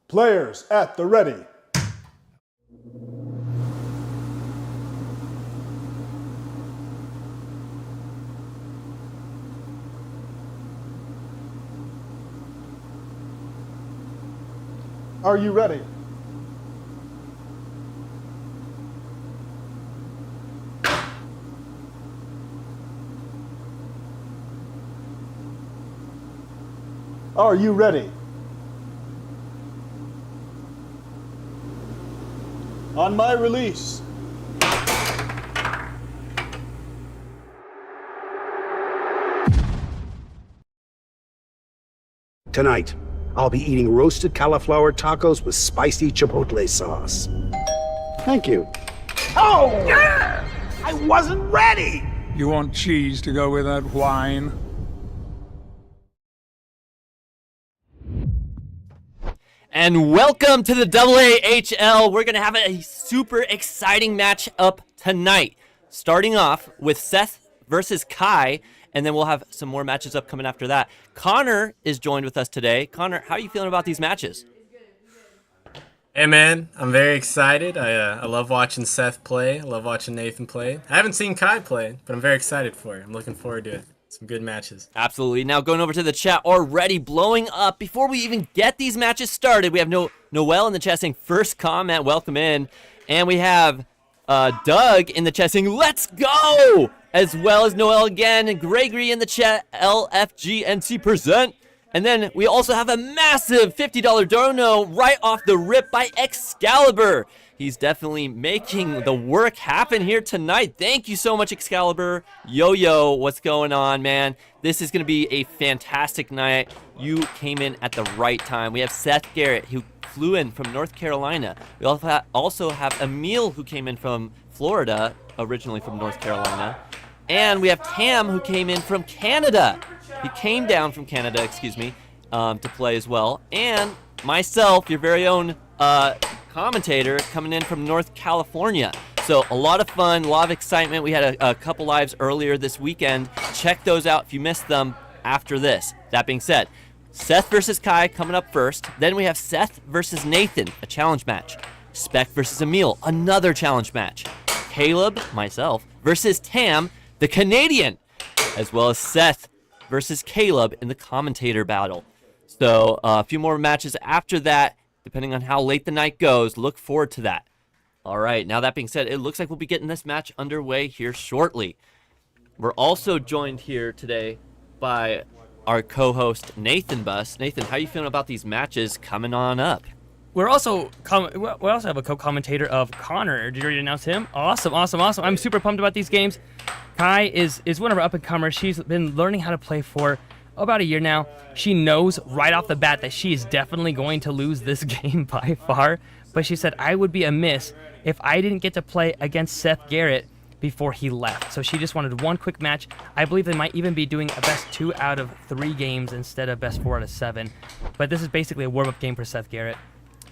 Players at the ready. Are you ready? Are you ready? On my release. Tonight, I'll be eating roasted cauliflower tacos with spicy chipotle sauce. Thank you. Oh! Yeah! I wasn't ready! You want cheese to go with that wine? And welcome to the AAHL. We're going to have a super exciting match up tonight. Starting off with Seth versus Kai, and then we'll have some more matches up coming after that. Connor is joined with us today. Connor, how are you feeling about these matches? Hey man, I'm very excited. I love watching Seth play. I love watching Nathan play. I haven't seen Kai play, but I'm very excited for it. I'm looking forward to it. Some good matches. Absolutely. Now going over to the chat, already blowing up. Before we even get these matches started, we have Noel in the chat saying first comment, welcome in. And we have Doug in the chat saying let's go! As well as Noel again, and Gregory in the chat, LFGNC present. And then we also have a massive $50 dono right off the rip by Excalibur. He's definitely making the work happen here tonight. Thank you so much, Excalibur. Yo, what's going on, man? This is going to be a fantastic night. You came in at the right time. We have Seth Garrett, who flew in from North Carolina. We also have Emil, who came in from Florida, originally from North Carolina. And we have Tam, who came in from Canada. He came down from Canada, to play as well. And myself, your very own commentator, coming in from North California. So a lot of fun, a lot of excitement. We had a couple lives earlier this weekend. Check those out if you missed them after this. That being said, Seth versus Kai coming up first. Then we have Seth versus Nathan, a challenge match. Spec versus Emil, another challenge match. Caleb, myself, versus Tam, the Canadian, as well as Seth versus Caleb in the commentator battle. So a few more matches after that, depending on how late the night goes. Look forward to that. All right, now that being said, it looks like we'll be getting this match underway here shortly. We're also joined here today by our co-host, Nathan Buss. Nathan, how are you feeling about these matches coming on up? We also have a co-commentator of Connor. Did you already announce him? Awesome. I'm super pumped about these games. Kai is one of our up-and-comers. She's been learning how to play for about a year now. She knows right off the bat that she is definitely going to lose this game by far. But she said, I would be amiss if I didn't get to play against Seth Garrett before he left. So she just wanted one quick match. I believe they might even be doing a best 2 out of 3 games instead of best 4 out of 7. But this is basically a warm-up game for Seth Garrett.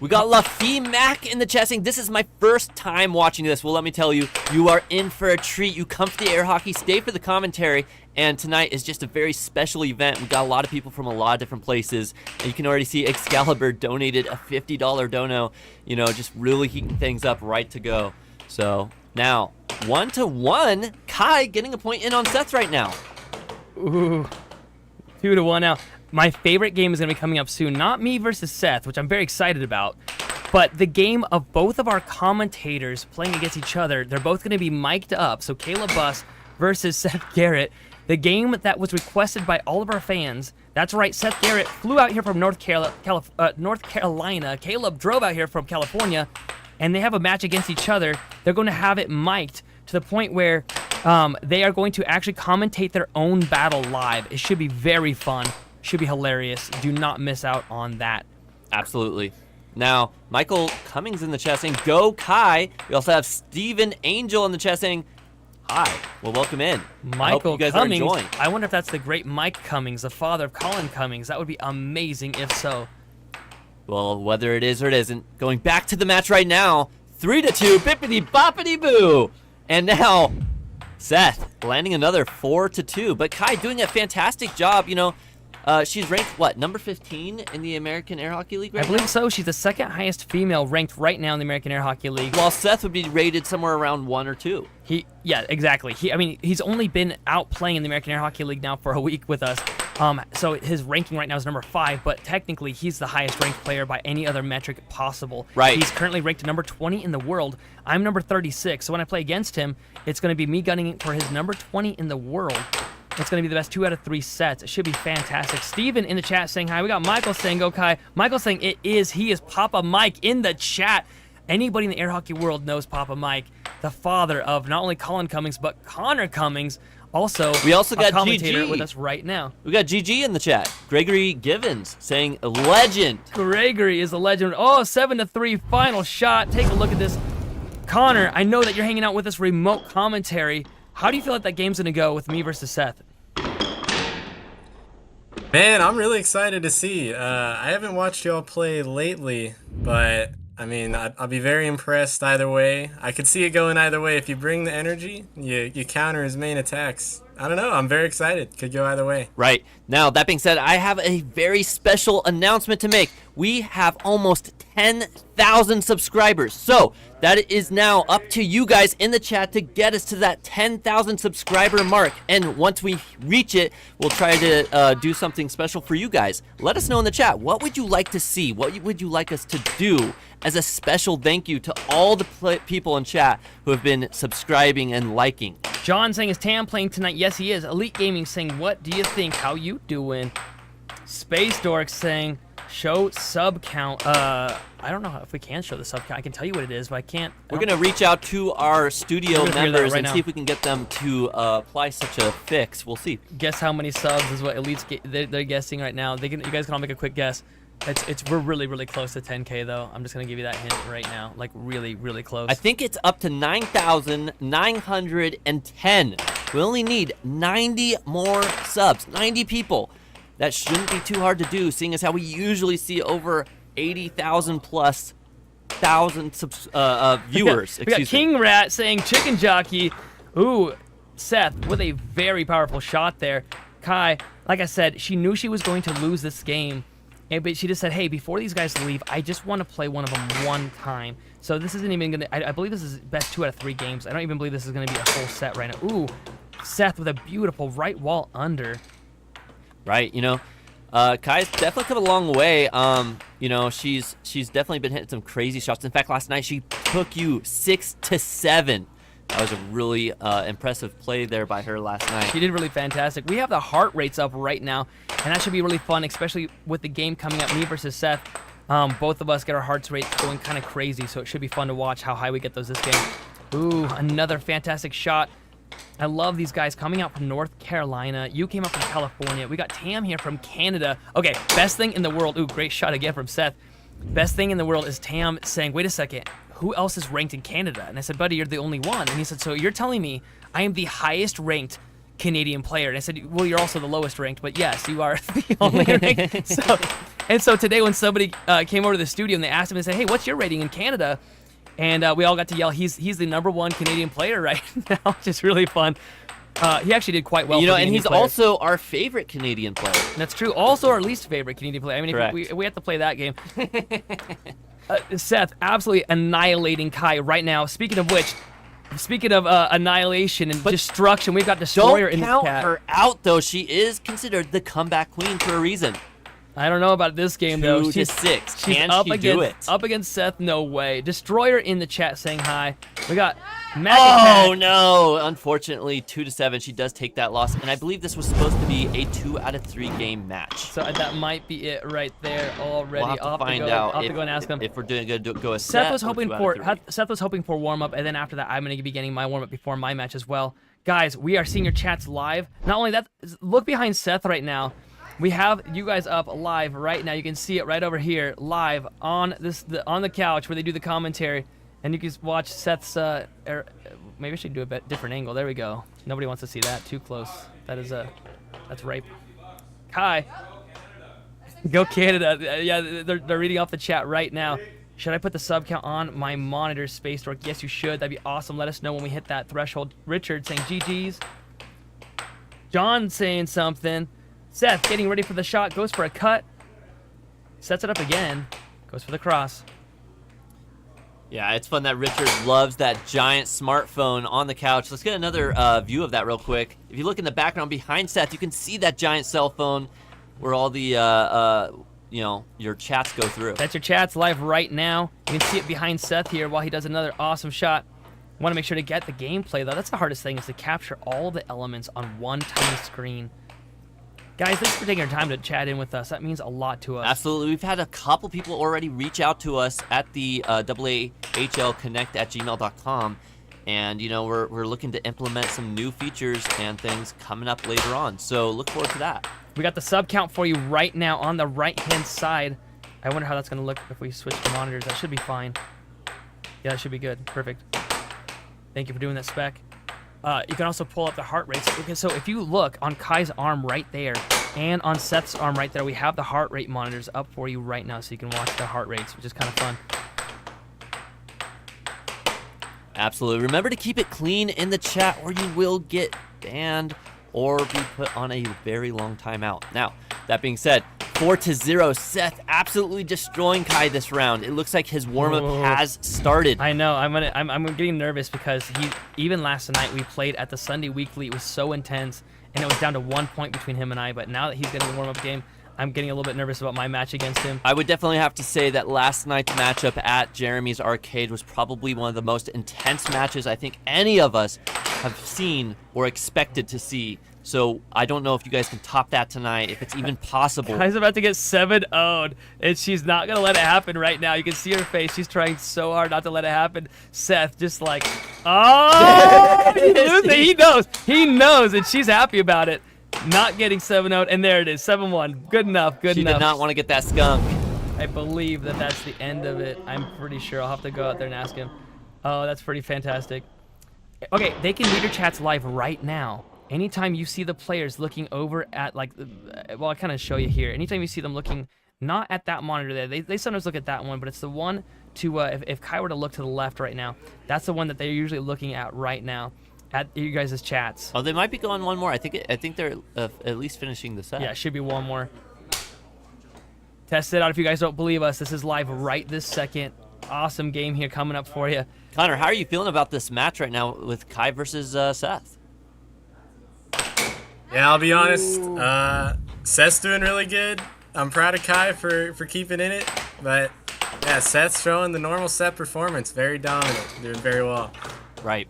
We got Lafi Mac in the chat saying, this is my first time watching this. Well, let me tell you, you are in for a treat. You come for the air hockey, stay for the commentary, and tonight is just a very special event. We got a lot of people from a lot of different places, and you can already see Excalibur donated a $50 dono, just really heating things up right to go. So now, 1-1, Kai getting a point in on Seth right now. Ooh, 2-1 now. My favorite game is going to be coming up soon. Not me versus Seth, which I'm very excited about, but the game of both of our commentators playing against each other. They're both going to be mic'd up. So Caleb Buss versus Seth Garrett. The game that was requested by all of our fans. That's right, Seth Garrett flew out here from North Carolina. Caleb drove out here from California, and they have a match against each other. They're going to have it mic'd to the point where they are going to actually commentate their own battle live. It should be very fun. Should be hilarious. Do not miss out on that. Absolutely. Now, Michael Cummings in the chat saying, go Kai. We also have Steven Angel in the chat saying, hi. Well, welcome in. Michael you guys Cummings. Are enjoying. I wonder if that's the great Mike Cummings, the father of Colin Cummings. That would be amazing if so. Well, whether it is or it isn't, going back to the match right now, 3-2, bippity boppity boo. And now, Seth landing another 4-2. But Kai doing a fantastic job, She's ranked, what, number 15 in the American Air Hockey League right I believe now? so. She's the second highest female ranked right now in the American Air Hockey League. While Seth would be rated somewhere around 1 or 2. Yeah, exactly. He's only been out playing in the American Air Hockey League now for a week with us. So his ranking right now is number 5, but technically he's the highest ranked player by any other metric possible. Right. He's currently ranked number 20 in the world. I'm number 36, so when I play against him, it's going to be me gunning for his number 20 in the world. It's going to be the best 2 out of 3 sets. It should be fantastic. Steven in the chat saying hi. We got Michael saying go Kai. Michael saying he is Papa Mike in the chat. Anybody in the air hockey world knows Papa Mike, the father of not only Colin Cummings, but Connor Cummings. We also got a commentator GG with us right now. We got GG in the chat. Gregory Givens saying legend. Gregory is a legend. Oh, 7-3 final shot. Take a look at this. Connor, I know that you're hanging out with us remote commentary. How do you feel like that game's going to go with me versus Seth? Man, I'm really excited to see. I haven't watched y'all play lately, but I mean, I'll be very impressed either way. I could see it going either way. If you bring the energy, you counter his main attacks. I don't know. I'm very excited. Could go either way. Right. Now, that being said, I have a very special announcement to make. We have almost 10,000 subscribers. So, that is now up to you guys in the chat to get us to that 10,000 subscriber mark. And once we reach it, we'll try to do something special for you guys. Let us know in the chat. What would you like to see? What would you like us to do as a special thank you to all the people in chat who have been subscribing and liking? John saying, is Tam playing tonight? Yes, he is. Elite Gaming saying, what do you think? How you doing? Space Dork saying, show sub count. I don't know if we can show the sub count. I can tell you what it is, but I can't. We're going to reach out to our studio members right and now. see if we can get them to apply such a fix. We'll see. Guess how many subs is what Elite's they're guessing right now. You guys can all make a quick guess. We're really, really close to 10K though. I'm just gonna give you that hint right now. Like really, really close. I think it's up to 9,910. We only need 90 more subs, 90 people. That shouldn't be too hard to do, seeing as how we usually see over 80,000 plus viewers. We got King Rat saying chicken jockey. Ooh, Seth with a very powerful shot there. Kai, like I said, she knew she was going to lose this game. But she just said, hey, before these guys leave, I just want to play one of them one time. So this isn't even going to... I believe this is best 2 out of 3 games. I don't even believe this is going to be a full set right now. Ooh, Seth with a beautiful right wall under. Right, Kai's definitely come a long way. She's definitely been hitting some crazy shots. In fact, last night she took you 6-7. That was a really impressive play there by her last night. She did really fantastic. We have the heart rates up right now, and that should be really fun, especially with the game coming up, me versus Seth. Both of us get our heart rates going kind of crazy, so it should be fun to watch how high we get those this game. Ooh, another fantastic shot. I love these guys coming out from North Carolina. You came up from California. We got Tam here from Canada. Okay, best thing in the world. Ooh, great shot again from Seth. Best thing in the world is Tam saying, wait a second, who else is ranked in Canada? And I said, buddy, you're the only one. And he said, so you're telling me I am the highest ranked Canadian player? And I said, well, you're also the lowest ranked, but yes, you are the only ranked. So today when somebody came over to the studio and they asked him and said, hey, what's your rating in Canada? And we all got to yell, he's the #1 Canadian player right now, which is really fun. He actually did quite well. And he's also our favorite Canadian player. That's troo. Also our least favorite Canadian player. I mean, if we have to play that game. Seth, absolutely annihilating Kai right now. Speaking of which, annihilation and destruction, we've got Destroyer in the chat. Don't count her out, though. She is considered the comeback queen for a reason. I don't know about this game, though. 2-6. She's Can up she do it? Up against Seth, no way. Destroyer in the chat saying hi. We got Oh, no. Unfortunately, 2-7. She does take that loss. And I believe this was supposed to be a 2 out of 3 game match. So that might be it right there already. We'll have to find out. I'll have to go and ask him. If we're going to go a Seth was hoping for warm-up, and then after that, I'm going to be getting my warm-up before my match as well. Guys, we are seeing your chats live. Not only that, look behind Seth right now. We have you guys up live right now. You can see it right over here, live on on the couch where they do the commentary, and you can watch Seth's. Maybe I should do a bit different angle. There we go. Nobody wants to see that too close. That's rape. Kai, go Canada. Yeah, they're reading off the chat right now. Should I put the sub count on my monitor, Space Dork? Yes, you should. That'd be awesome. Let us know when we hit that threshold. Richard saying GG's. John saying something. Seth getting ready for the shot, goes for a cut. Sets it up again, goes for the cross. Yeah, it's fun that Richard loves that giant smartphone on the couch. Let's get another view of that real quick. If you look in the background behind Seth, you can see that giant cell phone where all the, your chats go through. That's your chats live right now. You can see it behind Seth here while he does another awesome shot. Want to make sure to get the gameplay, though. That's the hardest thing, is to capture all the elements on one tiny screen. Guys, thanks for taking your time to chat in with us. That means a lot to us. Absolutely. We've had a couple people already reach out to us at the AAHLconnect@gmail.com. And, we're looking to implement some new features and things coming up later on. So look forward to that. We got the sub count for you right now on the right-hand side. I wonder how that's going to look if we switch the monitors. That should be fine. Yeah, that should be good. Perfect. Thank you for doing that, Spec. You can also pull up the heart rates. Okay, so if you look on Kai's arm right there and on Seth's arm right there, we have the heart rate monitors up for you right now so you can watch the heart rates, which is kind of fun. Absolutely. Remember to keep it clean in the chat or you will get banned or be put on a very long timeout. Now, that being said, 4-0, Seth absolutely destroying Kai this round. It looks like his warm-up has started. I know. I'm getting nervous because even last night we played at the Sunday Weekly. It was so intense, and it was down to 1 point between him and I. But now that he's getting the warm-up game, I'm getting a little bit nervous about my match against him. I would definitely have to say that last night's matchup at Jeremy's Arcade was probably one of the most intense matches I think any of us have seen or expected to see. So I don't know if you guys can top that tonight, if it's even possible. Kai's about to get 7-0'd, and she's not going to let it happen right now. You can see her face. She's trying so hard not to let it happen. Seth just like, oh, he knows. He knows, and she's happy about it. Not getting 7-0'd, and there it is, 7-1. Good enough, good enough. She did not want to get that skunk. I believe that that's the end of it. I'm pretty sure. I'll have to go out there and ask him. Oh, that's pretty fantastic. Okay, they can read your chats live right now. Anytime you see the players looking over at, well, I'll kind of show you here. Anytime you see them looking not at that monitor there, they sometimes look at that one, but it's the one to, if Kai were to look to the left right now, that's the one that they're usually looking at right now, at you guys' chats. Oh, they might be going one more. I think they're at least finishing the set. Yeah, it should be one more. Test it out if you guys don't believe us. This is live right this second. Awesome game here coming up for you. Connor, how are you feeling about this match right now with Kai versus Seth? Yeah, I'll be honest. Seth's doing really good. I'm proud of Kai for keeping in it. But, yeah, Seth's showing the normal Seth performance. Very dominant. Doing very well. Right.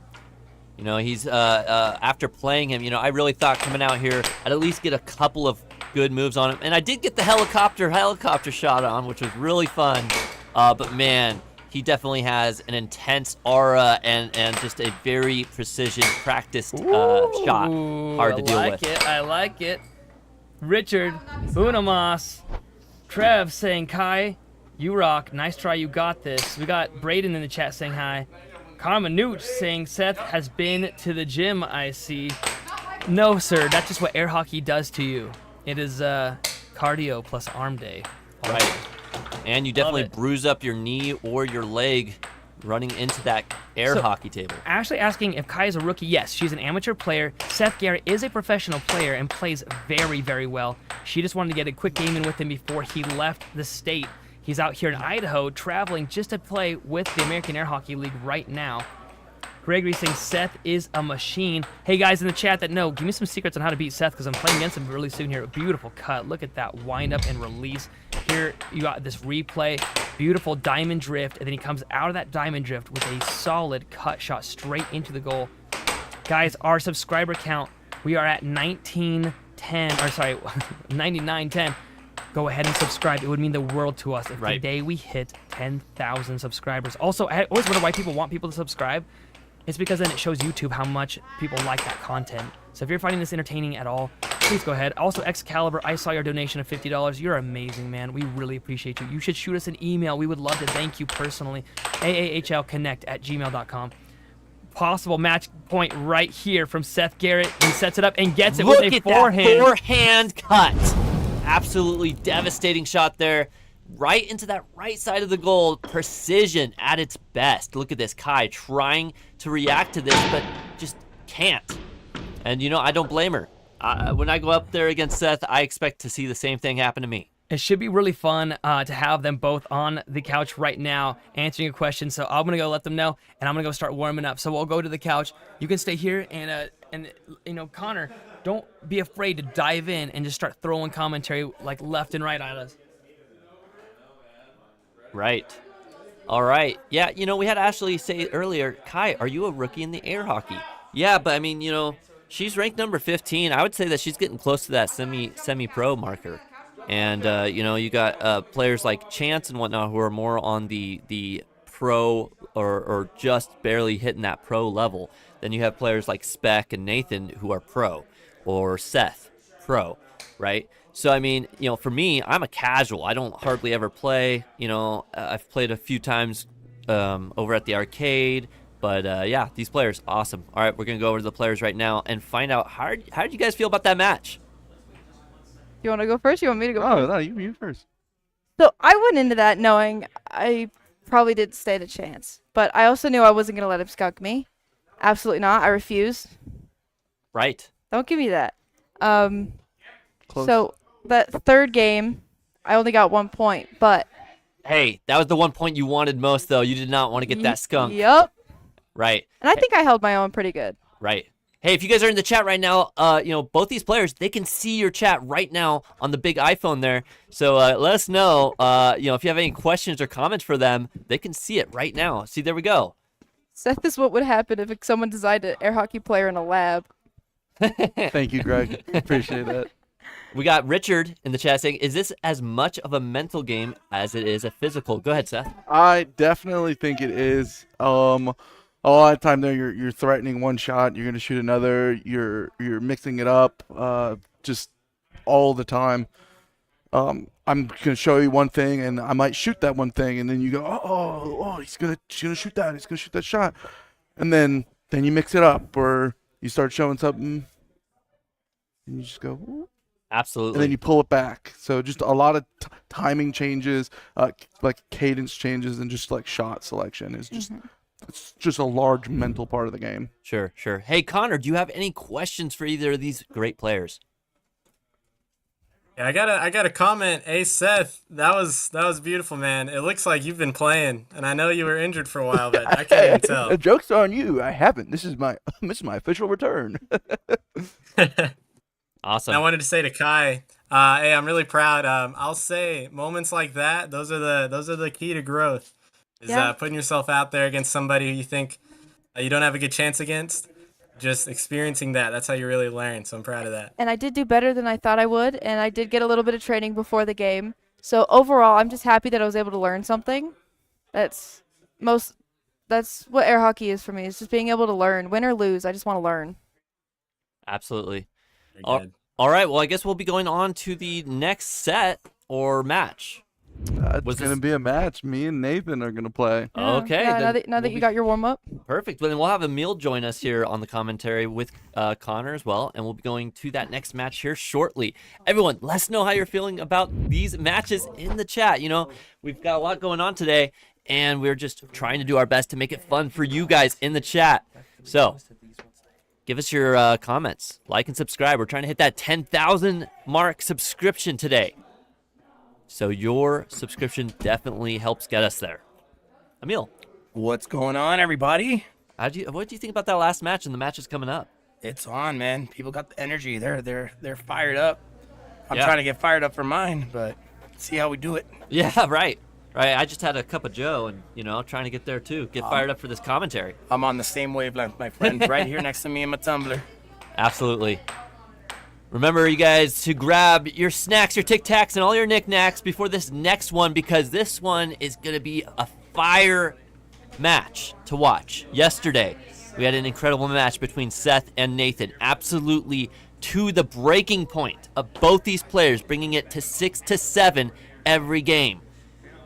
He's, after playing him, I really thought coming out here, I'd at least get a couple of good moves on him. And I did get the helicopter shot on, which was really fun. But, man, he definitely has an intense aura and just a very precision practiced shot. Hard to deal with. I like it. Richard, Unamas, Trev saying, Kai, you rock. Nice try, you got this. We got Braden in the chat saying hi. Carmen Nooch saying, Seth has been to the gym, I see. No, sir, that's just what air hockey does to you. It is cardio plus arm day. Right. And you definitely bruise up your knee or your leg running into that air hockey table. Ashley asking if Kai is a rookie. Yes, she's an amateur player. Seth Garrett is a professional player and plays very, very well. She just wanted to get a quick game in with him before he left the state. He's out here in Idaho traveling just to play with the American Air Hockey League right now. Gregory saying Seth is a machine. Hey guys in the chat that know, give me some secrets on how to beat Seth because I'm playing against him really soon here. A beautiful cut. Look at that wind up and release. Here you got this replay. Beautiful diamond drift, and then he comes out of that diamond drift with a solid cut shot straight into the goal. Guys, our subscriber count, we are at 9910. Go ahead and subscribe. It would mean the world to us if today we hit 10,000 subscribers. Also, I always wonder why people want people to subscribe. It's because then it shows YouTube how much people like that content. So if you're finding this entertaining at all, please go ahead. Also, Excalibur, I saw your donation of $50. You're amazing, man. We really appreciate you. You should shoot us an email. We would love to thank you personally. AAHLconnect@gmail.com. Possible match point right here from Seth Garrett. He sets it up and gets it with a forehand. That forehand cut. Absolutely devastating shot there. Right into that right side of the goal. Precision at its best. Look at this. Kai trying to react to this, but just can't. And, I don't blame her. when I go up there against Seth, I expect to see the same thing happen to me. It should be really fun to have them both on the couch right now answering your questions. So I'm gonna go let them know, and I'm gonna go start warming up. So we'll go to the couch. You can stay here, and Connor, don't be afraid to dive in and just start throwing commentary like left and right at us. Right. All right. Yeah, we had Ashley say earlier, Kai, are you a rookie in the air hockey? Yeah, but I mean, she's ranked number 15. I would say that she's getting close to that semi-pro marker. And, you got players like Chance and whatnot who are more on the pro or just barely hitting that pro level. Then you have players like Spec and Nathan who are pro, or Seth, pro, right? So, I mean, for me, I'm a casual. I don't hardly ever play. I've played a few times over at the arcade. But, yeah, these players, awesome. All right, we're going to go over to the players right now and find out how did you guys feel about that match? You want to go first? You want me to go Oh, first? no, you first. So I went into that knowing I probably didn't stand a chance. But I also knew I wasn't going to let him skunk me. Absolutely not. I refuse. Right. Don't give me that. Close. So that third game, I only got 1 point. But Hey, that was the 1 point you wanted most, though. You did not want to get that skunk. Yup. Right. And I think I held my own pretty good. Right. Hey, if you guys are in the chat right now, both these players, they can see your chat right now on the big iPhone there. So let us know, if you have any questions or comments for them, they can see it right now. See, there we go. Seth is what would happen if someone designed an air hockey player in a lab. Thank you, Greg. Appreciate that. We got Richard in the chat saying, is this as much of a mental game as it is a physical? Go ahead, Seth. I definitely think it is. A lot of time there, you're threatening one shot, you're gonna shoot another, you're mixing it up, just all the time. I'm gonna show you one thing, and I might shoot that one thing, and then you go, oh, he's gonna shoot that, he's gonna shoot that shot, and then you mix it up, or you start showing something, and you just go, ooh. Absolutely. And then you pull it back. So just a lot of timing changes, like cadence changes, and just like shot selection is just. It's just a large mental part of the game. Sure. Hey, Connor, do you have any questions for either of these great players? Yeah, I got a comment. Hey Seth, that was beautiful, man. It looks like you've been playing, and I know you were injured for a while, but I can't even tell. The joke's on you. I haven't. This is my official return. Awesome. And I wanted to say to Kai, hey, I'm really proud. I'll say moments like that, those are the key to growth. Is putting yourself out there against somebody who you think you don't have a good chance against. Just experiencing that's how you really learn. So I'm proud of that. And I did do better than I thought I would, and I did get a little bit of training before the game. So overall, I'm just happy that I was able to learn something. That's what air hockey is for me. It's just being able to learn, win or lose. I just want to learn. Absolutely. Very good. All right. Well, I guess we'll be going on to the next set or match. It's going to be a match. Me and Nathan are going to play. Okay. Yeah, now that you got your warm up. Perfect. Well, then we'll have Emil join us here on the commentary with Connor as well, and we'll be going to that next match here shortly. Everyone, let us know how you're feeling about these matches in the chat. We've got a lot going on today, and we're just trying to do our best to make it fun for you guys in the chat. So, give us your comments. Like and subscribe. We're trying to hit that 10,000 mark subscription today. So your subscription definitely helps get us there. Emil, What's going on, everybody? what do you think about that last match and the matches coming up? It's on, man. People got the energy. They're fired up. I'm Yeah. trying to get fired up for mine, but see how we do it. Yeah, right. I just had a cup of Joe and, trying to get there too. Get fired up for this commentary. I'm on the same wavelength, my friend, right here next to me in my tumbler. Absolutely. Remember, you guys, to grab your snacks, your Tic Tacs, and all your knickknacks before this next one, because this one is going to be a fire match to watch. Yesterday, we had an incredible match between Seth and Nathan. Absolutely to the breaking point of both these players, bringing it to 6-7 every game.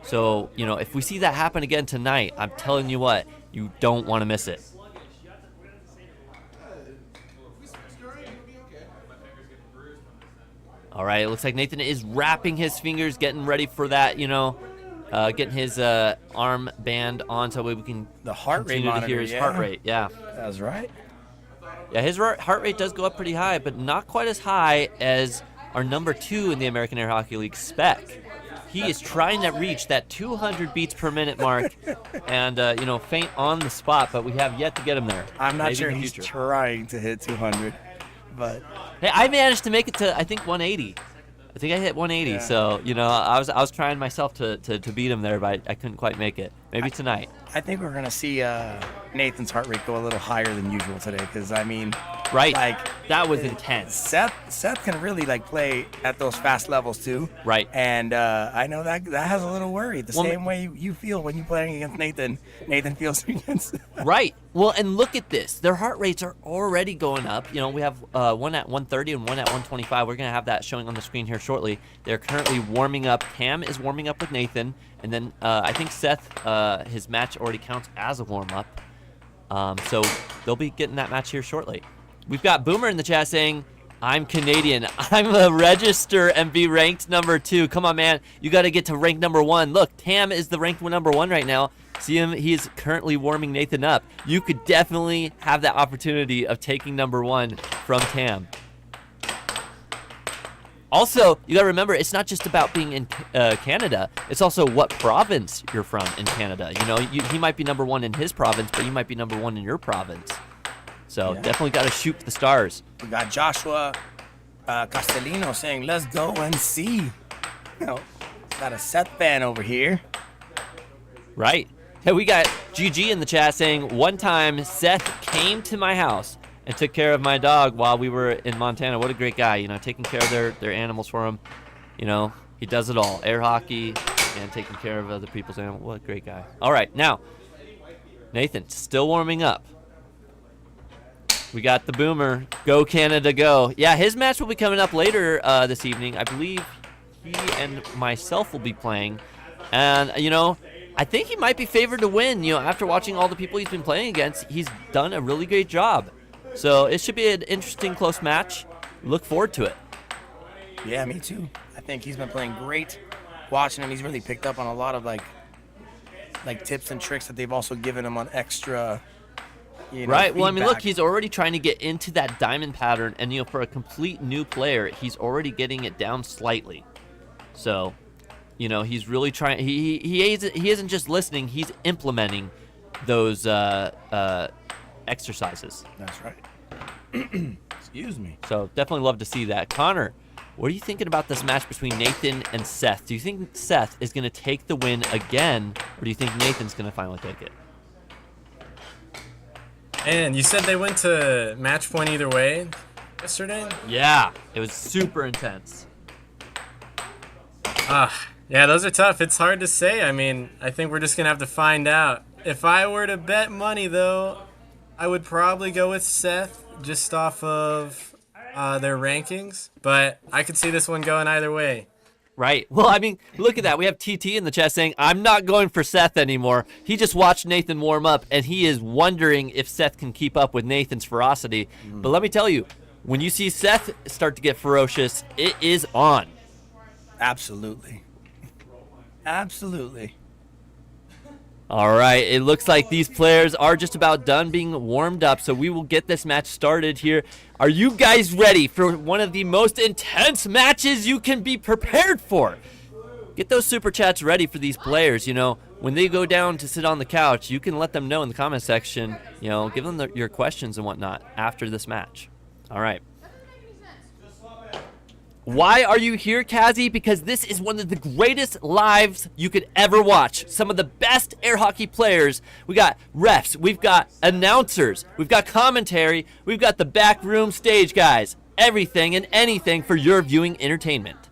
So, if we see that happen again tonight, I'm telling you what, you don't want to miss it. All right, it looks like Nathan is wrapping his fingers, getting ready for that, getting his arm band on so we can The heart rate continue to hear monitor, his yeah. heart rate. Yeah. That's right. Yeah, his heart rate does go up pretty high, but not quite as high as our number 2 in the American Air Hockey League, Spec. He is trying to reach that 200 beats per minute mark and, faint on the spot, but we have yet to get him there. I'm not Maybe sure in the he's future. trying to hit 200, but Hey, I managed to make it to, I think, 180. I think I hit 180, Yeah. so, I was trying myself to beat him there, but I couldn't quite make it. Maybe tonight. I think we're gonna see Nathan's heart rate go a little higher than usual today, because Right. like That was intense. Seth can really play at those fast levels too. Right. And I know that has a little worry. The Well, same way you feel when you're playing against Nathan. Nathan feels against. Right. Well, and look at this. Their heart rates are already going up. We have one at 130 and one at 125. We're going to have that showing on the screen here shortly. They're currently warming up. Cam is warming up with Nathan. And then I think Seth, his match already counts as a warm-up. So they'll be getting that match here shortly. We've got Boomer in the chat saying, I'm Canadian. I'm a register and be ranked number 2. Come on, man. You got to get to rank number 1. Look, Tam is the ranked number 1 right now. See him? He's currently warming Nathan up. You could definitely have that opportunity of taking number 1 from Tam. Also, you got to remember, it's not just about being in Canada. It's also what province you're from in Canada. He might be number 1 in his province, but you might be number 1 in your province. So definitely got to shoot for the stars. We got Joshua Castellino saying, "Let's go and see." Got a Seth fan over here. Right. Hey, we got GG in the chat saying, one time Seth came to my house and took care of my dog while we were in Montana. What a great guy, taking care of their animals for him. He does it all. Air hockey and taking care of other people's animals. What a great guy. All right, now, Nathan, still warming up. We got the Boomer. Go Canada, go. Yeah, his match will be coming up later this evening. I believe he and myself will be playing. And, I think he might be favored to win. After watching all the people he's been playing against, he's done a really great job. So it should be an interesting, close match. Look forward to it. Yeah, me too. I think he's been playing great. Watching him, he's really picked up on a lot of like tips and tricks that they've also given him on extra. Right. Well, look, feedback. he's already trying to get into that diamond pattern, and for a complete new player, he's already getting it down slightly. So, he's really trying. He isn't just listening; he's implementing those exercises. That's right. Excuse me. So definitely love to see that. Connor, what are you thinking about this match between Nathan and Seth? Do you think Seth is going to take the win again, or do you think Nathan's going to finally take it? And you said they went to match point either way yesterday? Yeah, it was super intense. Yeah, those are tough. It's hard to say. I think we're just going to have to find out. If I were to bet money, though, I would probably go with Seth just off of their rankings. But I could see this one going either way. Right. Well, look at that. We have TT in the chat saying, I'm not going for Seth anymore. He just watched Nathan warm up, and he is wondering if Seth can keep up with Nathan's ferocity. But let me tell you, when you see Seth start to get ferocious, it is on. Absolutely. Absolutely. All right, it looks like these players are just about done being warmed up, so we will get this match started here. Are you guys ready for one of the most intense matches you can be prepared for? Get those super chats ready for these players. When they go down to sit on the couch, you can let them know in the comment section, give them your questions and whatnot after this match. All right. Why are you here, Kazi? Because this is one of the greatest lives you could ever watch. Some of the best air hockey players. We got refs, we've got announcers, we've got commentary, we've got the backroom stage guys. Everything and anything for your viewing entertainment.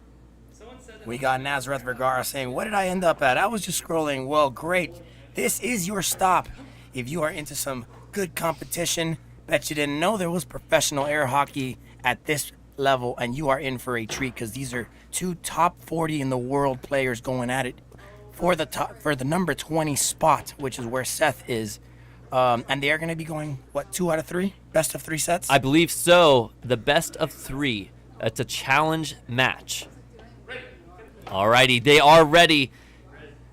We got Nazareth Vergara saying, "What did I end up at? I was just scrolling." Well, great. This is your stop. If you are into some good competition, bet you didn't know there was professional air hockey at this level, and you are in for a treat, because these are two top 40 in the world players going at it for the number 20 spot, which is where Seth is, and they are going to be going 2 out of 3 best of 3 sets. I believe so. The best of 3. It's a challenge match. Alrighty, they are ready.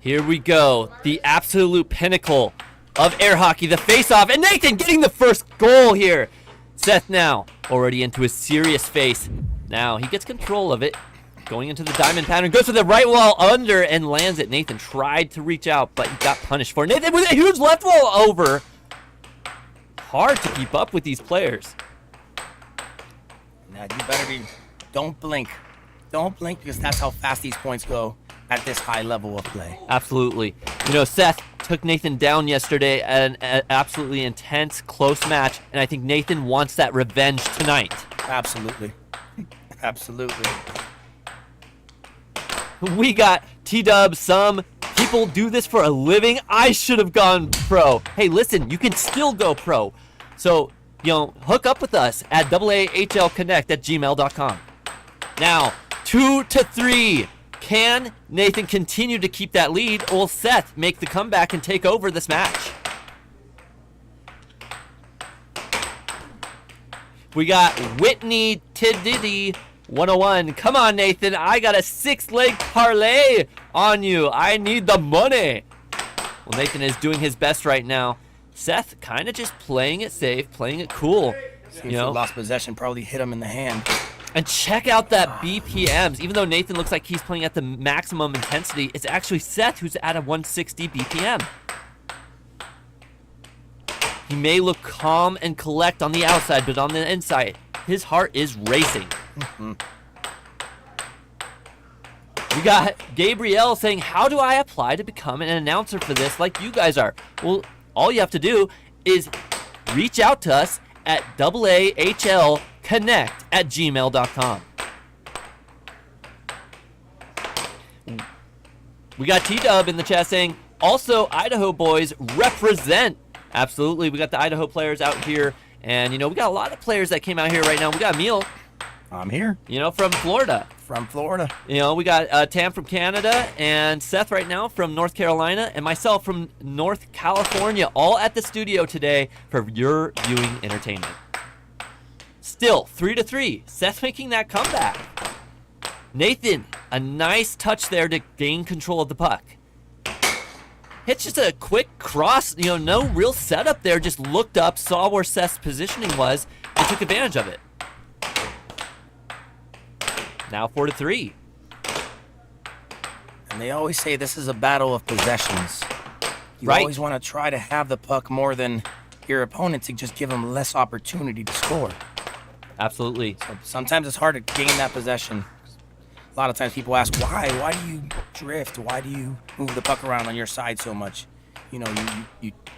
Here we go. The absolute pinnacle of air hockey, the face-off, and Nathan getting the first goal here. Seth now already into his serious face. Now he gets control of it. Going into the diamond pattern, goes for the right wall under and lands it. Nathan tried to reach out, but he got punished for it. Nathan with a huge left wall over. Hard to keep up with these players. Now you better be, don't blink. Don't blink because that's how fast these points go at this high level of play. Absolutely. You know, Seth took Nathan down yesterday at an absolutely intense, close match, and I think Nathan wants that revenge tonight. Absolutely. Absolutely. We got T-Dub. Some people do this for a living. I should have gone pro. Hey, listen, you can still go pro. So, you know, hook up with us at AAHLconnect@gmail.com. Now, 2-3. Can Nathan continue to keep that lead, or will Seth make the comeback and take over this match? We got Whitney Tididi 101. Come on, Nathan. I got a 6-leg parlay on you. I need the money. Well, Nathan is doing his best right now. Seth kind of just playing it safe, playing it cool. Seems the lost possession probably hit him in the hand. And check out that BPMs. Even though Nathan looks like he's playing at the maximum intensity, it's actually Seth who's at a 160 BPM. He may look calm and collect on the outside, but on the inside, his heart is racing. We got Gabrielle saying, how do I apply to become an announcer for this like you guys are? Well, all you have to do is reach out to us at AAHLconnect@gmail.com. We got T-Dub in the chat saying, also, Idaho boys represent. Absolutely, we got the Idaho players out here. And, you know, we got a lot of players that came out here right now. We got Emil. I'm here. You know, from Florida. From Florida. You know, we got Tam from Canada and Seth right now from North Carolina and myself from North California, all at the studio today for your viewing entertainment. Still, 3-3. Seth making that comeback. Nathan, a nice touch there to gain control of the puck. Hits just a quick cross, you know, no real setup there. Just looked up, saw where Seth's positioning was, and took advantage of it. Now 4-3. And they always say this is a battle of possessions. You always want to try to have the puck more than your opponent to just give them less opportunity to score. Absolutely. So sometimes it's hard to gain that possession. A lot of times people ask, why? Why do you drift? Why do you move the puck around on your side so much? You know,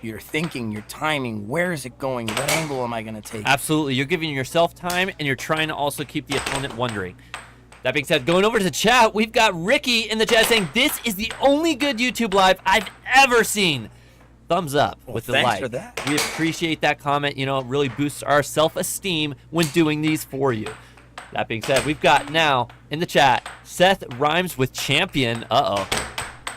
you're thinking, you're timing. Where is it going? What angle am I going to take? Absolutely. You're giving yourself time, and you're trying to also keep the opponent wondering. That being said, going over to the chat, we've got Ricky in the chat saying, this is the only good YouTube live I've ever seen. Thumbs up with the like. Thanks for that. We appreciate that comment. You know, it really boosts our self-esteem when doing these for you. That being said, we've got now in the chat, Seth rhymes with champion. Uh-oh.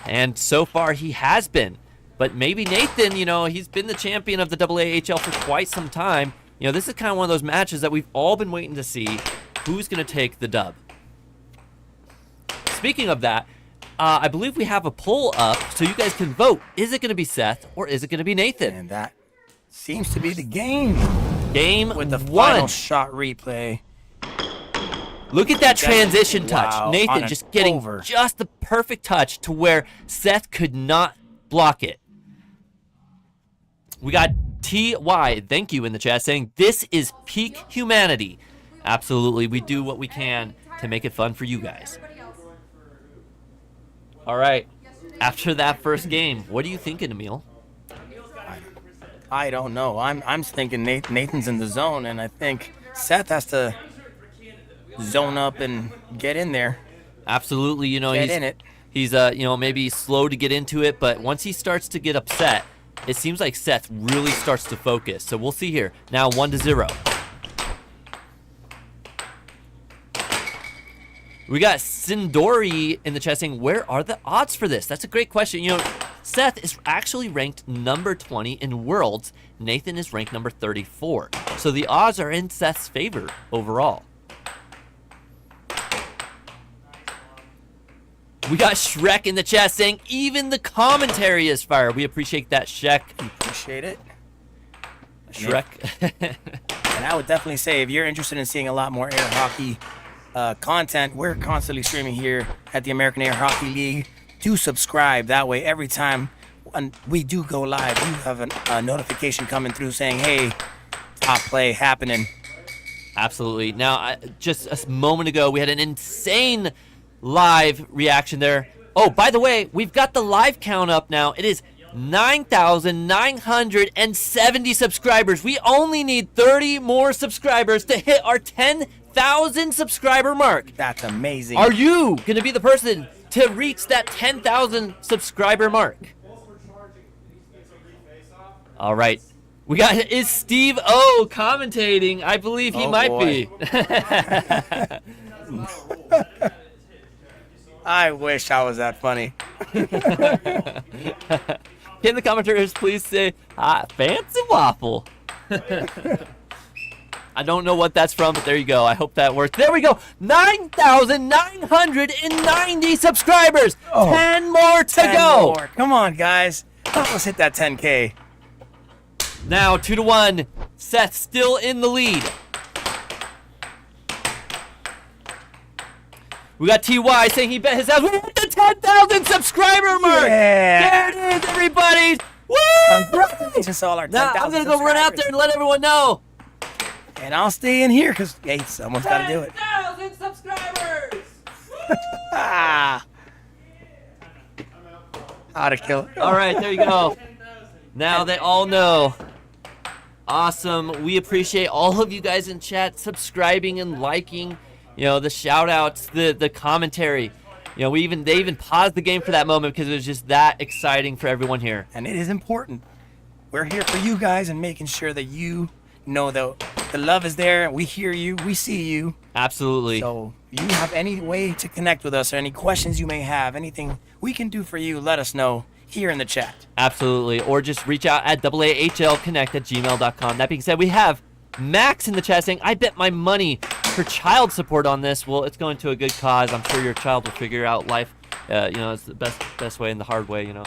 And so far he has been. But maybe Nathan, you know, he's been the champion of the AAHL for quite some time. You know, this is kind of one of those matches that we've all been waiting to see. Who's going to take the dub? Speaking of that, I believe we have a poll up so you guys can vote. Is it going to be Seth or is it going to be Nathan? And that seems to be the game. Game with the one. final shot replay. Look at that transition touch. Wow, Nathan just getting just the perfect touch to where Seth could not block it. We got TY, thank you in the chat, saying this is peak humanity. Absolutely, we do what we can to make it fun for you guys. All right, after that first game, what are you thinking, Emil? I don't know. I'm thinking Nathan's in the zone, and I think Seth has to zone up and get in there. Absolutely, you know, Get in it. He's you know, maybe slow to get into it, but once he starts to get upset, it seems like Seth really starts to focus. So we'll see here. Now 1-0. We got Sindori in the chat saying, where are the odds for this? That's a great question. You know, Seth is actually ranked number 20 in Worlds. Nathan is ranked number 34. So the odds are in Seth's favor overall. We got Shrek in the chat saying, even the commentary is fire. We appreciate that, Shrek. Appreciate it. Shrek. And I would definitely say if you're interested in seeing a lot more air hockey content, we're constantly streaming here at the American Air Hockey League. Do subscribe. That way, every time we do go live, you have a notification coming through saying, hey, top play happening. Absolutely. Now, just a moment ago, we had an insane live reaction there. Oh, by the way, we've got the live count up now. It is 9,970 subscribers. We only need 30 more subscribers to hit our 10,000 subscriber mark. That's amazing. Are you going to be the person to reach that 10,000 subscriber mark? All right. Is Steve O commentating? I believe he might be. I wish I was that funny. Can the commenters please say, fancy waffle? I don't know what that's from, but there you go. I hope that works. There we go. 9,990 subscribers. 10 more to 10 go. more. Come on, guys. Let's hit that 10K. Now 2-1. Seth still in the lead. We got TY saying he bet his house. We hit the 10,000 subscriber mark. Yeah. There it is, everybody. Woo! Congratulations to all our 10,000 Now I'm going to go run out there and let everyone know. And I'll stay in here because, hey, someone's got to do it. 10,000 subscribers. How to kill it. All right, there you go. Now they all know. Awesome. We appreciate all of you guys in chat subscribing and liking. You know, the shout outs, the commentary. You know, they even paused the game for that moment because it was just that exciting for everyone here. And it is important. We're here for you guys and making sure that you know that the love is there. We hear you. We see you. Absolutely. So you have any way to connect with us or any questions you may have, anything we can do for you, let us know here in the chat. Absolutely. Or just reach out at AAHLconnect@gmail.com. That being said, we have Max in the chat saying, I bet my money for child support on this. Well, it's going to a good cause. I'm sure your child will figure out life. You know, it's the best way and the hard way, you know.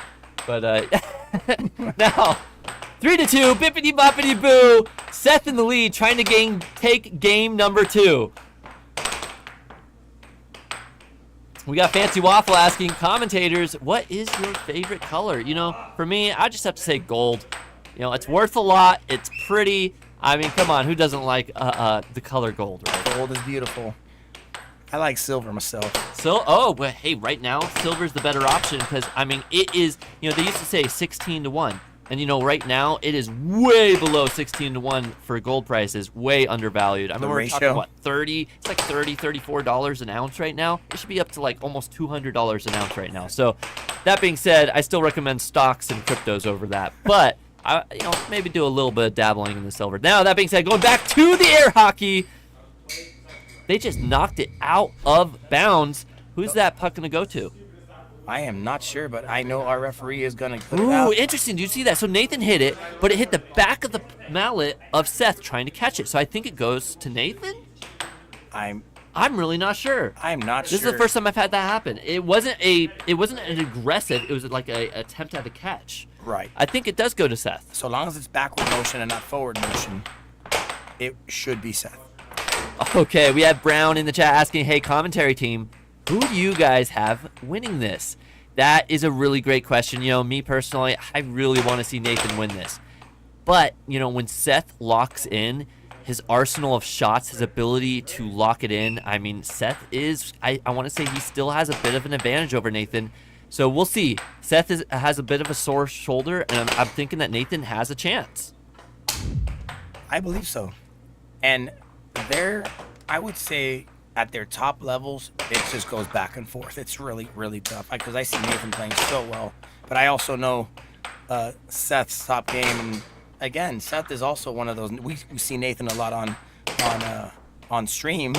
But now, 3-2, bippity boppity boo. Seth in the lead, trying to take game number 2. We got Fancy Waffle asking commentators, what is your favorite color? You know, for me, I just have to say gold. You know, it's worth a lot. It's pretty. I mean, come on, who doesn't like the color gold, right? Gold is beautiful. I like silver myself. But hey, right now, silver's the better option because, I mean, it is, you know, they used to say 16-1. And, you know, right now, it is way below 16-1 for gold prices, way undervalued. I mean, we're talking, what, 30? It's like $30, $34 an ounce right now. It should be up to, like, almost $200 an ounce right now. So, that being said, I still recommend stocks and cryptos over that. But, you know, maybe do a little bit of dabbling in the silver. Now, that being said, going back to the air hockey, they just knocked it out of bounds. Who's that puck going to go to? I am not sure, but I know our referee is going to put it out. Ooh, interesting. Did you see that? So Nathan hit it, but it hit the back of the mallet of Seth trying to catch it. So I think it goes to Nathan? I'm really not sure. I'm not sure. This is the first time I've had that happen. It wasn't an aggressive. It was like a attempt at a catch. Right. I think it does go to Seth. So long as it's backward motion and not forward motion, it should be Seth. Okay, we have Brown in the chat asking, hey, commentary team, who do you guys have winning this? That is a really great question. You know, me personally, I really want to see Nathan win this. But, you know, when Seth locks in, his arsenal of shots, his ability to lock it in, I mean, Seth is, I want to say he still has a bit of an advantage over Nathan. So we'll see. Seth has a bit of a sore shoulder, and I'm thinking that Nathan has a chance. I believe so. And I would say, at their top levels, it just goes back and forth. It's really, really tough because I see Nathan playing so well. But I also know Seth's top game. And again, Seth is also one of those. We see Nathan a lot on stream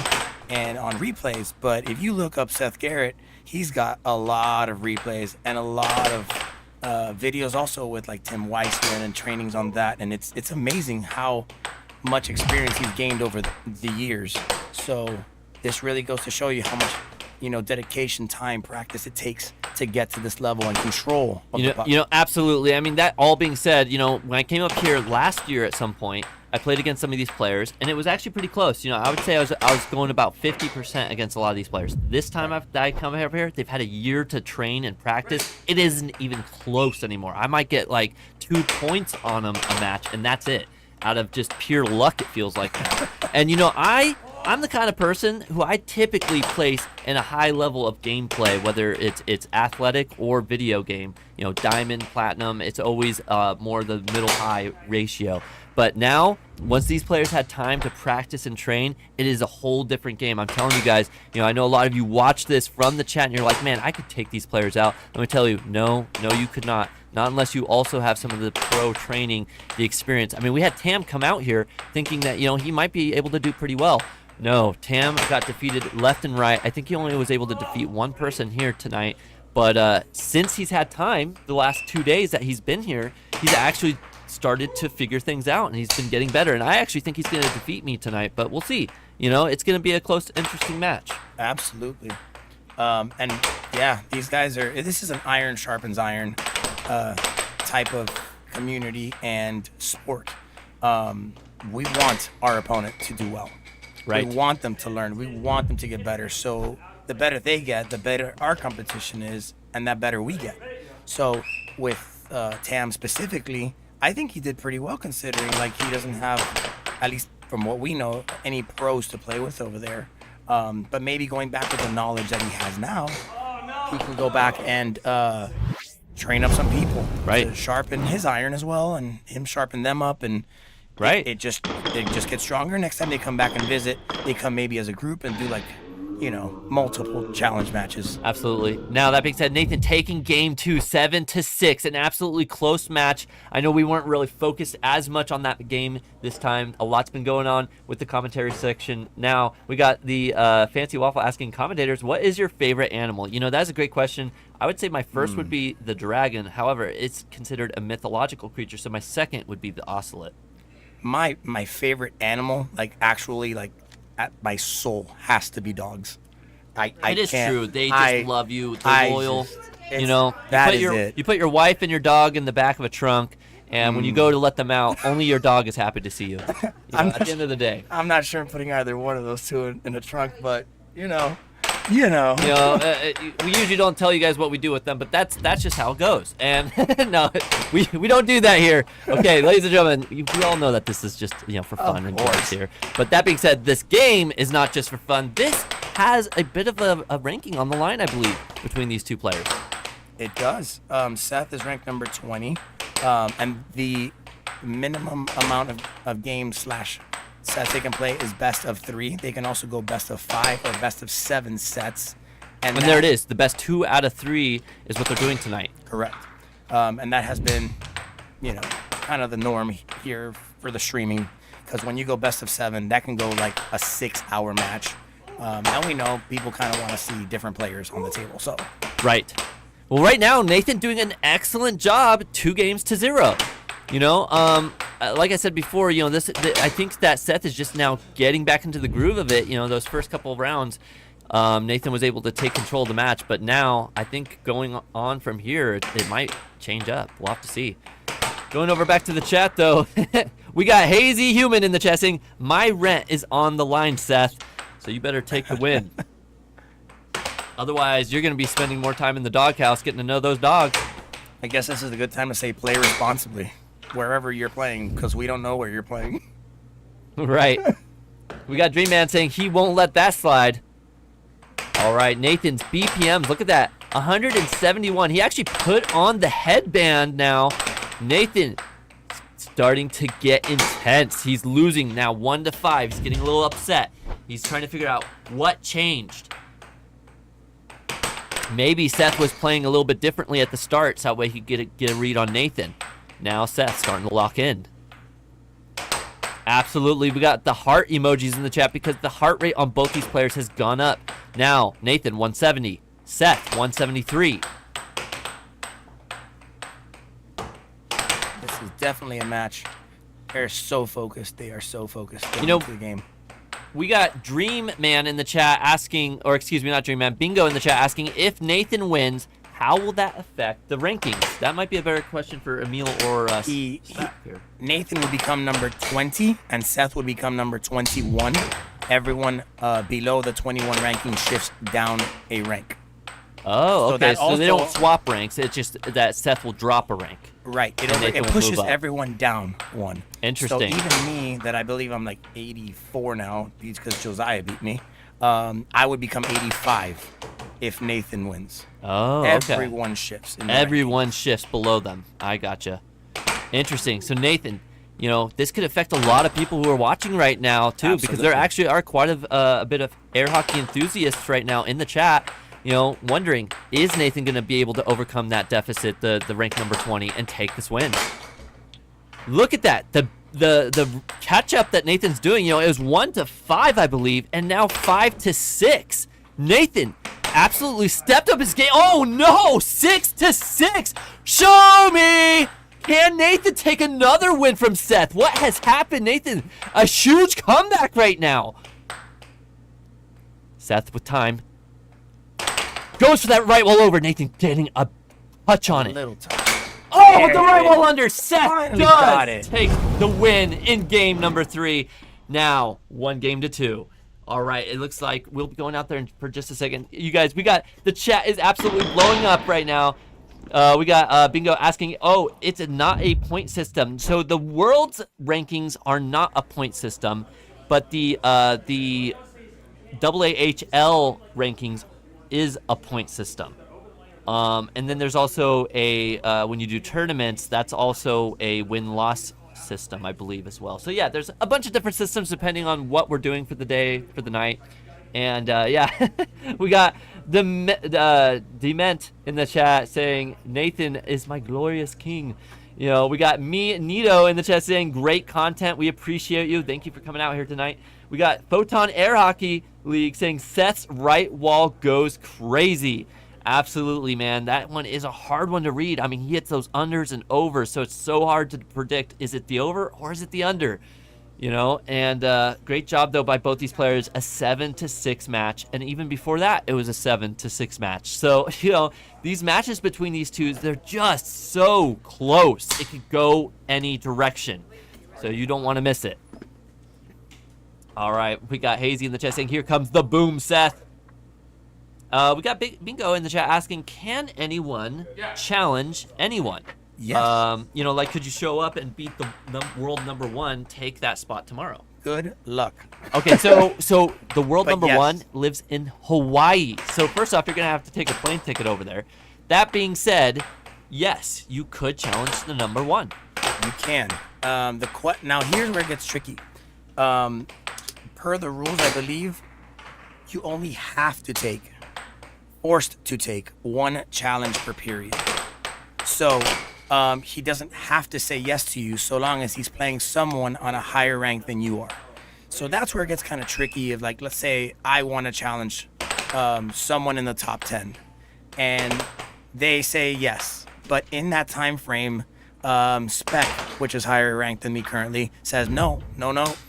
and on replays. But if you look up Seth Garrett, he's got a lot of replays and a lot of videos also with like Tim Weissman and trainings on that. And it's amazing how much experience he's gained over the years. So this really goes to show you how much, dedication, time, practice it takes to get to this level and control of the puck. Absolutely. I mean, that all being said, when I came up here last year at some point, I played against some of these players, and it was actually pretty close. I would say I was going about 50% against a lot of these players. This time I come over here, they've had a year to train and practice. It isn't even close anymore. I might get like 2 points on them a match, and that's it. Out of just pure luck, it feels like now. And I'm the kind of person who I typically place in a high level of gameplay, whether it's athletic or video game. Diamond, platinum, it's always more the middle-high ratio. But now, once these players had time to practice and train, it is a whole different game. I'm telling you guys, I know a lot of you watch this from the chat and you're like, man, I could take these players out. Let me tell you, no, you could not. Not unless you also have some of the pro training, the experience. I mean, we had Tam come out here thinking that, he might be able to do pretty well. No, Tam got defeated left and right. I think he only was able to defeat one person here tonight. But since he's had time, the last 2 days that he's been here, he's actually started to figure things out, and he's been getting better. And I actually think he's going to defeat me tonight, but we'll see. It's going to be a close, interesting match. Absolutely. And yeah, these guys this is an iron sharpens iron type of community and sport. We want our opponent to do well. Right. We want them to learn. We want them to get better. So the better they get, the better our competition is, and that better we get. So with Tam specifically, I think he did pretty well considering he doesn't have, at least from what we know, any pros to play with over there. But maybe going back with the knowledge that he has now, he can go back and train up some people to sharpen his iron as well, and him sharpen them up, and it just gets stronger. Next time they come back and visit, they come maybe as a group and do multiple challenge matches. Absolutely. Now, that being said, Nathan taking game 2, 7-6, an absolutely close match. I know we weren't really focused as much on that game this time. A lot's been going on with the commentary section. Now, we got the Fancy Waffle asking commentators, what is your favorite animal? That's a great question. I would say my first would be the dragon. However, it's considered a mythological creature, so my second would be the ocelot. My favorite animal, actually, at my soul, has to be dogs. It is true. They just love you. They're loyal. You put your wife and your dog in the back of a trunk, and when you go to let them out, only your dog is happy to see you. At the end of the day. I'm not sure I'm putting either one of those two in a trunk, but we usually don't tell you guys what we do with them, but that's just how it goes. And no, we don't do that here. Okay, ladies and gentlemen, we all know that this is just for fun and jokes here. But that being said, this game is not just for fun. This has a bit of a ranking on the line, I believe, between these two players. It does. Seth is ranked number 20, and the minimum amount of games sets they can play is best of 3. They can also go best of 5 or best of 7 sets. And there it is. The best 2 out of 3 is what they're doing tonight. Correct. And that has been, kind of the norm here for the streaming. Because when you go best of 7, that can go like a 6-hour match. And we know people kind of want to see different players on the table. So. Right. Well, right now, Nathan doing an excellent job, 2-0. Like I said before, I think that Seth is just now getting back into the groove of it. Those first couple of rounds, Nathan was able to take control of the match, but now I think going on from here, it might change up. We'll have to see. Going over back to the chat, though, we got Hazy Human in the chat saying, my rent is on the line, Seth, so you better take the win. Otherwise, you're going to be spending more time in the doghouse getting to know those dogs. I guess this is a good time to say play responsibly wherever you're playing, because we don't know where you're playing. Right. We got Dream Man saying he won't let that slide. All right, Nathan's BPMs, look at that, 171. He actually put on the headband now. Nathan starting to get intense. He's losing now 1-5. He's getting a little upset. He's trying to figure out what changed. Maybe Seth was playing a little bit differently at the start, so that way he could get a read on Nathan. Now Seth's starting to lock in. Absolutely, we got the heart emojis in the chat because the heart rate on both these players has gone up. Now, Nathan, 170. Seth, 173. This is definitely a match. They're so focused. They are so focused. Into the game. we got Dream Man in the chat asking, or excuse me, not Dream Man, Bingo in the chat asking, if Nathan wins, how will that affect the rankings? That might be a better question for Emil or Seth here. Nathan would become number 20, and Seth would become number 21. Everyone below the 21 ranking shifts down a rank. Oh, So okay. that So they don't also- swap ranks. It's just that Seth will drop a rank. Right. And Nathan It will pushes move up. everyone down one. Interesting. So even me, that I believe I'm like 84 now, because Josiah beat me, I would become 85 if Nathan wins. Oh, okay. Everyone shifts. In the Everyone shifts below them. I gotcha. Interesting. So Nathan, you know, this could affect a lot of people who are watching right now too, because there Absolutely. actually are quite a bit of air hockey enthusiasts right now in the chat. You know, wondering, is Nathan going to be able to overcome that deficit, the rank number 20, and take this win? Look at that. The catch up that Nathan's doing, you know, it was 1 to 5, I believe, and now 5 to 6. Nathan absolutely stepped up his game. Oh no, 6 to 6. Show me. Can Nathan take another win from Seth? What has happened, Nathan? A huge comeback right now. Seth with time. Goes for that right wall over. Nathan getting a touch on it. Little time. Oh, There with the it right is. wall under. Seth Finally got it. does take the win in game number 3. Now, 1 game to 2. All right, it looks like we'll be going out there for just a second. You guys, we got, the chat is absolutely blowing up right now. We got Bingo asking, oh, it's not a point system. So the world's rankings are not a point system, but the AAHL rankings is a point system. And then there's also a, when you do tournaments, that's also a win-loss system, I believe, as well. So yeah, there's a bunch of different systems depending on what we're doing for the day, for the night. And yeah, we got Dement in the chat saying, Nathan is my glorious king. You know, we got me, Nito, in the chat saying, great content. We appreciate you. Thank you for coming out here tonight. We got Photon Air Hockey League saying, Seth's right wall goes crazy. Absolutely, man. That one is a hard one to read. I mean, he hits those unders and overs, so it's so hard to predict. Is it the over or is it the under? You know, and great job, though, by both these players. A 7 to 6 match. And even before that, it was a 7 to 6 match. So, you know, these matches between these two, they're just so close. It could go any direction. So you don't want to miss it. All right, we got Hazy in the chat saying, here comes the boom, Seth. We got Bingo in the chat asking, can anyone challenge anyone? Yes. You know, like, could you show up and beat the world number 1, take that spot tomorrow? Good luck. Okay, so the world But number yes. 1 lives in Hawaii. So first off, you're gonna have to take a plane ticket over there. That being said, yes, you could challenge the number 1. You can. Now here's where it gets tricky. Per the rules, I believe you only have to take, forced to take, 1 challenge per period. So he doesn't have to say yes to you so long as he's playing someone on a higher rank than you are. So that's where it gets kind of tricky. Of like, let's say I want to challenge someone in the top 10, and they say yes, but in that time frame, Spec, which is higher ranked than me currently, says no,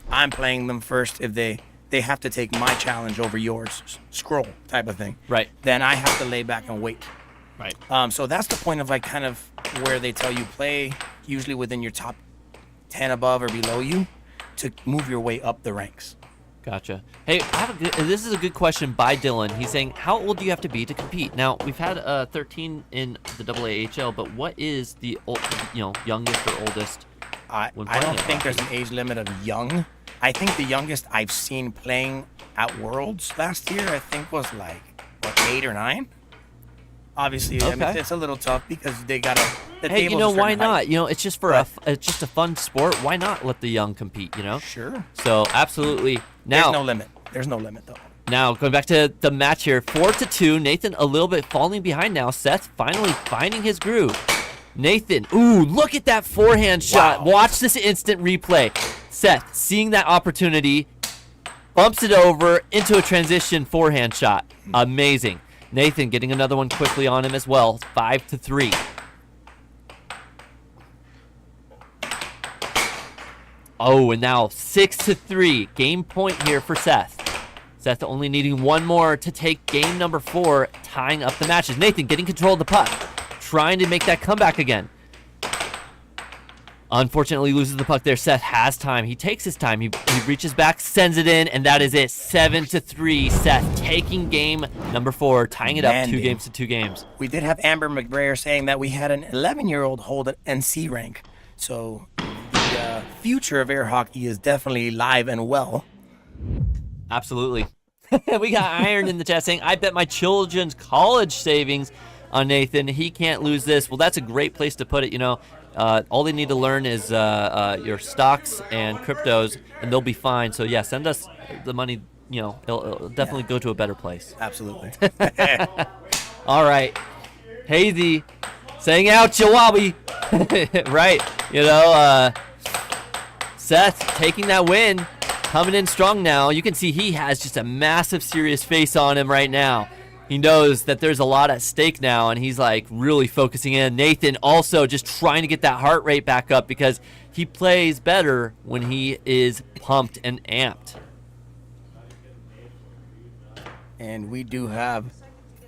I'm playing them first. If they have to take my challenge over yours, scroll type of thing. Right. Then I have to lay back and wait. Right. So that's the point of like kind of where they tell you play usually within your top 10 above or below you to move your way up the ranks. Gotcha. Hey, this is a good question by Dylan. He's saying, how old do you have to be to compete? Now, we've had 13 in the AAHL, but what is the youngest or oldest? I when don't playing think it? there's an age limit of young. I think the youngest I've seen playing at Worlds last year, I think was like, what, 8 or 9? Obviously, I mean, Okay. it's a little tough because they got the Hey, you table's know, a certain why height. not? You know, it's just it's just a fun sport. Why not let the young compete, you know? Sure. So, absolutely. There's Now, no limit. There's no limit, though. Now, going back to the match here, 4-2. Nathan a little bit falling behind now. Seth finally finding his groove. Nathan, ooh, look at that forehand shot. Watch this instant replay. Seth, seeing that opportunity, bumps it over into a transition forehand shot. Amazing. Nathan getting another one quickly on him as well. 5-3. Oh, and now 6-3. Game point here for Seth. Seth only needing one more to take game number 4, tying up the matches. Nathan getting control of the puck, trying to make that comeback again. Unfortunately, loses the puck there. Seth has time. He takes his time. He reaches back, sends it in, and that is it. 7-3. Seth taking game number 4, tying it up 2 games to 2 games. We did have Amber McBrayer saying that we had an 11-year-old hold at NC rank. So the future of air hockey is definitely live and well. Absolutely. We got Iron in the chat saying, I bet my children's college savings on Nathan. He can't lose this. Well, that's a great place to put it, you know. All they need to learn is your stocks and cryptos, and they'll be fine. So, yeah, send us the money. You know, it'll definitely go to a better place. Absolutely. All right. Hazy saying out Chihuahua. Right. You know, Seth taking that win, coming in strong now. You can see he has just a massive, serious face on him right now. He knows that there's a lot at stake now, and he's like really focusing in. Nathan also just trying to get that heart rate back up because he plays better when he is pumped and amped. And we do have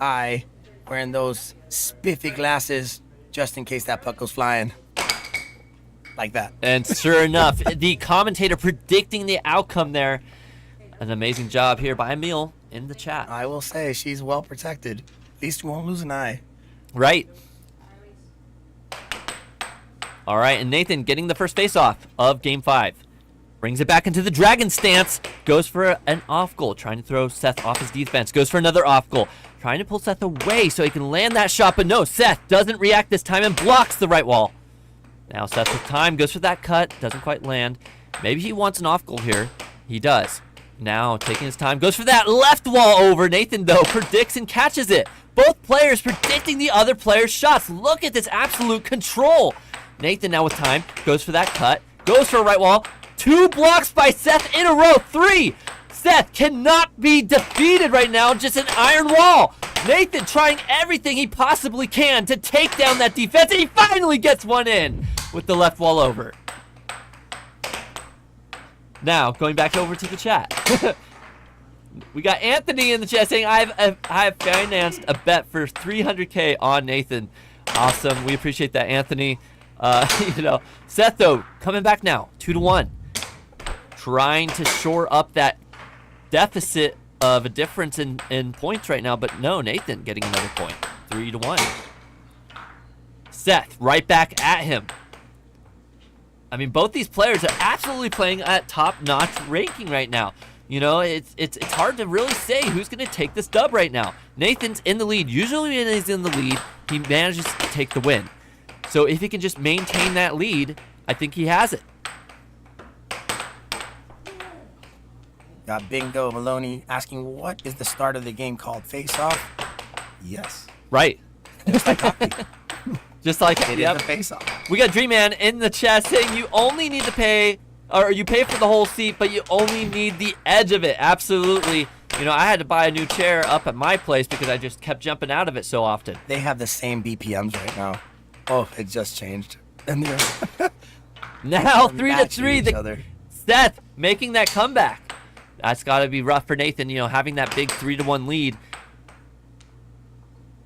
I wearing those spiffy glasses just in case that puck goes flying. Like that. And sure enough, the commentator predicting the outcome there. An amazing job here by Emil in the chat. I will say she's well protected. At least you won't lose an eye. Right. All right, and Nathan getting the first face-off of Game 5. Brings it back into the Dragon stance. Goes for an off goal, trying to throw Seth off his defense. Goes for another off goal, trying to pull Seth away so he can land that shot. But no, Seth doesn't react this time and blocks the right wall. Now Seth with time, goes for that cut. Doesn't quite land. Maybe he wants an off goal here. He does. Now taking his time, goes for that left wall over. Nathan, though, predicts and catches it. Both players predicting the other player's shots. Look at this absolute control. Nathan now with time, goes for that cut. Goes for a right wall. 2 blocks by Seth in a row. 3. Seth cannot be defeated right now. Just an iron wall. Nathan trying everything he possibly can to take down that defense. And he finally gets one in with the left wall over. Now, going back over to the chat. We got Anthony in the chat saying, I have financed a bet for 300K on Nathan. Awesome. We appreciate that, Anthony. You know, Seth, though, coming back now, 2-1. Trying to shore up that deficit of a difference in points right now. But no, Nathan getting another point. 3-1. Seth right back at him. I mean, both these players are absolutely playing at top-notch ranking right now. You know, it's hard to really say who's going to take this dub right now. Nathan's in the lead. Usually when he's in the lead, he manages to take the win. So if he can just maintain that lead, I think he has it. Got Bingo Maloney asking, what is the start of the game called? Face-off? Yes. Right. Just like hockey. Just like It is the face-off. We got Dream Man in the chat saying you only need to pay, or you pay for the whole seat, but you only need the edge of it. Absolutely. You know, I had to buy a new chair up at my place because I just kept jumping out of it so often. They have the same BPMs right now. Oh, it just changed. And they're Now matching 3-3. each other. Seth making that comeback. That's got to be rough for Nathan, you know, having that big 3-1 lead.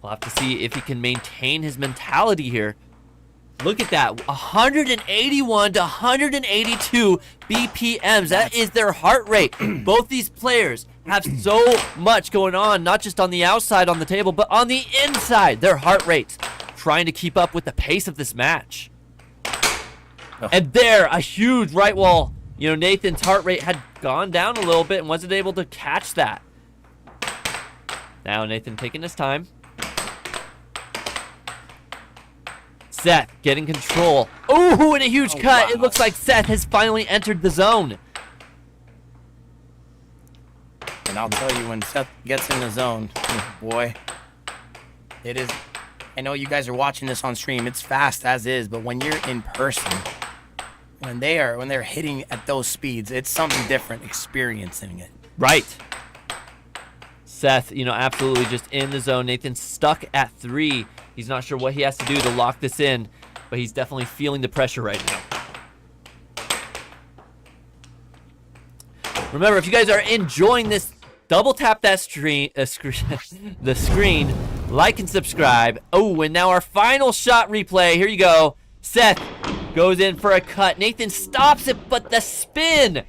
We'll have to see if he can maintain his mentality here. Look at that, 181 to 182 BPMs. That is their heart rate. Both these players have so much going on, not just on the outside on the table, but on the inside, their heart rates, trying to keep up with the pace of this match. Oh. And there, a huge right wall. You know, Nathan's heart rate had gone down a little bit and wasn't able to catch that. Now Nathan taking his time. Seth getting control. Oh, and a huge cut. Wow. It looks like Seth has finally entered the zone. And I'll tell you, when Seth gets in the zone, boy, it is. I know you guys are watching this on stream. It's fast as is, but when you're in person, when they're hitting at those speeds, it's something different experiencing it. Right. Seth, you know, absolutely just in the zone. Nathan's stuck at 3. He's not sure what he has to do to lock this in, but he's definitely feeling the pressure right now. Remember, if you guys are enjoying this, double tap that the screen, like and subscribe. Oh, and now our final shot replay. Here you go. Seth goes in for a cut. Nathan stops it, but the spin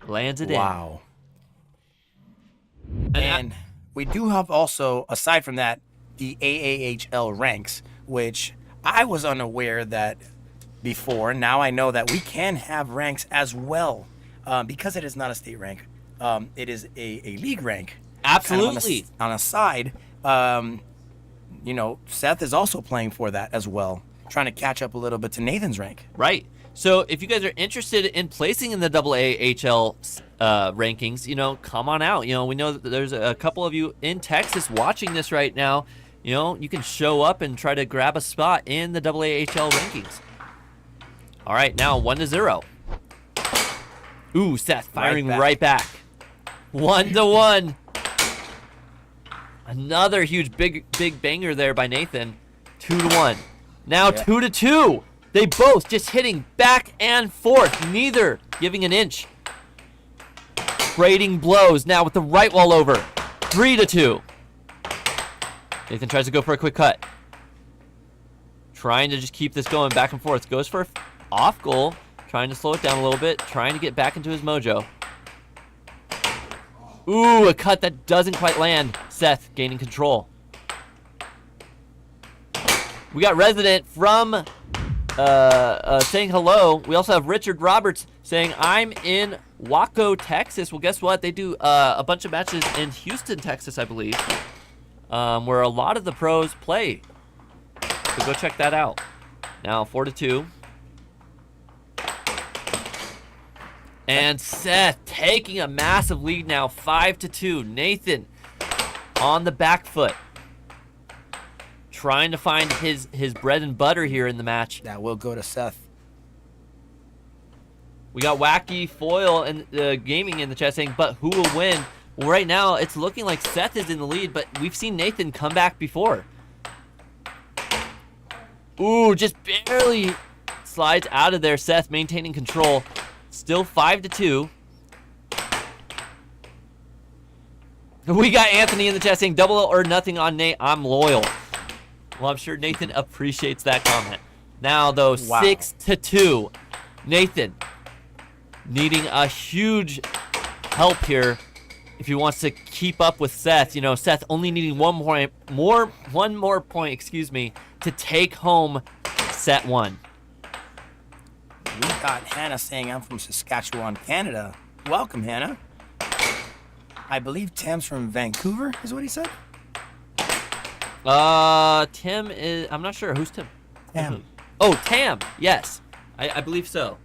lands it in. Wow. And we do have also, aside from that, the AAHL ranks, which I was unaware that before. Now I know that we can have ranks as well, because it is not a state rank. It is a league rank. Absolutely. Kind of on a side, Seth is also playing for that as well, trying to catch up a little bit to Nathan's rank. Right. So if you guys are interested in placing in the AAHL rankings, come on out. We know that there's a couple of you in Texas watching this right now. You can show up and try to grab a spot in the AAHL rankings. All right, now 1-0. Ooh, Seth firing right back. 1-1. Another huge big banger there by Nathan. 2-1. Now 2-2. They both just hitting back and forth, neither giving an inch. Trading blows now with the right wall over. 3-2. Nathan tries to go for a quick cut. Trying to just keep this going back and forth. Goes for off goal. Trying to slow it down a little bit. Trying to get back into his mojo. Ooh, a cut that doesn't quite land. Seth gaining control. We got Resident from saying hello. We also have Richard Roberts saying, I'm in Waco, Texas. Well, guess what? They do a bunch of matches in Houston, Texas, I believe, where a lot of the pros play. So go check that out. Now 4-2. And Seth taking a massive lead now, 5-2. Nathan on the back foot, trying to find his bread and butter here in the match. That will go to Seth. We got Wacky Foil and Gaming in the chat saying, but who will win? Well, right now, it's looking like Seth is in the lead, but we've seen Nathan come back before. Ooh, just barely slides out of there. Seth maintaining control. Still 5-2. We got Anthony in the chat saying, double or nothing on Nate. I'm loyal. Well, I'm sure Nathan appreciates that comment. Now, though, 6-2. Nathan needing a huge help here if he wants to keep up with Seth. Seth only needing one more point, to take home set one. We got Hannah saying, I'm from Saskatchewan, Canada. Welcome, Hannah. I believe Tim's from Vancouver, is what he said. Tim is, I'm not sure. Who's Tim? Tam. Oh, Tam. Yes. I believe so.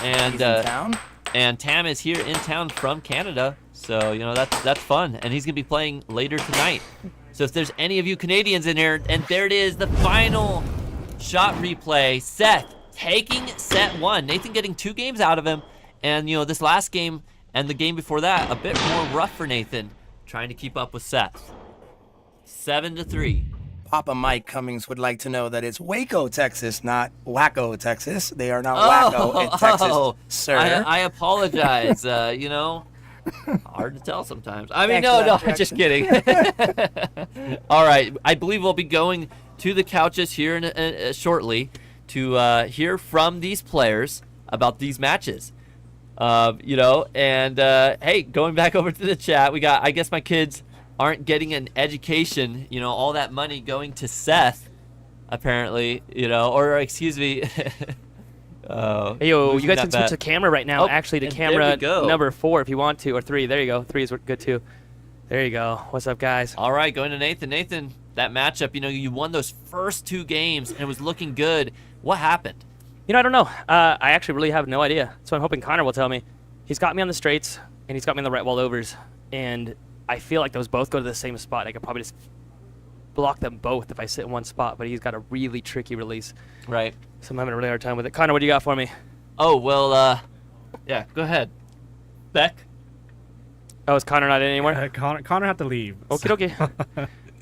And He's in town? And Tam is here in town from Canada. So, that's fun. And he's going to be playing later tonight. So if there's any of you Canadians in here, and there it is, the final shot replay. Seth taking set one. Nathan getting 2 games out of him. And, this last game and the game before that, a bit more rough for Nathan, trying to keep up with Seth. 7-3. Papa Mike Cummings would like to know that it's Waco, Texas, not Waco, Texas. They are not Waco in Texas, sir. I apologize. Hard to tell sometimes. I mean, no, I'm just kidding. All right, I believe we'll be going to the couches here in shortly to hear from these players about these matches. Hey, going back over to the chat, we got, I guess my kids aren't getting an education, all that money going to Seth, apparently, or excuse me. Hey, yo, you guys can switch the camera right now. Actually, to camera number 4 if you want to, or 3. There you go. 3 is good too. There you go. What's up, guys? All right, going to Nathan. Nathan, that matchup, you won those first 2 games and it was looking good. What happened? I don't know. I actually really have no idea. So I'm hoping Connor will tell me. He's got me on the straights and he's got me on the right wall overs, and I feel like those both go to the same spot. I could probably just block them both if I sit in one spot, but he's got a really tricky release. Right. So I'm having a really hard time with it. Connor, what do you got for me? Oh, well, yeah, go ahead. Beck? Oh, is Connor not in anymore? Connor had to leave. Okay.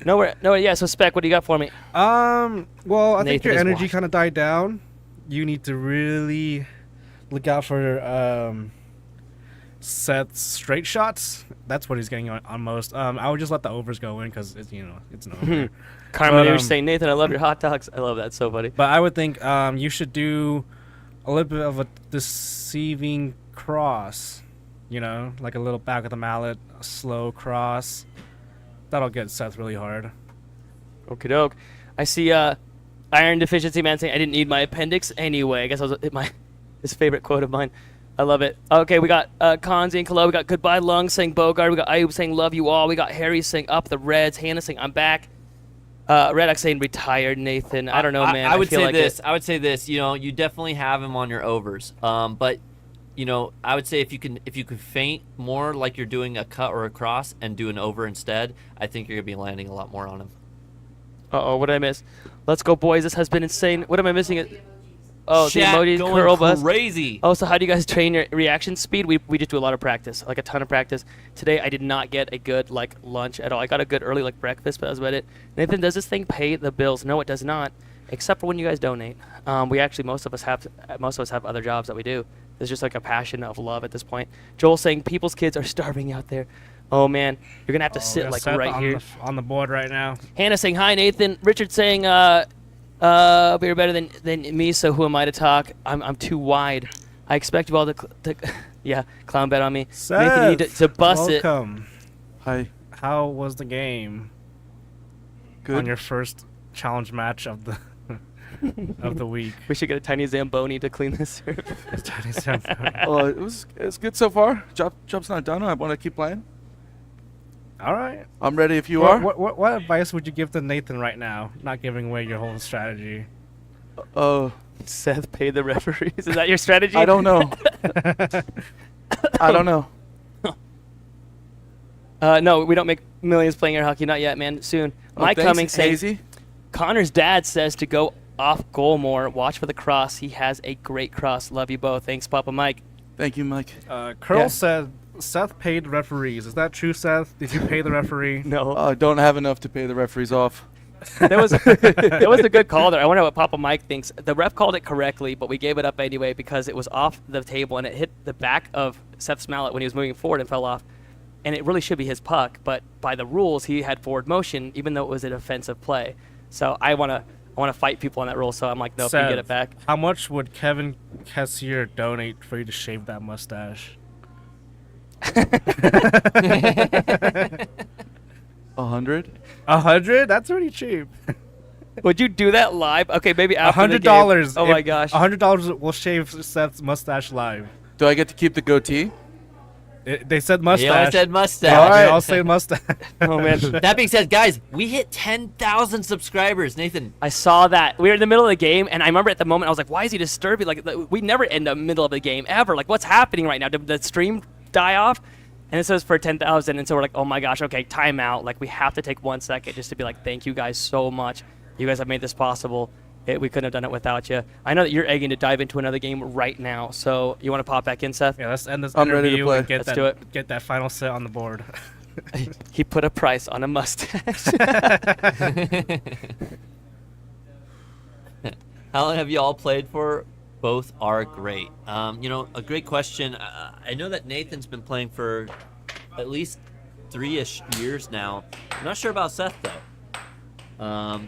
No, yeah, so Spec, what do you got for me? Well, I think Nathan your is energy washed. kind of died down. You need to really look out for Seth's straight shots. That's what he's getting on most. I would just let the overs go in because it's it's an over. Carmen, But, you're saying, Nathan, I love your hot dogs. I love that. So funny. But I would think you should do a little bit of a deceiving cross. Like a little back of the mallet, a slow cross. That'll get Seth really hard. Okie doke. I see Iron Deficiency Man saying I didn't need my appendix anyway. I guess I was his favorite quote of mine. I love it. Okay, we got Kanzi and Kalo. We got Goodbye Lung saying Bogart. We got Ayub saying Love You All. We got Harry saying Up the Reds. Hannah saying I'm back. Redox saying Retired Nathan. I don't know, man. I would feel say like this. I would say this. You definitely have him on your overs. But I would say if you can feint more like you're doing a cut or a cross and do an over instead, I think you're gonna be landing a lot more on him. Uh-oh, what did I miss? Let's go, boys. This has been insane. What am I missing? Oh, the Chat emojis, going curl bus. crazy. Oh, so how do you guys train your reaction speed? We just do a lot of practice, like a ton of practice. Today I did not get a good lunch at all. I got a good early breakfast, but that was about it. Nathan, does this thing pay the bills? No, it does not, except for when you guys donate. We actually most of us have other jobs that we do. It's just like a passion of love at this point. Joel saying people's kids are starving out there. Oh man, you're gonna have to sit Seth right here on the board right now. Hannah saying hi, Nathan. Richard saying but you're better than me, so who am I to talk? I'm too wide. I expect you all to yeah, clown bet on me. Seth, Nathan, you need to bust welcome. Hi. How was the game? Good. On your first challenge match of the of the week. We should get a tiny Zamboni to clean this surface. Tiny Zamboni. It was good so far. Job's not done. I want to keep playing. All right. I'm ready if you are. What advice would you give to Nathan right now? Not giving away your whole strategy. Seth, pay the referees. Is that your strategy? I don't know. I don't know. No, we don't make millions playing air hockey. Not yet, man. Soon. Mike thanks, Cummings saying, Hazy. Connor's dad says to go off goal more. Watch for the cross. He has a great cross. Love you both. Thanks, Papa Mike. Thank you, Mike. Curl said Seth paid referees. Is that true, Seth? Did you pay the referee? No. I don't have enough to pay the referees off. That was a good call there. I wonder what Papa Mike thinks. The ref called it correctly, but we gave it up anyway because it was off the table and it hit the back of Seth's mallet when he was moving forward and fell off. And it really should be his puck, but by the rules, he had forward motion, even though it was a defensive play. So I want to fight people on that rule. So I'm like, nope, you get it back. How much would Kevin Kessier donate for you to shave that mustache? 100. 100? That's pretty cheap. Would you do that live? Okay, maybe after the game. $100. Oh my gosh. $100 will shave Seth's mustache live. Do I get to keep the goatee? They said mustache. He always said mustache. All right. They all say mustache. Oh man. That being said, guys, we hit 10,000 subscribers. Nathan, I saw that. We were in the middle of the game, and I remember at the moment I was like, "Why is he disturbing?" Like, we never end the middle of the game ever. Like, what's happening right now? Did the stream die off? And it says for 10,000, and so we're like, "Oh my gosh, okay, timeout." Like, we have to take 1 second just to be like, "Thank you guys so much. You guys have made this possible. We couldn't have done it without you." I know that you're egging to dive into another game right now, so you want to pop back in, Seth? Yeah, let's end this I'm ready to interview play. and Let's do it. Get that final set on the board. He put a price on a mustache. how long have you all played for? Both are great. A great question. I know that Nathan's been playing for at least 3-ish years now. I'm not sure about Seth, though.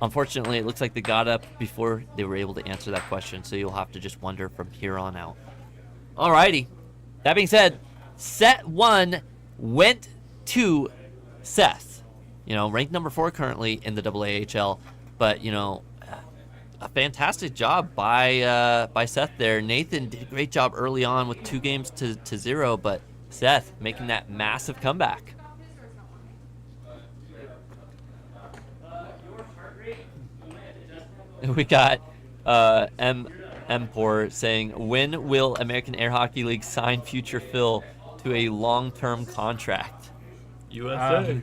Unfortunately, it looks like they got up before they were able to answer that question, so you'll have to just wonder from here on out. Alrighty. That being said, set 1 went to Seth. Ranked number 4 currently in the AAHL, but a fantastic job by Seth there. Nathan did a great job early on with 2 games to 0, but Seth making that massive comeback. We got Empor saying, when will American Air Hockey League sign future Phil to a long-term contract? USA.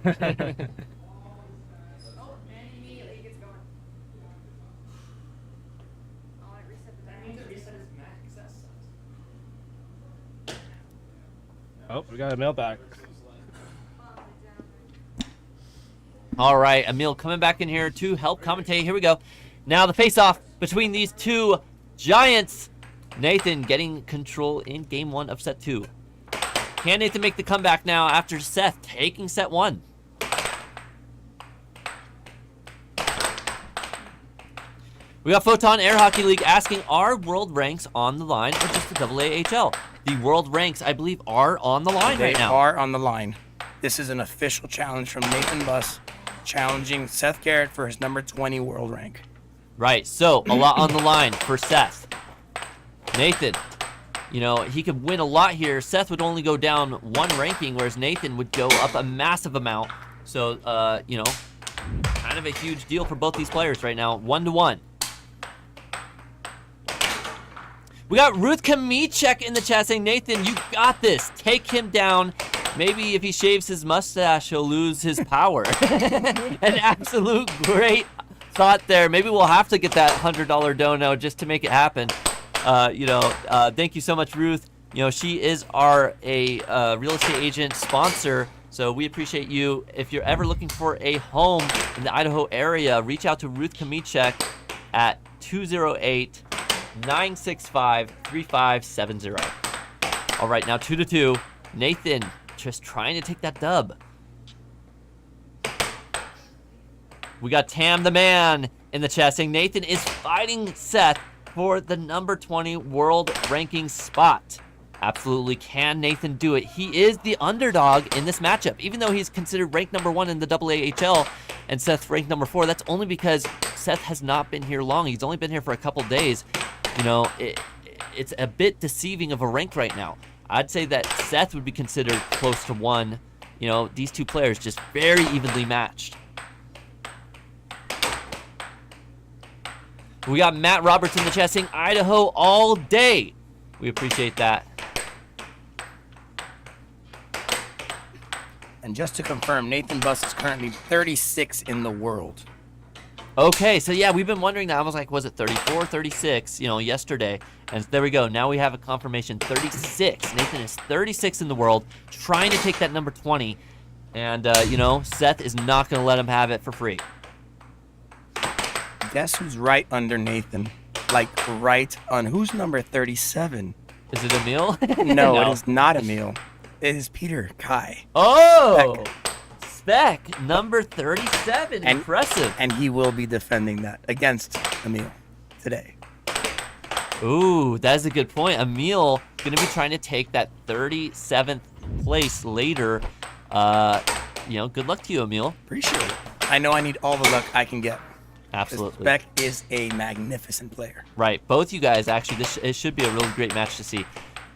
Oh, we got a mailbag. All right, Emil coming back in here to help commentate. Here we go. Now the face-off between these two giants. Nathan getting control in game 1 of set 2. Can Nathan make the comeback now after Seth taking set 1? We got Photon Air Hockey League asking, are world ranks on the line or just the AAHL? The world ranks, I believe, are on the line right now. They are on the line. This is an official challenge from Nathan Buss, challenging Seth Garrett for his number 20 world rank. Right, so a lot on the line for Seth. Nathan, you know, he could win a lot here. Seth would only go down 1 ranking, whereas Nathan would go up a massive amount. So, you know, kind of a huge deal for both these players right now, 1-1. We got Ruth Kamichek in the chat saying, Nathan, you got this. Take him down. Maybe if he shaves his mustache, he'll lose his power. An absolute great thought there. Maybe we'll have to get that $100 dono just to make it happen. Thank you so much, Ruth. You know, she is our real estate agent sponsor, so we appreciate you. If you're ever looking for a home in the Idaho area, reach out to Ruth Kamichek at 208-965-3570. All right, now 2-2. Nathan just trying to take that dub. We got Tam the Man in the chat saying Nathan is fighting Seth for the number 20 world ranking spot. Absolutely, can Nathan do it? He is the underdog in this matchup. Even though he's considered ranked number 1 in the AAHL and Seth ranked number 4, that's only because Seth has not been here long. He's only been here for a couple days. You know, it's a bit deceiving of a rank right now. I'd say that Seth would be considered close to 1. You know, these two players just very evenly matched. We got Matt Roberts in the chat saying Idaho all day. We appreciate that. And just to confirm, Nathan Buss is currently 36 in the world. Okay, so yeah, we've been wondering that. I was like, was it 34, 36, you know, yesterday? And there we go. Now we have a confirmation, 36. Nathan is 36 in the world, trying to take that number 20. And, you know, Seth is not going to let him have it for free. Guess who's right under Nathan? Like, right on who's number 37? Is it Emil? No, it is not Emil. It is Peter Kai. Oh! Spec, number 37. Impressive. And he will be defending that against Emil today. Ooh, that is a good point. Emil going to be trying to take that 37th place later. You know, good luck to you, Emil. Appreciate it. I know I need all the luck I can get. Absolutely. Spec is a magnificent player. Right. Both you guys, actually, it should be a really great match to see.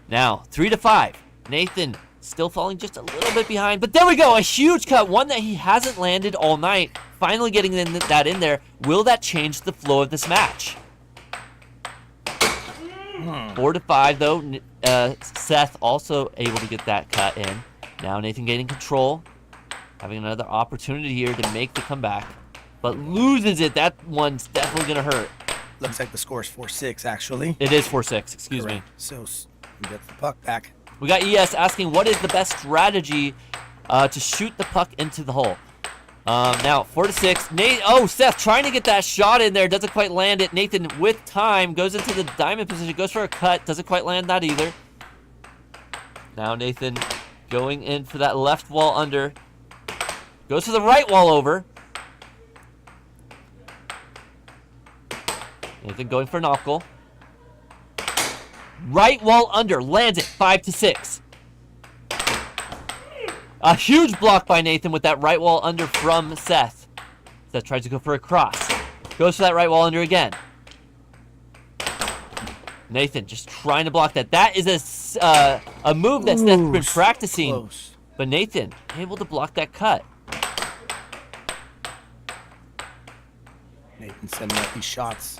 Now, 3-5. Nathan still falling just a little bit behind. But there we go. A huge cut. One that he hasn't landed all night. Finally getting that in there. Will that change the flow of this match? 4-5, though. Seth also able to get that cut in. Now Nathan getting control. Having another opportunity here to make the comeback. But loses it. That one's definitely going to hurt. Looks like the score is 4-6, actually. It is 4-6. Excuse me. So we get the puck back. We got ES asking, what is the best strategy to shoot the puck into the hole? Now, 4-6. Seth trying to get that shot in there. Doesn't quite land it. Nathan, with time, goes into the diamond position. Goes for a cut. Doesn't quite land that either. Now Nathan going in for that left wall under. Goes for the right wall over. Nathan going for an off goal. Right wall under. Lands it. 5-6. A huge block by Nathan with that right wall under from Seth. Seth tries to go for a cross. Goes for that right wall under again. Nathan just trying to block that. That is a move that Seth's been practicing. Close. But Nathan able to block that cut. Nathan sending up these shots.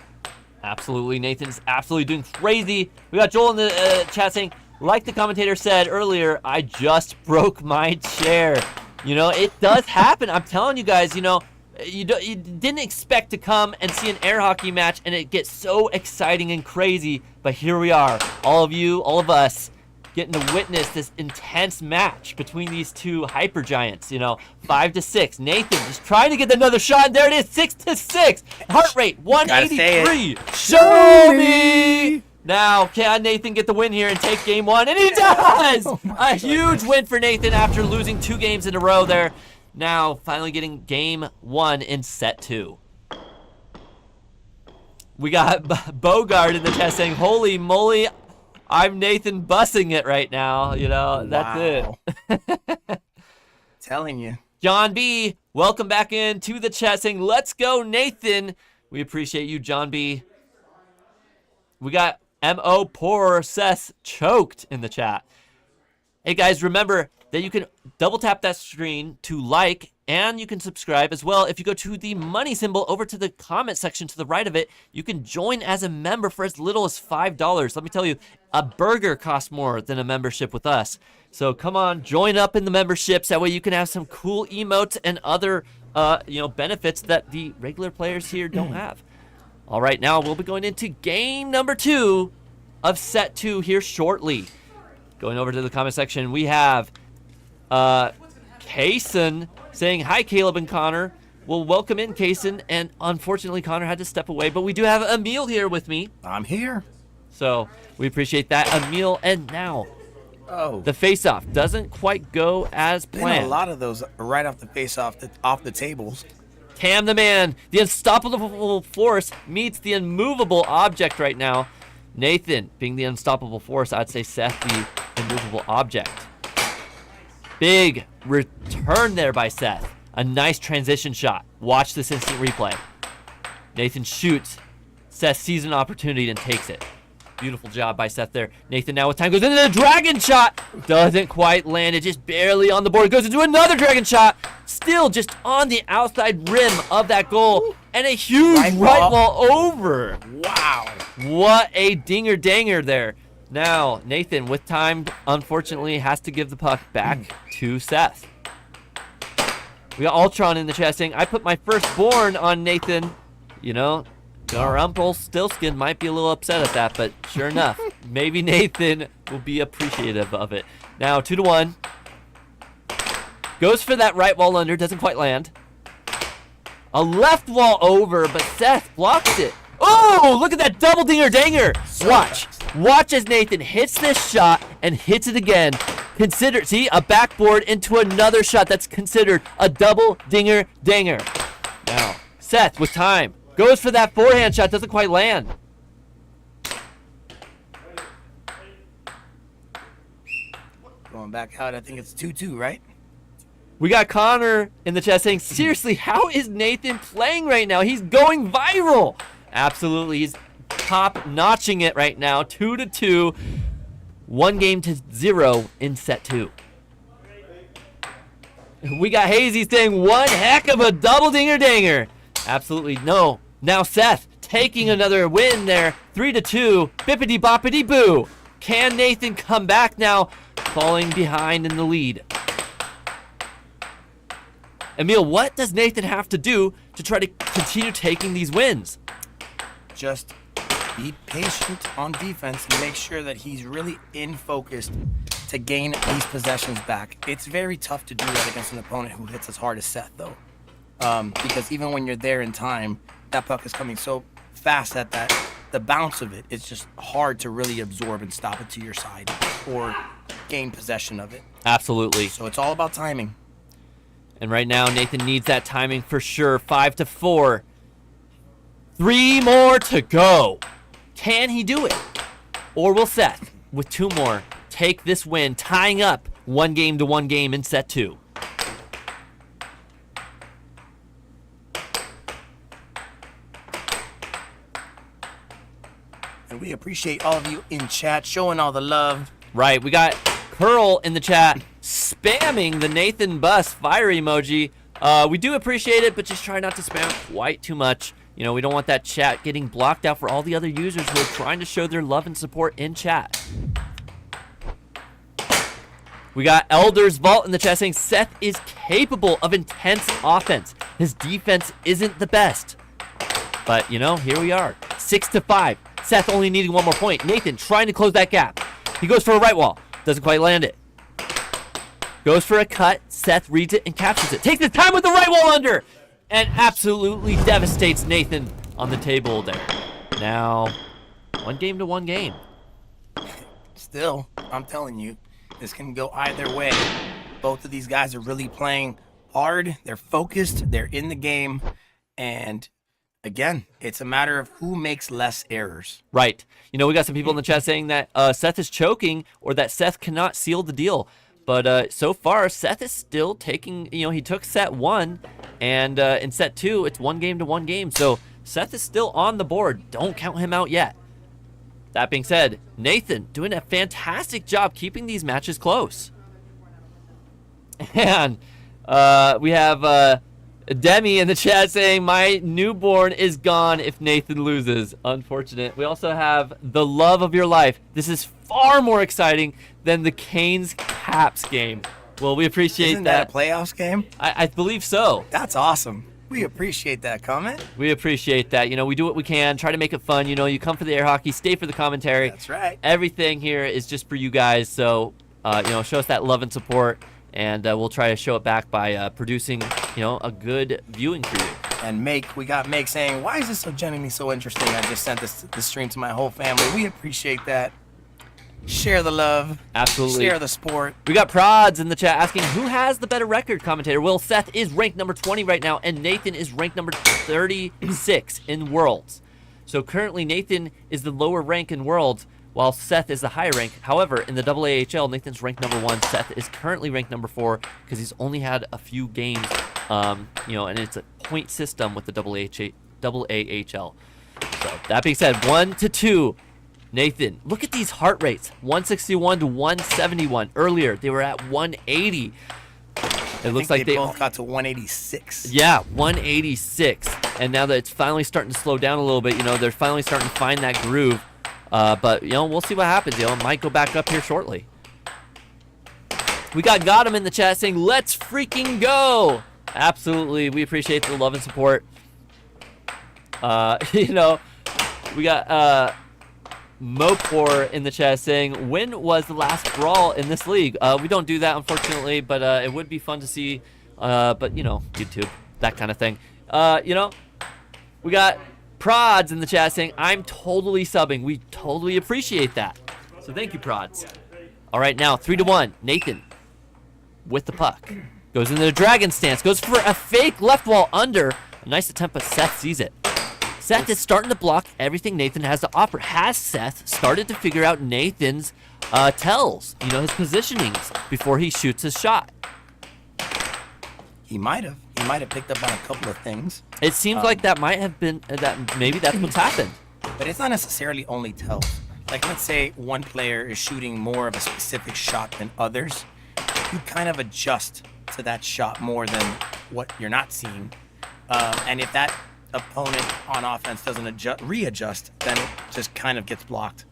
Absolutely. Nathan's absolutely doing crazy. We got Joel in the chat saying, like the commentator said earlier, I just broke my chair. You know, it does happen. I'm telling you guys, you know, you didn't expect to come and see an air hockey match and it gets so exciting and crazy. But here we are, all of you, all of us, getting to witness this intense match between these two hyper giants. You know, 5-6. Nathan just trying to get another shot, and there it is, 6-6. Heart rate 183. Show me. Now, can Nathan get the win here and take game 1? And he does! A huge win for Nathan after losing 2 games in a row there. Now, finally getting game 1 in set 2. We got Bogart in the chat saying, holy moly, I'm Nathan bussing it right now. You know, that's it. Telling you. John B, welcome back in to the chat saying, let's go, Nathan. We appreciate you, John B. We got M.O. Poor Seth choked in the chat. Hey, guys, remember that you can double tap that screen to like, and you can subscribe as well. If you go to the money symbol over to the comment section to the right of it, you can join as a member for as little as $5. Let me tell you, a burger costs more than a membership with us. So come on, join up in the memberships. That way you can have some cool emotes and other benefits that the regular players here don't have. All right, now we'll be going into game number 2 of set 2 here shortly. Going over to the comment section, we have Kaysen saying, hi, Caleb and Connor. Well, welcome in, Kaysen. And unfortunately, Connor had to step away, but we do have Emil here with me. I'm here. So we appreciate that, Emil. And now, the face-off doesn't quite go as planned. Been a lot of those right off the face-off, off the tables. Cam the man, the unstoppable force meets the immovable object right now. Nathan being the unstoppable force, I'd say Seth the immovable object. Big return there by Seth. A nice transition shot. Watch this instant replay. Nathan shoots. Seth sees an opportunity and takes it. Beautiful job by Seth there. Nathan now with time goes into the dragon shot. Doesn't quite land it, just barely on the board. Goes into another dragon shot. Still just on the outside rim of that goal. And a huge right wall over. Wow. What a dinger-danger there. Now, Nathan, with time, unfortunately, has to give the puck back to Seth. We got Ultron in the chat saying, I put my firstborn on Nathan. You know, Rumpelstiltskin might be a little upset at that, but sure enough, maybe Nathan will be appreciative of it. Now, 2-1. Goes for that right wall under, doesn't quite land. A left wall over, but Seth blocks it. Oh, look at that double dinger-danger. Watch as Nathan hits this shot and hits it again. See, a backboard into another shot that's considered a double dinger-danger. Now, Seth with time. Goes for that forehand shot, doesn't quite land. Going back out, I think it's 2-2, right? We got Connor in the chat saying, seriously, how is Nathan playing right now? He's going viral. Absolutely, he's top-notching it right now. 2-2, 1-0 in set 2. We got Hazy saying, one heck of a double dinger-danger. Absolutely, no. Now Seth taking another win there. 3-2, bippity-boppity-boo. Can Nathan come back now? Falling behind in the lead. Emil, what does Nathan have to do to try to continue taking these wins? Just be patient on defense and make sure that he's really in focused to gain these possessions back. It's very tough to do that against an opponent who hits as hard as Seth, though. Because even when you're there in time, that puck is coming so fast that the bounce of it is just hard to really absorb and stop it to your side or gain possession of it. Absolutely. So it's all about timing. And right now, Nathan needs that timing for sure. 5-4. 3 more to go. Can he do it? Or will Seth, with 2 more, take this win, tying up 1-1 game in set 2? And we appreciate all of you in chat showing all the love. Right, we got Curl in the chat spamming the Nathan Bus fire emoji. We do appreciate it, but just try not to spam quite too much. You know, we don't want that chat getting blocked out for all the other users who are trying to show their love and support in chat. We got Elder's Vault in the chat saying Seth is capable of intense offense. His defense isn't the best. But, you know, here we are. 6-5. Seth only needing 1 more point. Nathan trying to close that gap. He goes for a right wall. Doesn't quite land it. Goes for a cut. Seth reads it and captures it. Takes the time with the right wall under. And absolutely devastates Nathan on the table there. Now, 1 game to 1 game. Still, I'm telling you, this can go either way. Both of these guys are really playing hard. They're focused. They're in the game. And again, it's a matter of who makes less errors. Right. You know, we got some people in the chat saying that Seth is choking or that Seth cannot seal the deal. But so far, Seth is still taking, you know, he took set 1, and in set 2, it's 1 game to 1 game. So Seth is still on the board. Don't count him out yet. That being said, Nathan doing a fantastic job keeping these matches close. And we have Demi in the chat saying, my newborn is gone if Nathan loses. Unfortunate. We also have the love of your life. This is far more exciting than the Canes Caps game. Well, we appreciate Isn't that a playoffs game? I believe so. That's awesome. We appreciate that comment. We appreciate that. You know, we do what we can, try to make it fun. You know, you come for the air hockey, stay for the commentary. That's right. Everything here is just for you guys. So, you know, show us that love and support, and we'll try to show it back by producing, you know, a good viewing for you. And we got Make saying, why is this so genuinely so interesting? I just sent this stream to my whole family. We appreciate that. Share the love. Absolutely. Share the sport. We got Prods in the chat asking, who has the better record, commentator? Well, Seth is ranked number 20 right now, and Nathan is ranked number 36 in Worlds. So currently, Nathan is the lower rank in Worlds, while Seth is the higher rank. However, in the AAHL, Nathan's ranked number 1. Seth is currently ranked number 4 because he's only had a few games, you know, and it's a point system with the AAHL. So that being said, 1-2. Nathan, look at these heart rates. 161 to 171. Earlier, they were at 180. It looks like they both got to 186. Yeah, 186. And now that it's finally starting to slow down a little bit, you know, they're finally starting to find that groove. But, you know, we'll see what happens. You know, it might go back up here shortly. We got him in the chat saying, let's freaking go. Absolutely. We appreciate the love and support. You know, we got Mopor in the chat saying, when was the last brawl in this league? We don't do that, unfortunately, but it would be fun to see. But, you know, YouTube, that kind of thing. You know, we got Prods in the chat saying, I'm totally subbing. We totally appreciate that. So thank you, Prods. All right, now 3-1. Nathan with the puck. Goes into the dragon stance. Goes for a fake left wall under. A nice attempt, but Seth sees it. Seth is starting to block everything Nathan has to offer. Has Seth started to figure out Nathan's tells, you know, his positionings before he shoots his shot? He might have. He might have picked up on a couple of things. It seems like that might have been, that maybe that's what's happened. But it's not necessarily only tells. Like, let's say one player is shooting more of a specific shot than others. You kind of adjust to that shot more than what you're not seeing. And if that opponent on offense doesn't readjust, then it just kind of gets blocked.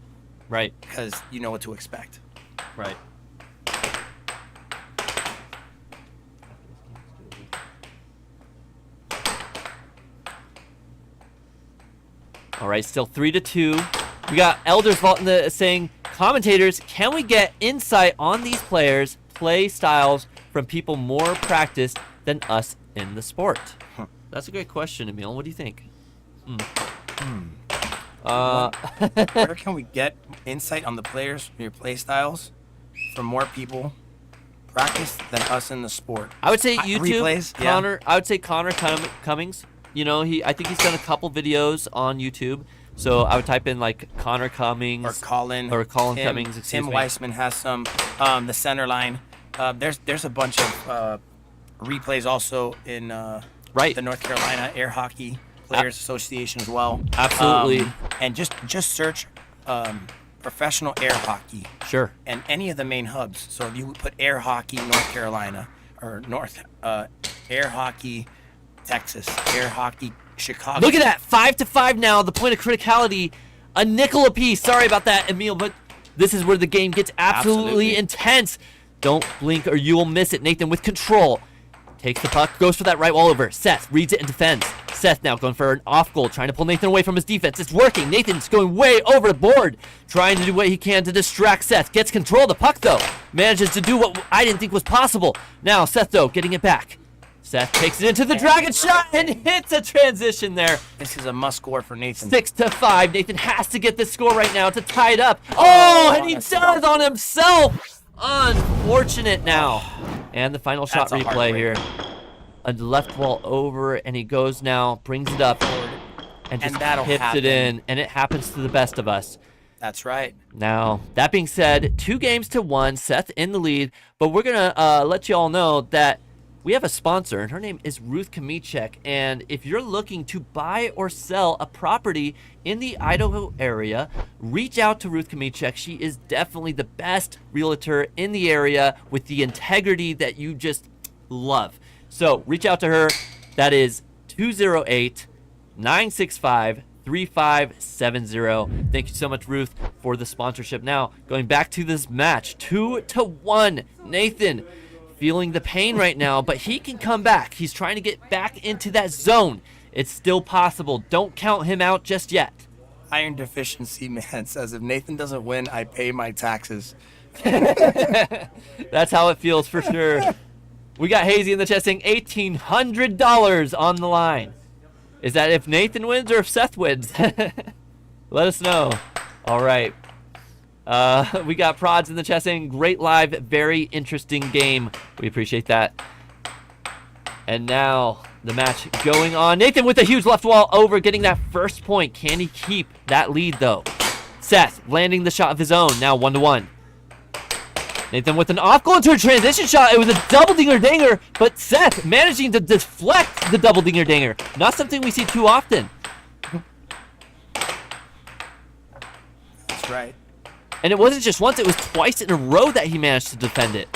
Right. Because you know what to expect. Right. All right, still 3-2. We got Elders Vault in the saying, commentators, can we get insight on these players' play styles from people more practiced than us in the sport? That's a great question, Emil. What do you think? Where can we get insight on the players, your play styles, from more people practiced than us in the sport? I would say YouTube. Replays, Connor. Yeah. I would say Connor Cummings. You know, I think he's done a couple videos on YouTube. So I would type in like Connor Cummings or Colin Cummings. Tim Weissman has some. The center line. There's a bunch of replays also in the North Carolina Air Hockey Players Association as well. Absolutely. And just search professional air hockey. Sure. And any of the main hubs. So if you put air hockey North Carolina or air hockey Texas, air hockey Chicago. Look at that, 5-5 now. The point of criticality, a nickel apiece. Sorry about that, Emil, but this is where the game gets absolutely intense. Don't blink or you will miss it. Nathan with control. Takes the puck, goes for that right wall over. Seth reads it and defends. Seth now going for an off goal, trying to pull Nathan away from his defense. It's working. Nathan's going way over the board, trying to do what he can to distract Seth. Gets control of the puck, though. Manages to do what I didn't think was possible. Now, Seth, though, getting it back. Seth takes it into the dragon shot and hits a transition there. This is a must score for Nathan. 6-5. Nathan has to get this score right now to tie it up. Oh, and he does on himself. Unfortunate now. And the final shot That's a replay heartbreaker. here. A left wall over, and he goes now, brings it up, and just that'll hits happen. it in, and it happens to the best of us. That's right. Now, that being said, 2-1, Seth in the lead, but we're going to let you all know that we have a sponsor, and her name is Ruth Kamichek, and if you're looking to buy or sell a property in the Idaho area, reach out to Ruth Kamichek. She is definitely the best realtor in the area with the integrity that you just love. So reach out to her. That is 208-965-3570. Thank you so much, Ruth, for the sponsorship. Now, going back to this match, 2-1. Nathan feeling the pain right now, but he can come back. He's trying to get back into that zone. It's still possible. Don't count him out just yet. Iron Deficiency Man says, if Nathan doesn't win, I pay my taxes. That's how it feels for sure. We got Hazy in the chat saying $1,800 on the line. Is that if Nathan wins or if Seth wins? Let us know. All right. We got Prods in the chat saying great live, very interesting game. We appreciate that. And now the match going on. Nathan with a huge left wall over, getting that first point. Can he keep that lead though? Seth landing the shot of his own. Now 1-1. Nathan with an off goal into a transition shot. It was a double dinger-danger, but Seth managing to deflect the double dinger-danger. Not something we see too often. That's right. And it wasn't just once, it was twice in a row that he managed to defend it.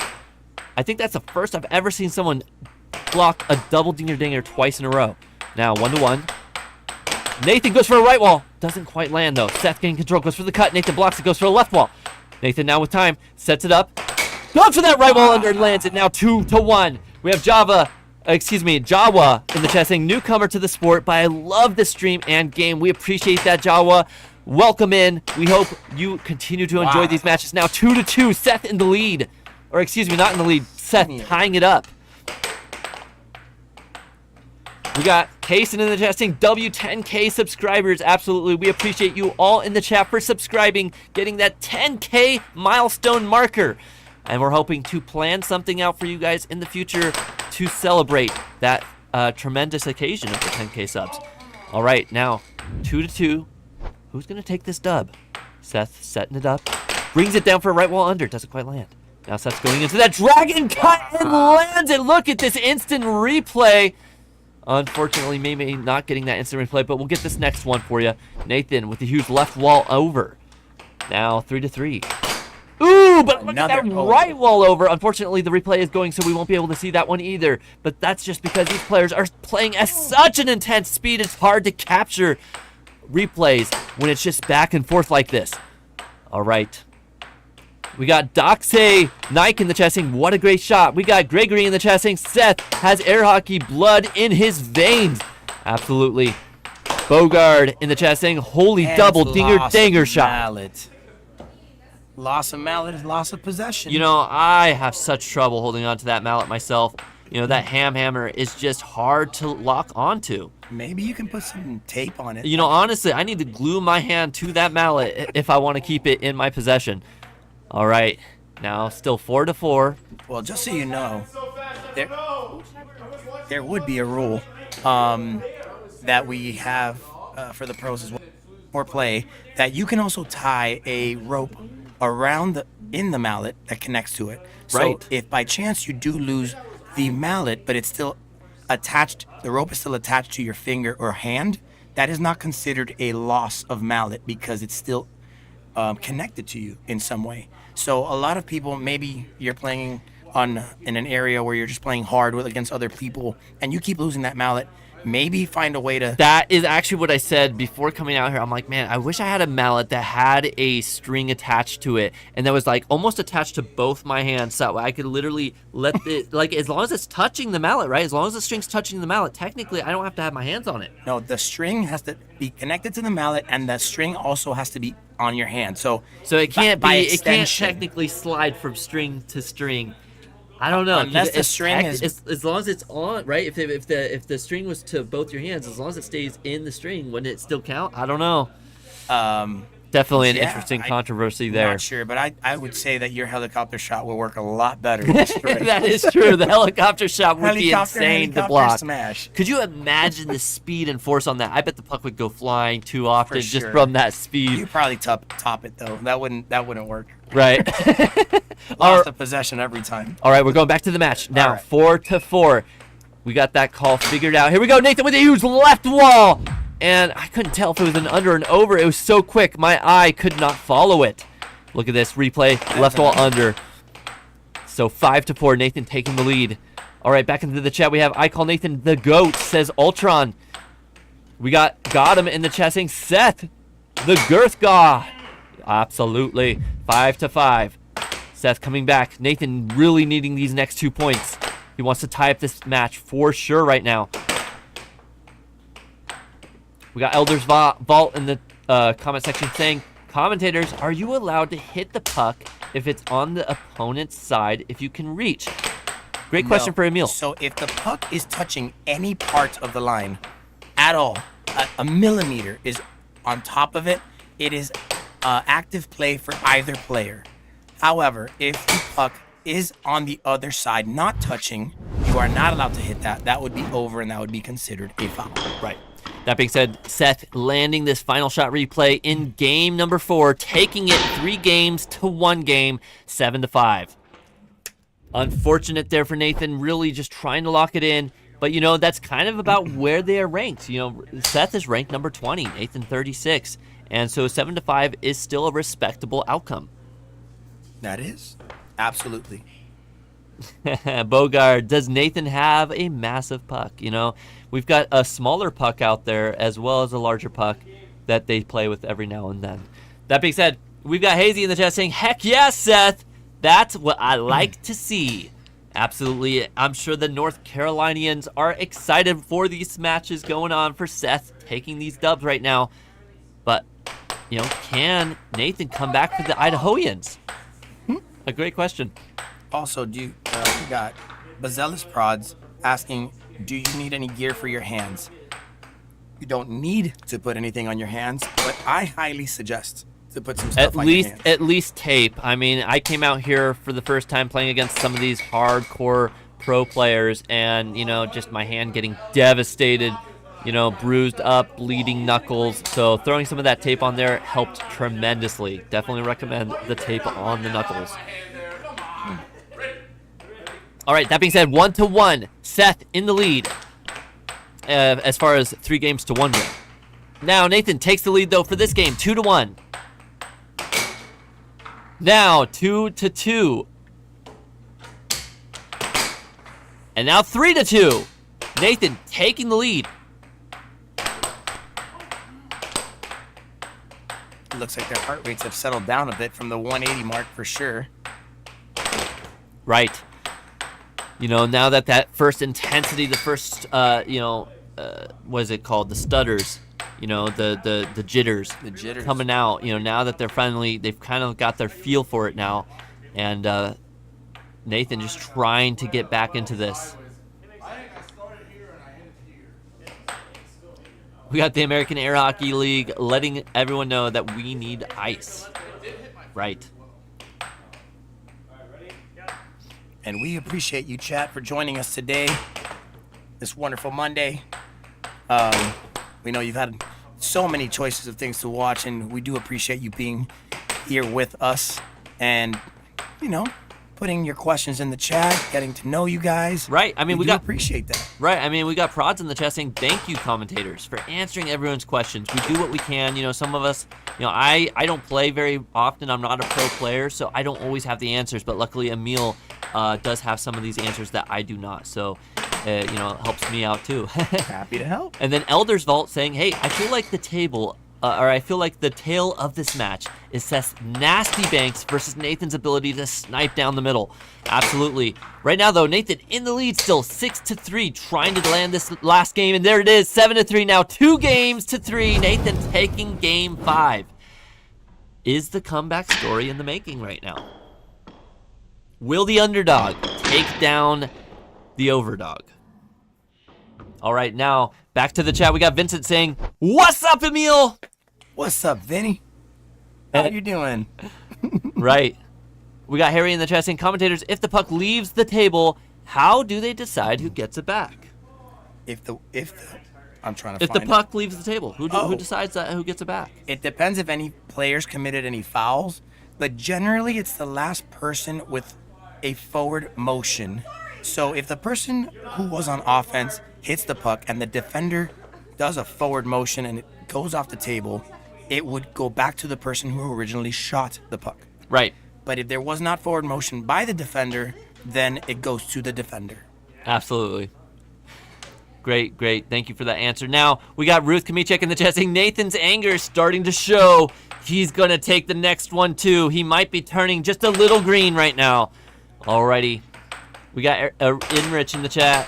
I think that's the first I've ever seen someone block a double dinger-danger twice in a row. Now 1-1. Nathan goes for a right wall. Doesn't quite land though. Seth getting control, goes for the cut. Nathan blocks it, goes for a left wall. Nathan now with time, sets it up. Goes for that right wall under and lands it. Now 2-1. We have Jawa in the chat saying newcomer to the sport, but I love the stream and game. We appreciate that, Jawa. Welcome in. We hope you continue to enjoy these matches. Now 2-2. Seth in the lead. Or excuse me, not in the lead. Seth tying it up. We got Kaysen in the chat saying W10K subscribers. Absolutely. We appreciate you all in the chat for subscribing, getting that 10K milestone marker. And we're hoping to plan something out for you guys in the future to celebrate that tremendous occasion of the 10K subs. All right, now 2-2. Who's going to take this dub? Seth setting it up. Brings it down for a right wall under. Doesn't quite land. Now Seth's going into that dragon cut and lands it. Look at this instant replay. Unfortunately, maybe not getting that instant replay, but we'll get this next one for you. Nathan with the huge left wall over. Now 3-3. Ooh, but look at that right wall over. Unfortunately, the replay is going, so we won't be able to see that one either. But that's just because these players are playing at such an intense speed. It's hard to capture replays when it's just back and forth like this. All right. We got Doxay Nike in the chat saying, what a great shot. We got Gregory in the chat saying, Seth has air hockey blood in his veins. Absolutely. Bogard in the chat saying, holy double dinger-danger shot. Mallet. Loss of mallet is loss of possession. You know, I have such trouble holding on to that mallet myself. You know, that hammer is just hard to lock onto. Maybe you can put some tape on it. You know, honestly, I need to glue my hand to that mallet if I want to keep it in my possession. All right, now still 4-4. Well, just so you know, there would be a rule that we have for the pros as well, for play, that you can also tie a rope around in the mallet that connects to it. So Right. if by chance you do lose the mallet, but it's still attached, the rope is still attached to your finger or hand, that is not considered a loss of mallet because it's still connected to you in some way. So a lot of people, maybe you're playing in an area where you're just playing hard against other people, and you keep losing that mallet. Maybe find a way to. That is actually what I said before coming out here. I'm like, man, I wish I had a mallet that had a string attached to it, and that was like almost attached to both my hands, so I could literally let it, like, as long as it's touching the mallet, right? As long as the string's touching the mallet, technically I don't have to have my hands on it. No, the string has to be connected to the mallet, and the string also has to be on your hand. So it can't by it can't extension. technically slide from string to string. I don't know. 'cause Unless the it's string is- as long as it's on, right? If the string was to both your hands, as long as it stays in the string, wouldn't it still count? I don't know. Definitely an Yeah, interesting controversy there. Not sure, but I would say that your helicopter shot will work a lot better. in this race. That is true. The helicopter shot would be insane to helicopter block. smash. Could you imagine the speed and force on that? I bet the puck would go flying too often For just sure. from that speed. You probably top it though. That wouldn't work. Right. Lost the possession every time. All right, we're going back to the match now. All right. 4-4. We got that call figured out. Here we go. Nathan with a huge left wall. And I couldn't tell if it was an under and over. It was so quick, my eye could not follow it. Look at this replay. Left wall under. So 5-4. Nathan taking the lead. All right, back into the chat. We have I call Nathan the GOAT, says Ultron. We got him in the chat saying Seth, the girth god. Absolutely. 5-5. Seth coming back. Nathan really needing these next 2 points. He wants to tie up this match for sure right now. We got Elder's Vault in the comment section saying, commentators, are you allowed to hit the puck if it's on the opponent's side if you can reach? Great question for Emil. So if the puck is touching any part of the line at all, a millimeter is on top of it, it is active play for either player. However, if the puck is on the other side, not touching, you are not allowed to hit that. That would be over, and that would be considered a foul. Right. That being said, Seth landing this final shot replay in game number 4, taking it 3 games to 1 game, 7-5. Unfortunate there for Nathan, really just trying to lock it in. But, you know, that's kind of about where they are ranked. You know, Seth is ranked number 20, Nathan 36. And so 7-5 is still a respectable outcome. That is. Absolutely. Bogard, does Nathan have a massive puck? You know, we've got a smaller puck out there as well as a larger puck that they play with every now and then. That being said, we've got Hazy in the chat saying, heck yes, Seth. That's what I like to see. Absolutely. I'm sure the North Carolinians are excited for these matches going on for Seth taking these dubs right now. But, you know, can Nathan come back for the Idahoans? A great question. Also, we got Bazelis Prods asking, do you need any gear for your hands? You don't need to put anything on your hands, but I highly suggest to put some stuff on your hands. At least tape. I mean, I came out here for the first time playing against some of these hardcore pro players, and, you know, just my hand getting devastated, you know, bruised up, bleeding knuckles. So throwing some of that tape on there helped tremendously. Definitely recommend the tape on the knuckles. All right, that being said, 1-1. Seth in the lead as far as 3 games to 1 game. Now, Nathan takes the lead, though, for this game, 2-1. Now, 2-2. And now 3-2. Nathan taking the lead. Looks like their heart rates have settled down a bit from the 180 mark for sure. Right. You know, now that first intensity, the first, what is it called? The stutters, you know, the jitters. The jitters. Coming out, you know, now that they've kind of got their feel for it now. And Nathan just trying to get back into this. We got the American Air Hockey League letting everyone know that we need ice. Right. And we appreciate you, chat, for joining us today, this wonderful Monday. We know you've had so many choices of things to watch, and we do appreciate you being here with us and, you know, putting your questions in the chat, getting to know you guys. Right. I mean, we appreciate that. Right. I mean, we got prods in the chat saying thank you, commentators, for answering everyone's questions. We do what we can. You know, some of us, you know, I don't play very often. I'm not a pro player, so I don't always have the answers. But luckily, Emil does have some of these answers that I do not. So, you know, it helps me out too. Happy to help. And then Elder's Vault saying, hey, I feel like the tail of this match is Seth's nasty banks versus Nathan's ability to snipe down the middle. Absolutely. Right now, though, Nathan in the lead still, 6-3, trying to land this last game. And there it is, 7-3 now, 2 games to 3. Nathan taking game 5. Is the comeback story in the making right now? Will the underdog take down the overdog. All right, now back to the chat. We got Vincent saying, "What's up, Emil?" What's up, Vinny? How you doing? Right. We got Harry in the chat saying, "Commentators, if the puck leaves the table, how do they decide who gets it back?" If the I'm trying to If the find puck leaves the table, who decides that who gets it back? It depends if any players committed any fouls, but generally it's the last person with a forward motion. So if the person who was on offense hits the puck and the defender does a forward motion and it goes off the table, it would go back to the person who originally shot the puck. Right. But if there was not forward motion by the defender, then it goes to the defender. Absolutely. Great. Thank you for that answer. Now, we got Ruth Kamichek in the chat saying Nathan's anger is starting to show. He's going to take the next one, too. He might be turning just a little green right now. Alrighty. We got Inrich in the chat.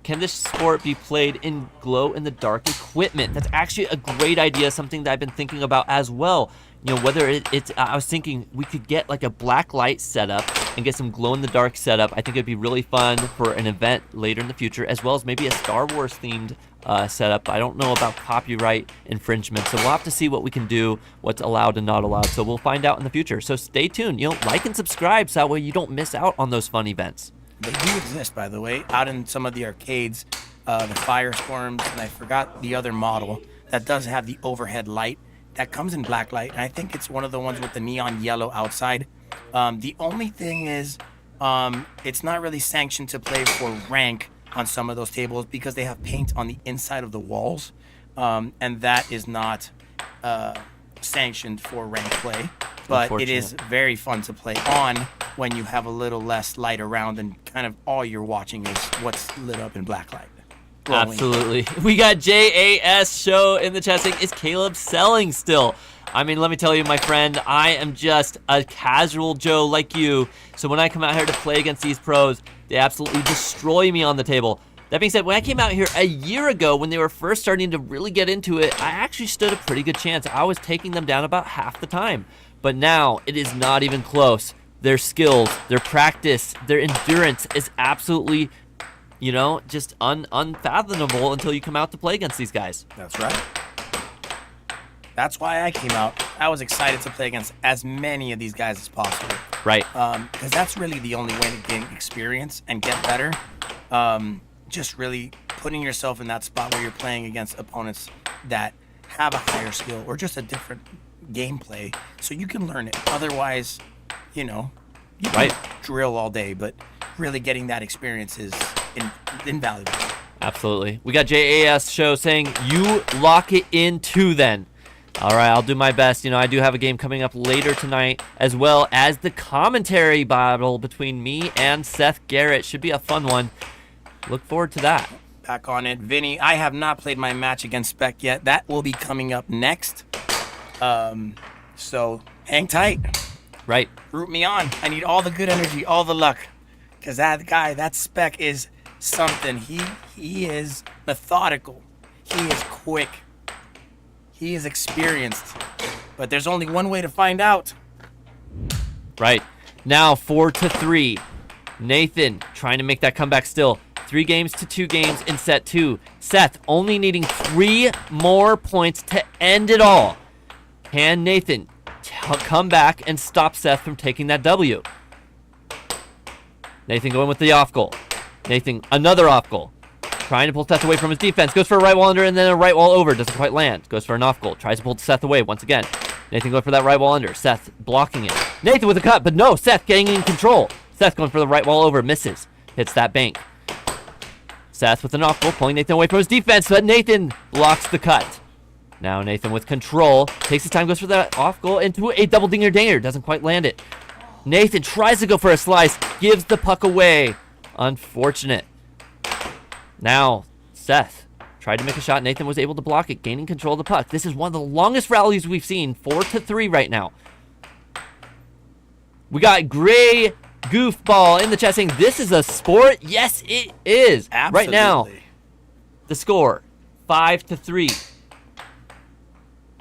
Can this sport be played in glow-in-the-dark equipment? That's actually a great idea, something that I've been thinking about as well. You know, whether it's, I was thinking we could get like a black light setup and get some glow-in-the-dark setup. I think it'd be really fun for an event later in the future, as well as maybe a Star Wars-themed setup. I don't know about copyright infringement, so we'll have to see what we can do, what's allowed and not allowed. So we'll find out in the future. So stay tuned. You know, like and subscribe so that way you don't miss out on those fun events. They do exist, by the way, out in some of the arcades, the Firestorms, and I forgot the other model that does have the overhead light that comes in black light. And I think it's one of the ones with the neon yellow outside. The only thing is, it's not really sanctioned to play for rank on some of those tables because they have paint on the inside of the walls, and that is not sanctioned for rank play. But it is very fun to play on when you have a little less light around and kind of all you're watching is what's lit up in black light. Glowing. Absolutely. We got JAS Show in the chat saying, is Caleb selling still? I mean, let me tell you, my friend, I am just a casual Joe like you. So when I come out here to play against these pros, they absolutely destroy me on the table. That being said, when I came out here a year ago, when they were first starting to really get into it, I actually stood a pretty good chance. I was taking them down about half the time. But now, it is not even close. Their skills, their practice, their endurance is absolutely, you know, just unfathomable until you come out to play against these guys. That's right. That's why I came out. I was excited to play against as many of these guys as possible. Right. Because that's really the only way to gain experience and get better. Just really putting yourself in that spot where you're playing against opponents that have a higher skill or just a different gameplay, so you can learn it. Otherwise, you know, you can drill all day, but really getting that experience is invaluable. Absolutely. We got JAS Show saying, you lock it in too then. All right, I'll do my best. You know, I do have a game coming up later tonight, as well as the commentary battle between me and Seth Garrett. Should be a fun one. Look forward to that. Back on it. Vinny, I have not played my match against Spec yet. That will be coming up next. So hang tight. Right. Root me on. I need all the good energy, all the luck. Because that guy, that Spec is something. He is methodical. He is quick. He is experienced. But there's only one way to find out. Right. Now 4-3. Nathan trying to make that comeback still. 3 games to 2 games in set 2. Seth only needing 3 more points to end it all. Can Nathan come back and stop Seth from taking that W? Nathan going with the off goal. Nathan, another off goal. Trying to pull Seth away from his defense. Goes for a right wall under and then a right wall over. Doesn't quite land. Goes for an off goal. Tries to pull Seth away once again. Nathan going for that right wall under. Seth blocking it. Nathan with a cut, but no. Seth getting in control. Seth going for the right wall over. Misses. Hits that bank. Seth with an off goal. Pulling Nathan away from his defense, but Nathan blocks the cut. Now Nathan with control. Takes his time. Goes for that off goal into a double dinger. Doesn't quite land it. Nathan tries to go for a slice. Gives the puck away. Unfortunate. Now, Seth tried to make a shot. Nathan was able to block it, gaining control of the puck. This is one of the longest rallies we've seen. 4-3 right now. We got Gray Goofball in the chat saying, this is a sport? Yes, it is. Absolutely. Right now, the score, 5-3.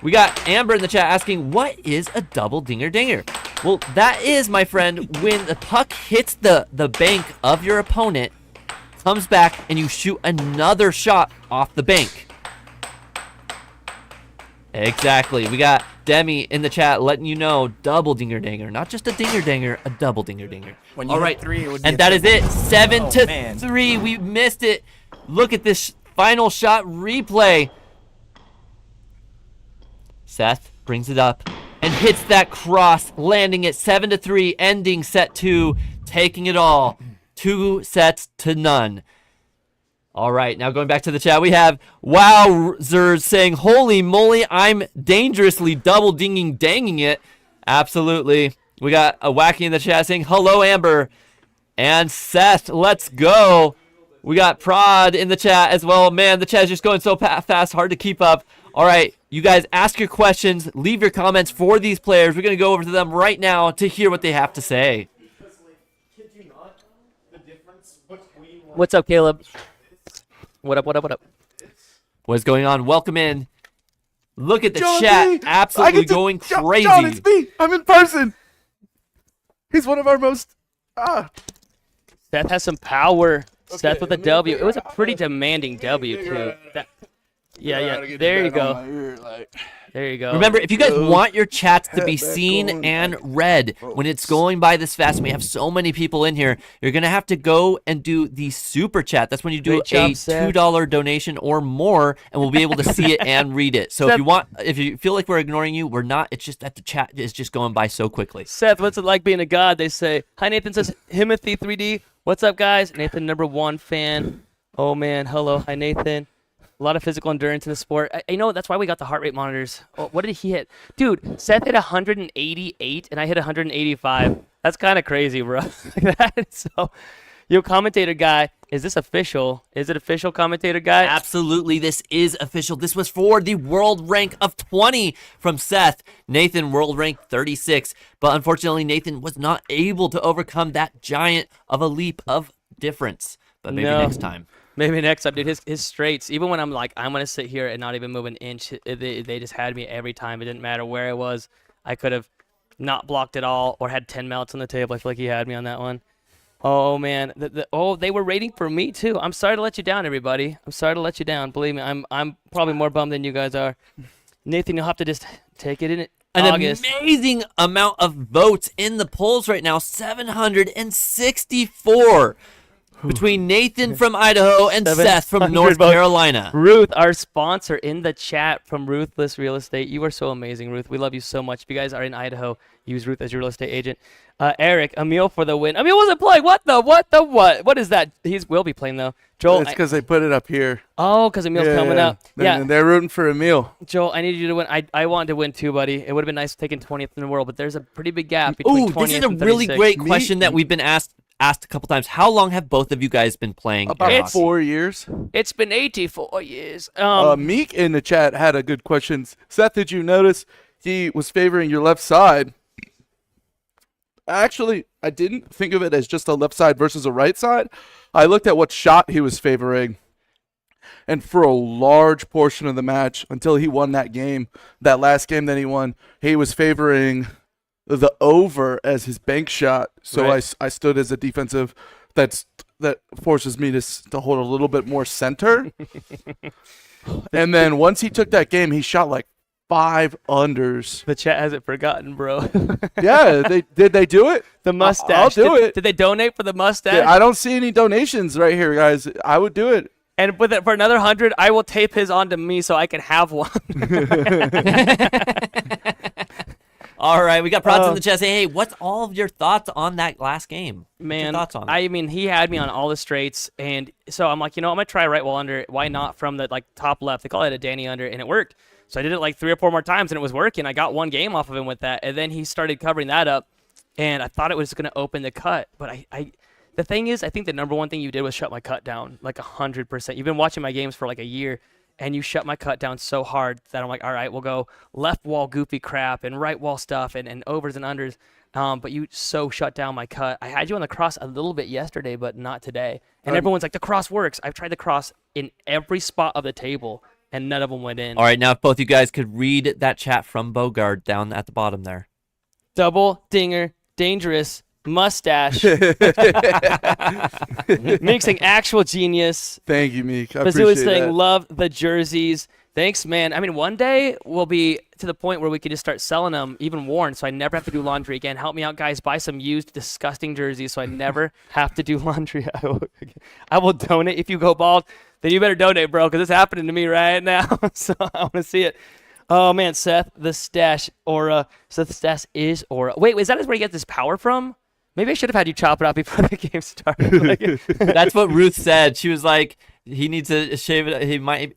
We got Amber in the chat asking, what is a double dinger? Well, that is, my friend, when the puck hits the bank of your opponent, comes back, and you shoot another shot off the bank. Exactly. We got Demi in the chat letting you know, double dinger-danger. Not just a dinger-danger, a double dinger-danger. When you All hit right, 3, it would be and a that is triple. it. 7 Oh, to man. 3. We missed it. Look at this final shot replay. Seth brings it up and hits that cross, landing it 7 to 3, ending set 2, taking it all. 2 sets to none. All right, now going back to the chat, we have Wowzers saying, holy moly, I'm dangerously double danging it. Absolutely. We got a Wacky in the chat saying, hello, Amber. And Seth, let's go. We got Prod in the chat as well. Man, the chat is just going so fast, hard to keep up. All right, you guys ask your questions, leave your comments for these players. We're going to go over to them right now to hear what they have to say. What's up, Caleb? What up? What's going on? Welcome in. Look at the John chat B. absolutely going crazy. John, it's me. I'm in person. He's one of our most. Seth has some power. Seth with a let me W. figure It was a out pretty how to demanding W, figure too. it That, yeah. There you go. There you go. Remember, if you guys want your chats to be Head back seen on. and read when it's going by this fast, and we have so many people in here, you're going to have to go and do the super chat. That's when you do Great job, a Seth. $2 donation or more, and we'll be able to see it and read it. So Seth- if you feel like we're ignoring you, we're not. It's just that the chat is just going by so quickly. Seth, what's it like being a god? They say. Hi, Nathan says, Himitsu 3D. What's up, guys? Nathan, #1 fan. Oh, man. Hello. Hi, Nathan. A lot of physical endurance in the sport. You know, that's why we got the heart rate monitors. Oh, what did he hit? Dude, Seth hit 188, and I hit 185. That's kind of crazy, bro. So, yo, commentator guy, is this official? Is it official, commentator guy? Absolutely, this is official. This was for the world rank of 20 from Seth. Nathan, world rank 36. But unfortunately, Nathan was not able to overcome that giant of a leap of difference. But maybe next time. Maybe next time, dude. His straights, even when I'm like, I'm going to sit here and not even move an inch, they just had me every time. It didn't matter where it was. I could have not blocked it all or had 10 melts on the table. I feel like he had me on that one. Oh, man. They were rating for me, too. I'm sorry to let you down, everybody. I'm sorry to let you down. Believe me, I'm probably more bummed than you guys are. Nathan, you'll have to just take it in August. Amazing amount of votes in the polls right now. 764 between Nathan from Idaho and Seth from 700 North votes. Carolina. Ruth, our sponsor in the chat from Ruthless Real Estate. You are so amazing, Ruth. We love you so much. If you guys are in Idaho, use Ruth as your real estate agent. Eric, Emil for the win. Emil wasn't playing. What? What is that? He will be playing, though. Joel. It's because they put it up here. Oh, because Emil's coming up. Yeah. And they're rooting for Emil. Joel, I need you to win. I wanted to win too, buddy. It would have been nice taking 20th in the world, but there's a pretty big gap between 20th Ooh, this is a and really 36. great question that we've been asked a couple times. How long have both of you guys been playing air About hockey? 4 years. It's been 84 years. Meek in the chat had a good question. Seth, did you notice he was favoring your left side? Actually, I didn't think of it as just a left side versus a right side. I looked at what shot he was favoring. And for a large portion of the match, until he won that game, that last game that he won, he was favoring the over as his bank shot. So Right. I stood as a defensive that forces me to hold a little bit more center. And then once he took that game, he shot like 5 unders. The chat hasn't forgotten, bro. Yeah, did they do it? The mustache. I'll do it. Did they donate for the mustache? Yeah, I don't see any donations right here, guys. I would do it. And with it, for another 100, I will tape his onto me so I can have one. All right, we got Prods in the chat saying, hey, what's all of your thoughts on that last game? What's your Man, thoughts on it? I mean, he had me on all the straights, and so I'm like, I'm gonna try right wall under. Why not from the top left? They call it a Danny under, and it worked. So I did it like 3 or 4 more times, and it was working. I got 1 game off of him with that, and then he started covering that up, and I thought it was gonna open the cut, but the thing is, I think the number one thing you did was shut my cut down like 100%. You've been watching my games for like a year, and you shut my cut down so hard that I'm like, all right, we'll go left wall goofy crap and right wall stuff and overs and unders. But you so shut down my cut. I had you on the cross a little bit yesterday, but not today. And everyone's like, the cross works. I've tried the cross in every spot of the table, and none of them went in. All right, now if both you guys could read that chat from Bogard down at the bottom there. Double dinger, dangerous, mustache. Mixing actual genius. Thank you, Meek. I Bazoo appreciate is saying, that. love the jerseys. Thanks, man. I mean, one day we'll be to the point where we can just start selling them, even worn, so I never have to do laundry again. Help me out, guys. Buy some used, disgusting jerseys so I never have to do laundry. I will donate. If you go bald, then you better donate, bro, because it's happening to me right now. So I want to see it. Oh, man, Seth, the stash aura. Seth, the stash is aura. Wait, is that where you get this power from? Maybe I should have had you chop it off before the game started. That's what Ruth said. She was like, he needs to shave it.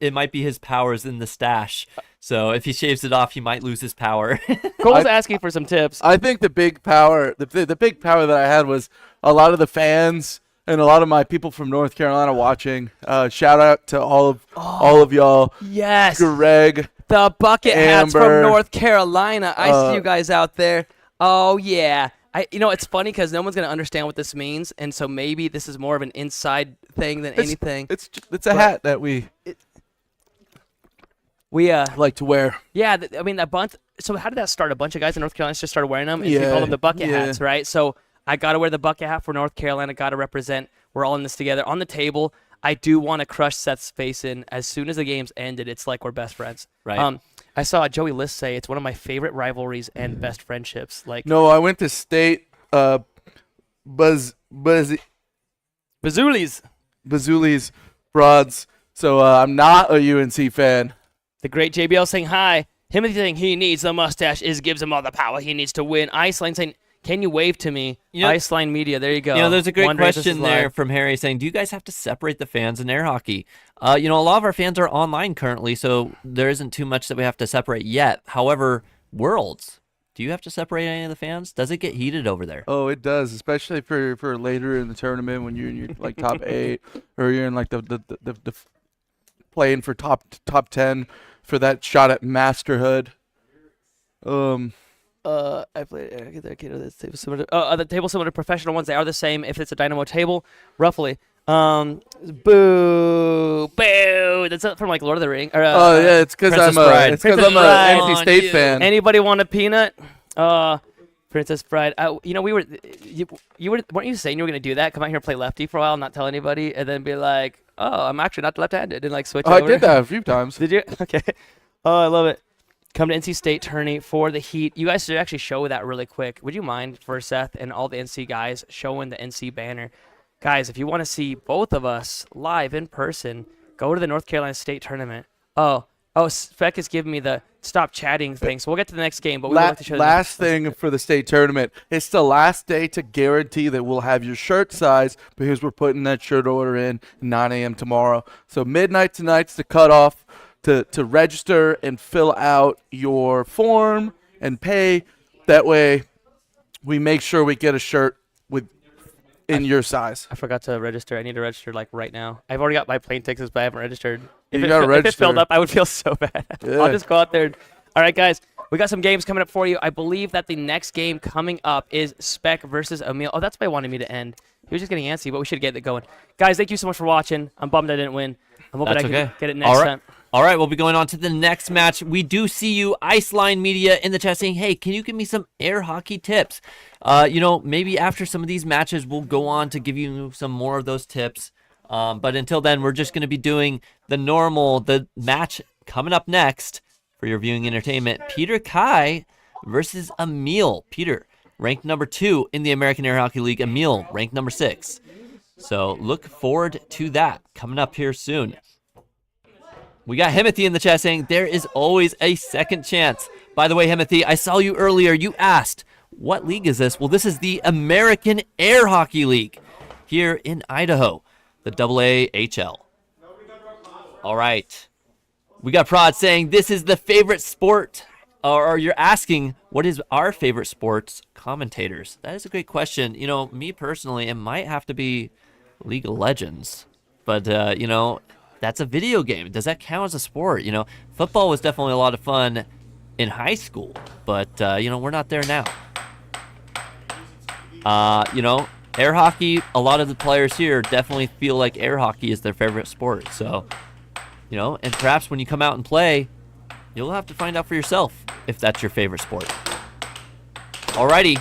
It might be his powers in the stash. So if he shaves it off, he might lose his power. Cole's asking for some tips. I think the big power, the big power that I had was a lot of the fans and a lot of my people from North Carolina watching. Shout out to all of y'all. Yes. Greg, the bucket hats from Amber, North Carolina. I see you guys out there. Oh, yeah. It's funny because no one's going to understand what this means, and so maybe this is more of an inside thing than anything. It's a hat that we like to wear. Yeah, I mean, a bunch. So how did that start? A bunch of guys in North Carolina just started wearing them, and we call them the bucket hats, right? So I got to wear the bucket hat for North Carolina. Got to represent. We're all in this together. On the table, I do want to crush Seth's face in as soon as the game's ended. It's like we're best friends. Right. I saw Joey List say it's one of my favorite rivalries and best friendships. Like, No, I went to state Bazooli's broads, so I'm not a UNC fan. the great JBL saying hi. Himitsu saying he needs the mustache. Gives him all the power he needs to win. Iceline saying, can you wave to me? Iceline Media, there you go. There's a great Wondering if this question is there live. from Harry saying, do you guys have to separate the fans in air hockey? A lot of our fans are online currently, so there isn't too much that we have to separate yet. However, Worlds, do you have to separate any of the fans? Does it get heated over there? Oh, it does, especially for later in the tournament when you're in your like top 8 or you're in like the playing for top 10 for that shot at masterhood. I played the table similar to professional ones. They are the same if it's a Dynamo table, roughly. Boo, boo. That's from like Lord of the Rings. Yeah, it's because I'm Bride. a NC State fan. Anybody want a peanut? Princess Bride. We were. You weren't you saying you were gonna do that? Come out here and play lefty for a while, not tell anybody, and then be like, oh, I'm actually not left-handed, and like switch. I over. did that a few times. Did you? Okay. Oh, I love it. Come to NC State tourney for the Heat. You guys should actually show that really quick. Would you mind for Seth and all the NC guys showing the NC banner? Guys, if you want to see both of us live in person, go to the North Carolina State tournament. Oh, Feck is giving me the stop chatting thing, so we'll get to the next game. But we want to show last thing for the state tournament. It's the last day to guarantee that we'll have your shirt size because we're putting that shirt order in 9 a.m. tomorrow. So midnight tonight's the cutoff to register and fill out your form and pay. That way, we make sure we get a shirt in your size. I forgot to register. I need to register like right now. I've already got my plane tickets, but I haven't registered. If it filled up, I would feel so bad. Yeah. I'll just go out there. All right, guys. We got some games coming up for you. I believe that the next game coming up is Spec versus Emil. Oh, that's why he wanted me to end. He was just getting antsy, but we should get it going. Guys, thank you so much for watching. I'm bummed I didn't win. I'm hoping I can get it next time. All right, we'll be going on to the next match. We do see you, Iceline Media, in the chat saying, hey, can you give me some air hockey tips? Maybe after some of these matches, we'll go on to give you some more of those tips. But until then, we're just going to be doing the match coming up next for your viewing entertainment. Peter Kai versus Emil. Peter, ranked number 2 in the American Air Hockey League. Emil, ranked number 6. So look forward to that coming up here soon. We got Himitsu in the chat saying there is always a second chance. By the way, Himitsu, I saw you earlier. You asked, what league is this? Well, this is the American Air Hockey League here in Idaho, the AAHL. All right. We got Prod saying this is the favorite sport, or you're asking what is our favorite sports commentators. That is a great question. Me personally, it might have to be League of Legends, but that's a video game. Does that count as a sport? Football was definitely a lot of fun in high school, but we're not there now. Air hockey, a lot of the players here definitely feel like air hockey is their favorite sport. So, and perhaps when you come out and play, you'll have to find out for yourself if that's your favorite sport. Alrighty.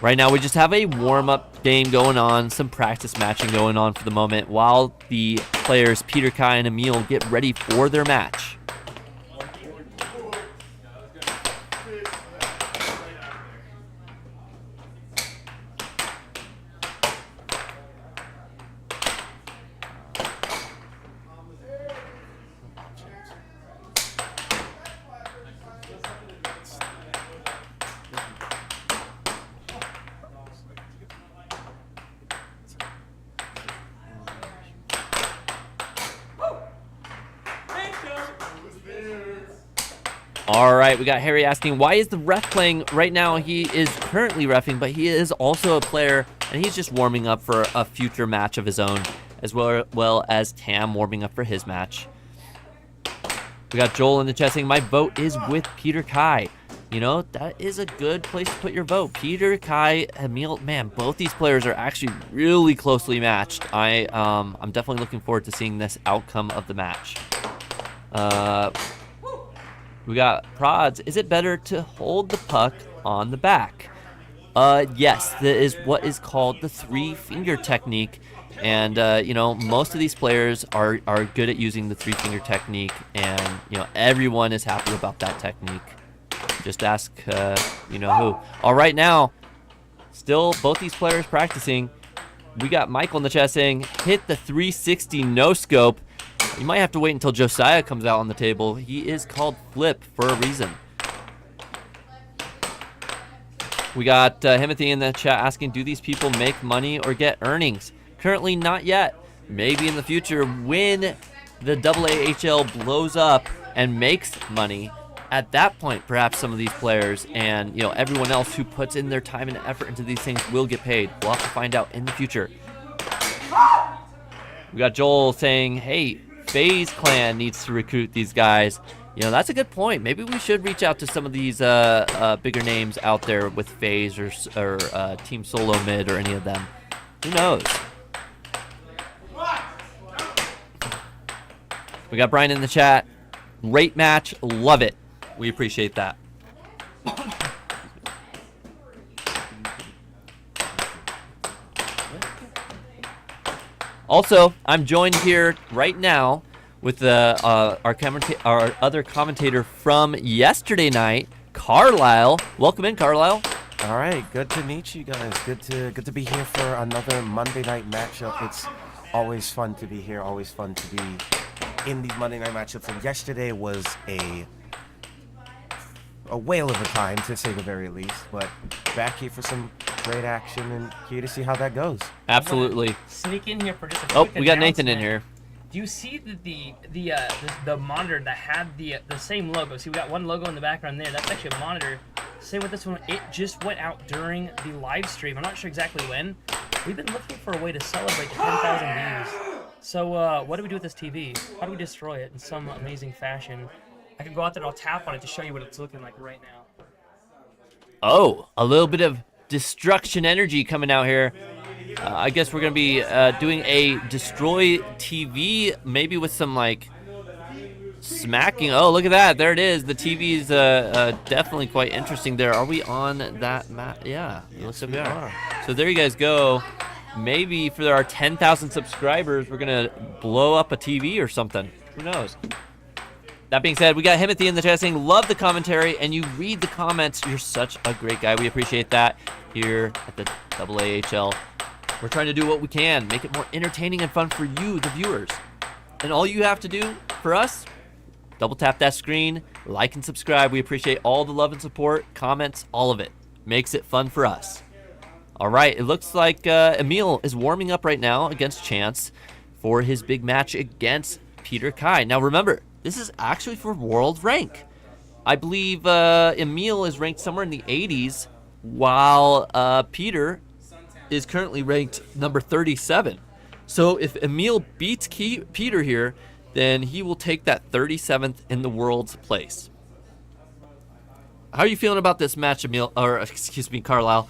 Right now we just have a warm-up game going on, some practice matching going on for the moment, while the players Peter, Kai, and Emil get ready for their match. All right, we got Harry asking, why is the ref playing right now? He is currently reffing, but he is also a player, and he's just warming up for a future match of his own, as well as Tam warming up for his match. We got Joel in the chat saying, my vote is with Peter Kai. You know, that is a good place to put your vote. Peter, Kai, Emil, man, both these players are actually really closely matched. I'm definitely looking forward to seeing this outcome of the match. We got Prods. Is it better to hold the puck on the back? Yes, that is what is called the three-finger technique. And, you know, most of these players are good at using the three-finger technique. And, you know, everyone is happy about that technique. Just ask, you know who. All right, now, still both these players practicing. We got Michael in the chat saying, hit the 360 no-scope. You might have to wait until Josiah comes out on the table. He is called Flip for a reason. We got Himitsu in the chat asking, do these people make money or get earnings? Currently not yet. Maybe in the future when the AAHL blows up and makes money. At that point, perhaps some of these players and, you know, everyone else who puts in their time and effort into these things will get paid. We'll have to find out in the future. We got Joel saying, hey, FaZe Clan needs to recruit these guys. You know, that's a good point. Maybe we should reach out to some of these bigger names out there with FaZe or Team Solo Mid or any of them. Who knows? We got Brian in the chat. Great match. Love it. We appreciate that. Also, I'm joined here right now with our other commentator from yesterday night, Carlisle. Welcome in, Carlisle. All right, good to meet you guys. Good to be here for another Monday night matchup. It's always fun to be here. Always fun to be in these Monday night matchups. And yesterday was a whale of a time, to say the very least. But back here for some great action and here to see how that goes. Absolutely. Sneak in here for just a quick we got Nathan in announcement. here. Do you see the monitor that had the same logo? See, we got one logo in the background there. That's actually a monitor. Same with this one. It just went out during the live stream. I'm not sure exactly when. We've been looking for a way to celebrate the 10,000 views. So what do we do with this TV? How do we destroy it in some amazing fashion? I can go out there and I'll tap on it to show you what it's looking like right now. Oh, a little bit of destruction energy coming out here. I guess we're going to be doing a destroy TV, maybe with some, like, smacking. Oh, look at that. There it is. The TV is definitely quite interesting there. Are we on that map? Yeah, it looks like we are. So there you guys go. Maybe for our 10,000 subscribers, we're going to blow up a TV or something. Who knows? That being said, we got Himitsu in the chat saying, love the commentary, and you read the comments. You're such a great guy. We appreciate that here at the AAHL. We're trying to do what we can, make it more entertaining and fun for you, the viewers. And all you have to do for us, double tap that screen, like and subscribe. We appreciate all the love and support, comments, all of it. Makes it fun for us. All right, it looks like Emil is warming up right now against Chance for his big match against Peter Kai. Now remember, this is actually for world rank. I believe Emil is ranked somewhere in the 80s, while Peter is currently ranked number 37. So if Emil beats Peter here, then he will take that 37th in the world's place. How are you feeling about this match, Emil? Or excuse me, Carlisle?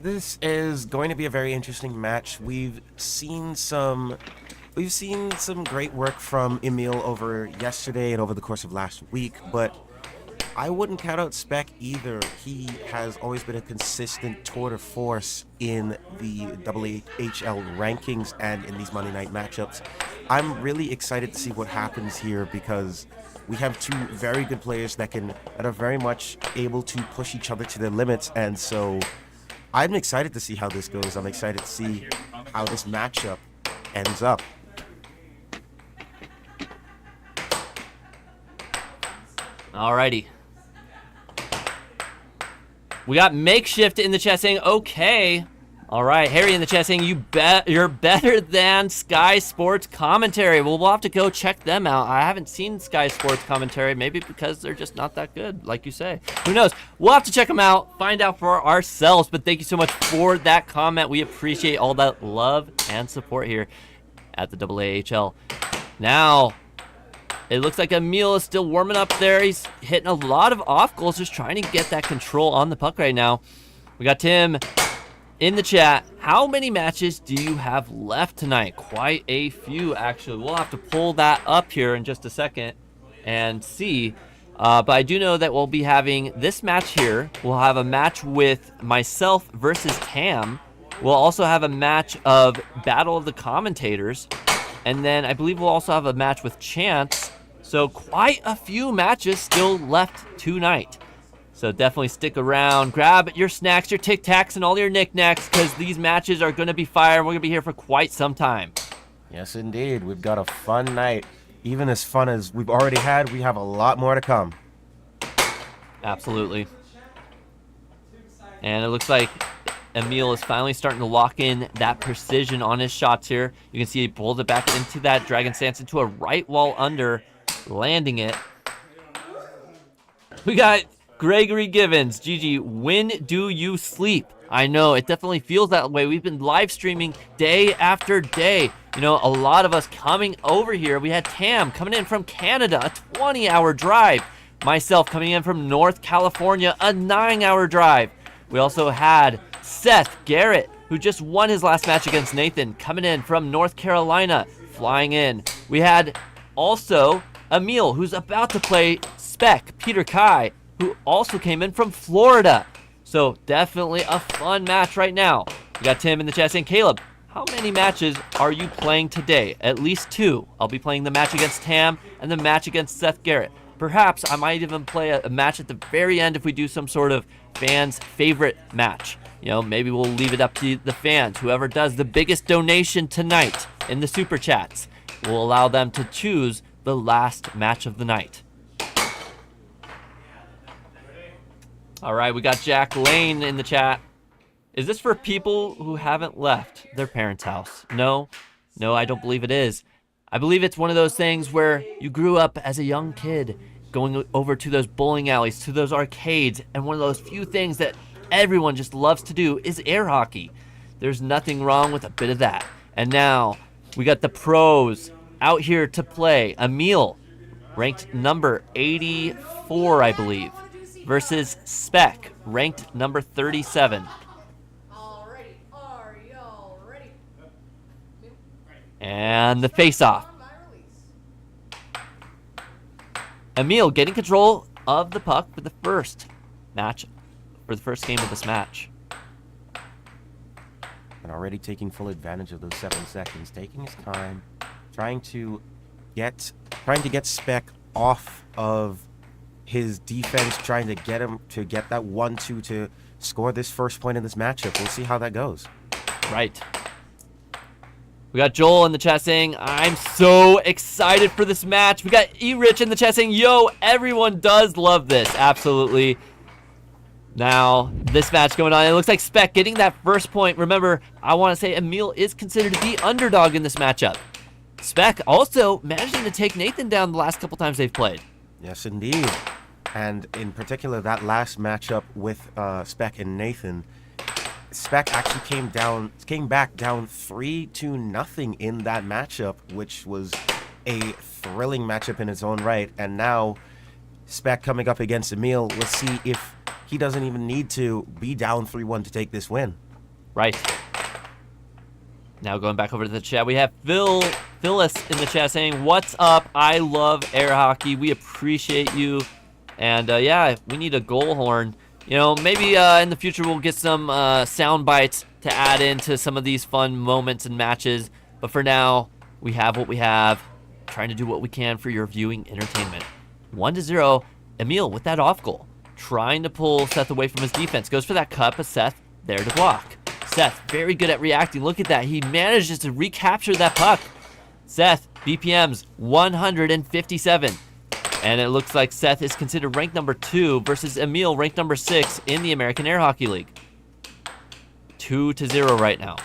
This is going to be a very interesting match. We've seen some great work from Emil over yesterday and over the course of last week, but I wouldn't count out Spec either. He has always been a consistent tour de force in the AAHL rankings and in these Monday night matchups. I'm really excited to see what happens here because we have two very good players that are very much able to push each other to their limits, and so I'm excited to see how this goes. I'm excited to see how this matchup ends up. Alrighty. We got Makeshift in the chat saying, okay. All right, Harry in the chat saying, you're better than Sky Sports Commentary. Well, we'll have to go check them out. I haven't seen Sky Sports Commentary, maybe because they're just not that good, like you say. Who knows? We'll have to check them out, find out for ourselves. But thank you so much for that comment. We appreciate all that love and support here at the AAHL. Now, it looks like Emil is still warming up there. He's hitting a lot of off goals, just trying to get that control on the puck right now. We got Tim in the chat. How many matches do you have left tonight? Quite a few, actually. We'll have to pull that up here in just a second and see. But I do know that we'll be having this match here. We'll have a match with myself versus Tam. We'll also have a match of Battle of the Commentators. And then I believe we'll also have a match with Chance. So quite a few matches still left tonight. So definitely stick around, grab your snacks, your Tic Tacs, and all your knickknacks, because these matches are going to be fire, and we're going to be here for quite some time. Yes, indeed. We've got a fun night. Even as fun as we've already had, we have a lot more to come. Absolutely. And it looks like Emil is finally starting to lock in that precision on his shots here. You can see he pulled it back into that Dragon Stance into a right wall under, landing it. We got Gregory Givens. GG, when do you sleep? I know, it definitely feels that way. We've been live streaming day after day. You know, a lot of us coming over here. We had Tam coming in from Canada, a 20-hour drive. Myself coming in from North California, a 9-hour drive. We also had Seth Garrett, who just won his last match against Nathan, coming in from North Carolina, flying in. We had also Emil, who's about to play Spec, Peter Kai, who also came in from Florida. So definitely a fun match right now. We got Tim in the chat saying, Caleb, how many matches are you playing today? At least 2. I'll be playing the match against Tam and the match against Seth Garrett. Perhaps I might even play a match at the very end if we do some sort of fans' favorite match. You know, maybe we'll leave it up to the fans. Whoever does the biggest donation tonight in the Super Chats, will allow them to choose the last match of the night. All right, we got Jack Lane in the chat. Is this for people who haven't left their parents' house? No, I don't believe it is. I believe it's one of those things where you grew up as a young kid going over to those bowling alleys, to those arcades, and one of those few things that everyone just loves to do is air hockey. There's nothing wrong with a bit of that. And now we got the pros out here to play. Emil, ranked number 84, I believe, versus Spec, ranked number 37. And the face-off. Emil getting control of the puck for the first match, for the first game of this match. And already taking full advantage of those 7 seconds, taking his time, trying to get Spec off of his defense, trying to get him to get that 1-2 to score this first point in this matchup. We'll see how that goes. Right. We got Joel in the chat saying, I'm so excited for this match. We got E-Rich in the chat saying, yo, everyone does love this. Absolutely. Now, this match going on. It looks like Spec getting that first point. Remember, I want to say Emil is considered to be underdog in this matchup. Spec also managing to take Nathan down the last couple times they've played. Yes, indeed. And in particular, that last matchup with Spec and Nathan, Spec actually came back down 3-0 in that matchup, which was a thrilling matchup in its own right. And now Spec coming up against Emil. Let's see if he doesn't even need to be down 3-1 to take this win. Right. Now going back over to the chat, we have Phyllis in the chat saying, what's up? I love air hockey. We appreciate you. And yeah, we need a goal horn. You know, maybe in the future we'll get some sound bites to add into some of these fun moments and matches. But for now, we have what we have. Trying to do what we can for your viewing entertainment. 1-0. Emil with that off goal. Trying to pull Seth away from his defense. Goes for that cut, but Seth there to block. Seth, very good at reacting. Look at that. He manages to recapture that puck. Seth, BPMs 157. And it looks like Seth is considered ranked number 2 versus Emil, ranked number 6 in the American Air Hockey League. 2-0 right now.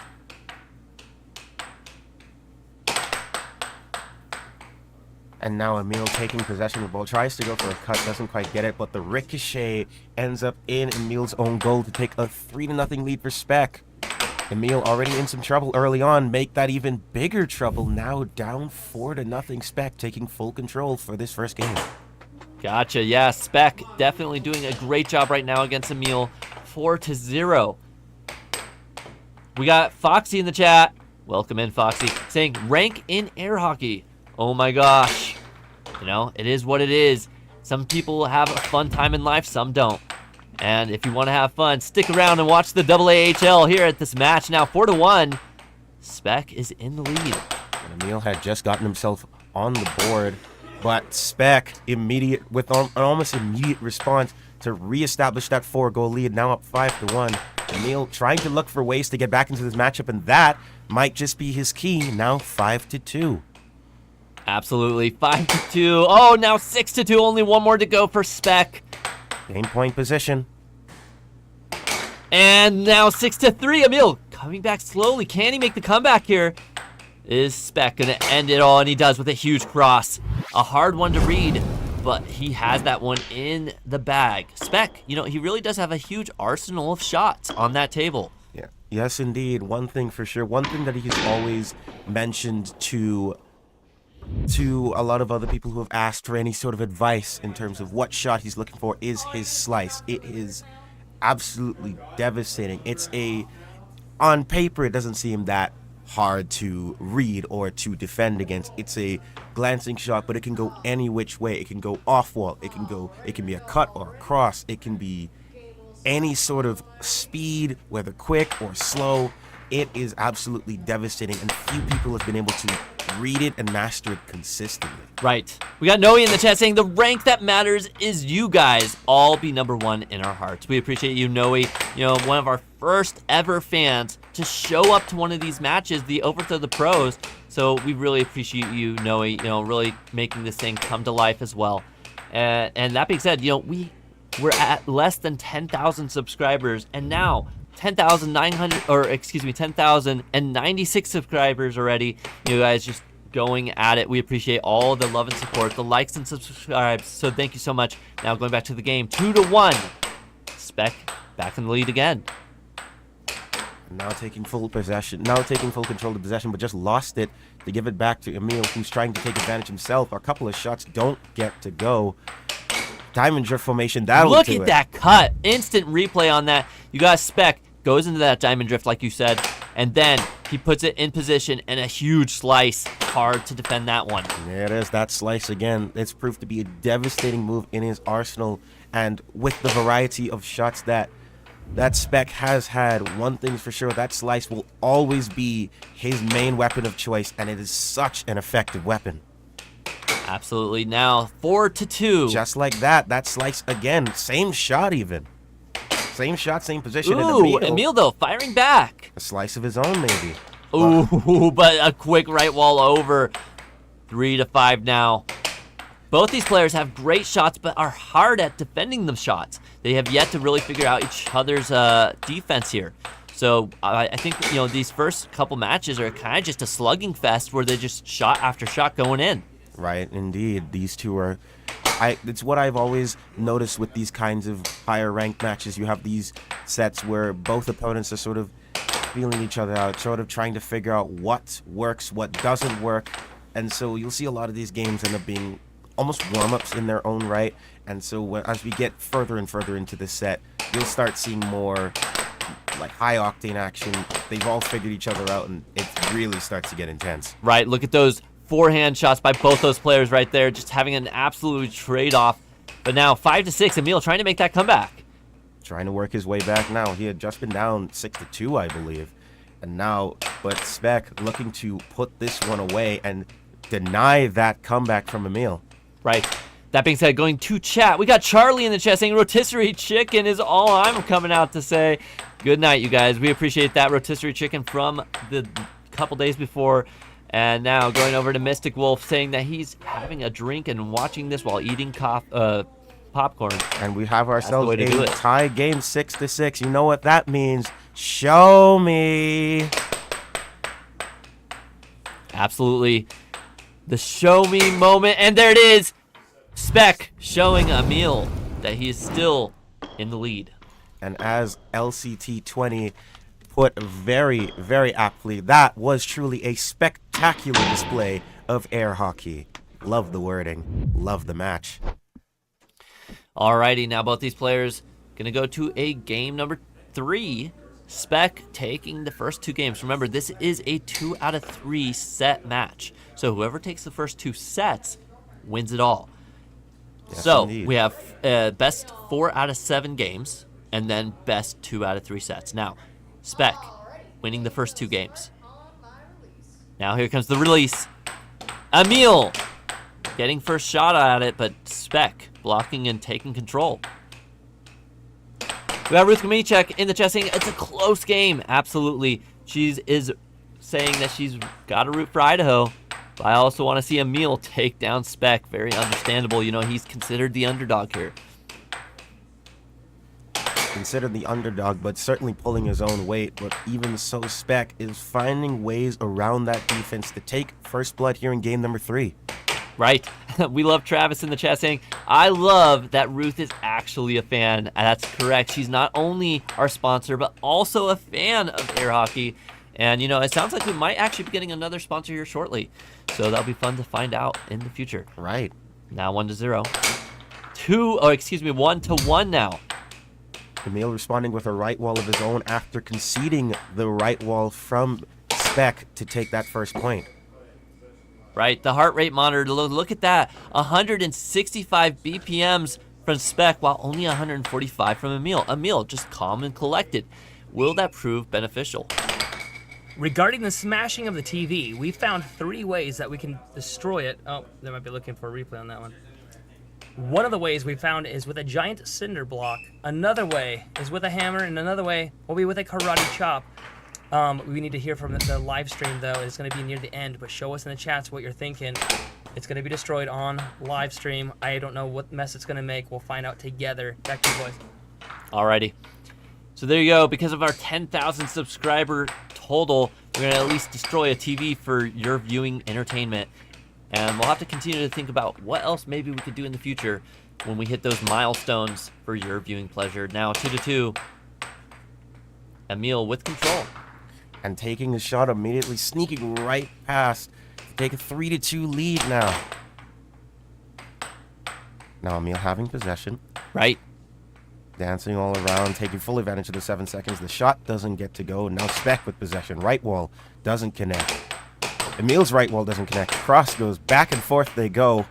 And now Emil taking possession of the ball, tries to go for a cut, doesn't quite get it, but the ricochet ends up in Emil's own goal to take a 3-0 lead for Spec. Emil already in some trouble early on, make that even bigger trouble, now down 4-0. Spec taking full control for this first game. Gotcha, yeah, Spec definitely doing a great job right now against Emil. 4-0. We got Foxy in the chat. Welcome in, Foxy. Saying, rank in air hockey. Oh my gosh. You know, it is what it is. Some people have a fun time in life, some don't. And if you want to have fun, stick around and watch the AAHL here at this match. Now 4-1. Spec is in the lead. And Emil had just gotten himself on the board, but Spec with an almost immediate response to reestablish that 4-goal lead, now up 5-1. Emil trying to look for ways to get back into this matchup, and that might just be his key. Now 5-2. Absolutely, 5-2. Oh, now 6-2. Only one more to go for Spec. Game point position. And now 6-3. Emil coming back slowly. Can he make the comeback here? Is Spec going to end it all? And he does with a huge cross. A hard one to read, but he has that one in the bag. Spec, you know, he really does have a huge arsenal of shots on that table. Yeah. Yes, indeed. One thing for sure. One thing that he's always mentioned to a lot of other people who have asked for any sort of advice in terms of what shot he's looking for is his slice. It is absolutely devastating. On paper, it doesn't seem that hard to read or to defend against. It's a glancing shot, but it can go any which way. It can go off wall. It can be a cut or a cross. It can be any sort of speed, whether quick or slow. It is absolutely devastating, and few people have been able to read it and master it consistently. Right. We got Noe in the chat saying the rank that matters is you guys. All be number 1 in our hearts. We appreciate you, Noe. You know, one of our first ever fans to show up to one of these matches, the Overthrow the Pros. So we really appreciate you, Noe, you know, really making this thing come to life as well. And that being said, you know, we're at less than 10,000 subscribers, and now 10,096 subscribers already. You guys just going at it. We appreciate all the love and support, the likes and subscribes. So thank you so much. Now going back to the game, 2-1. Spec back in the lead again. Now taking full control of the possession, but just lost it to give it back to Emil, who's trying to take advantage himself. A couple of shots don't get to go. Diamond drift formation, that'll do it. Look at that cut. Instant replay on that. You got Spec. Goes into that diamond drift like you said, and then he puts it in position and a huge slice. Hard to defend that one. There it is, that slice again. It's proved to be a devastating move in his arsenal, and with the variety of shots that Spec has had, one thing's for sure, that slice will always be his main weapon of choice, and it is such an effective weapon. Absolutely. Now 4-2. Just like that slice again, same shot even. Same shot, same position. Ooh, Emil though, firing back. A slice of his own, maybe. Ooh, but a quick right wall over. 3-5 now. Both these players have great shots, but are hard at defending them shots. They have yet to really figure out each other's defense here. So I think, you know, these first couple matches are kind of just a slugging fest where they're just shot after shot going in. Right, indeed. These two are... it's what I've always noticed with these kinds of higher ranked matches. You have these sets where both opponents are sort of feeling each other out, sort of trying to figure out what works, what doesn't work. And so you'll see a lot of these games end up being almost warm-ups in their own right. And so as we get further and further into the set, you'll start seeing more like high-octane action. They've all figured each other out, and it really starts to get intense. Right, look at those forehand shots by both those players right there, just having an absolute trade-off. But now 5-6, Emil trying to make that comeback. Trying to work his way back now. He had just been down 6-2, I believe. And now, but Spec looking to put this one away and deny that comeback from Emil. Right. That being said, going to chat, we got Charlie in the chat saying rotisserie chicken is all I'm coming out to say. Good night, you guys. We appreciate that rotisserie chicken from the couple days before. And now going over to Mystic Wolf saying that he's having a drink and watching this while eating popcorn. And we have ourselves That's the way to do a it. tie game 6-6. You know what that means. Show me. Absolutely. The show me moment. And there it is. Spec showing Emil that he is still in the lead. And as LCT20 put very, very aptly, that was truly a spectacular display of air hockey. Love the wording. Love the match. Alrighty, now both these players going to go to a game number 3. Spec taking the first 2 games. Remember, this is a 2 out of 3 set match. So whoever takes the first 2 sets wins it all. Yes, so indeed. we have best 4 out of 7 games and then best 2 out of 3 sets. Now, Spec winning the first 2 games. Now here comes the release. Emil getting first shot at it, but Spec blocking and taking control. We have Ruth Kamichek in the chat saying it's a close game. Absolutely. She is saying that she's got to root for Idaho. But I also want to see Emil take down Spec. Very understandable. You know, he's considered the underdog here. Considered the underdog, but certainly pulling his own weight. But even so, Spec is finding ways around that defense to take first blood here in game number 3. Right. We love Travis in the chat saying, I love that Ruth is actually a fan. And that's correct. She's not only our sponsor, but also a fan of air hockey. And, you know, it sounds like we might actually be getting another sponsor here shortly. So that'll be fun to find out in the future. Right. Now 1-0. 1-1 now. Emil responding with a right wall of his own after conceding the right wall from Spec to take that first point. Right, the heart rate monitor, look at that. 165 BPMs from Spec, while only 145 from Emil. Emil, just calm and collected. Will that prove beneficial? Regarding the smashing of the TV, we found 3 ways that we can destroy it. Oh, they might be looking for a replay on that one. One of the ways we found is with a giant cinder block. Another way is with a hammer, and another way will be with a karate chop. We need to hear from the live stream, though. It's going to be near the end, but show us in the chats what you're thinking. It's going to be destroyed on live stream. I don't know what mess it's going to make. We'll find out together. Back to you, boys. Alrighty. So there you go. Because of our 10,000 subscriber total, we're going to at least destroy a TV for your viewing entertainment. And we'll have to continue to think about what else maybe we could do in the future when we hit those milestones for your viewing pleasure. Now 2-2. Emil with control. And taking a shot, immediately sneaking right past to take a 3-2 lead now. Now Emil having possession. Right. Dancing all around, taking full advantage of the 7 seconds. The shot doesn't get to go. Now Spec with possession. Right wall doesn't connect. Emil's right wall doesn't connect. Cross goes back and forth they go.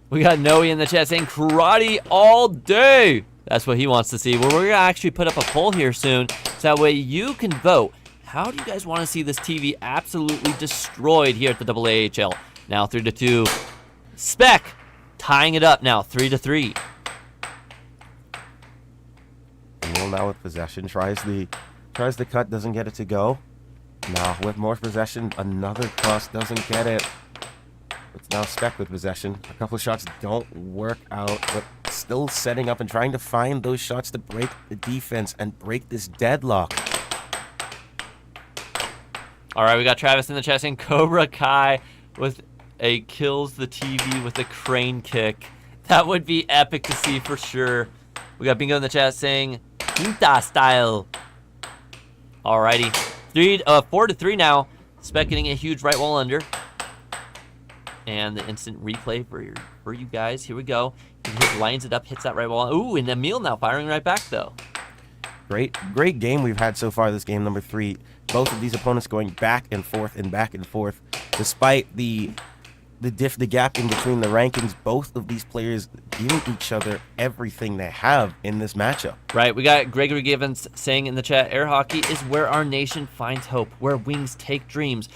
We got Noe in the chat saying karate all day. That's what he wants to see. Well, we're going to actually put up a poll here soon, so that way you can vote. How do you guys want to see this TV absolutely destroyed here at the AAHL? Now 3-2. Spec tying it up now, 3-3. Emil now with possession, tries the cut, doesn't get it to go. Now with more possession, another cross, doesn't get it. It's now Spec with possession. A couple of shots don't work out, but still setting up and trying to find those shots to break the defense and break this deadlock. All right, we got Travis in the chat saying Cobra Kai with a kills the TV with a crane kick. That would be epic to see for sure. We got Bingo in the chat saying Quinta style. Alrighty, 4-3 now. Spec getting a huge right wall under. And the instant replay for you guys. Here we go. He lines it up, hits that right wall. Ooh, and Emil now firing right back though. Great game we've had so far this game number 3. Both of these opponents going back and forth and back and forth. Despite the the gap in between the rankings. Both of these players giving each other everything they have in this matchup. Right, we got Gregory Givens saying in the chat, air hockey is where our nation finds hope, where wings take dreams.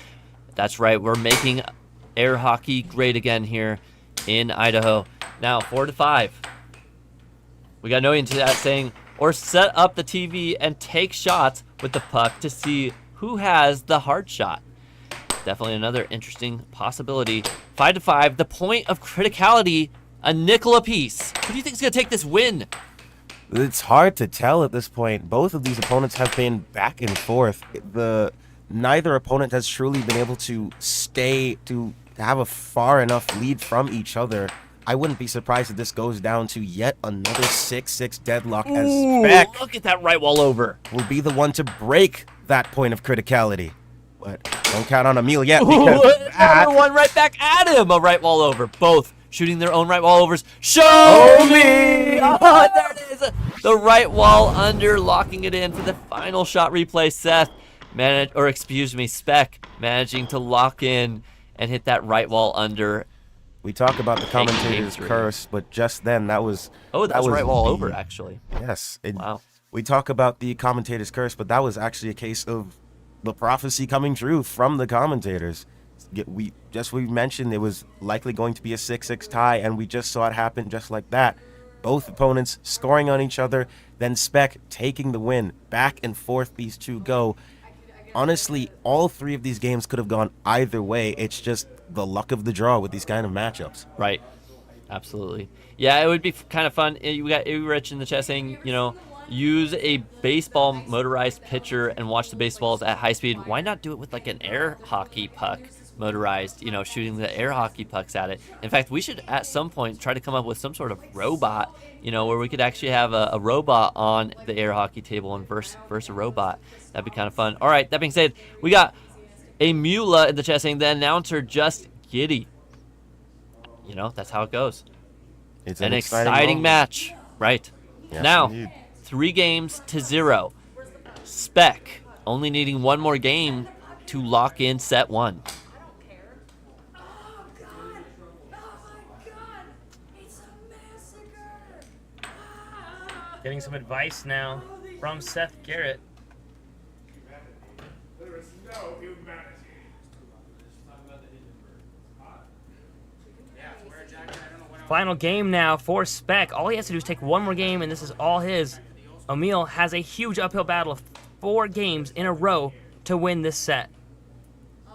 That's right, we're making air hockey great again here in Idaho. Now, 4-5. We got Noe into that saying, or set up the TV and take shots with the puck to see who has the hard shot. Definitely another interesting possibility. 5-5, the point of criticality, a nickel apiece. Who do you think is going to take this win? It's hard to tell at this point. Both of these opponents have been back and forth. Neither opponent has truly been able to have a far enough lead from each other. I wouldn't be surprised if this goes down to yet another 6-6 deadlock. As Speck look at that right wall over. Will be the one to break that point of criticality. But don't count on Emil yet. Another one right back at him. A right wall over. Both shooting their own right wall overs. Show me! Oh, there it is. The right wall under, locking it in for the final shot replay. Seth, Speck managing to lock in and hit that right wall under. We talk about the commentator's curse, but just then that was... Oh, that was right wall over, actually. Yes. Wow. We talk about the commentator's curse, but that was actually a case of the prophecy coming true from the commentators. We mentioned it was likely going to be a 6-6 tie, and we just saw it happen just like that. Both opponents scoring on each other, then Speck taking the win. Back and forth these two go. Honestly, all three of these games could have gone either way. It's just the luck of the draw with these kind of matchups. Right. Absolutely. Yeah, it would be kind of fun. We got Rich in the chat saying, use a baseball motorized pitcher and watch the baseballs at high speed. Why not do it with like an air hockey puck motorized, shooting the air hockey pucks at it? In fact, we should at some point try to come up with some sort of robot, where we could actually have a robot on the air hockey table and verse a robot. That'd be kind of fun. All right, that being said, we got a Mula in the chat saying the announcer just giddy. That's how it goes. It's an exciting match. Right. Yes, now, indeed. 3-0. Speck only needing one more game to lock in set 1. Getting some advice now from Seth Garrett. Final game now for Speck. All he has to do is take one more game, and this is all his. Emil has a huge uphill battle of 4 games in a row to win this set.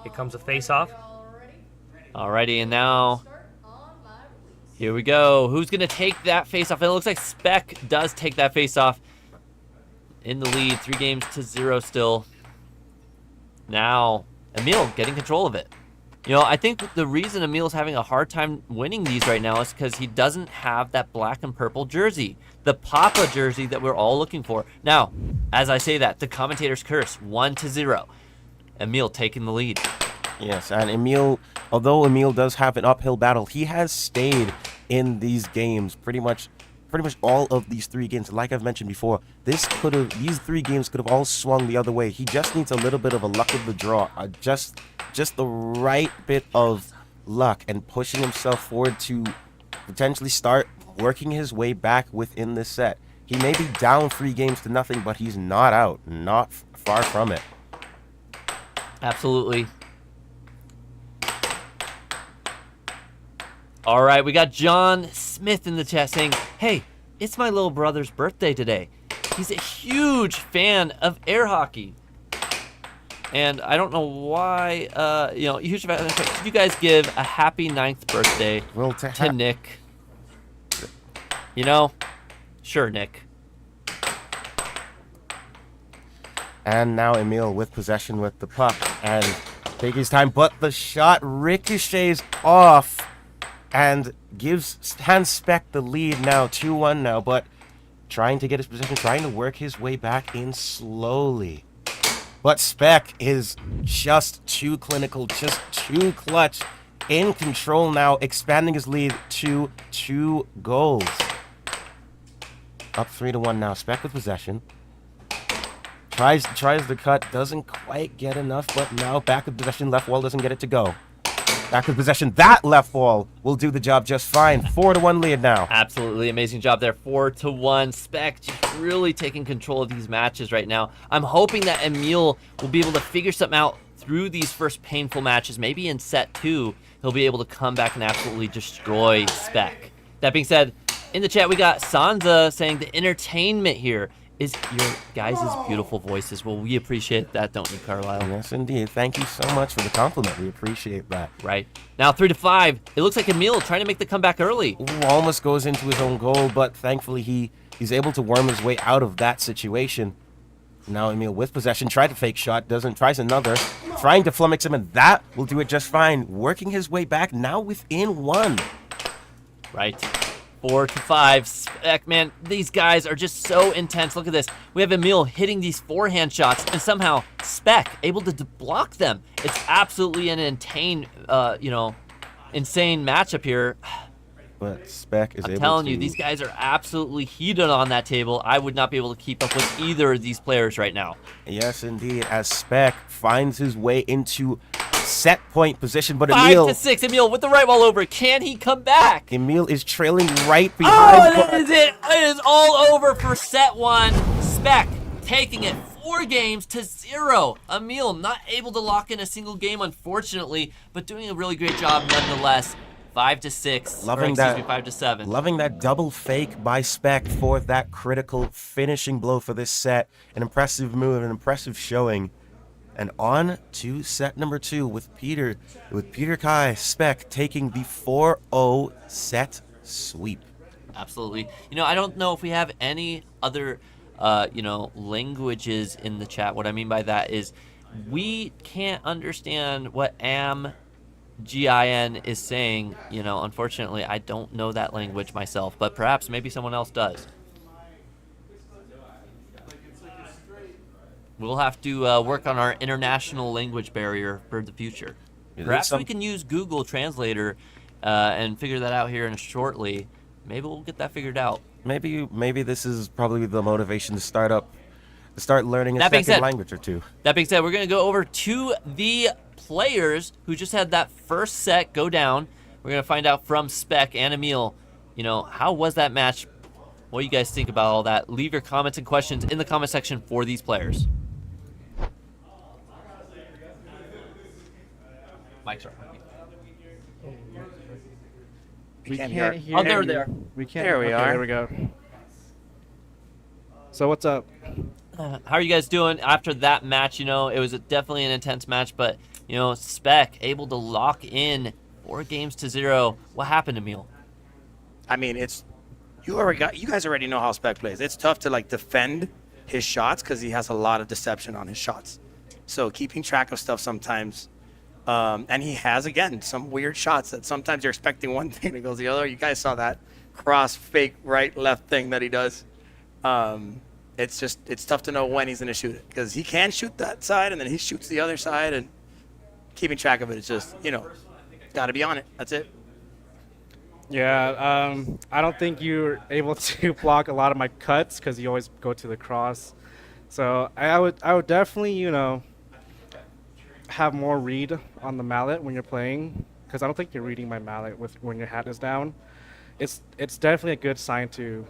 Here comes a face-off. Alrighty, and now here we go. Who's going to take that face-off? It looks like Speck does take that face-off. In the lead, 3-0 still. Now, Emil getting control of it. I think the reason Emil's having a hard time winning these right now is because he doesn't have that black and purple jersey. The Papa jersey that we're all looking for. Now, as I say that, the commentator's curse, 1-0. Emil taking the lead. Yes, and Emil, although Emil does have an uphill battle, he has stayed in these games pretty much all of these 3 games. Like I've mentioned before, these 3 games could have all swung the other way. He just needs a little bit of a luck of the draw, just the right bit of luck, and pushing himself forward to potentially start working his way back within this set. He may be down 3-0, but he's not out, not far from it. Absolutely. All right, we got John Smith in the chat saying, hey, it's my little brother's birthday today. He's a huge fan of air hockey. And I don't know why, huge fan. Could you guys give a happy 9th birthday to Nick? Sure, Nick. And now Emil with possession with the puck and take his time, but the shot ricochets off and hands Speck the lead now, 2-1 now, but trying to get his position, trying to work his way back in slowly. But Speck is just too clinical, just too clutch, in control now, expanding his lead to 2 goals. Up 3-1 now, Speck with possession. Tries the cut, doesn't quite get enough, but now back with possession, left wall doesn't get it to go. Back with possession. That left ball will do the job just fine. 4-1 lead now. Absolutely amazing job there. 4-1. Spec just really taking control of these matches right now. I'm hoping that Emil will be able to figure something out through these first painful matches. Maybe in set 2, he'll be able to come back and absolutely destroy Spec. That being said, in the chat we got Sansa saying the entertainment here is your guys' beautiful voices. Well, we appreciate that, don't you, Carlisle? Yes, indeed. Thank you so much for the compliment. We appreciate that. Right. Now 3-5. It looks like Emil trying to make the comeback early. Ooh, almost goes into his own goal, but thankfully he's able to worm his way out of that situation. Now Emil with possession, tried to fake shot, doesn't, tries another, trying to flummox him, and that will do it just fine. Working his way back, now within 1. Right. 4-5. Spec, man, these guys are just so intense. Look at this. We have Emil hitting these forehand shots, and somehow Spec able to block them. It's absolutely an insane matchup here. But Spec is able to... I'm telling you, these guys are absolutely heated on that table. I would not be able to keep up with either of these players right now. Yes, indeed, as Spec finds his way into set point position, but Emil... 5-6, Emil with the right wall over. Can he come back? Emil is trailing right behind... Oh, that is it. It is all over for set 1. Spec taking it 4-0. Emil not able to lock in a single game, unfortunately, but doing a really great job nonetheless. 5-6. Loving that. 5-7. Loving that double fake by Spec for that critical finishing blow for this set. An impressive move, an impressive showing. And on to set number 2 with Peter Kai. Spec taking the 4-0 set sweep. Absolutely. I don't know if we have any other, languages in the chat. What I mean by that is we can't understand what GIN is saying. Unfortunately, I don't know that language myself, but perhaps maybe someone else does. We'll have to work on our international language barrier for the future. Perhaps we can use Google Translator and figure that out here shortly. Maybe we'll get that figured out. Maybe this is probably the motivation to start learning a second language or two. That being said, we're going to go over to the players who just had that first set go down. We're going to find out from Spec and Emil, how was that match? What do you guys think about all that? Leave your comments and questions in the comment section for these players. Mike's right. We can't hear. Oh, they're there. We can't. There we are. There we go. So what's up? How are you guys doing after that match? It was definitely an intense match, but Spec able to lock in 4-0. What happened, Emil? I mean, you guys already know how Spec plays. It's tough to defend his shots because he has a lot of deception on his shots. So keeping track of stuff sometimes, and he has again some weird shots that sometimes you're expecting one thing and it goes the other. You guys saw that cross fake right left thing that he does. It's tough to know when he's going to shoot it because he can shoot that side and then he shoots the other side, and keeping track of it is just, got to be on it. That's it. Yeah, I don't think you're able to block a lot of my cuts because you always go to the cross. So I would definitely, have more read on the mallet when you're playing, because I don't think you're reading my mallet when your hat is down. It's definitely a good sign to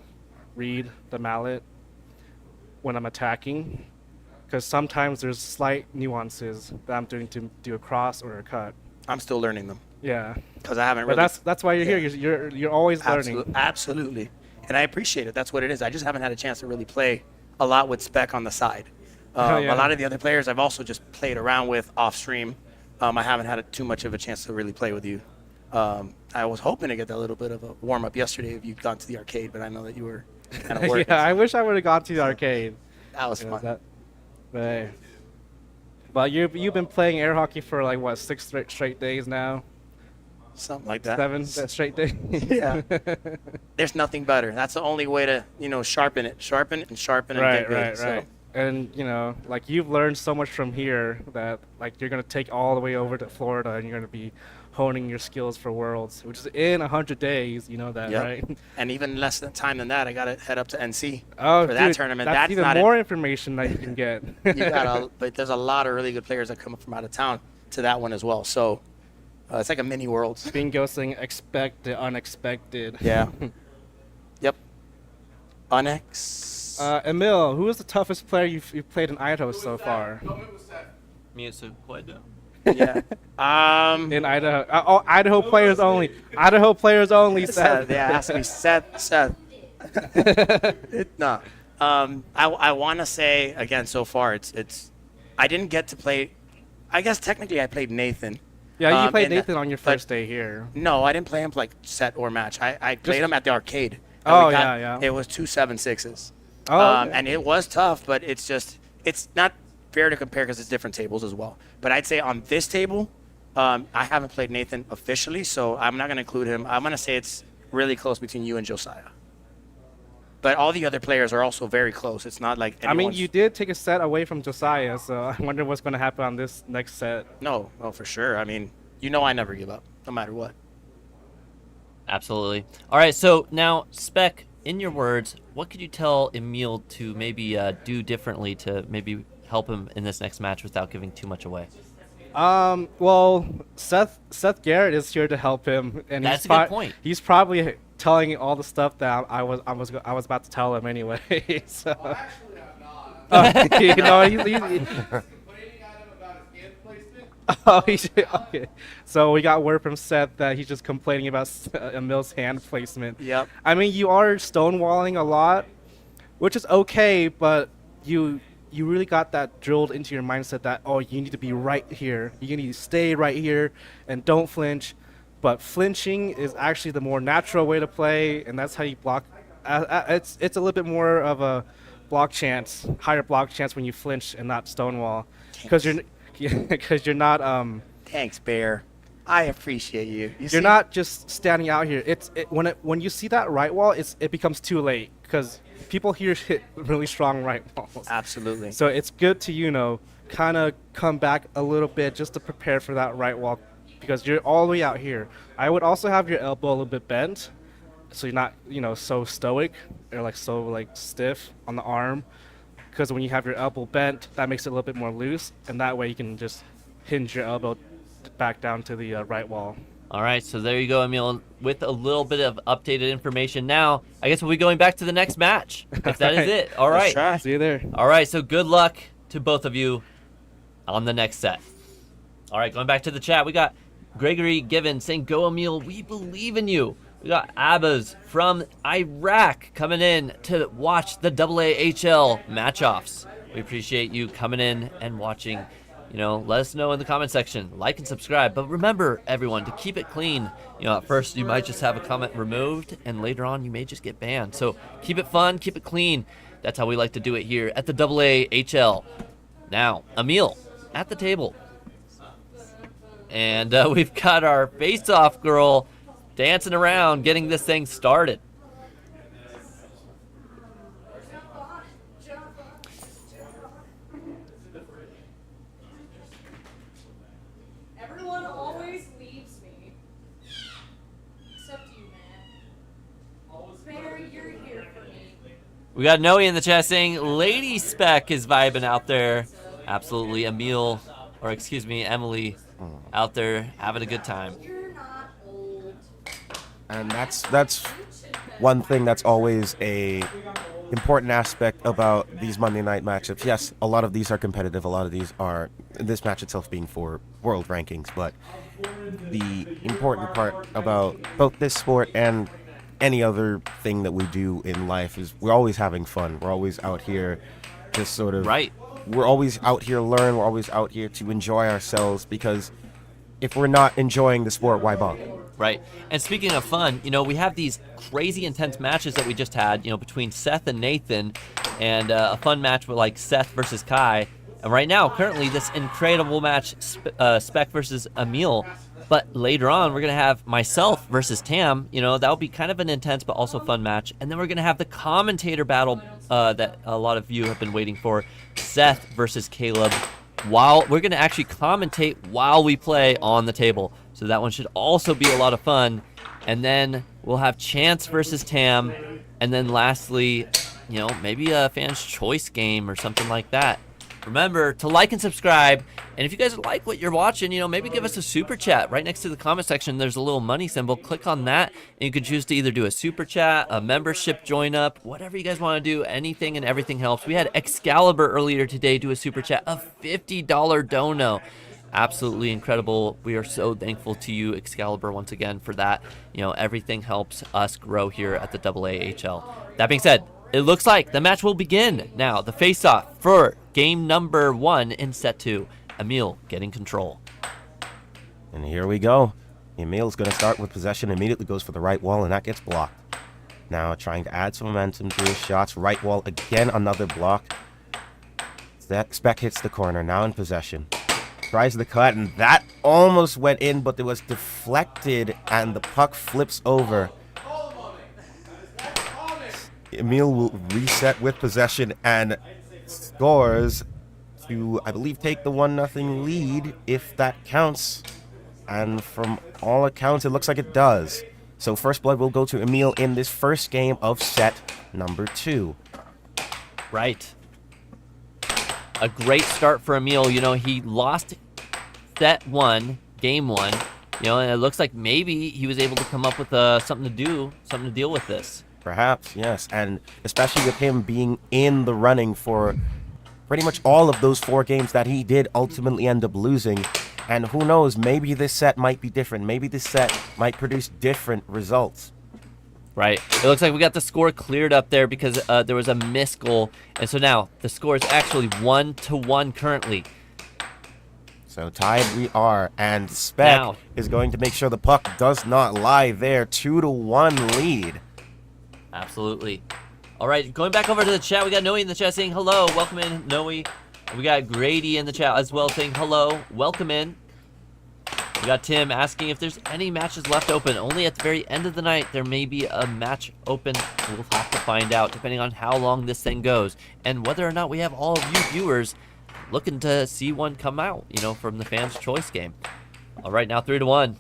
read the mallet when I'm attacking, because sometimes there's slight nuances that I'm doing to do a cross or a cut. I'm still learning them. Yeah. Because I haven't but really... that's why you're here. You're always learning. Absolutely. And I appreciate it. That's what it is. I just haven't had a chance to really play a lot with Spec on the side. Yeah. A lot of the other players I've also just played around with off stream. I haven't had too much of a chance to really play with you. I was hoping to get that little bit of a warm-up yesterday if you'd gone to the arcade, but I know that you were kind of working. Yeah, I wish I would have gone to the arcade. That was fun. But you've been playing air hockey for 6 straight days now? Something like that. 7 straight days. Yeah. There's nothing better. That's the only way to, sharpen it and get good. Right. And you've learned so much from here that you're gonna take all the way over to Florida and you're gonna be honing your skills for Worlds, which is in 100 days. You know that, right? And even less time than that, I gotta head up to NC for that tournament. That's even more information that you can get. But there's a lot of really good players that come up from out of town to that one as well. So, It's like a mini world. Bingo saying expect the unexpected. Yeah. Yep. Onyx. Emil, who is the toughest player you've played in Idaho so far? Mimitsu, what? Yeah. In Idaho. Oh, Idaho players only. Idaho players only, Seth. Yeah, it has to be Seth. No. I want to say, again, so far, it's I didn't get to play. I guess technically I played Nathan. Yeah, you played Nathan on your first day here. No, I didn't play him like set or match. I played him at the arcade. Oh, yeah. It was 2 7-6s. Oh, okay. And it was tough, but it's not fair to compare because it's different tables as well. But I'd say on this table, I haven't played Nathan officially, so I'm not going to include him. I'm going to say it's really close between you and Josiah. But all the other players are also very close. It's not like I mean, you did take a set away from Josiah, so I wonder what's going to happen on this next set. No, for sure. I mean, I never give up, no matter what. Absolutely. All right, so now, Spec, in your words, what could you tell Emil to maybe do differently to maybe help him in this next match without giving too much away? Well, Seth Garrett is here to help him, and that's a good point. He's probably telling all the stuff that I was about to tell him anyway. So, okay. So we got word from Seth that he's just complaining about Emil's hand placement. Yep. I mean, you are stonewalling a lot, which is okay, but you really got that drilled into your mindset that, oh, you need to be right here. You need to stay right here and don't flinch. But flinching is actually the more natural way to play, and that's how you block. It's a little bit more of a block chance, higher block chance when you flinch and not stonewall, because you're not. Thanks, Bear. I appreciate you. You're not just standing out here. When you see that right wall, it becomes too late because people here hit really strong right walls. Absolutely. So it's good to kind of come back a little bit just to prepare for that right wall, because you're all the way out here. I would also have your elbow a little bit bent, so you're not so stoic or so stiff on the arm, because when you have your elbow bent, that makes it a little bit more loose, and that way you can just hinge your elbow back down to the right wall. All right, so there you go, Emil, with a little bit of updated information. Now, I guess we'll be going back to the next match, if that is it. All right. Let's try. See you there. All right, so good luck to both of you on the next set. All right, going back to the chat, we got Gregory Given saying, "Go, Emil, we believe in you." We got Abbas from Iraq coming in to watch the AAHL match-offs. We appreciate you coming in and watching. Let us know in the comment section. Like and subscribe. But remember, everyone, to keep it clean. At first you might just have a comment removed, and later on you may just get banned. So keep it fun, keep it clean. That's how we like to do it here at the AAHL. Now, Emil at the table. And we've got our face-off girl dancing around, getting this thing started. Everyone always leaves me. Except you, man. Bear, you're here for me. We got Noe in the chat saying, Lady Spec is vibing out there. Absolutely, Emily out there having a good time. You're not old. And that's one thing that's always a important aspect about these Monday night matchups. Yes, a lot of these are competitive. A lot of these are, this match itself being for world rankings. But the important part about both this sport and any other thing that we do in life is we're always having fun. We're always out here just sort of... Right. We're always out here to learn. We're always out here to enjoy ourselves, because if we're not enjoying the sport, why bother? Right. And speaking of fun, we have these crazy intense matches that we just had, between Seth and Nathan, and a fun match with Seth versus Kai. And right now, currently, this incredible match, Spec versus Emil. But later on, we're going to have myself versus Tam. That'll be kind of an intense but also fun match. And then we're going to have the commentator battle that a lot of you have been waiting for, Seth versus Caleb. While we're going to actually commentate while we play on the table. So that one should also be a lot of fun. And then we'll have Chance versus Tam. And then lastly, maybe a fan's choice game or something like that. Remember to like and subscribe. And if you guys like what you're watching, maybe give us a super chat. Right next to the comment section, there's a little money symbol. Click on that, and you can choose to either do a super chat, a membership join up, whatever you guys want to do. Anything and everything helps. We had Excalibur earlier today do a super chat, a $50 dono. Absolutely incredible. We are so thankful to you, Excalibur, once again for that. Everything helps us grow here at the AAHL. That being said, it looks like the match will begin now. The face-off for game number 1 in set 2. Emil getting control. And here we go. Emil's going to start with possession, immediately goes for the right wall, and that gets blocked. Now trying to add some momentum to his shots. Right wall, again, another block. Spec hits the corner, now in possession. Tries the cut, and that almost went in, but it was deflected, and the puck flips over. Emil will reset with possession and scores to, I believe, take the 1-0 lead, if that counts. And from all accounts, it looks like it does. So first blood will go to Emil in this first game of set number 2. Right. A great start for Emil. He lost set 1, game 1. And it looks like maybe he was able to come up with something to deal with this. Perhaps, yes. And especially with him being in the running for pretty much all of those 4 games that he did ultimately end up losing. And who knows, maybe this set might be different. Maybe this set might produce different results. Right. It looks like we got the score cleared up there because there was a missed goal. And so now the score is actually 1-1 currently. So tied we are. And Spec is going to make sure the puck does not lie there. 2-1 lead. Absolutely. All right, going back over to the chat, we got Noe in the chat saying hello. Welcome in, Noe. We got Grady in the chat as well saying hello. Welcome in. We got Tim asking if there's any matches left open. Only at the very end of the night there may be a match open. We'll have to find out depending on how long this thing goes and whether or not we have all of you viewers looking to see one come out, from the fans' choice game. All right, now 3-1.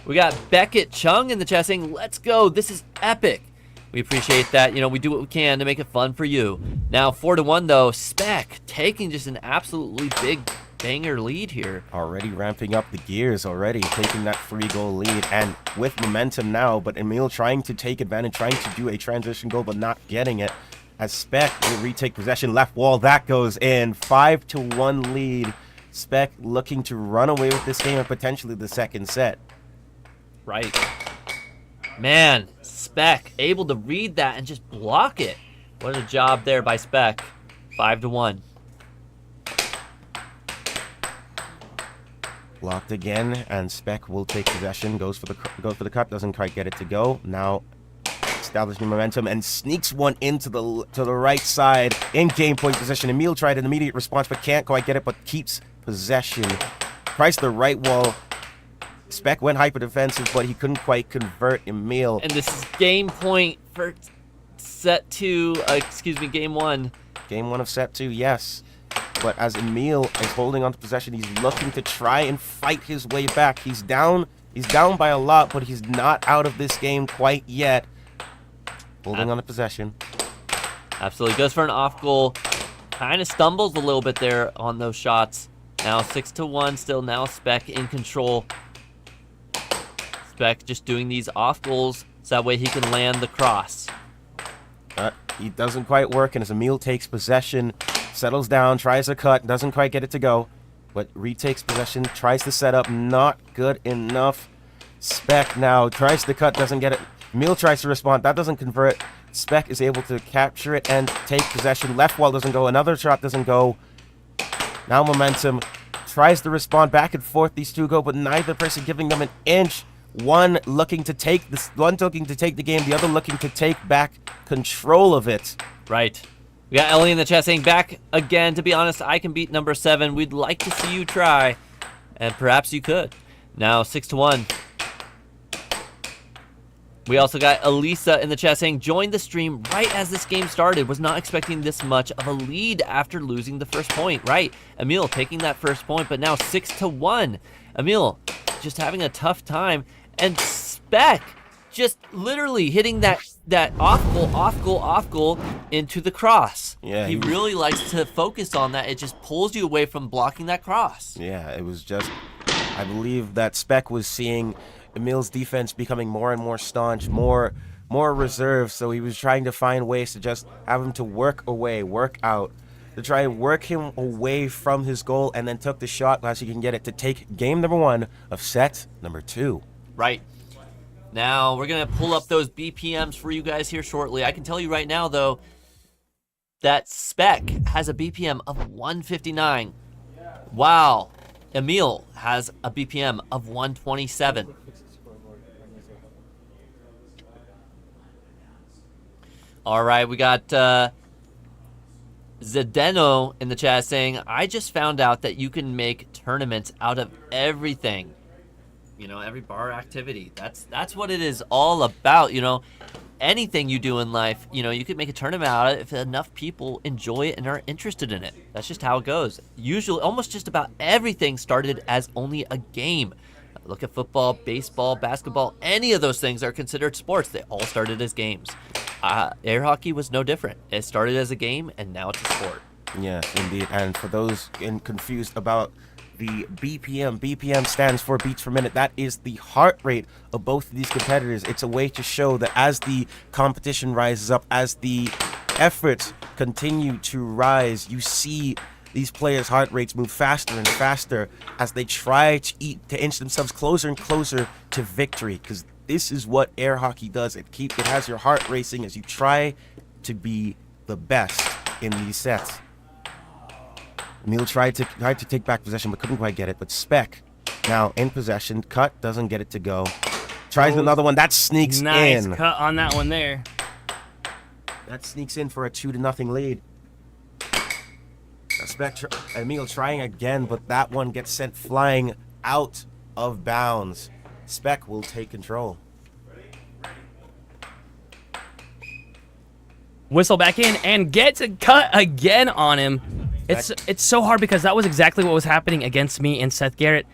We got Beckett Chung in the chat saying, let's go. This is epic. We appreciate that. We do what we can to make it fun for you. Now 4-1 though. Spec taking just an absolutely big banger lead here. Already ramping up the gears already, taking that 3-goal lead and with momentum now, but Emil trying to take advantage, trying to do a transition goal but not getting it. As Spec will retake possession, left wall, that goes in. 5-1 lead. Spec looking to run away with this game and potentially the second set. Right. Man, Spec able to read that and just block it. What a job there by Spec. 5-1. Blocked again, and Spec will take possession. Goes for the cut, doesn't quite get it to go. Now establishing momentum and sneaks one into the right side in game point position. Emil tried an immediate response but can't quite get it, but keeps possession. Tries the right wall. Spec went hyper defensive, but he couldn't quite convert Emil. And this is game point for set 2, game 1. Game 1 of set 2, yes. But as Emil is holding on to possession, he's looking to try and fight his way back. He's down by a lot, but he's not out of this game quite yet. Holding on to possession. Absolutely. Goes for an off goal. Kind of stumbles a little bit there on those shots. Now 6-1 still. Now Spec in control. Spec just doing these off goals so that way he can land the cross. He doesn't quite work, and as Emil takes possession, settles down, tries a cut, doesn't quite get it to go, but retakes possession, tries to set up, not good enough. Spec now tries the cut, doesn't get it. Emil tries to respond, that doesn't convert. Spec is able to capture it and take possession. Left wall doesn't go, another shot doesn't go. Now momentum, tries to respond, back and forth these two go, but neither person giving them an inch. One looking to take the game, the other looking to take back control of it. Right. We got Ellie in the chat saying, back again. To be honest, I can beat number 7. We'd like to see you try. And perhaps you could. Now 6-1. We also got Elisa in the chat saying, joined the stream right as this game started. Was not expecting this much of a lead after losing the first point. Right. Emil taking that first point, but now 6-1. Emil just having a tough time. And Spec just literally hitting that off goal into the cross. Yeah, he really likes to focus on that. It just pulls you away from blocking that cross. Yeah, it was just, I believe that Spec was seeing Emil's defense becoming more and more staunch, more reserved, so he was trying to find ways to just have him to work out, to try and work him away from his goal, and then took the shot as he can get it to take game number 1 of set number 2. Right. Now, we're going to pull up those BPMs for you guys here shortly. I can tell you right now, though, that Spec has a BPM of 159. Wow. Emil has a BPM of 127. All right, we got Zdeno in the chat saying, I just found out that you can make tournaments out of everything. You know, every bar activity. That's what it is all about, you know. Anything you do in life, you know, you could make a tournament out of it if enough people enjoy it and are interested in it. That's just how it goes. Usually, almost just about everything started as only a game. Look at football, baseball, basketball, any of those things are considered sports. They all started as games. Air hockey was no different. It started as a game, and now it's a sport. Yes, indeed. And for those confused about the BPM stands for beats per minute. That is the heart rate of both of these competitors. It's a way to show that as the competition rises up, as the efforts continue to rise, you see these players' heart rates move faster and faster as they try to inch themselves closer and closer to victory. Because this is what air hockey does. It has your heart racing as you try to be the best in these sets. Emil tried to take back possession, but couldn't quite get it. But Spec, now in possession, cut, doesn't get it to go. Tries another one, that sneaks in. Nice cut on that one there. That sneaks in for a 2-0 lead. Emil trying again, but that one gets sent flying out of bounds. Spec will take control. Whistle back in and gets a cut again on him. It's so hard because that was exactly what was happening against me and Seth Garrett.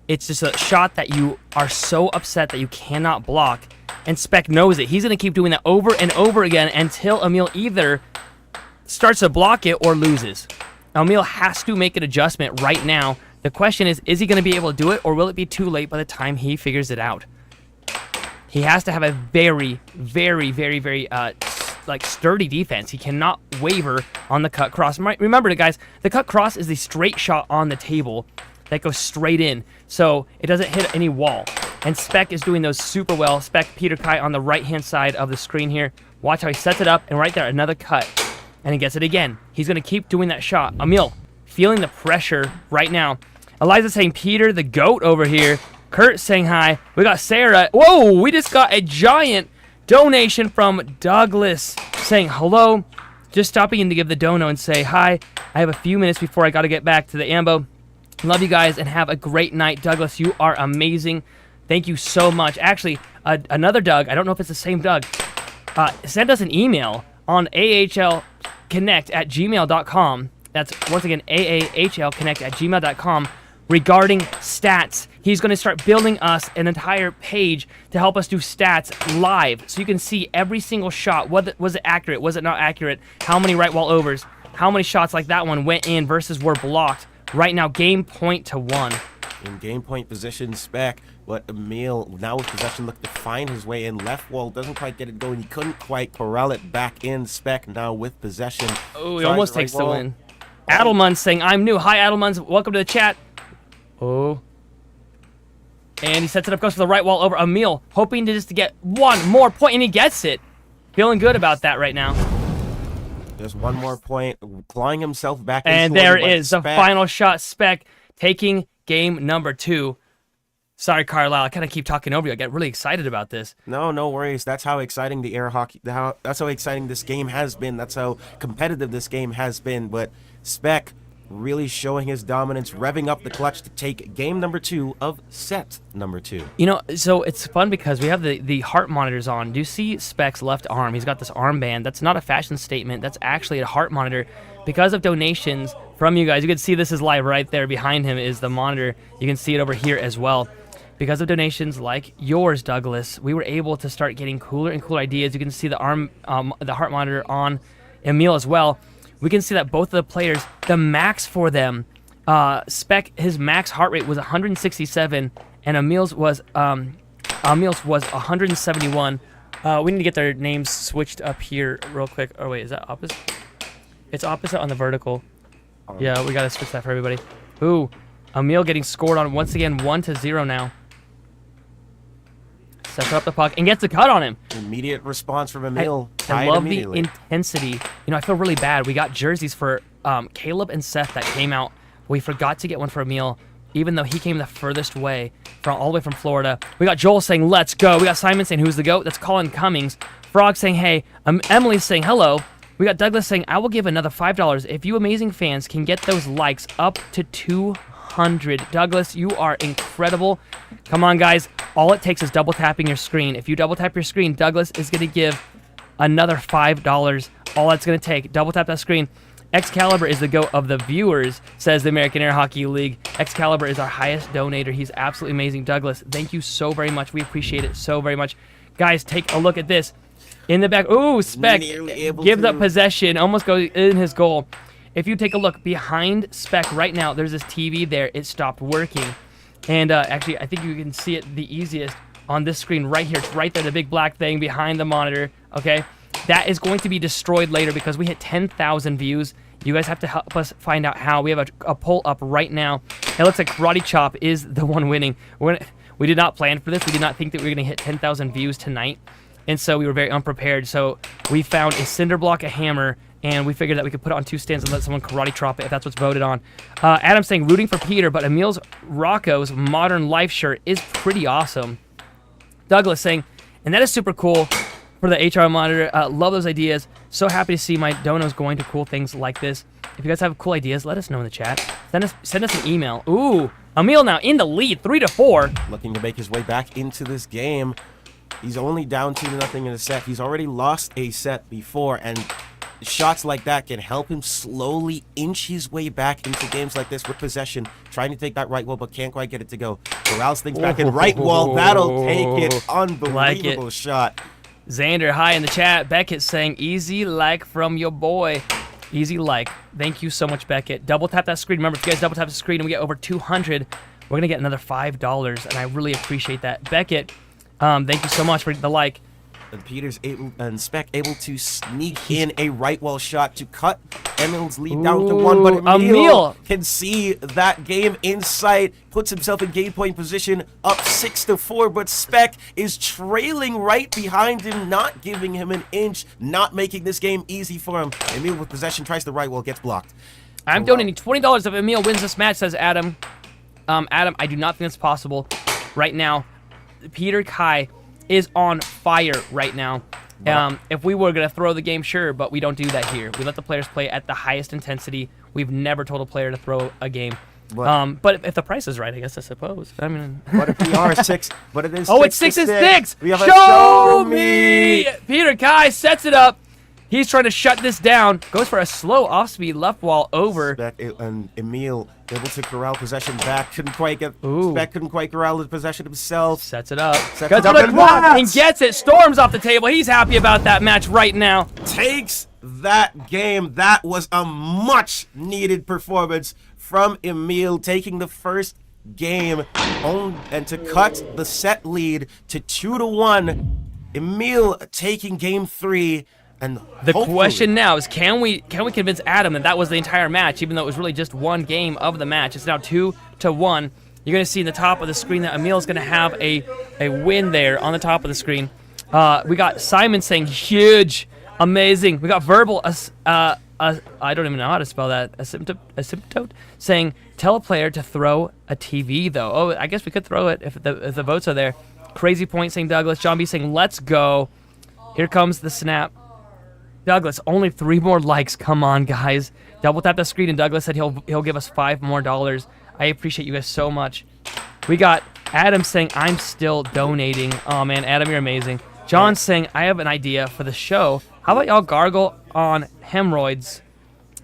It's just a shot that you are so upset that you cannot block, and Spec knows it. He's going to keep doing that over and over again until Emil either starts to block it or loses. Emil has to make an adjustment right now. The question is he going to be able to do it, or will it be too late by the time he figures it out? He has to have a very, very, very, very sturdy defense. He cannot waver on the cut cross. Remember, guys, the cut cross is the straight shot on the table that goes straight in, so it doesn't hit any wall. And Spec is doing those super well. Spec Peter Kai on the right-hand side of the screen here. Watch how he sets it up, and right there, another cut. And he gets it again. He's going to keep doing that shot. Emil feeling the pressure right now. Eliza saying Peter the GOAT over here. Kurt saying hi. We got Sarah. Whoa, we just got a giant donation from Douglas saying hello. Just stopping in to give the dono and say hi. I have a few minutes before I got to get back to the Ambo. Love you guys and have a great night. Douglas, you are amazing. Thank you so much. Actually, another Doug, I don't know if it's the same Doug, sent us an email on aahlconnect@gmail.com. That's, once again, aahlconnect@gmail.com regarding stats. He's going to start building us an entire page to help us do stats live, so you can see every single shot. Was it accurate? Was it not accurate? How many right wall overs? How many shots like that one went in versus were blocked? Right now, game point to 1. In game point position, Spec, but Emil now with possession looked to find his way in. Left wall doesn't quite get it going. He couldn't quite corral it back in. Spec now with possession. Oh, he almost takes the win. Adelman saying, I'm new. Hi, Adelman. Welcome to the chat. Oh. And he sets it up, goes for the right wall over. Emil hoping to just get one more point, and he gets it. Feeling good about that right now. There's one more point, clawing himself back. And there it is, the final shot. Spec taking game number 2. Sorry, Carlisle, I kind of keep talking over you. I get really excited about this. No worries. That's how exciting the air hockey, that's how exciting this game has been. That's how competitive this game has been. But Spec really showing his dominance, revving up the clutch to take game number 2 of set number 2. You know, so it's fun because we have the heart monitors on. Do you see Spec's left arm? He's got this armband. That's not a fashion statement. That's actually a heart monitor. Because of donations from you guys, you can see this is live right there. Behind him is the monitor. You can see it over here as well. because of donations like yours, Douglas, we were able to start getting cooler and cooler ideas. You can see the heart monitor on Emil as well. We can see that both of the players, the max for them, Spec, his max heart rate was 167, and Emil's was 171. We need to get their names switched up here real quick. Oh wait, is that opposite? It's opposite on the vertical. Yeah, we gotta switch that for everybody. Ooh, Emil getting scored on once again, 1-0 now. Sets up the puck and gets the cut on him. Immediate response from Emil. I love the intensity. You know, I feel really bad. We got jerseys for Caleb and Seth that came out. We forgot to get one for Emil, even though he came the furthest way, all the way from Florida. We got Joel saying, let's go. We got Simon saying, who's the GOAT? That's Colin Cummings. Frog saying, hey. Emily saying, hello. We got Douglas saying, I will give another $5 if you amazing fans can get those likes up to 200. Douglas, you are incredible. Come on, guys. All it takes is double tapping your screen. If you double tap your screen, Douglas is going to give another $5. All that's going to take. Double tap that screen. Excalibur is the GOAT of the viewers, says the American Air Hockey League. Excalibur is our highest donator. He's absolutely amazing. Douglas, thank you so very much. We appreciate it so very much. Guys, take a look at this. In the back, ooh, Spec gives up possession, almost goes in his goal. If you take a look behind Spec right now, there's this TV there. It stopped working. And actually, I think you can see it the easiest on this screen right here. It's right there, the big black thing behind the monitor, okay? That is going to be destroyed later because we hit 10,000 views. You guys have to help us find out how. We have a poll up right now. It looks like Karate Chop is the one winning. We did not plan for this. We did not think that we were going to hit 10,000 views tonight. And so we were very unprepared. So we found a cinder block, a hammer, and we figured that we could put it on two stands and let someone karate chop it if that's what's voted on. Adam saying rooting for Peter, but Emil's Rocco's Modern Life shirt is pretty awesome. Douglas saying, and that is super cool for the HR monitor. Love those ideas. So happy to see my donos going to cool things like this. If you guys have cool ideas, let us know in the chat. Send us an email. Ooh, Emil now in the lead, 3-4. Looking to make his way back into this game. He's only down 2-0 in a set. He's already lost a set before, and shots like that can help him slowly inch his way back into games like this with possession, trying to take that right wall, but can't quite get it to go. Corrals things back in right wall. That'll take it. Unbelievable shot. Xander, hi in the chat. Beckett saying, easy like from your boy. Easy like. Thank you so much, Beckett. Double tap that screen. Remember, if you guys double tap the screen and we get over 200, we're going to get another $5, and I really appreciate that. Beckett, thank you so much for the like. And Peter's able and Spec able to sneak in a right wall shot to cut Emil's lead down to 1, but Emil can see that game in sight, puts himself in game point position, up 6-4, but Spec is trailing right behind him, not giving him an inch, not making this game easy for him. Emil with possession tries the right wall, gets blocked. I'm donating $20 if Emil wins this match, says Adam. Adam, I do not think it's possible right now. Peter Kai is on fire right now. If we were going to throw the game, sure, but we don't do that here. We let the players play at the highest intensity. We've never told a player to throw a game. But if the price is right, I guess I suppose. I mean, what if we are 6? But it is oh, it's 6-6. We have Show me. Peter Kai sets it up. He's trying to shut this down. Goes for a slow off-speed left wall over. Spec and Emil able to corral possession back. Couldn't quite get. Spec couldn't quite corral the possession himself. Sets it up. And gets it. Storms off the table. He's happy about that match right now. Takes that game. That was a much-needed performance from Emil, taking the first game and to cut the set lead to 2-1. Emil taking game 3. And the question now is, can we convince Adam that was the entire match, even though it was really just one game of the match? It's now 2-1. You're going to see in the top of the screen that Emil's going to have a win there on the top of the screen. We got Simon saying huge, amazing. We got Verbal, I don't even know how to spell that, asymptote, saying tell a player to throw a TV though. Oh, I guess we could throw it if the votes are there. Crazy Point saying Douglas. John B saying let's go. Here comes the snap. Douglas, only 3 more likes. Come on, guys. Double tap the screen, and Douglas said he'll give us $5 more. I appreciate you guys so much. We got Adam saying, I'm still donating. Oh, man, Adam, you're amazing. John saying, I have an idea for the show. How about y'all gargle on hemorrhoids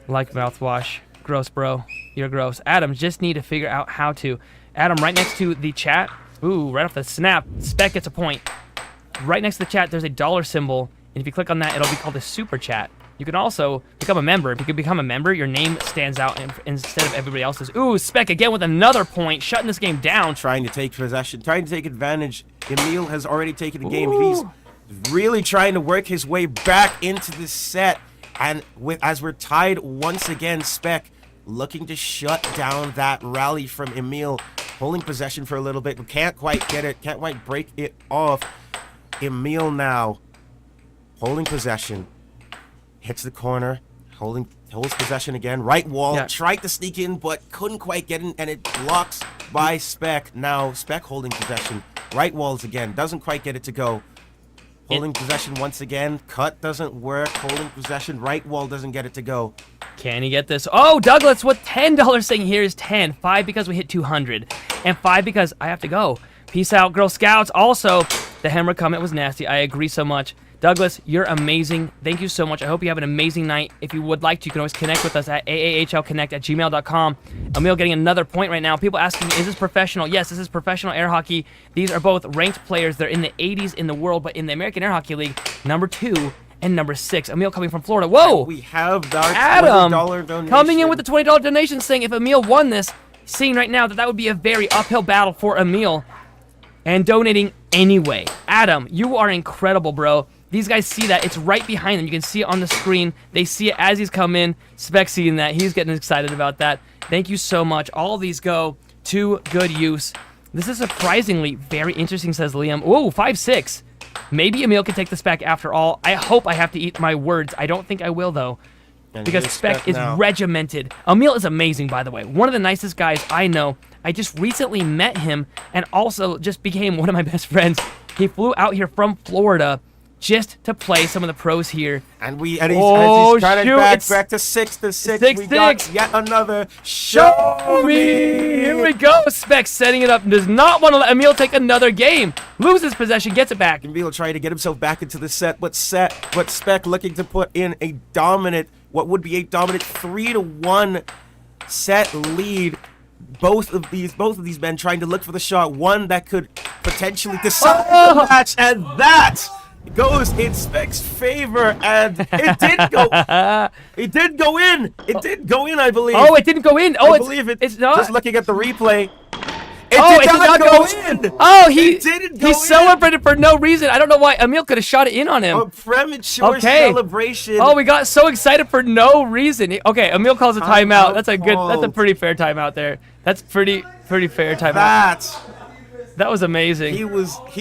like mouthwash? Gross, bro. You're gross. Adam, just need to figure out how to. Adam, right next to the chat, Ooh, right off the snap, Spec gets a point. Right next to the chat, there's a dollar symbol, and if you click on that, it'll be called a super chat. You can also become a member. If you can become a member, your name stands out instead of everybody else's. Ooh, Spec again with another point, shutting this game down. Trying to take possession, trying to take advantage. Emil has already taken the game. He's really trying to work his way back into this set. And as we're tied once again, Spec looking to shut down that rally from Emil. Holding possession for a little bit, but can't quite get it, can't quite break it off. Emil now holding possession. Hits the corner, holds possession again. Right wall, tried to sneak in, but couldn't quite get in, and it blocks by Spec. Now Spec holding possession. Right walls again, doesn't quite get it to go. Holding possession once again. Cut doesn't work. Holding possession. Right wall doesn't get it to go. Can he get this? Oh, Douglas with $10 saying here's 10. 5 because we hit 200. And 5 because I have to go. Peace out, Girl Scouts. Also, the Hammer comment was nasty. I agree so much. Douglas, you're amazing. Thank you so much. I hope you have an amazing night. If you would like to, you can always connect with us at aahlconnect@gmail.com. Emil getting another point right now. People asking, is this professional? Yes, this is professional air hockey. These are both ranked players. They're in the 80s in the world, but in the American Air Hockey League, number 2 and number 6. Emil coming from Florida. Whoa! We have our Adam $20 donation. coming in with the $20 donation saying if Emil won this, seeing right now that would be a very uphill battle for Emil. And donating anyway. Adam, you are incredible, bro. These guys see that. It's right behind them. You can see it on the screen. They see it as he's come in. Spec seeing that. He's getting excited about that. Thank you so much. All of these go to good use. This is surprisingly very interesting, says Liam. Whoa, 5-6. Maybe Emil can take this back after all. I hope I have to eat my words. I don't think I will, though. And because Spec is regimented. Emil is amazing, by the way. One of the nicest guys I know. I just recently met him and also just became one of my best friends. He flew out here from Florida just to play some of the pros here. And he's trying to back to 6-6. We got yet another show me. Here we go. Spec setting it up. Does not want to let Emil take another game. Loses possession, gets it back. Emil trying to get himself back into the set, but Spec looking to put in a dominant, what would be a dominant 3-1 set lead. Both of these men trying to look for the shot, one that could potentially decide the match, and that goes in Spec's favor, and it did go. It did go in. It did go in, I believe. Oh, it didn't go in. Oh, I believe it. It's not. Just looking at the replay. It did not go in. Oh, he celebrated for no reason. I don't know why. Emil could have shot it in on him. A premature celebration. Oh, we got so excited for no reason. Okay, Emil calls a timeout. That's a pretty fair timeout there. That's pretty fair timeout. That was amazing. He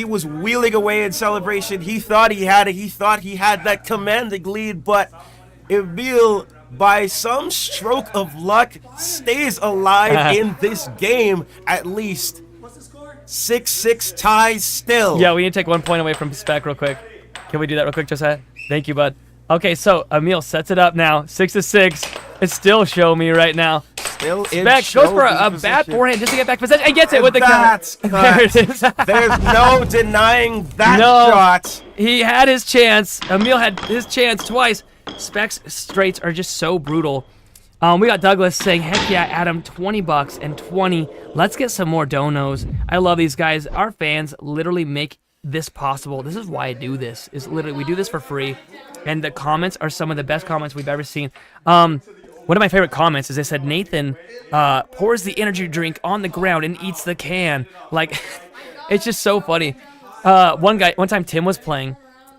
was wheeling away in celebration. He thought he had it. He thought he had that commanding lead, but Emil, by some stroke of luck, stays alive in this game at least. 6-6 ties still. Yeah, we need to take 1 point away from Spec real quick. Can we do that real quick, Josette? Thank you, bud. Okay, so Emil sets it up now. 6-6. It's still show me right now. Still in Spec goes for a bad forehand just to get back possession and gets it with the count. There it is. There's no denying that shot. He had his chance. Emil had his chance twice. Spec's straights are just so brutal. We got Douglas saying, heck yeah, Adam, $20 and 20. Let's get some more donos. I love these guys. Our fans literally make this possible. This is why I do this. Is literally we do this for free. And the comments are some of the best comments we've ever seen. One of my favorite comments is they said Nathan pours the energy drink on the ground and eats the can. Like, it's just so funny. One time Tim was playing,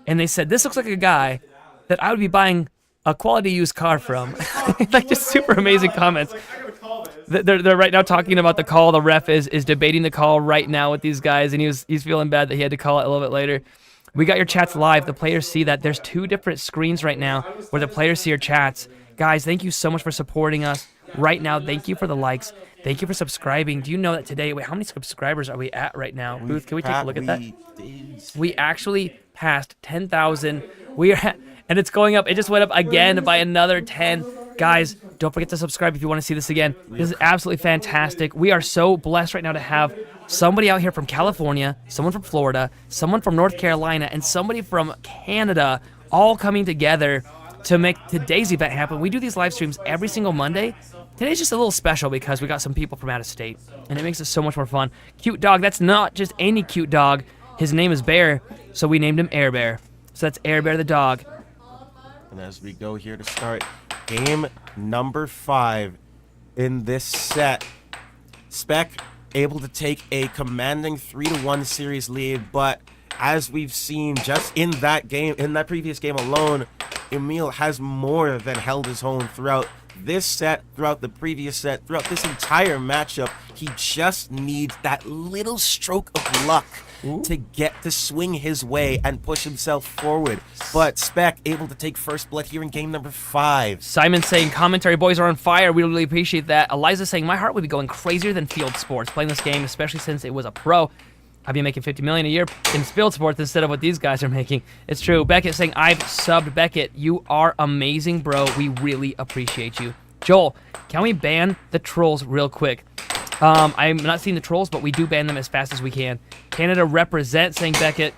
and they said, this looks like a guy that I would be buying a quality used car from. Like, just super amazing comments. They're right now talking about the call. The ref is debating the call right now with these guys, and he's feeling bad that he had to call it a little bit later. We got your chats live. The players see that. There's 2 different screens right now where the players see your chats. Guys, thank you so much for supporting us right now. Thank you for the likes. Thank you for subscribing. Do you know that today, wait, how many subscribers are we at right now? Booth, can we take a look at that? We actually passed 10,000. We are, and it's going up. It just went up again by another 10. Guys, don't forget to subscribe if you want to see this again. This is absolutely fantastic. We are so blessed right now to have somebody out here from California, someone from Florida, someone from North Carolina, and somebody from Canada all coming together to make today's event happen. We do these live streams every single Monday today's just a little special because we got some people from out of state, and it makes it so much more fun. Cute dog, that's not just any cute dog. His name is Bear, so we named him Air Bear. So that's Air Bear the dog. And as we go here to start game number 5 in this set, Spec able to take a commanding 3-1 series lead, but as we've seen just in that game, in that previous game alone, Emil has more than held his own throughout this set, throughout the previous set, throughout this entire matchup. He just needs that little stroke of luck to get to swing his way and push himself forward. But Spec able to take first blood here in game number 5. Simon saying, commentary boys are on fire. We really appreciate that. Eliza saying, my heart would be going crazier than field sports playing this game, especially since it was a pro. I'd be making $50 million a year in field sports instead of what these guys are making. It's true. Beckett saying, I've subbed Beckett. You are amazing, bro. We really appreciate you. Joel, can we ban the trolls real quick? I'm not seeing the trolls, but we do ban them as fast as we can. Canada represent, saying Beckett.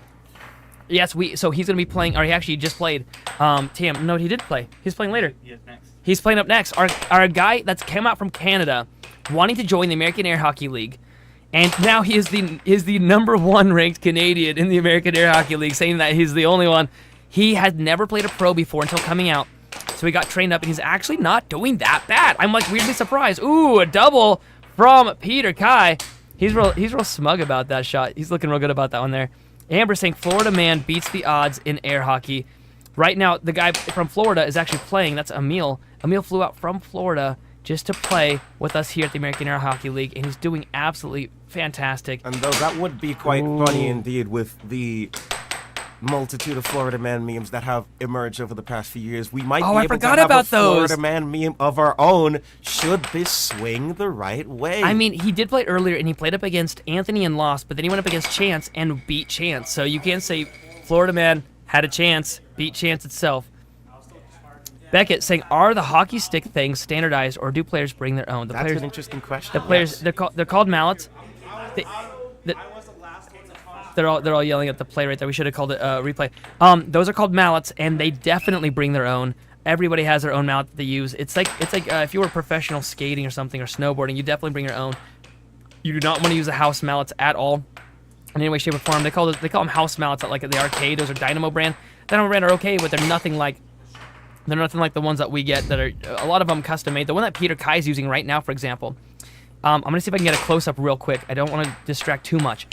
Yes, so he's going to be playing, or he actually just played. Tam, no, he did play. He's playing later. He is next. He's playing up next. Our guy that's came out from Canada, wanting to join the American Air Hockey League. And now he is the number 1 ranked Canadian in the American Air Hockey League, saying that he's the only one. He had never played a pro before until coming out. So he got trained up, and he's actually not doing that bad. I'm like weirdly surprised. Ooh, a double from Peter Kai. He's real smug about that shot. He's looking real good about that one there. Amber saying Florida man beats the odds in air hockey. Right now, the guy from Florida is actually playing. That's Emil. Emil flew out from Florida just to play with us here at the American Air Hockey League, and he's doing absolutely fantastic. And though that would be quite funny indeed with the multitude of Florida Man memes that have emerged over the past few years, we might be able to have a Florida Man meme of our own should this swing the right way. I mean, he did play earlier, and he played up against Anthony and lost, but then he went up against Chance and beat Chance. So you can't say Florida Man had a chance, beat Chance itself. Beckett saying, are the hockey stick things standardized, or do players bring their own? That's an interesting question. The players, they're called mallets. They're all yelling at the play right there. We should have called it replay. Those are called mallets, and they definitely bring their own. Everybody has their own mallet that they use. It's like if you were professional skating or something, or snowboarding, you definitely bring your own. You do not want to use the house mallets at all in any way, shape, or form. They call them house mallets at like the arcade. Those are Dynamo brand. Dynamo brand are okay, but they're nothing like the ones that we get that are a lot of them custom made. The one that Peter Kai is using right now, for example. I'm gonna see if I can get a close up real quick. I don't want to distract too much.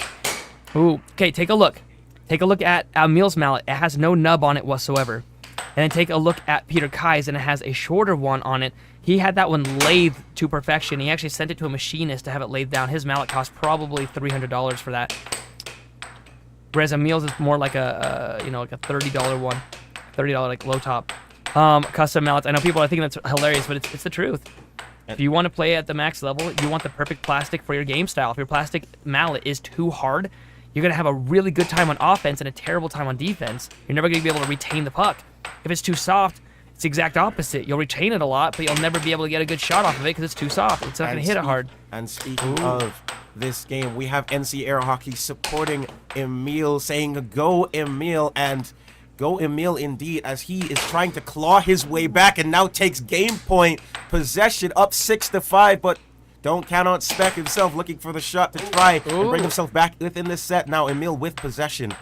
Ooh, okay, take a look. Take a look at Emil's mallet. It has no nub on it whatsoever. And then take a look at Peter Kai's, and it has a shorter one on it. He had that one lathed to perfection. He actually sent it to a machinist to have it laid down. His mallet cost probably $300 for that. Whereas Emil's is more like a like a $30 one, $30 like low top. Custom mallets. I know people are thinking that's hilarious, but it's the truth. If you want to play at the max level, you want the perfect plastic for your game style. If your plastic mallet is too hard, you're going to have a really good time on offense and a terrible time on defense. You're never going to be able to retain the puck. If it's too soft, it's the exact opposite. You'll retain it a lot, but you'll never be able to get a good shot off of it because it's too soft. It's not going to hit it hard. And speaking of this game, we have NC Air Hockey supporting Emil, saying go Emil, and go Emil indeed, as he is trying to claw his way back and now takes game point possession up 6-5, but don't count out Spec himself, looking for the shot to try and bring himself back within this set. Now Emil with possession.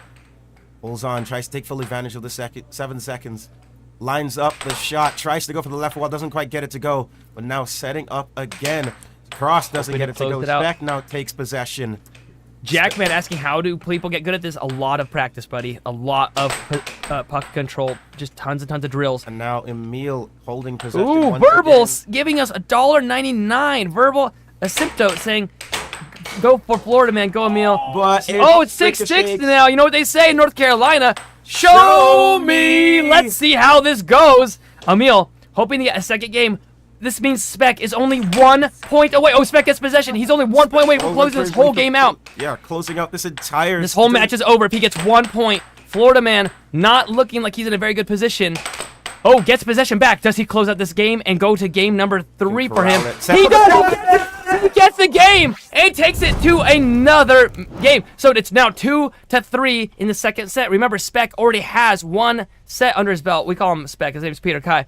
Pulls on, tries to take full advantage of the 7 seconds. Lines up the shot, tries to go for the left wall, doesn't quite get it to go, but now setting up again. Cross doesn't get it to go. Spec now takes possession. Jackman asking, how do people get good at this? A lot of practice, buddy. A lot of puck control. Just tons and tons of drills. And now Emil holding possession. Ooh, Verbal giving us $1.99. Verbal asymptote saying, go for Florida, man. Go, Emil. But it's 6-6 now. You know what they say in North Carolina? Show me. Let's see how this goes. Emil, hoping to get a second game. This means Spec is only 1 point away. Oh, Spec gets possession. He's only 1 point away from closing this whole game out. Yeah, closing out this entire... This whole match is over if he gets 1 point. Florida man not looking like he's in a very good position. Oh, gets possession back. Does he close out this game and go to game number 3 for him? He does! He gets the game and takes it to another game. So it's now 2-3 in the second set. Remember, Spec already has 1 set under his belt. We call him Spec. His name is Peter Kai.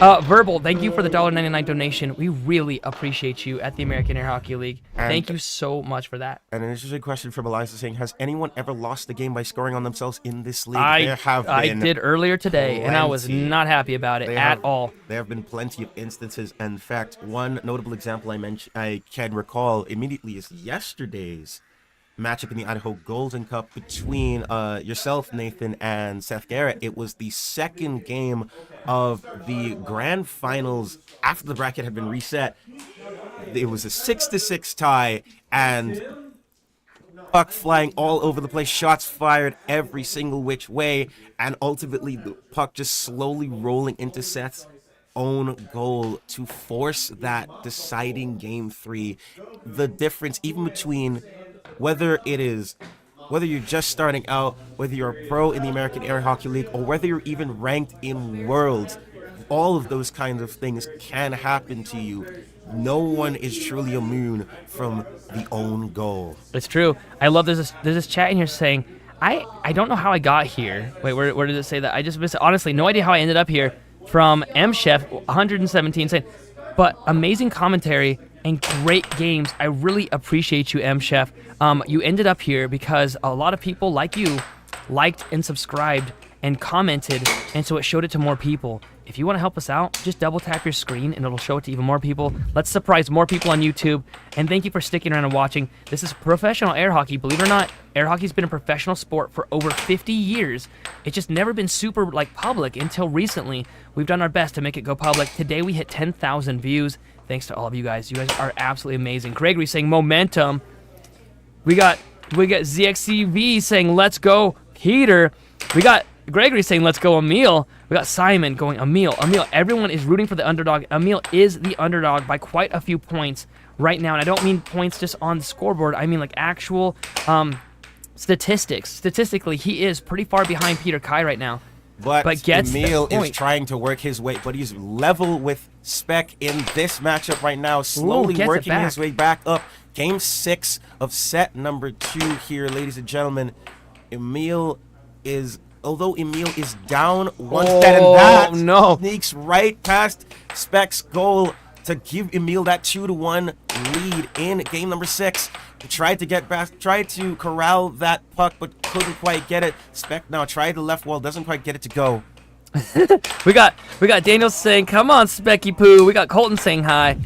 Verbal, thank you for the $1.99 donation. We really appreciate you at the American Air Hockey League. Thank you so much for that. And an interesting question from Eliza saying, has anyone ever lost the game by scoring on themselves in this league? I There did earlier today, and I was not happy about it at all. There have been plenty of instances. In fact, one notable example I can recall immediately is yesterday's matchup in the Idaho Golden Cup between yourself, Nathan, and Seth Garrett. It was the second game of the grand finals after the bracket had been reset. It was a 6-6 tie, and puck flying all over the place, shots fired every single which way, and ultimately the puck just slowly rolling into Seth's own goal to force that deciding game 3. The difference even between whether you're just starting out, whether you're a pro in the American Air Hockey League, or whether you're even ranked in Worlds, all of those kinds of things can happen to you. No one is truly immune from the own goal. It's true. I love there's this chat in here saying, I don't know how I got here. Wait, where did it say that? I just missed it. Honestly, no idea how I ended up here. From M Chef 117 saying, but amazing commentary and great games. I really appreciate you, M Chef. You ended up here because a lot of people like you liked and subscribed and commented, and so it showed it to more people. If you want to help us out, just double tap your screen and it'll show it to even more people. Let's surprise more people on YouTube. And thank you for sticking around and watching. This is professional air hockey. Believe it or not, air hockey's been a professional sport for over 50 years. It's just never been super public until recently. We've done our best to make it go public. Today we hit 10,000 views. Thanks to all of you guys. You guys are absolutely amazing. Gregory saying momentum. We got ZXCV saying let's go Peter. We got Gregory saying let's go Emil. We got Simon going Emil. Everyone is rooting for the underdog. Emil is the underdog by quite a few points right now. And I don't mean points just on the scoreboard. I mean like actual statistics. Statistically, he is pretty far behind Peter Kai right now. But gets Emil is trying to work his way, but he's level with Spec in this matchup right now, slowly working his way back up. Game 6 of set number 2 here, ladies and gentlemen. Although Emil is down one set, and that sneaks right past Spec's goal to give Emil that 2-1 lead in game number 6. He tried to get back, tried to corral that puck, but couldn't quite get it. Spec now tried the left wall, doesn't quite get it to go. we got Daniel saying, come on, Specky Poo. We got Colton saying hi.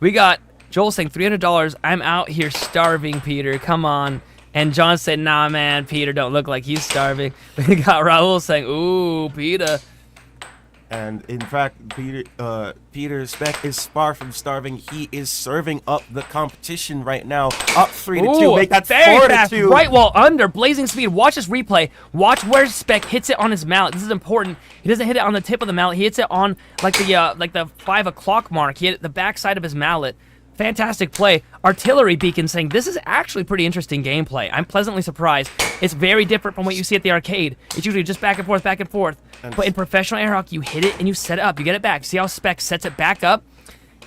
We got Joel saying $300. I'm out here starving, Peter. Come on. And John said, nah, man, Peter don't look like he's starving. We got Raul saying, ooh, Peter. And in fact, Peter Spec is far from starving. He is serving up the competition right now. Up 3-2. Make that 4-2. Right wall under. Blazing speed. Watch this replay. Watch where Spec hits it on his mallet. This is important. He doesn't hit it on the tip of the mallet. He hits it on like the 5 o'clock mark. He hit it the backside of his mallet. Fantastic play. Artillery Beacon saying, this is actually pretty interesting gameplay. I'm pleasantly surprised. It's very different from what you see at the arcade. It's usually just back and forth, back and forth. But in professional air hockey, you hit it and you set it up. You get it back. See how Spec sets it back up?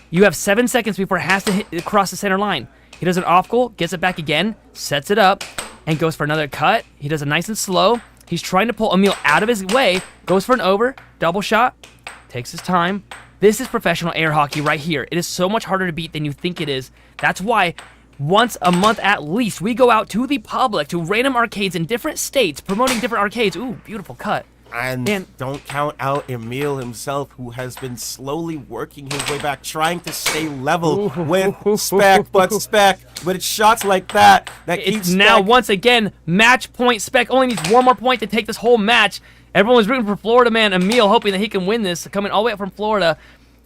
You have 7 seconds before it has to hit across the center line. He does an off goal, gets it back again, sets it up, and goes for another cut. He does it nice and slow. He's trying to pull Emil out of his way, goes for an over, double shot, takes his time. This is professional air hockey right here. It is so much harder to beat than you think it is. That's why once a month at least, we go out to the public, to random arcades in different states, promoting different arcades. Ooh, beautiful cut. And don't count out Emil himself, who has been slowly working his way back, trying to stay level with Spec, but it's shots like that keeps Spec. Now, once again, match point. Spec only needs one more point to take this whole match. Everyone was rooting for Florida man Emil, hoping that he can win this, coming all the way up from Florida.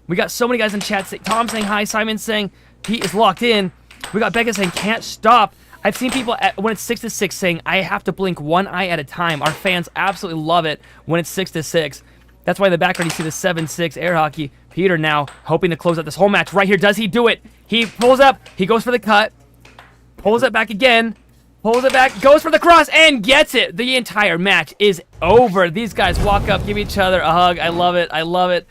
We got so many guys in chat. Tom saying hi, Simon saying he is locked in. We got Becca saying can't stop. I've seen people when it's 6-6 saying I have to blink one eye at a time. Our fans absolutely love it when it's 6-6. That's why in the background you see the 7-6 air hockey. Peter now hoping to close out this whole match right here. Does he do it? He pulls up. He goes for the cut. Pulls it back again. Pulls it back, goes for the cross, and gets it. The entire match is over. These guys walk up, give each other a hug. I love it. I love it.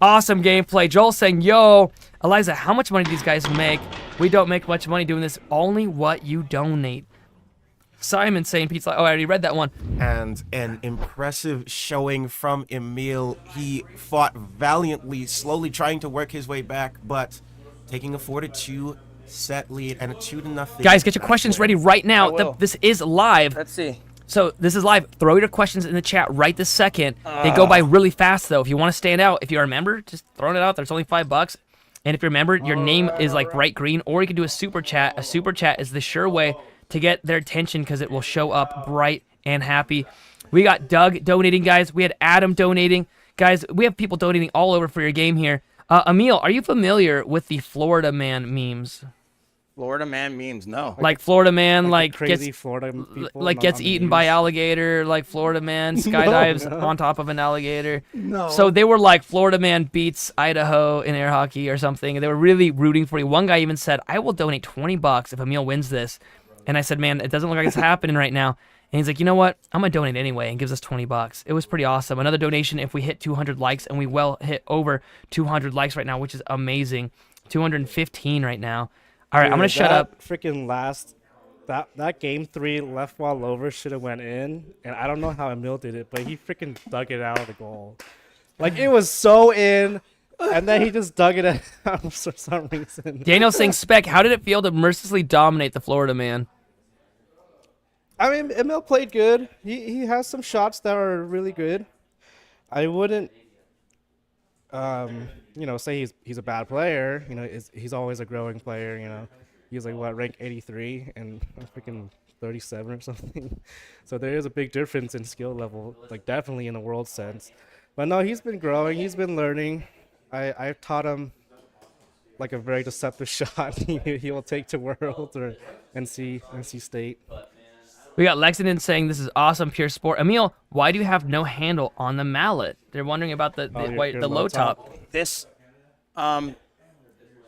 Awesome gameplay. Joel saying, yo, Eliza, how much money do these guys make? We don't make much money doing this. Only what you donate. Simon saying pizza. Oh, I already read that one. And an impressive showing from Emil. He fought valiantly, slowly trying to work his way back, but taking a 4-2 set lead and a 2-0. Guys, get your questions ready right now. This is live. Let's see. So this is live. Throw your questions in the chat right this second. They go by really fast though. If you want to stand out, if you're a member, just throwing it out there. It's only $5. And if you're a member, your name is like bright green, or you can do a super chat. A super chat is the sure way to get their attention because it will show up bright and happy. We got Doug donating, guys. We had Adam donating. Guys, we have people donating all over for your game here. Emil, are you familiar with the Florida Man memes? Florida Man memes, no. Like Florida Man, like crazy gets, Florida people. like gets eaten by alligator. Like Florida Man skydives on top of an alligator. No. So they were like Florida Man beats Idaho in air hockey or something. And they were really rooting for you. One guy even said, "I will donate $20 if Emil wins this." And I said, "Man, it doesn't look like it's happening right now." And he's like, "You know what? I'm gonna donate anyway," and gives us $20. It was pretty awesome. Another donation if we hit 200 likes, and we well hit over 200 likes right now, which is amazing. 215 right now. All right, I'm gonna shut up. Freaking that game 3 left wall over should have went in, and I don't know how Emil did it, but he freaking dug it out of the goal. Like it was so in, and then he just dug it out for some reason. Daniel saying, "Spec, how did it feel to mercilessly dominate the Florida Man?" I mean, Emil played good. He has some shots that are really good. I wouldn't, say he's a bad player. He's always a growing player. He's like rank 83 and I'm freaking 37 or something. So there is a big difference in skill level, like definitely in a world sense. But no, he's been growing. He's been learning. I've taught him like a very deceptive shot. He will take to world or NC State. We got Lexington saying this is awesome, pure sport. Emil, why do you have no handle on the mallet? They're wondering about the low top. This,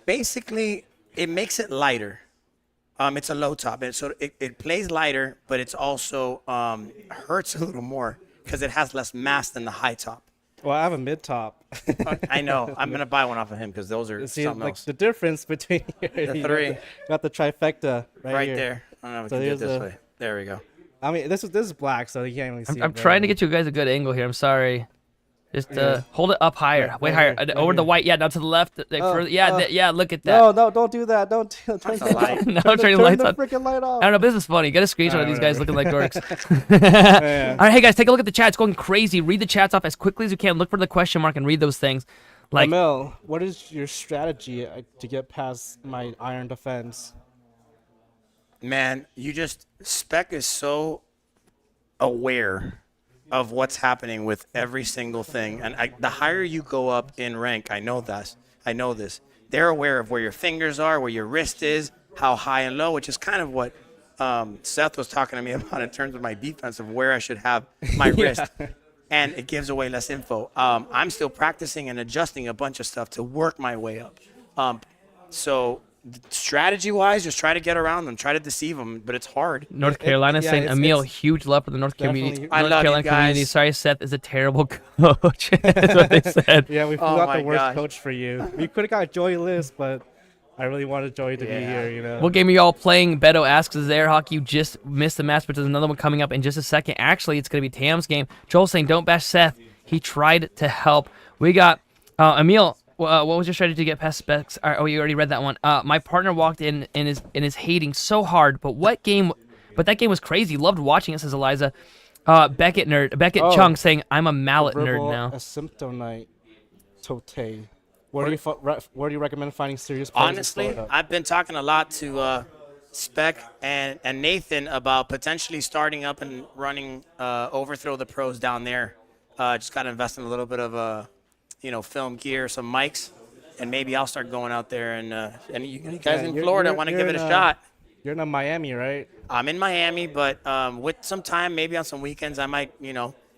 basically, it makes it lighter. It's a low top, and so it plays lighter, but it's also hurts a little more because it has less mass than the high top. Well, I have a mid top. I know. I'm gonna buy one off of him because those are something else. The difference between the three. Got the trifecta right here. there. I don't know if we can do it this way. There we go. I mean, this is black, so you can't really see. I'm trying to get you guys a good angle here. I'm sorry. Just hold it up higher, Yeah, way right higher, here, over the white. Yeah, now to the left. Yeah, look at that. No, don't do that. Don't turn the light. No, turn the lights on. Freaking light off. I don't know, but this is funny. Get a screenshot of these guys looking like dorks. Yeah. All right, hey guys, take a look at the chat. It's going crazy. Read the chats off as quickly as you can. Look for the question mark and read those things. Like, Emil, what is your strategy to get past my iron defense? Man, Spec is so aware of what's happening with every single thing. And the higher you go up in rank, I know this. They're aware of where your fingers are, where your wrist is, how high and low, which is kind of what Seth was talking to me about in terms of my defense of where I should have my wrist. And it gives away less info. I'm still practicing and adjusting a bunch of stuff to work my way up. So strategy-wise, just try to get around them, try to deceive them, but it's hard. North Carolina saying, Emil, huge love for the North Carolina community. Sorry, Seth is a terrible coach. That's what they said. Yeah, we forgot the worst coach for you. We could have got Joey List, but I really wanted Joey to be here, What game are y'all playing? Beto asks, is there hockey? You just missed the match, but there's another one coming up in just a second. Actually, it's going to be Tam's game. Joel saying, don't bash Seth. He tried to help. We got Emil. What was your strategy to get past specs? Oh, you already read that one. My partner walked in and is hating so hard. But that game was crazy. Loved watching it, says Eliza. Beckett Chung saying, I'm a mallet nerd now. Asymptonite Tote. Where do you recommend finding serious players? Honestly, I've been talking a lot to Spec and Nathan about potentially starting up and running Overthrow the Pros down there. Just got to invest in a little bit of film gear, some mics, and maybe I'll start going out there. And you guys in Florida want to give it a shot. You're in Miami, right? I'm in Miami, but with some time, maybe on some weekends, I might,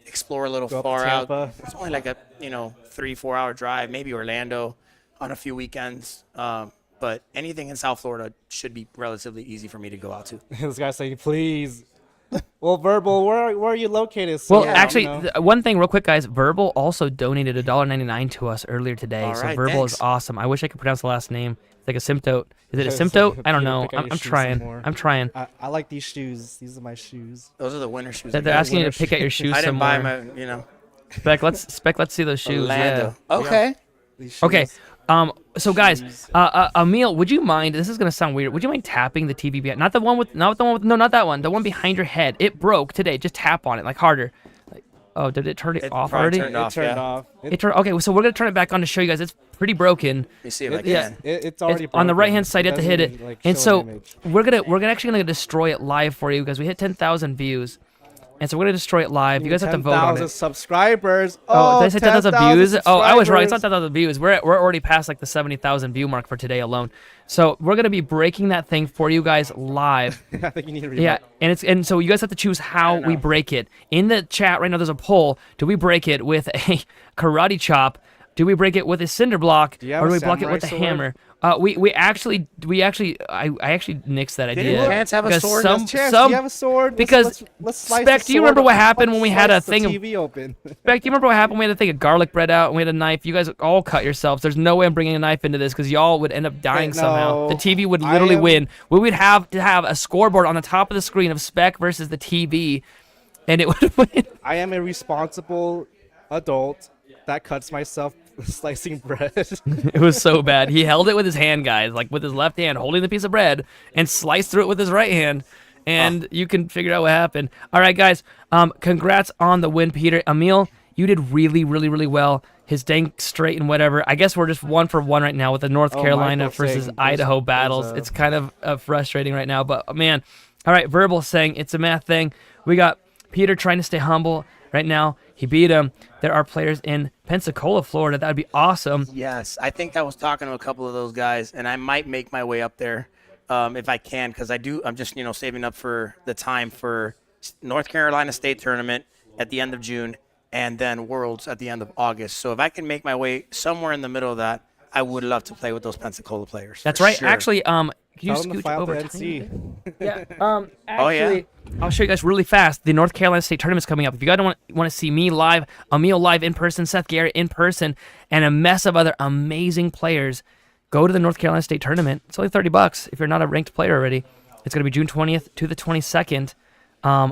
explore a little far out. It's only like a 3-4 hour drive, maybe Orlando on a few weekends. But anything in South Florida should be relatively easy for me to go out to. This guy's saying, please. Well, Verbal, where are you located? So, well, actually, one thing real quick, guys. Verbal also donated $1.99 to us earlier today. All so right, Verbal thanks. is awesome. I wish I could pronounce the last name. It's like a symptote. Is it a symptote? I don't know. Pick out your I'm shoes trying. some more. I'm trying. I like these shoes. These are my shoes. Those are the winter shoes. They're asking you to pick out your shoes I didn't some buy more. my, you know. Spec, let's see those shoes. Orlando. Yeah. Okay. Okay. So guys, Emil, would you mind? This is gonna sound weird. Would you mind tapping the TV behind? Not the one with. No, not that one. The one behind your head. It broke today. Just tap on it, like harder. Like, oh, did it turn it off already? Turned off, Turned yeah. off. It turned. Okay, so we're gonna turn it back on to show you guys. It's pretty broken. Let me see if I can. It's already on the broken. right hand side. You have to hit Doesn't, it. like, And show so an image. we're actually gonna destroy it live for you because we hit 10,000 views, and so we're gonna destroy it live. You guys have to vote on 10,000 it. subscribers. Oh, did I say 10,000 views? Oh, I was right. It's not subscribers. 10,000 views. We're already past like the 70,000 view mark for today alone. So we're gonna be breaking that thing for you guys live. I think you need to Yeah, and so you guys have to choose how we break it. In the chat right now, there's a poll. Do we break it with a karate chop? Do we break it with a cinder block? Do you have Or do a we block it samurai with a sword? hammer? I actually nixed that idea. Didn't Chance have a because sword? Some, Chance, some, do you have a sword? because let's slice Spec, the do you remember sword what up. happened when we had a Slice the thing of TV open. Spec, do you remember what happened? We had a thing of garlic bread out, and we had a knife. You guys all cut yourselves. There's no way I'm bringing a knife into this because y'all would end up dying no. somehow. The TV would literally win. We would have to have a scoreboard on the top of the screen of Spec versus the TV, and it would win. I am a responsible adult that cuts myself slicing bread. It was so bad. He held it with his hand, guys, like with his left hand, holding the piece of bread, and sliced through it with his right hand. And you can figure out what happened. All right, guys. Congrats on the win, Peter. Emil, you did really, really, really well. His dank straight and whatever. I guess we're just 1-for-1 right now with the North Carolina Michael versus saying Idaho there's battles. a- It's kind of frustrating right now, but man. All right, Verbal saying it's a math thing. We got Peter trying to stay humble right now. He beat him. There are players in Pensacola, Florida. That would be awesome. Yes, I think I was talking to a couple of those guys, and I might make my way up there if I can, because I'm just saving up for the time for North Carolina State Tournament at the end of June, and then Worlds at the end of August. So if I can make my way somewhere in the middle of that, I would love to play with those Pensacola players. That's for right. Sure. Actually, can you Tell them to scooch file over? the a tiny NC. bit? Yeah. Oh, yeah. Actually, I'll show you guys really fast. The North Carolina State Tournament's coming up. If you guys want to see me live, Emil live in person, Seth Garrett in person, and a mess of other amazing players, go to the North Carolina State Tournament. It's only $30 if you're not a ranked player already. It's gonna be June 20th to the 22nd. I'm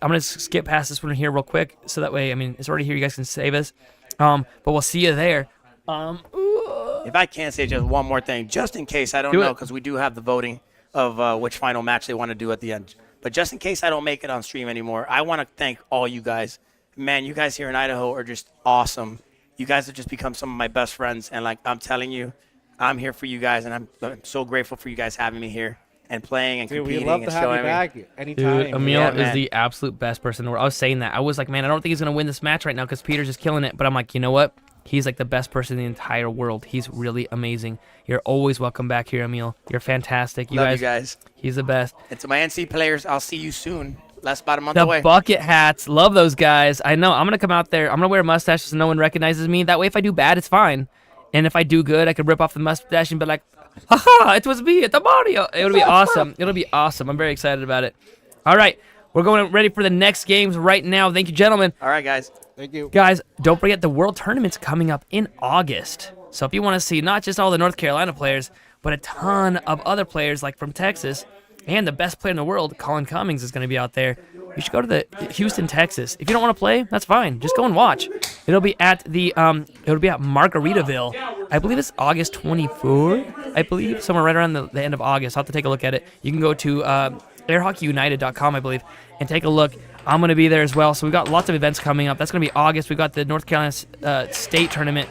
gonna skip past this one here real quick, so that way, it's already here. You guys can save us. But we'll see you there. If I can say just one more thing, just in case, I don't Do know, it. because we do have the voting of which final match they want to do at the end. But just in case I don't make it on stream anymore, I want to thank all you guys. Man, you guys here in Idaho are just awesome. You guys have just become some of my best friends. And I'm telling you, I'm here for you guys, and I'm so grateful for you guys having me here and playing and Dude, competing we'd love and to have showing you me. back anytime. Dude, Emil Yeah, is man. the absolute best person in the world. I was saying that. I was like, man, I don't think he's going to win this match right now because Peter's just killing it. But I'm like, you know what? He's like the best person in the entire world. He's really amazing. You're always welcome back here, Emil. You're fantastic. Love you guys. He's the best. And to my NC players, I'll see you soon. Less about a month The away. bucket hats. Love those guys. I know. I'm going to come out there. I'm going to wear a mustache so no one recognizes me. That way, if I do bad, it's fine. And if I do good, I could rip off the mustache and be like, haha, it was me at the Mario. It'll be awesome. It'll be awesome. I'm very excited about it. All right. We're going ready for the next games right now. Thank you, gentlemen. All right, guys. Thank you. Guys, don't forget the World Tournament's coming up in August. So if you want to see not just all the North Carolina players, but a ton of other players like from Texas, and the best player in the world, Colin Cummings, is going to be out there. You should go to the Houston, Texas. If you don't want to play, that's fine. Just go and watch. It'll be at the Margaritaville. I believe it's August 24th. I believe somewhere right around the end of August. I'll have to take a look at it. You can go to airhockeyunited.com, I believe, and take a look. I'm going to be there as well. So we've got lots of events coming up. That's going to be August. We've got the North Carolina State Tournament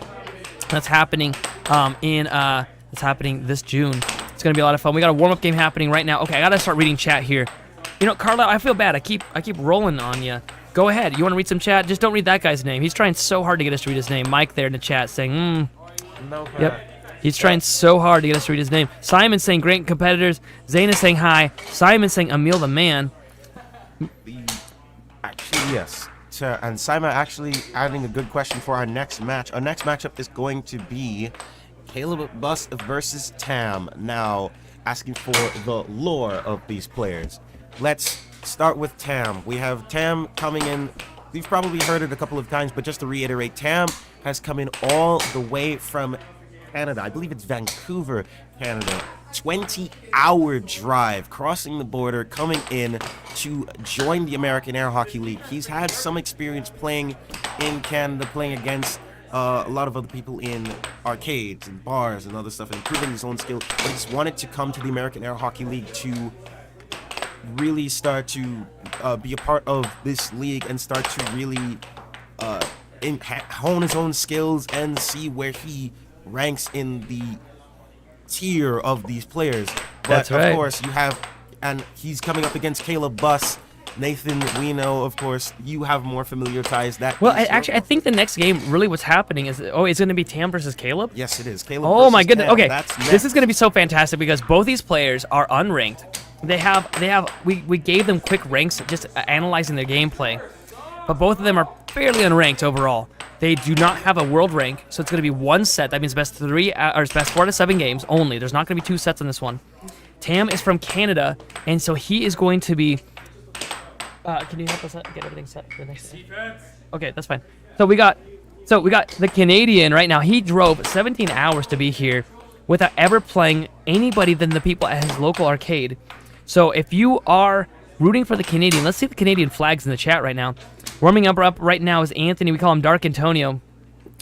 that's happening that's happening this June. It's going to be a lot of fun. We got a warm-up game happening right now. Okay, I got to start reading chat here. You know, Carla, I feel bad. I keep rolling on you. Go ahead. You want to read some chat? Just don't read that guy's name. He's trying so hard to get us to read his name. Mike there in the chat saying, No, Yep. He's trying so hard to get us to read his name. Simon saying great competitors. Zane is saying hi. Simon saying Emil the man. Actually, yes. So, and Simon actually adding a good question for our next match. Our next matchup is going to be Caleb Bus versus Tam. Now, asking for the lore of these players. Let's start with Tam. We have Tam coming in. You've probably heard it a couple of times, but just to reiterate, Tam has come in all the way from Canada. I believe it's Vancouver, Canada. 20-hour drive, crossing the border, coming in to join the American Air Hockey League. He's had some experience playing in Canada, playing against a lot of other people in arcades and bars and other stuff, and improving his own skill. But he's wanted to come to the American Air Hockey League to really start to be a part of this league and start to really hone his own skills and see where he ranks in the tier of these players. But That's right. Of course, you have, and he's coming up against Caleb Buss. Nathan, we know, of course, you have more familiar ties. I think the next game, really what's happening is, it's going to be Tam versus Caleb? Yes, it is. Caleb Oh my versus goodness. Tam. Okay, That's this next. is going to be so fantastic because both these players are unranked. We gave them quick ranks, just analyzing their gameplay. But both of them are fairly unranked overall. They do not have a world rank, so it's going to be one set. That means best 4 out of 7 games only. There's not going to be 2 sets on this one. Tam is from Canada, and so he is going to be... can you help us get everything set for the next set? Okay, that's fine. So we got the Canadian right now. He drove 17 hours to be here without ever playing anybody than the people at his local arcade. So if you are rooting for the Canadian, let's see the Canadian flags in the chat right now. Warming up right now is Anthony. We call him Dark Antonio.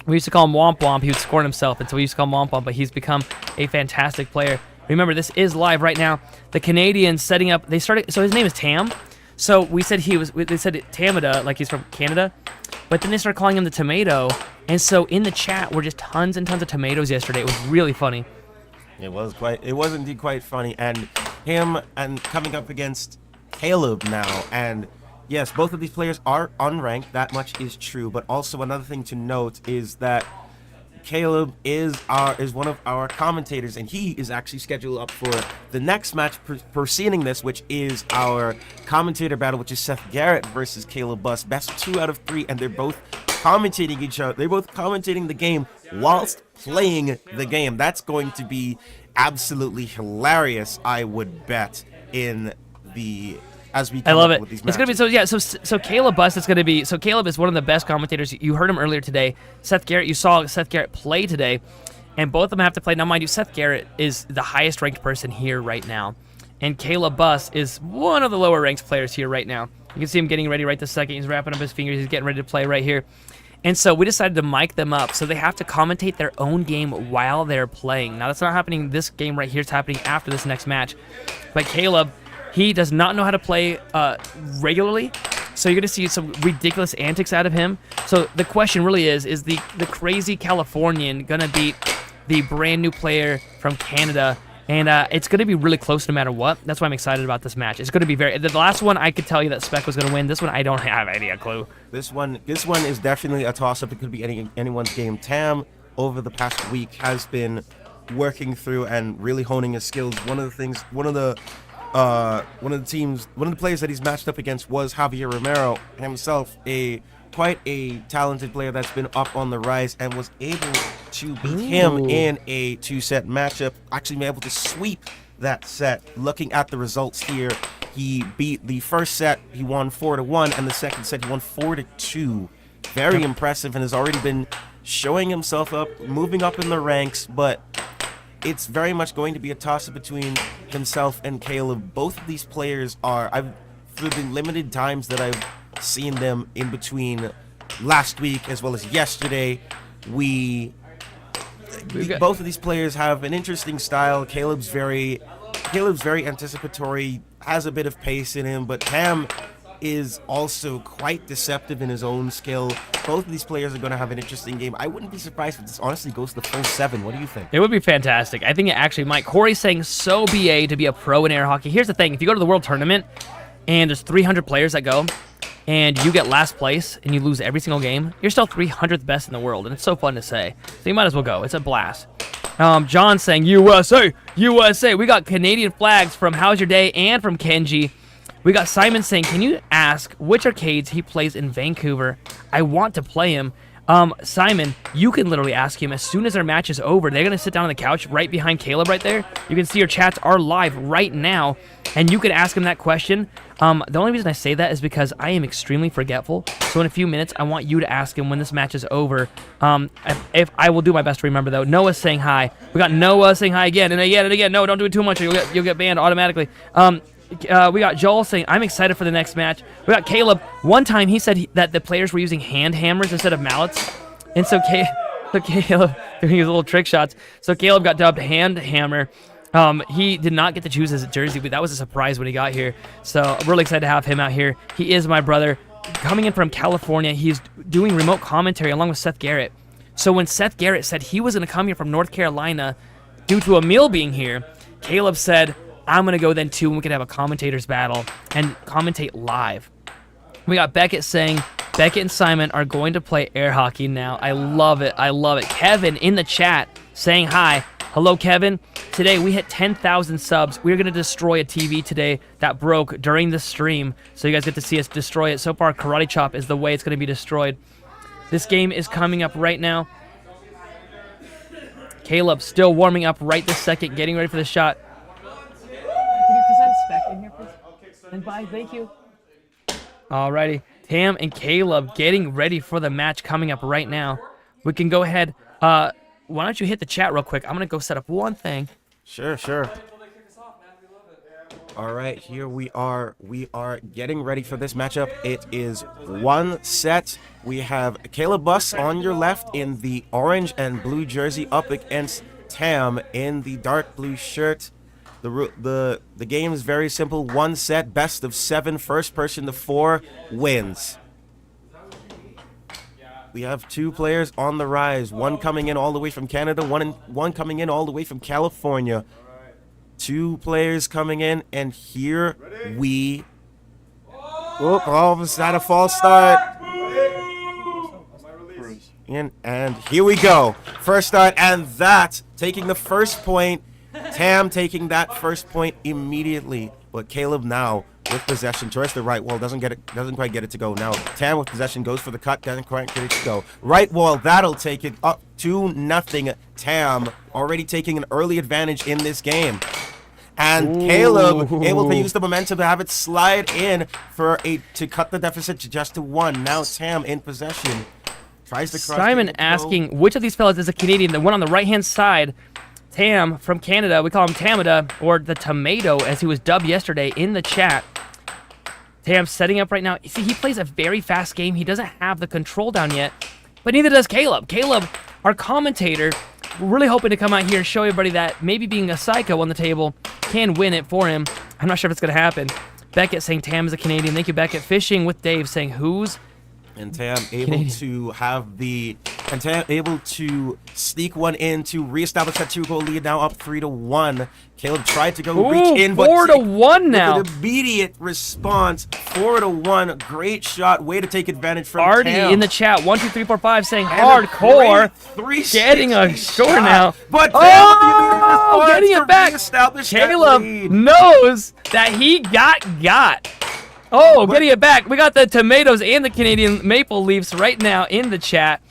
We used to call him Womp Womp. He would score himself, and so we used to call him Womp Womp, but he's become a fantastic player. Remember, this is live right now. The Canadians setting up, so his name is Tam. So they said Tamada, like he's from Canada, but then they started calling him the Tomato, and so in the chat were just tons and tons of tomatoes yesterday. It was really funny. It was indeed quite funny, and him and coming up against Caleb now, and yes, both of these players are unranked, that much is true, but also another thing to note is that Caleb is one of our commentators, and he is actually scheduled up for the next match preceding this, which is our commentator battle, which is Seth Garrett versus Caleb Buss. Best 2 out of 3, and they're both commentating each other. They're both commentating the game whilst playing the game. That's going to be absolutely hilarious, I would bet, as we come I love up it. with these It's gonna be so Caleb Buss is gonna be Caleb is one of the best commentators. You heard him earlier today. Seth Garrett, you saw Seth Garrett play today, and both of them have to play. Now, mind you, Seth Garrett is the highest ranked person here right now, and Caleb Buss is one of the lower ranked players here right now. You can see him getting ready right this second. He's wrapping up his fingers. He's getting ready to play right here. And so we decided to mic them up so they have to commentate their own game while they're playing. Now, that's not happening this game right here. It's happening after this next match. But Caleb, he does not know how to play regularly, so you're going to see some ridiculous antics out of him. So the question really is the crazy Californian going to beat the brand new player from Canada? And it's going to be really close no matter what. That's why I'm excited about this match. It's going to be the last one I could tell you that Spec was going to win. This one I don't have any clue. This one is definitely a toss-up. It could be anyone's game. Tam, over the past week, has been working through and really honing his skills. One of the players that he's matched up against was Javier Romero himself, quite a talented player that's been up on the rise, and was able to beat him in a 2-set matchup, actually been able to sweep that set. Looking at the results here, he beat the first set, he won 4-1, and the second set he won 4-2. Very impressive, and has already been showing himself up, moving up in the ranks, but it's very much going to be a toss-up between himself and Caleb. Both of these players through the limited times that I've seen them in between last week as well as yesterday, both of these players have an interesting style. Caleb's very anticipatory, has a bit of pace in him, but Tam is also quite deceptive in his own skill. Both of these players are going to have an interesting game. I wouldn't be surprised if this honestly goes to the full 7. What do you think? It would be fantastic. I think it actually might. Corey's saying so BA to be a pro in air hockey. Here's the thing. If you go to the World Tournament and there's 300 players that go and you get last place and you lose every single game, you're still 300th best in the world, and it's so fun to say. So you might as well go. It's a blast. John saying USA, USA. We got Canadian flags from How's Your Day and from Kenji. We got Simon saying, can you ask which arcades he plays in Vancouver? I want to play him. Simon, you can literally ask him as soon as our match is over. They're going to sit down on the couch right behind Caleb right there. You can see your chats are live right now. and you could ask him that question. The only reason I say that is because I am extremely forgetful. So in a few minutes, I want you to ask him when this match is over. If I will do my best to remember, though. Noah's saying hi. We got Noah saying hi again and again and again. No, don't do it too much, or you'll get banned automatically. We got Joel saying, I'm excited for the next match. We got Caleb. One time he said that the players were using hand hammers instead of mallets. And so Caleb doing his little trick shots. So Caleb got dubbed hand hammer. He did not get to choose his jersey, but that was a surprise when he got here. So I'm really excited to have him out here. He is my brother. Coming in from California, he's doing remote commentary along with Seth Garrett. So when Seth Garrett said he was going to come here from North Carolina due to Emil being here, Caleb said, I'm going to go then too, and we can have a commentators battle and commentate live. We got Beckett saying, Beckett and Simon are going to play air hockey now. I love it. I love it. Kevin in the chat saying hi. Hello, Kevin. Today we hit 10,000 subs. We're going to destroy a TV today that broke during the stream. So you guys get to see us destroy it. So far, Karate Chop is the way it's going to be destroyed. This game is coming up right now. Caleb still warming up right this second, getting ready for the shot. Can you send Spec in here, please? And bye, thank you. Alrighty. Tam and Caleb getting ready for the match coming up right now. We can go ahead. Why don't you hit the chat real quick? I'm going to go set up one thing. Sure. All right, here we are. We are getting ready for this matchup. It is one set. We have Caleb Buss on your left in the orange and blue jersey up against Tam in the dark blue shirt. The game is very simple. One set, best of 7, first person to 4 wins. We have 2 players on the rise. One coming in all the way from Canada, one coming in all the way from California. 2 players coming in, and here we... Oh, almost had a false start. And here we go. First start, and that, taking the first point. Tam taking that first point immediately. But Caleb now with possession towards the right wall, doesn't quite get it to go. Now Tam with possession goes for the cut, doesn't quite get it to go. Right wall, that'll take it up 2-0. Tam already taking an early advantage in this game. And Caleb able to use the momentum to have it slide in to cut the deficit to just to 1. Now Tam in possession. Tries to cross. Simon asking which of these fellas is a Canadian. The one on the right-hand side, Tam from Canada, we call him Tamada, or the Tomato as he was dubbed yesterday in the chat. Tam setting up right now. You see, he plays a very fast game. He doesn't have the control down yet, but neither does Caleb. Caleb, our commentator, we're really hoping to come out here and show everybody that maybe being a psycho on the table can win it for him. I'm not sure if it's going to happen. Beckett saying Tam is a Canadian. Thank you, Beckett. Fishing with Dave saying who's and Tam able to have the Tam able to sneak one in to reestablish that 2-goal lead. Now up 3-1. Caleb tried to go reach in, but 4-1 now. With an immediate response, 4-1. Great shot, way to take advantage from Artie Tam. in the chat, 1, 2, 3, 4, 5 saying hardcore. Getting a score now. But getting it back. Caleb knows that he got. Getting it back. We got the Tomatoes and the Canadian Maple Leafs right now in the chat.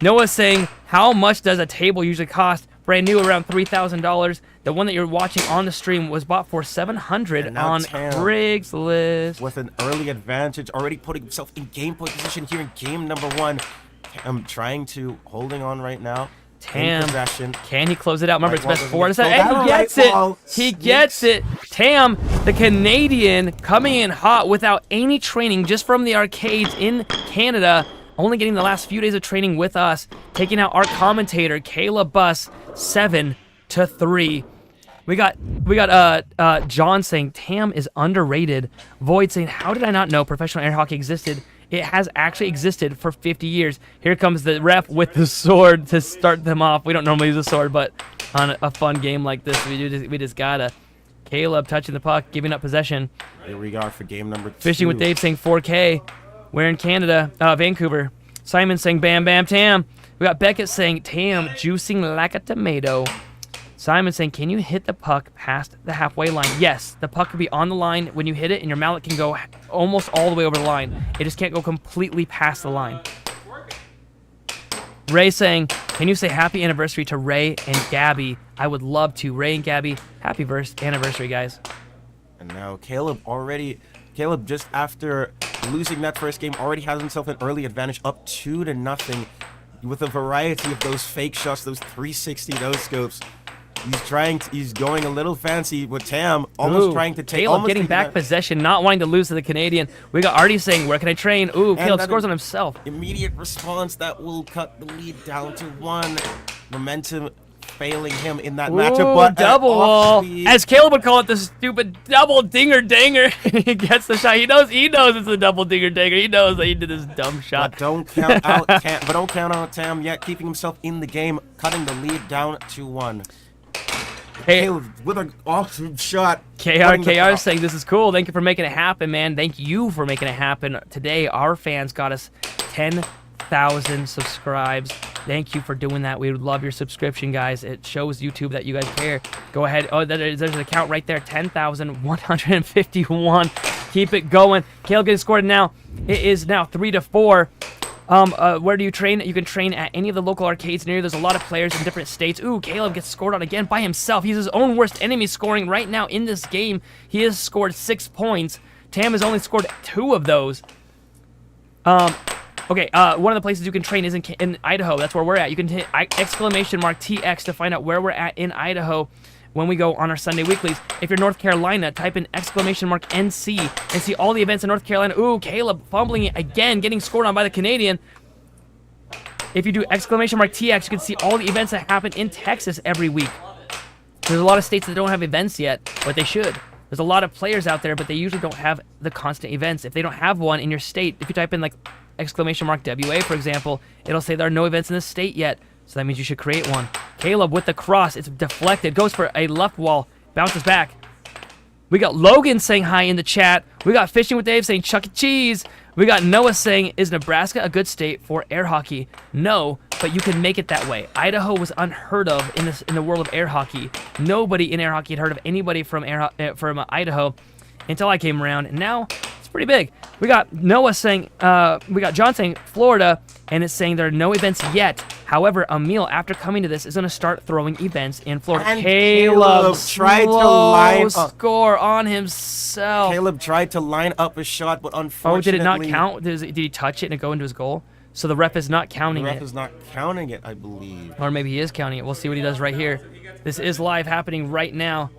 Noah saying, how much does a table usually cost? Brand new, around $3,000. The one that you're watching on the stream was bought for $700 on Craigslist. With an early advantage, already putting himself in game point position here in game number 1. I'm holding on right now. Tam, can he close it out? Remember, it's best 4 to 7. And he gets it. He gets it. Tam, the Canadian, coming in hot without any training, just from the arcades in Canada. Only getting the last few days of training with us. Taking out our commentator, Caleb Buss, 7-3. We got John saying Tam is underrated. Void saying, how did I not know professional air hockey existed? It has actually existed for 50 years. Here comes the ref with the sword to start them off. We don't normally use a sword, but on a fun game like this, we just gotta. Caleb touching the puck, giving up possession. Here we go for game number 2. Fishing with Dave saying 4K. We're in Canada, Vancouver. Simon saying bam, bam, Tam. We got Beckett saying Tam juicing like a tomato. Simon saying, can you hit the puck past the halfway line? Yes, the puck can be on the line when you hit it, and your mallet can go almost all the way over the line. It just can't go completely past the line. Ray saying, can you say happy anniversary to Ray and Gabby? I would love to. Ray and Gabby, happy anniversary, guys. And now Caleb just after losing that first game already has himself an early advantage up 2-0 with a variety of those fake shots, those 360 no-scopes. He's going a little fancy with Tam, almost trying to take. Caleb getting back possession, not wanting to lose to the Canadian. We got Aries saying, "Where can I train?" Ooh, Caleb scores on himself. Immediate response that will cut the lead down to 1. Momentum failing him in that matchup, but double wall, as Caleb would call it, the stupid double dinger danger. He gets the shot. He knows it's a double dinger danger. He knows that he did this dumb shot. But don't count out Tam yet, keeping himself in the game, cutting the lead down to 1. Caleb with an awesome shot. KR saying this is cool. Thank you for making it happen, man. Thank you for making it happen. Today, our fans got us 10,000 subscribes. Thank you for doing that. We would love your subscription, guys. It shows YouTube that you guys care. Go ahead. Oh, there's an account right there. 10,151. Keep it going. Caleb getting scored now. It is now 3-4. Where do you train? You can train at any of the local arcades near you. There's a lot of players in different states. Ooh, Caleb gets scored on again by himself. He's his own worst enemy scoring right now in this game. He has scored 6 points. Tam has only scored 2 of those. Okay, one of the places you can train is in Idaho. That's where we're at. You can hit !TX to find out where we're at in Idaho when we go on our Sunday weeklies. If you're North Carolina, type in !NC and see all the events in North Carolina. Ooh, Caleb fumbling it again, getting scored on by the Canadian. If you do !TX, you can see all the events that happen in Texas every week. There's a lot of states that don't have events yet, but they should. There's a lot of players out there, but they usually don't have the constant events. If they don't have one in your state, if you type in like !WA, for example, it'll say there are no events in this state yet. So that means you should create one. Caleb with the cross. It's deflected. Goes for a left wall. Bounces back. We got Logan saying hi in the chat. We got Fishing with Dave saying Chuck E. Cheese. We got Noah saying, is Nebraska a good state for air hockey? No, but you can make it that way. Idaho was unheard of in the world of air hockey. Nobody in air hockey had heard of anybody from Idaho until I came around. And now it's pretty big. We got Noah saying, we got John saying Florida, and it's saying there are no events yet. However, Emil, after coming to this, is going to start throwing events in Florida. And Caleb tried to line up. Score on himself. Caleb tried to line up a shot, but unfortunately... Oh, did it not count? Did he touch it and it go into his goal? So the ref is not counting it. The ref is not counting it, I believe. Or maybe he is counting it. We'll see what he does right here. This is live happening right now.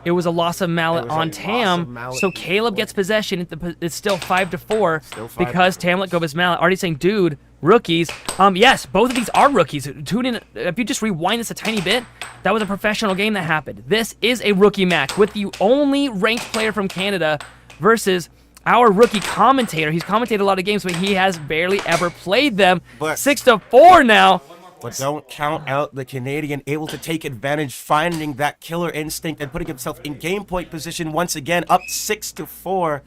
It was a loss of mallet on Tam, so Caleb gets possession. It's still 5-4 because Tam let go of his mallet. Already saying, dude, rookies. Yes, both of these are rookies. Tune in. If you just rewind this a tiny bit, that was a professional game that happened. This is a rookie match with the only ranked player from Canada versus our rookie commentator. He's commentated a lot of games, but he has barely ever played them. 6-4 now. But don't count out the Canadian, able to take advantage, finding that killer instinct and putting himself in game point position once again, up 6-4.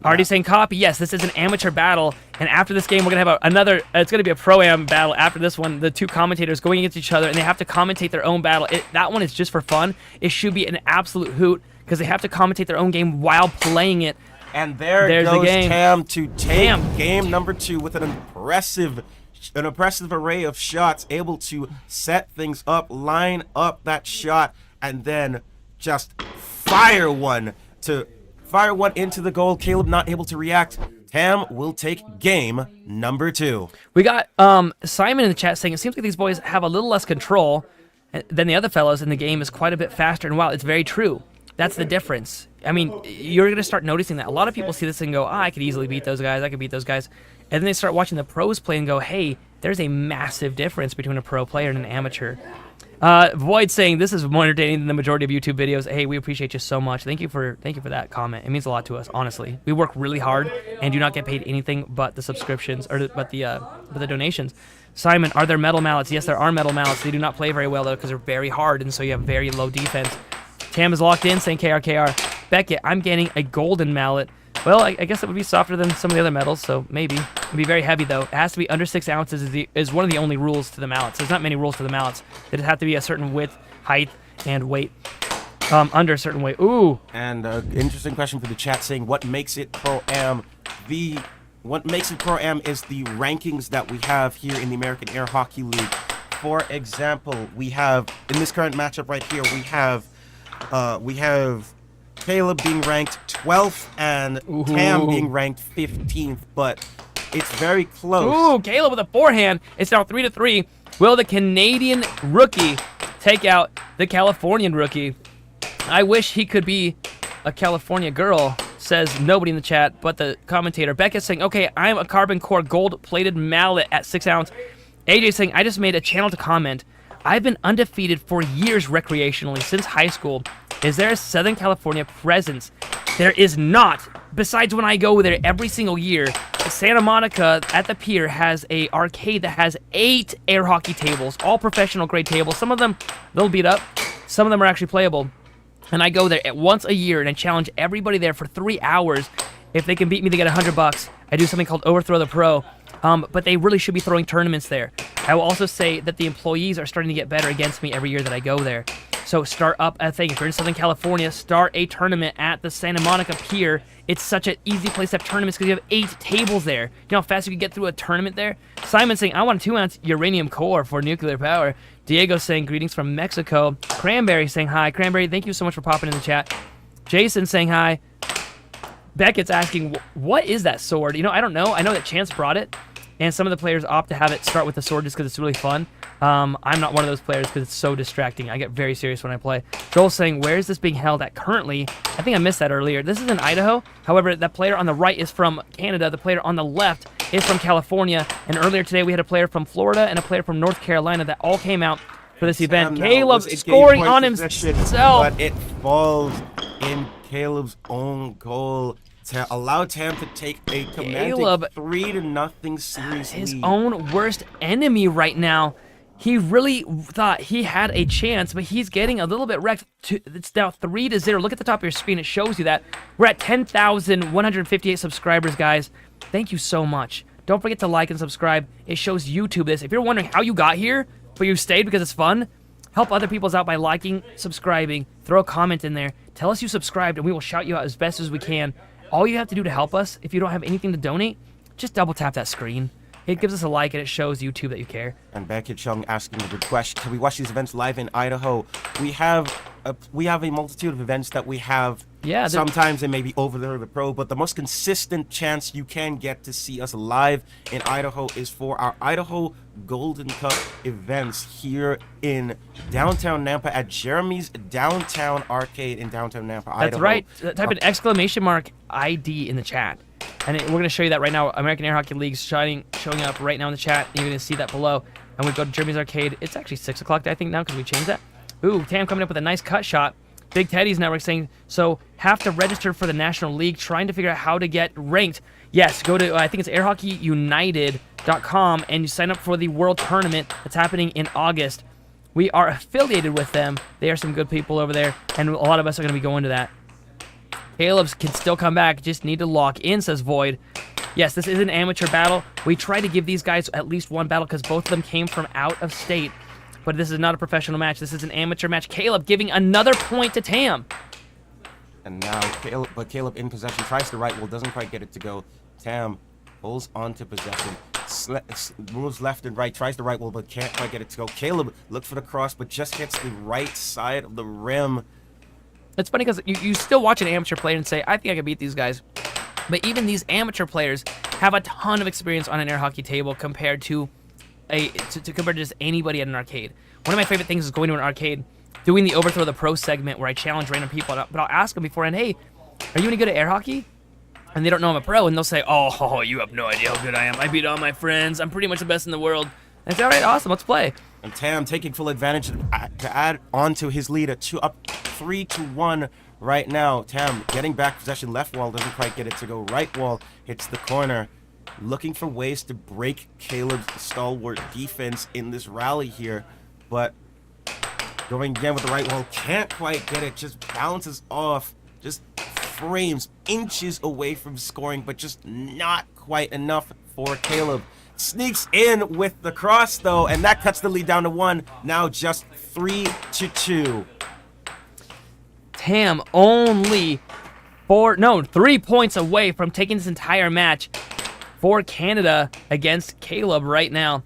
Already saying copy. Yes, this is an amateur battle, and after this game, we're gonna have another. It's gonna be a pro-am battle after this one. The two commentators going against each other, and they have to commentate their own battle. That one is just for fun. It should be an absolute hoot because they have to commentate their own game while playing it. And there's goes the game. Tam to take game number 2 with an impressive array of shots, able to set things up, line up that shot, and then just fire one into the goal. Caleb not able to react. Tam will take game number 2. We got Simon in the chat saying it seems like these boys have a little less control than the other fellows, and the game is quite a bit faster. And wow, it's very true. That's the difference. I mean, you're going to start noticing that. A lot of people see this and go, I could easily beat those guys. I could beat those guys. And then they start watching the pros play and go, hey, there's a massive difference between a pro player and an amateur. Void saying this is more entertaining than the majority of YouTube videos. Hey, we appreciate you so much. Thank you for that comment. It means a lot to us, honestly. We work really hard and do not get paid anything but the subscriptions or but the donations. Simon, are there metal mallets? Yes, there are metal mallets. They do not play very well though because they're very hard and so you have very low defense. Tam is locked in saying KR. Beckett, I'm getting a golden mallet. Well, I guess it would be softer than some of the other metals, so maybe. It'd be very heavy, though. It has to be under 6 ounces is one of the only rules to the mallets. There's not many rules to the mallets. It have to be a certain width, height, and weight. Under a certain weight. Ooh. And interesting question for the chat saying, what makes it Pro-Am? What makes it Pro-Am is the rankings that we have here in the American Air Hockey League. For example, we have, in this current matchup right here, we have We have Caleb being ranked 12th and Tam being ranked 15th, but it's very close. Ooh, Caleb with a forehand. It's now 3-3. Will the Canadian rookie take out the Californian rookie? I wish he could be a California girl, says nobody in the chat but the commentator. Becca's saying, okay, I'm a carbon core gold-plated mallet at 6 ounce. AJ saying, I just made a channel to comment. I've been undefeated for years recreationally since high school. Is there a Southern California presence? There is not. Besides when I go there every single year, Santa Monica at the pier has a arcade that has 8 air hockey tables, all professional grade tables. Some of them, they'll beat up. Some of them are actually playable. And I go there once a year and I challenge everybody there for 3 hours. If they can beat me, they get $100. I do something called Overthrow the Pro. But they really should be throwing tournaments there. I will also say that the employees are starting to get better against me every year that I go there. So start up a thing. If you're in Southern California, start a tournament at the Santa Monica Pier. It's such an easy place to have tournaments because you have 8 tables there. You know how fast you can get through a tournament there? Simon saying, I want a 2-ounce uranium core for nuclear power. Diego saying, greetings from Mexico. Cranberry saying hi. Cranberry, thank you so much for popping in the chat. Jason saying hi. Beckett's asking, what is that sword? You know, I don't know. I know that Chance brought it, and some of the players opt to have it start with the sword just because it's really fun. I'm not one of those players because it's so distracting. I get very serious when I play. Joel's saying, where is this being held at currently? I think I missed that earlier. This is in Idaho. However, the player on the right is from Canada. The player on the left is from California. And earlier today, we had a player from Florida and a player from North Carolina that all came out for this event. Caleb scoring on himself. But it falls in Caleb's own goal to allow Tam to take a commanding 3-0 series his lead. own worst enemy right now. He really thought he had a chance, but he's getting a little bit wrecked. It's now 3-0. Look at the top of your screen. It shows you that. We're at 10,158 subscribers, guys. Thank you so much. Don't forget to like and subscribe. It shows YouTube this. If you're wondering how you got here, but you stayed because it's fun, help other people's out by liking, subscribing, throw a comment in there. Tell us you subscribed, and we will shout you out as best as we can. All you have to do to help us, if you don't have anything to donate, just double tap that screen. It gives us a like, and it shows YouTube that you care. And Becky Chung asking a good question: can we watch these events live in Idaho? We have a multitude of events that we have. Yeah. Sometimes they may be over the pro, but the most consistent chance you can get to see us live in Idaho is for our Idaho Golden Cup events here in downtown Nampa at Jeremy's Downtown Arcade in downtown Nampa, Idaho. That's right. Type in !ID in the chat. And we're going to show you that right now. American Air Hockey League's showing up right now in the chat. And you're going to see that below. And we go to Jeremy's Arcade. It's actually 6 o'clock, I think, now because we changed that. Ooh, Tam coming up with a nice cut shot. Big Teddy's Network saying, so have to register for the National League, trying to figure out how to get ranked. Yes, go to, I think it's airhockeyunited.com, and you sign up for the World Tournament that's happening in August. We are affiliated with them. They are some good people over there, and a lot of us are going to be going to that. Caleb's can still come back, just need to lock in, says Void. Yes, this is an amateur battle. We try to give these guys at least one battle because both of them came from out of state. But this is not a professional match. This is an amateur match. Caleb giving another point to Tam. And now Caleb in possession tries the right wheel, doesn't quite get it to go. Tam holds on to possession, moves left and right, tries the right wheel, but can't quite get it to go. Caleb looks for the cross, but just hits the right side of the rim. It's funny because you still watch an amateur player and say, I think I can beat these guys. But even these amateur players have a ton of experience on an air hockey table compared to compared to just anybody at an arcade. One of my favorite things is going to an arcade, doing the Overthrow the Pro segment where I challenge random people, but I'll ask them beforehand, hey, are you any good at air hockey? And they don't know I'm a pro, and they'll say, oh, you have no idea how good I am. I beat all my friends. I'm pretty much the best in the world. And I say, all right, awesome, let's play. And Tam taking full advantage to add on to his lead, up 3-1 right now. Tam getting back possession, left wall, doesn't quite get it to go. Right wall hits the corner. Looking for ways to break Caleb's stalwart defense in this rally here, but going again with the right wall, can't quite get it, just bounces off, just frames inches away from scoring, but just not quite enough for Caleb. Sneaks in with the cross though, and that cuts the lead down to 1, now just 3-2. Tam only 3 points away from taking this entire match for Canada against Caleb right now.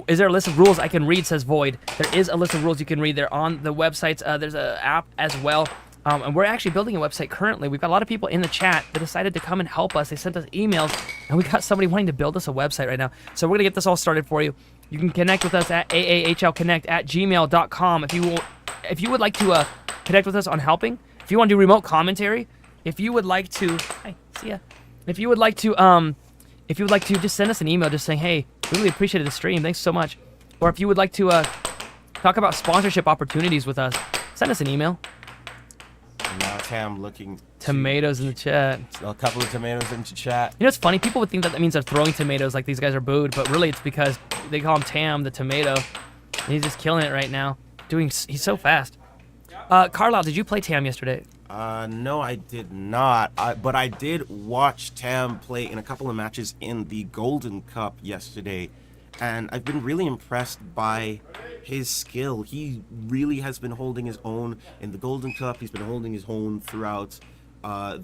Is there a list of rules I can read, says Void. There is a list of rules you can read. They're on the websites. There's an app as well. And we're actually building a website currently. We've got a lot of people in the chat that decided to come and help us. They sent us emails, and we got somebody wanting to build us a website right now. So we're going to get this all started for you. You can connect with us at aahlconnect@gmail.com. If you would like to connect with us on helping, if you want to do remote commentary, if you would like to, hi, see ya. If you would like to just send us an email just saying, hey, we really appreciated the stream, thanks so much. Or if you would like to talk about sponsorship opportunities with us, send us an email. Now Tam looking. Tomatoes in the chat. A couple of tomatoes into chat. You know, it's funny. People would think that means they're throwing tomatoes like these guys are booed, but really it's because they call him Tam, the tomato. And he's just killing it right now. He's so fast. Carlisle, did you play Tam yesterday? No, I did not. But I did watch Tam play in a couple of matches in the Golden Cup yesterday, and I've been really impressed by his skill. He really has been holding his own in the Golden Cup. He's been holding his own throughout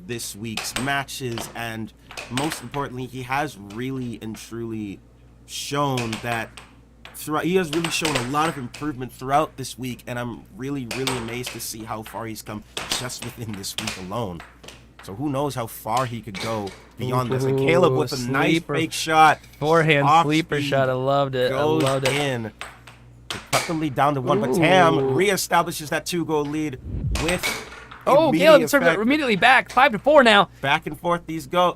this week's matches, and most importantly, he has really and truly shown that he has really shown a lot of improvement throughout this week, and I'm really amazed to see how far he's come just within this week alone. So who knows how far he could go beyond this. And Caleb with a nice fake shot. Forehand sleeper shot. I loved it. Goes in to cut the lead down to 1, but Tam reestablishes that 2-goal lead with Caleb immediately back 5-4 now. Back and forth these two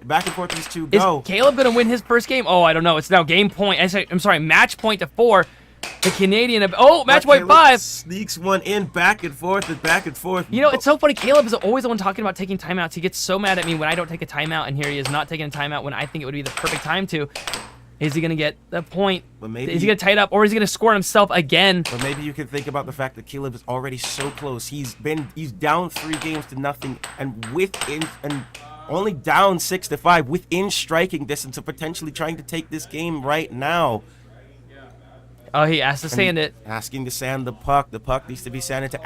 go. Is Caleb gonna win his first game? Oh, I don't know. It's now game point. I'm sorry, match point to 4. The Canadian. Match point 5. Sneaks one in, back and forth and back and forth. You know, it's so funny. Caleb is always the one talking about taking timeouts. He gets so mad at me when I don't take a timeout, and here he is not taking a timeout when I think it would be the perfect time to. Is he going to get the point? Is he going to tie it up, or is he going to score himself again? But maybe you can think about the fact that Caleb is already so close. He's down 3 games to nothing, and only down 6-5 within striking distance of potentially trying to take this game right now. Oh, he has to sand it. Asking to sand the puck. The puck needs to be sanded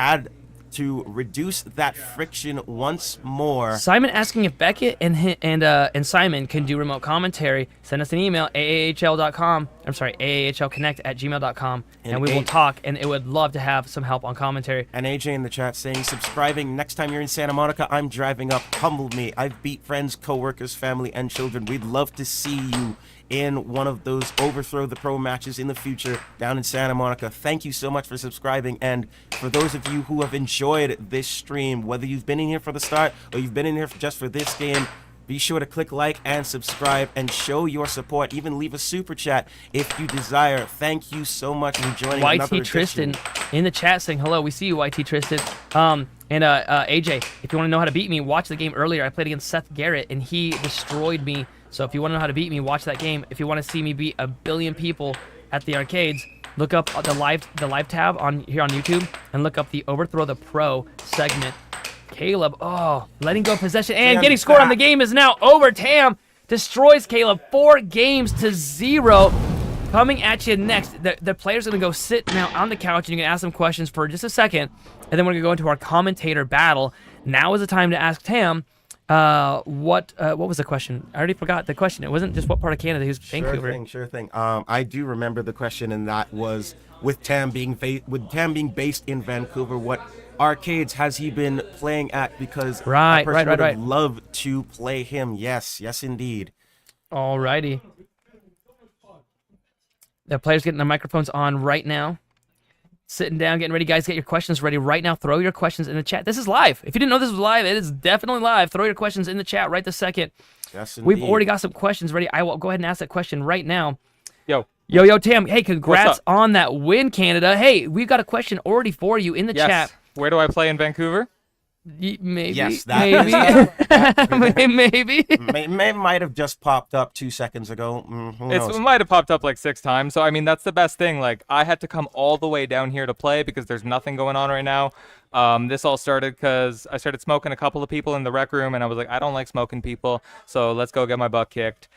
to reduce that friction once more. Simon asking if Beckett and Simon can do remote commentary. Send us an email, AAHL.com. I'm sorry, AAHLconnect@gmail.com, and we will talk, and it would love to have some help on commentary. And AJ in the chat saying, subscribing. Next time you're in Santa Monica, I'm driving up. Humble me. I've beat friends, co-workers, family, and children. We'd love to see you in one of those Overthrow the Pro matches in the future down in Santa Monica. Thank you so much for subscribing, and for those of you who have enjoyed this stream, whether you've been in here for the start or you've been in here just for this game, be sure to click like and subscribe and show your support. Even leave a super chat if you desire. Thank you so much for joining another YT Tristan in the chat saying hello. We see you, YT Tristan. And AJ, if you want to know how to beat me, watch the game earlier. I played against Seth Garrett, and he destroyed me. So if you want to know how to beat me, watch that game. If you want to see me beat 1 billion people at the arcades, look up the live tab here on YouTube, and look up the Overthrow the Pro segment. Caleb, letting go of possession and getting scored on the game is now over. Tam destroys Caleb 4-0. Coming at you next. The players are going to go sit now on the couch, and you can ask them questions for just a second, and then we're going to go into our commentator battle. Now is the time to ask Tam. What was the question? I already forgot the question. It wasn't just what part of Canada. He was Vancouver. Sure thing. I do remember the question, and that was with Tam being based in Vancouver, what arcades has he been playing at? Because right. would love to play him. Yes, indeed. Alrighty. The players getting their microphones on right now. Sitting down, getting ready. Guys, get your questions ready right now. Throw your questions in the chat. This is live. If you didn't know this was live, it is definitely live. Throw your questions in the chat right this second. Yes, indeed. We've already got some questions ready. I will go ahead and ask that question right now. Yo, Tam. Hey, congrats on that win, Canada. Hey, we've got a question already for you in the chat. Where do I play in Vancouver? Maybe. Yes, maybe. Might have just popped up 2 seconds ago. Who knows? It might have popped up like 6 times. So I mean, that's the best thing. Like, I had to come all the way down here to play because there's nothing going on right now. This all started because I started smoking a couple of people in the rec room, and I was like, I don't like smoking people, so let's go get my butt kicked.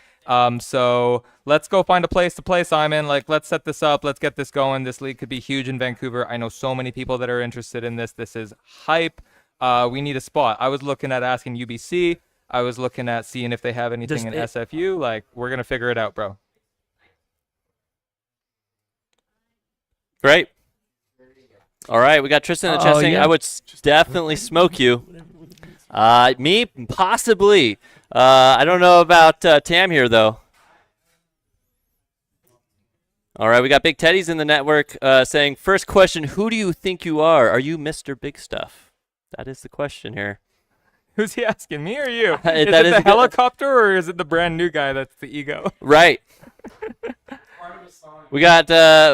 So let's go find a place to play, Simon. Like, let's set this up. Let's get this going. This league could be huge in Vancouver. I know so many people that are interested in this. This is hype. We need a spot. I was looking at asking UBC. I was looking at seeing if they have anything in SFU. Like, we're going to figure it out, bro. Great. All right, we got Tristan in the chat saying, yeah. I would definitely smoke you. Me? Possibly. I don't know about Tam here, though. All right, we got Big Teddy's in the network saying, first question, who do you think you are? Are you Mr. Big Stuff? That is the question here. Who's he asking, me or you? Is That it is the a good- helicopter or is it the brand new guy that's the ego? Right. We got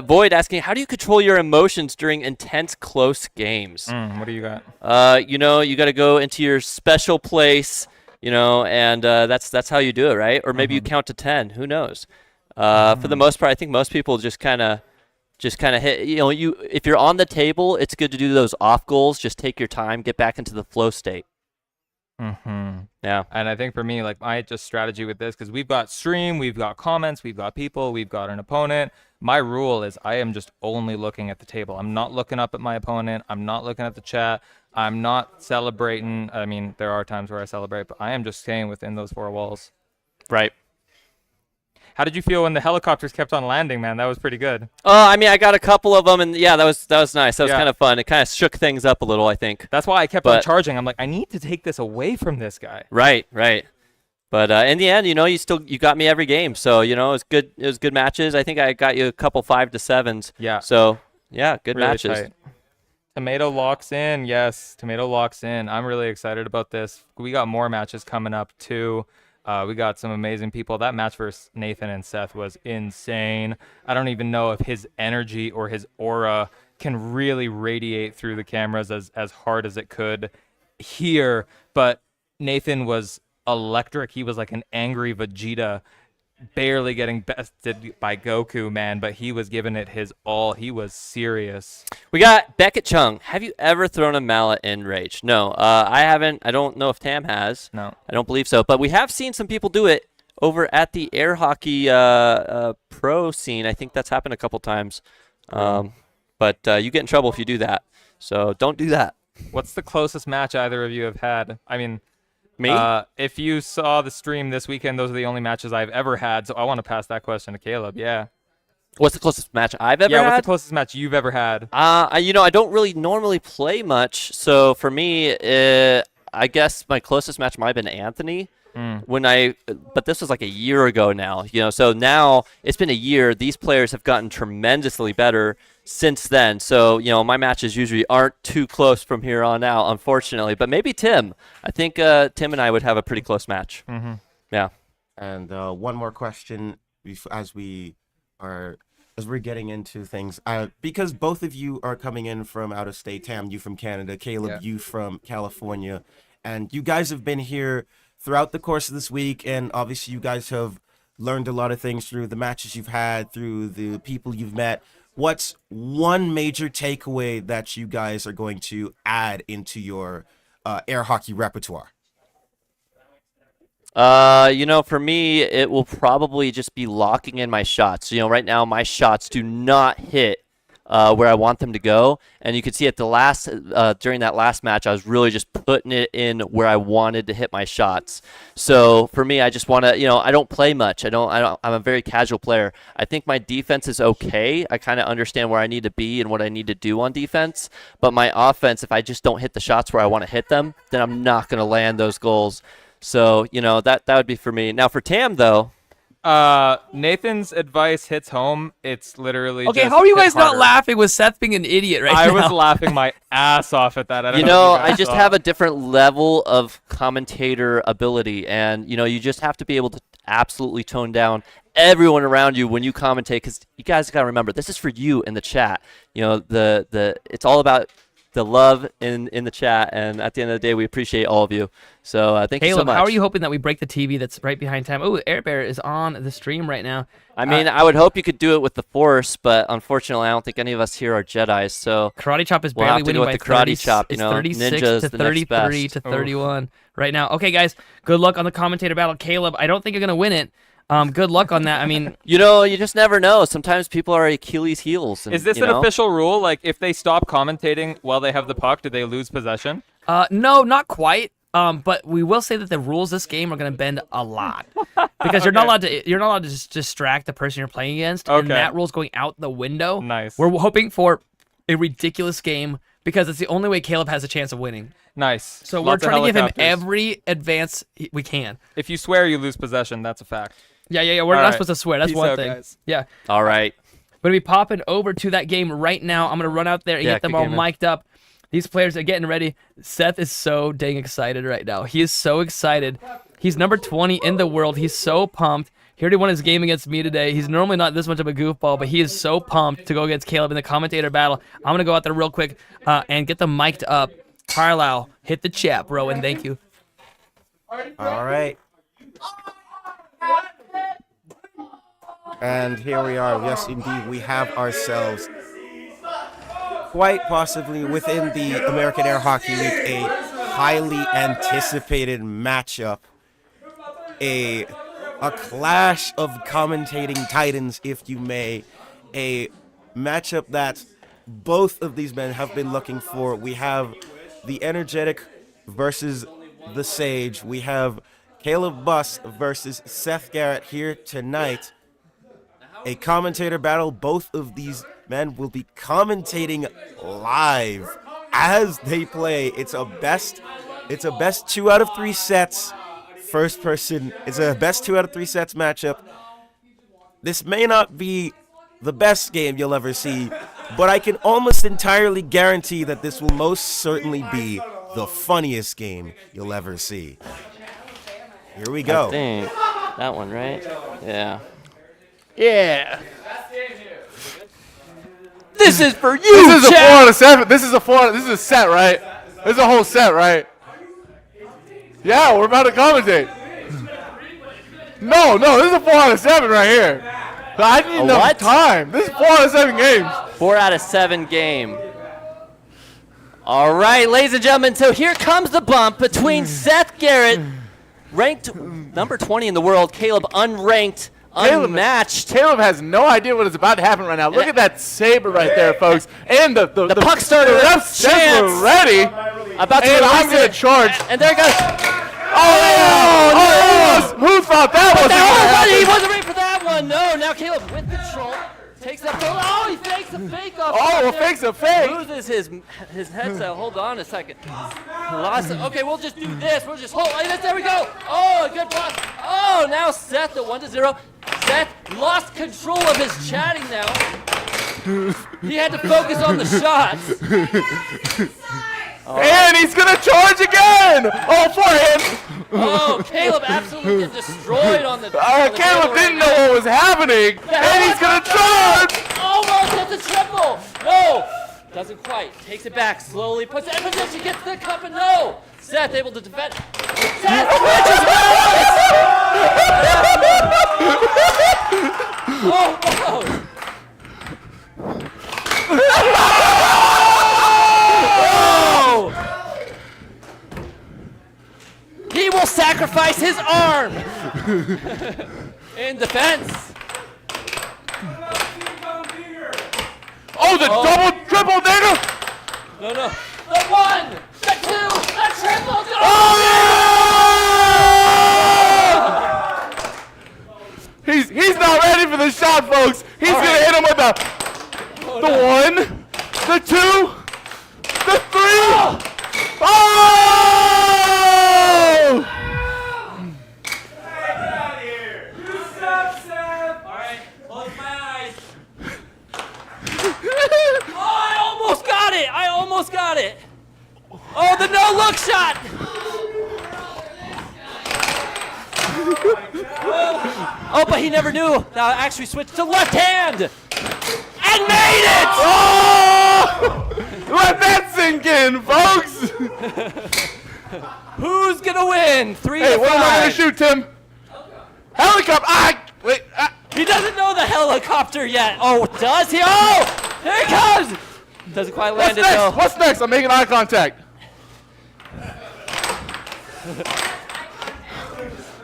Void asking, how do you control your emotions during intense, close games? What do you got? You know, you got to go into your special place, you know, and that's how you do it, right? Or maybe you count to 10. Who knows? For the most part, I think most people just kind of hit. You know, if you're on the table, it's good to do those off goals. Just take your time, get back into the flow state. Yeah. And I think for me, like my just strategy with this, because we've got stream, we've got comments, we've got people, we've got an opponent. My rule is I am just only looking at the table. I'm not looking up at my opponent. I'm not looking at the chat. I'm not celebrating. I mean, there are times where I celebrate, but I am just staying within those four walls. Right. How did you feel when the helicopters kept on landing, man? That was pretty good. I mean, I got a couple of them, and yeah, that was nice. That was Yeah. kind of fun. It kind of shook things up a little, I think. That's why I kept on charging. I'm like, I need to take this away from this guy. Right. But in the end, you know, you got me every game. So, you know, it was good. It was good matches. I think I got you a couple 5 to 7s. Yeah. So, yeah, good Really matches. tight. Tomato locks in. Yes, Tomato locks in. I'm really excited about this. We got more matches coming up, too. We got some amazing people. That match versus Nathan and Seth was insane. I don't even know if his energy or his aura can really radiate through the cameras as hard as it could here. But Nathan was electric. He was like an angry Vegeta, barely getting bested by Goku, man. But he was giving it his all. He was serious. We got Beckett Chung. Have you ever thrown a mallet in Rage? No, I haven't. I don't know if Tam has. No. I don't believe so. But we have seen some people do it over at the air hockey pro scene. I think that's happened a couple times. But you get in trouble if you do that. So don't do that. What's the closest match either of you have had? I mean, me? If you saw the stream this weekend, those are the only matches I've ever had. So I want to pass that question to Caleb. Yeah. What's the closest match I've ever had? Yeah, what's the closest match you've ever had? You know, I don't really normally play much. So for me, I guess my closest match might have been Anthony. But this was like a year ago now, you know, so now it's been a year. These players have gotten tremendously better since then. So, you know, my matches usually aren't too close from here on out, unfortunately, but maybe Tim. I think Tim and I would have a pretty close match. Yeah. And one more question as we're getting into things, because both of you are coming in from out of state. Tam, you from Canada, Caleb, you from California, and you guys have been here throughout the course of this week, and obviously you guys have learned a lot of things through the matches you've had, through the people you've met. What's one major takeaway that you guys are going to add into your air hockey repertoire? You know, for me, it will probably just be locking in my shots. You know, right now my shots do not hit where I want them to go, and you could see at the last during that last match, I was really just putting it in where I wanted to hit my shots. So for me, I just want to, you know, I don't play much. I'm a very casual player. I think my defense is okay. I kind of understand where I need to be and what I need to do on defense. But my offense, if I just don't hit the shots where I want to hit them, then I'm not going to land those goals. So, you know, that would be for me. Now for Tam, though. Nathan's advice hits home. It's literally Okay, just how are you hit guys not harder. laughing with Seth being an idiot right now? I was laughing my ass off at that. I don't You know know, if you guys I just saw. have a different level of commentator ability, and you know, you just have to be able to absolutely tone down everyone around you when you commentate, because you guys got to remember, this is for you in the chat. You know, it's all about the love in the chat, and at the end of the day, we appreciate all of you. So thank you so Caleb, much. how are you hoping that we break the TV that's right behind Tam? Oh, Air Bear is on the stream right now. I mean, I would hope you could do it with the Force, but unfortunately, I don't think any of us here are Jedis. So Karate Chop is we'll barely have to winning go by with the Karate 30, Chop. You it's know, 36 Ninja's to the next 33 best. to 31 right now. Okay, guys, good luck on the commentator battle. Caleb, I don't think you're gonna win it. Good luck on that. I mean, you know, you just never know. Sometimes people are Achilles' heels. And, Is this you an know? official rule? Like, if they stop commentating while they have the puck, do they lose possession? no, not quite. But we will say that the rules this game are going to bend a lot because you're not allowed to just distract the person you're playing against. And Okay. that rule's going out the window. Nice. We're hoping for a ridiculous game because it's the only way Caleb has a chance of winning. Nice. So Lots we're of trying to give him helicopters. every advance we can. If you swear, you lose possession. That's a fact. Yeah. We're All not right. supposed to swear. That's Peace one out, thing. guys. Yeah. All right. We're going to be popping over to that game right now. I'm going to run out there and Yeah, get them good all game, man. mic'd up. These players are getting ready. Seth is so dang excited right now. He is so excited. He's number 20 in the world. He's so pumped. He already won his game against me today. He's normally not this much of a goofball, but he is so pumped to go against Caleb in the commentator battle. I'm going to go out there real quick and get them mic'd up. Carlisle, hit the chat, bro, and thank you. All right. And here we are. Yes, indeed, we have ourselves quite possibly within the American Air Hockey League a highly anticipated matchup. A clash of commentating titans, if you may. A matchup that both of these men have been looking for. We have the energetic versus the sage. We have Caleb Buss versus Seth Garrett here tonight. A commentator battle. Both of these men will be commentating live as they play. It's a best 2 out of 3 sets. First person. It's a best 2 out of 3 sets matchup. This may not be the best game you'll ever see, but I can almost entirely guarantee that this will most certainly be the funniest game you'll ever see. Here we go. I think that one, right? Yeah. Yeah. This is for you, This is chat. a 4 out of 7. This is a set, right? This is a whole set, right? Yeah, we're about to commentate. No, this is a 4 out of 7 right here. I need enough what? time. This is 4 out of 7 games. 4 out of 7 game. All right, ladies and gentlemen, so here comes the bump between Seth Garrett, ranked number 20 in the world, Caleb unranked, unmatched. Caleb has no idea what is about to happen right now. Look at that saber right there, folks. And the puck starter the with ref a says chance. we're ready. About to And I'm release going it. to charge. And there it goes. Oh, who thought that was He wasn't ready for that one. No, now Caleb with control. Takes that pull. Oh, he fakes a fake off. Oh, fakes a fake. Loses his headset. Hold on a second. Lost it. Okay, we'll just do this. We'll just hold. There we go. Oh, good block. Oh, now Seth at 1-0. Seth lost control of his chatting now. He had to focus on the shots. And he's going to charge again. Oh, forehand. Oh, Caleb absolutely get destroyed on the. Caleb didn't know what was happening. And he's going to charge. Almost hit the triple. No, doesn't quite. Takes it back slowly. Puts it in position. Gets the cup and no. Seth able to defend. Seth switches Oh, he will sacrifice his arm in defense. Oh, the double, triple digger. No. The 1, the 2, the triple. He's not ready for the shot, folks. He's going to hit him with the 1, the 2, the 3. Oh! I almost got it. Oh, the no-look shot. Oh, but he never knew. Now actually switched to left hand. And made it! Oh! Let that sink in, folks. Who's going to win? 3 to 5. Hey, what am I going to shoot, Tim? Helicopter. Wait. He doesn't know the helicopter yet. Oh, does he? Oh, here he comes. Doesn't quite land it, though. What's next? I'm making eye contact.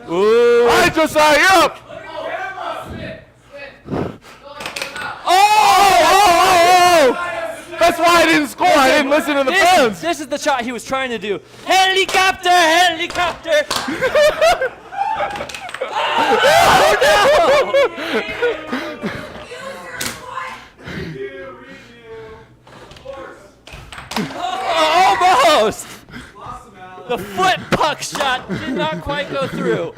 Ooh. All right, Josiah, you're up. Oh! The That's why I didn't score. I didn't listen to the fans. This is the shot he was trying to do. Helicopter! Helicopter! Oh, no! Almost! The foot puck shot did not quite go through.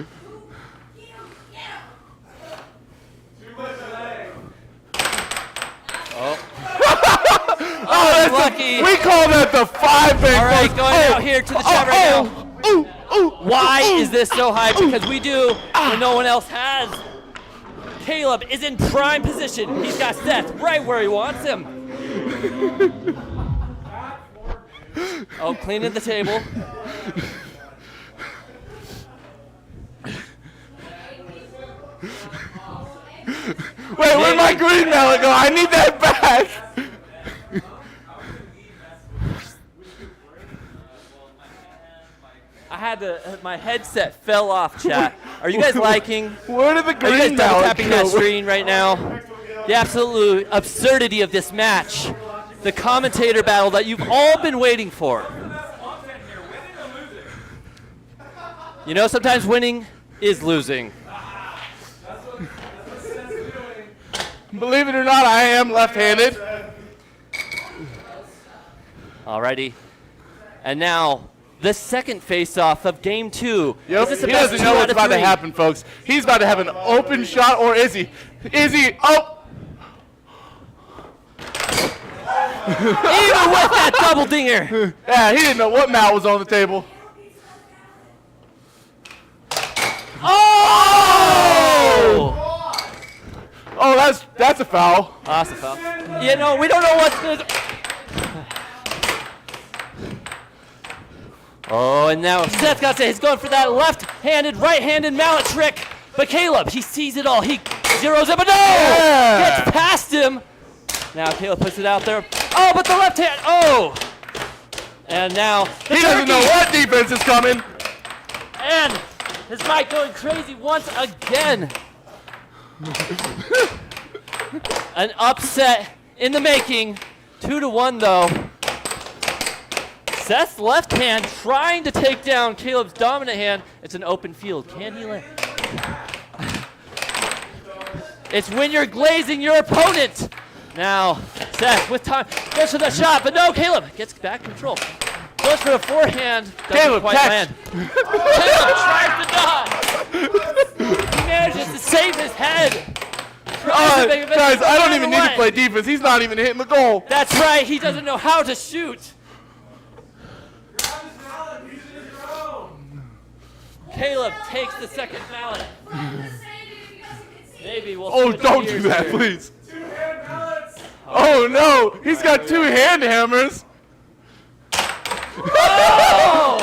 Oh, lucky. We call that the 5 bang. All right, going out here to the chat right now. Why is this so high? Because we do when no one else has. Caleb is in prime position. He's got Seth right where he wants him. Oh, cleaning the table. Wait, where'd my green mallet go? I need that back. I had to. My headset fell off. Chat. Are you guys liking? Where did the Are you guys green double mallet tapping go? that screen right now? The absolute absurdity of this match. The commentator battle that you've all been waiting for. You know, sometimes winning is losing. Believe it or not, I am left-handed. Alrighty. And now, the second face-off of Game 2. Yep, Is this he the best doesn't 2 know out what's of about to 3? happen, folks. He's about to have an open shot, or is he? Is he? Oh! Even with that double dinger. Yeah, he didn't know what mallet was on the table. Oh! Oh, that's a foul. That's a foul. You know, we don't know what's going to... Oh, and now Seth got to say he's going for that left-handed, right-handed mallet trick. But Caleb, he sees it all. He zeroes it, but no! Yeah. Gets past him. Now Caleb puts it out there. Oh, but the left hand. Oh! And now the He doesn't know what defense is coming. And his mic going crazy once again. An upset in the making. 2-1 though. Seth's left hand trying to take down Caleb's dominant hand. It's an open field. Can he land? It's when you're glazing your opponent. Now, Seth with time goes for the shot, but no, Caleb gets back control. Goes for the forehand. Doesn't quite land. Caleb tries to dodge. He manages to save his head. Guys, I don't even need to play defense. He's not even hitting the goal. That's right. He doesn't know how to shoot. Caleb takes the second mallet. Maybe we'll. Oh, don't do that, please. Oh no, he's got 2 hand hammers. Oh!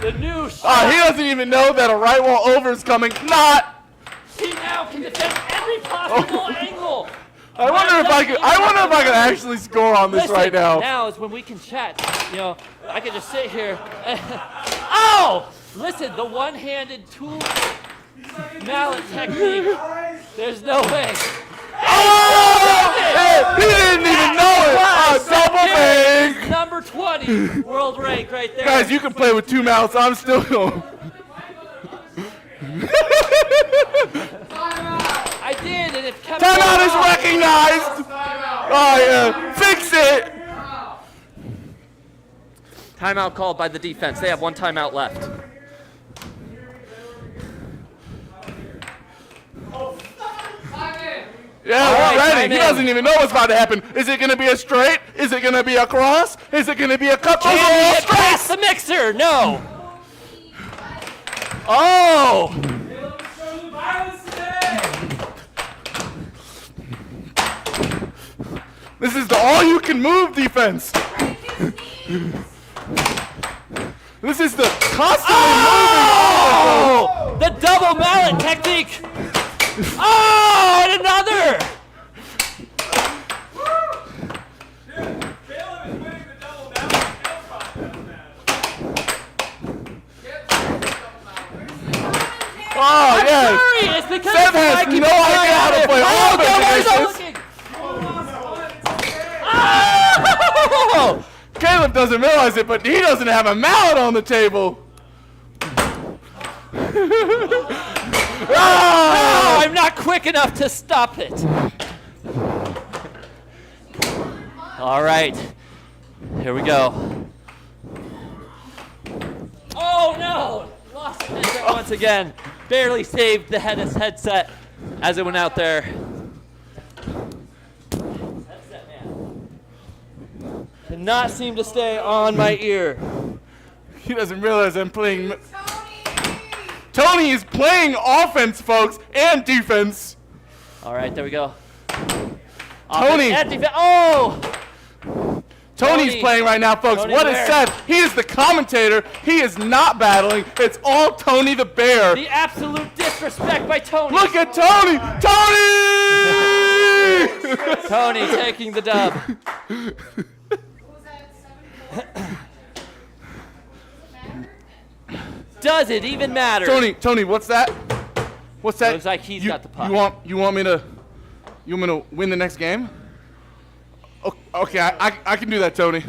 The new shot. He doesn't even know that a right wall over is coming. Not. He now can defend every possible angle. I wonder if I could actually score on this right now. Now is when we can chat. You know, I can just sit here. Oh! Listen, the one-handed tool mallet technique. There's no way. Oh! He didn't even know it. Double bang. Number 20 world rank right there. Guys, you can play with 2 mallets. I'm still going. I did, and it kept Timeout is recognized. Oh yeah, fix it. Timeout called by the defense. They have 1 timeout left. Yeah, we're ready. He doesn't even know what's about to happen. Is it going to be a straight? Is it going to be a cross? Is it going to be a cut? Can he get past the mixer? No. Oh! This is the all-you-can-move defense. This is the constantly moving. The double mallet technique. Oh, and another. Oh, yes. Furious because Seth has no idea how to play offense. Oh, Oh! Caleb doesn't realize it, but he doesn't have a mallet on the table. No, I'm not quick enough to stop it. All right, here we go. Oh no! Lost the headset once again. Barely saved the headset as it went out there. Headset man cannot seem to stay on my ear. He doesn't realize I'm playing. Tony is playing offense, folks, and defense. All right, there we go. Tony. Oh! Tony's playing right now, folks. Tony What is Bear. Seth? He is the commentator. He is not battling. It's all Tony the Bear. The absolute disrespect by Tony. Look at Tony! Tony! Tony taking the dub. Does it even matter? Tony, what's that? What's that? Looks like he's got the puck. You want me to win the next game? Okay, I can do that, Tony.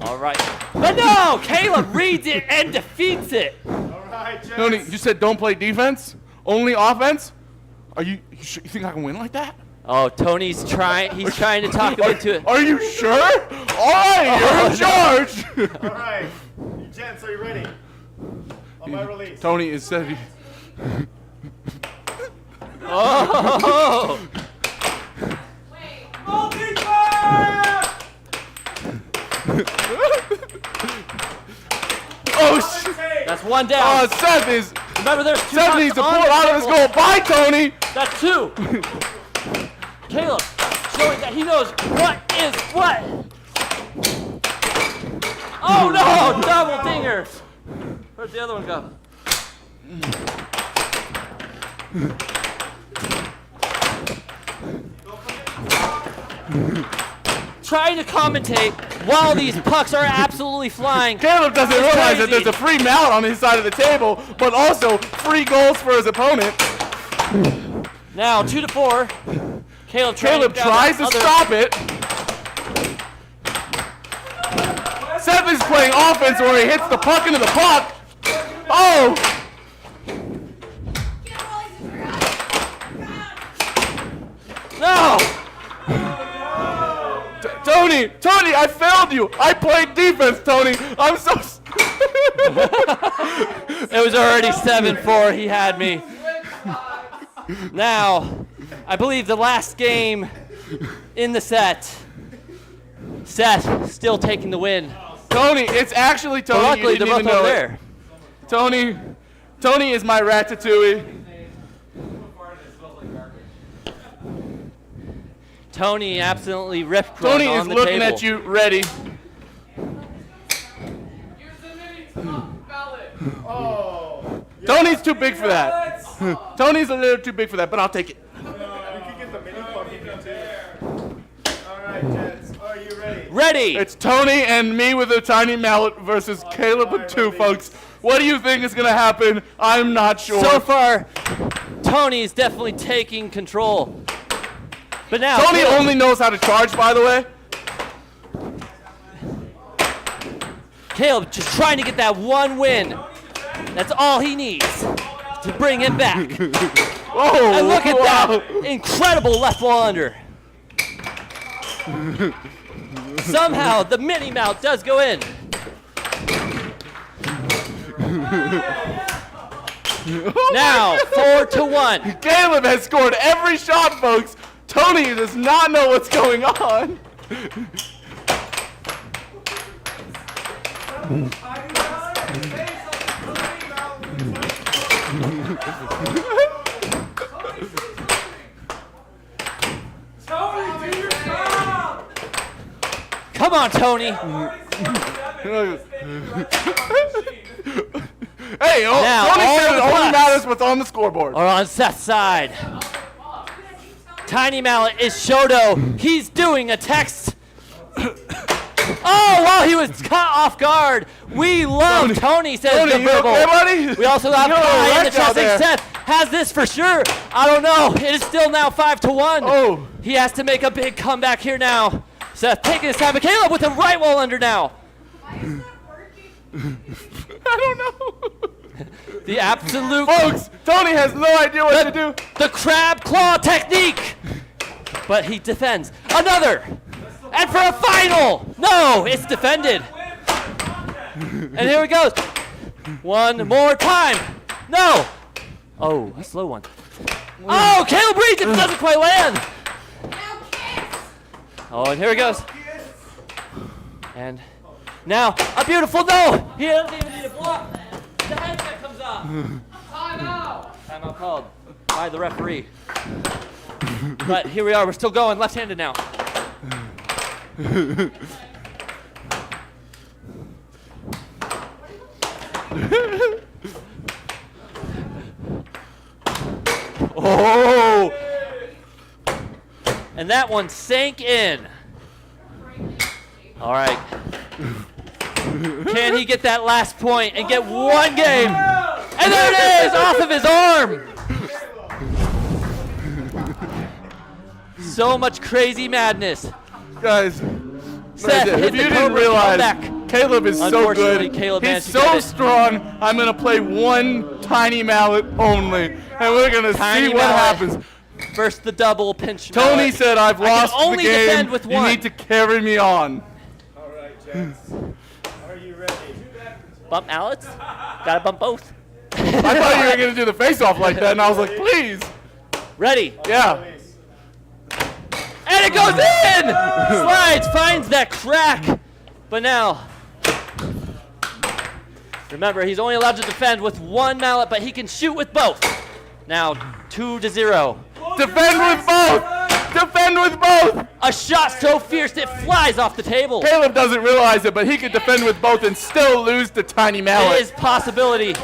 All right. But no, Caleb reads it and defeats it. All right, gents. Tony, you said don't play defense, only offense. You think I can win like that? Oh, Tony's trying. He's trying to talk him into it. Are you sure? All right, you're in charge. All right, you gents, are you ready? On my release. Tony is said. Oh! Oh shit! That's one down. Seth is. Remember, there's two. Seth needs to pull it out of his goal. Bye, Tony. That's two. Caleb showing that he knows what is what. Oh no! Double dinger. Where'd the other one go? Trying to commentate while these pucks are absolutely flying. Caleb doesn't It's realize that crazy. there's a free mallet on his side of the table, but also free goals for his opponent. Now 2-4. Caleb tries to stop it. Seth is playing offense where he hits the puck into the puck. Oh! No! Tony, I failed you. I played defense, Tony. I'm so. It was already 7-4. He had me. Now, I believe the last game in the set. Seth still taking the win. Tony, it's actually Tony. But luckily, You didn't they're even both know over it. there. Tony is my ratatouille. Tony absolutely ripped Tony on is the looking table. at you, ready. Oh. Tony's too big for that. Tony's a little too big for that, but I'll take it. We can get the mini puck too. All right, gents, are you ready? Ready. It's Tony and me with a tiny mallet versus Caleb with two, folks. What do you think is going to happen? I'm not sure. So far, Tony is definitely taking control. But now Tony Caleb, only knows how to charge, by the way. Caleb just trying to get that one win. That's all he needs to bring it back. Oh, And look at wow. that incredible left wall under. Somehow the mini mount does go in. Now 4-1. Caleb has scored every shot, folks. Tony does not know what's going on. Come on, Tony. Hey, Now, Tony all said the it only pucks matters what's on the scoreboard. Are on Seth's side. Tiny Mallet is Shodo. He's doing a text. Oh, while he was caught off guard. We love Tony, says Tony, the you verbal. okay, buddy? We also have You're Kai in the wrecked out chest. there. Seth has this for sure. I don't know. It is still now 5-1. Oh. He has to make a big comeback here now. Seth taking his time, but Caleb with a right wall under now. I don't know. The absolute. Folks, Tony has no idea what to do. The crab claw technique. But he defends. Another. And for a final. No, it's defended. And here he goes. One more time. No. Oh, a slow one. Oh, Caleb reads it, but doesn't quite land. Oh, and here he goes. And now a beautiful no. He doesn't even need a block. The headset comes off. Timeout. Timeout called by the referee. But here we are. We're still going. Left-handed now. Oh! And that one sank in. All right. Can he get that last point and get one game? And there it is, off of his arm. So much crazy madness. Guys, Seth hit if the you didn't Cobra realize, comeback. Caleb is so Unfortunately, good. Caleb He's managed to so get it. strong. I'm going to play one tiny mallet only, and we're going to Tiny see what mallet happens. Versus the double pinch. Tony mallet. said, I've I can lost the only game. defend with You one. need to carry me on. All right, Jets. Are you ready? Bump mallets? Gotta bump both. I thought you were going to do the face-off like that, and I was like, please. Ready? Yeah. And it goes in! Slides, finds that crack. But now, remember, he's only allowed to defend with one mallet, but he can shoot with both. Now, 2-0. Defend with both! Defend with both! A shot so fierce it flies off the table. Caleb doesn't realize it, but he could defend with both and still lose the tiny mallet. It is possibility.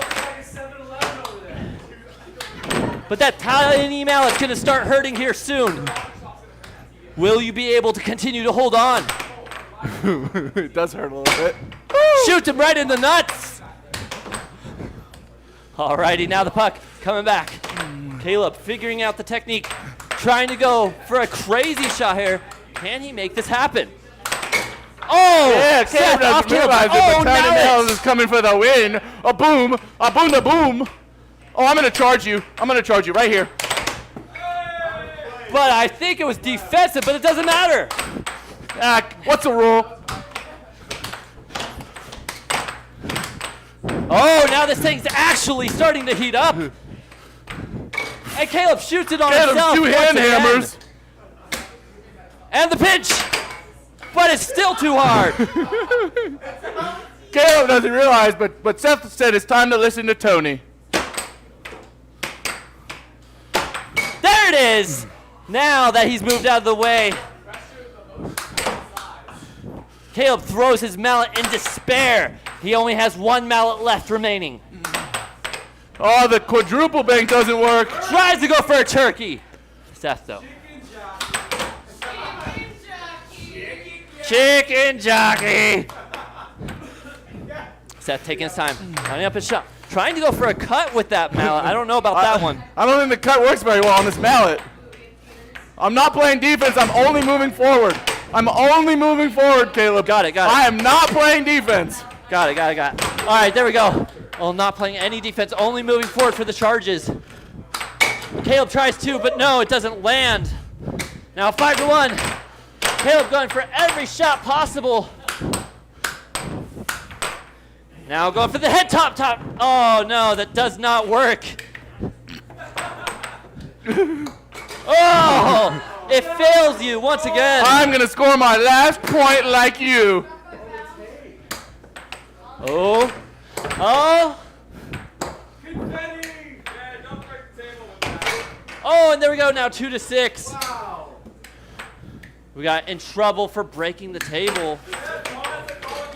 But that tiny mallet's gonna start hurting here soon. Will you be able to continue to hold on? It does hurt a little bit. Shoot him right in the nuts. Alrighty, now the puck coming back. Caleb figuring out the technique, trying to go for a crazy shot here. Can he make this happen? Oh! Yeah, Seth Caleb off doesn't realize it, Caleb. but Tiny Nails is coming for the win. A boom, a boom, a boom. Oh, I'm gonna charge you. I'm gonna charge you right here. But I think it was defensive, but it doesn't matter. What's the rule? Oh, now this thing's actually starting to heat up. And Caleb shoots it on himself. Two once hand again. hammers. And the pinch. But it's still too hard. Caleb doesn't realize, but Seth said it's time to listen to Tony. There it is. Now that he's moved out of the way, Caleb throws his mallet in despair. He only has one mallet left remaining. Oh, the quadruple bank doesn't work. Tries to go for a turkey. Seth, though. Chicken jockey. Seth taking his time, lining up his shot. Trying to go for a cut with that mallet. I don't know about that one. I don't think the cut works very well on this mallet. I'm not playing defense. I'm only moving forward. I'm only moving forward, Caleb. Got it. I am not playing defense. Got it. All right, there we go. Oh, not playing any defense, only moving forward for the charges. Caleb tries to, but no, it doesn't land. Now 5-1. Caleb going for every shot possible. Now going for the head top. Oh, no, that does not work. Oh, it fails you once again. I'm going to score my last point like you. Oh. Oh, and there we go, now 2-6. We got in trouble for breaking the table.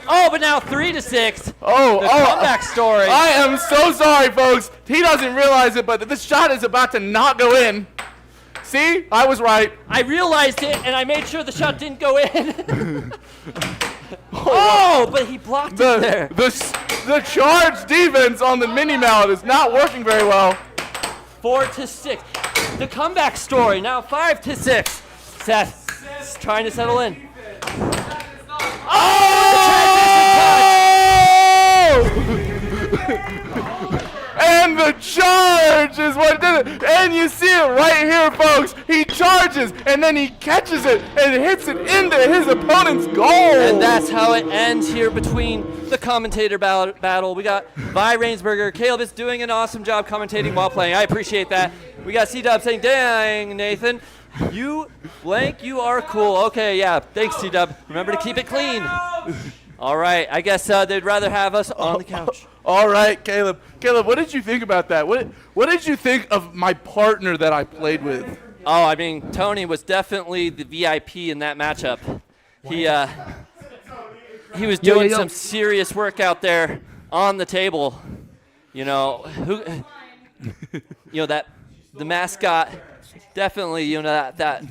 Oh, but now 3-6. Oh, the comeback story. I am so sorry, folks. He doesn't realize it, but this shot is about to not go in. See? I was right. I realized it, and I made sure the shot didn't go in. Oh, but he blocked it there. The charge defense on the mini mallet is not working very well. 4-6. The comeback story, now 5-6. Seth trying to settle in. And the charge is what did it. And you see it right here, folks. He charges, and then he catches it and hits it into his opponent's goal. And that's how it ends here between the commentator battle. We got Vi Rainsberger. Caleb is doing an awesome job commentating while playing. I appreciate that. We got C-Dub saying, dang, Nathan, you are cool. Okay, yeah, thanks, C-Dub. Remember to keep it clean. All right, I guess they'd rather have us on the couch. All right, Caleb. Caleb, what did you think about that? What did you think of my partner that I played with? Oh, I mean, Tony was definitely the VIP in that matchup. He was doing some serious work out there on the table. You know, that the mascot definitely, that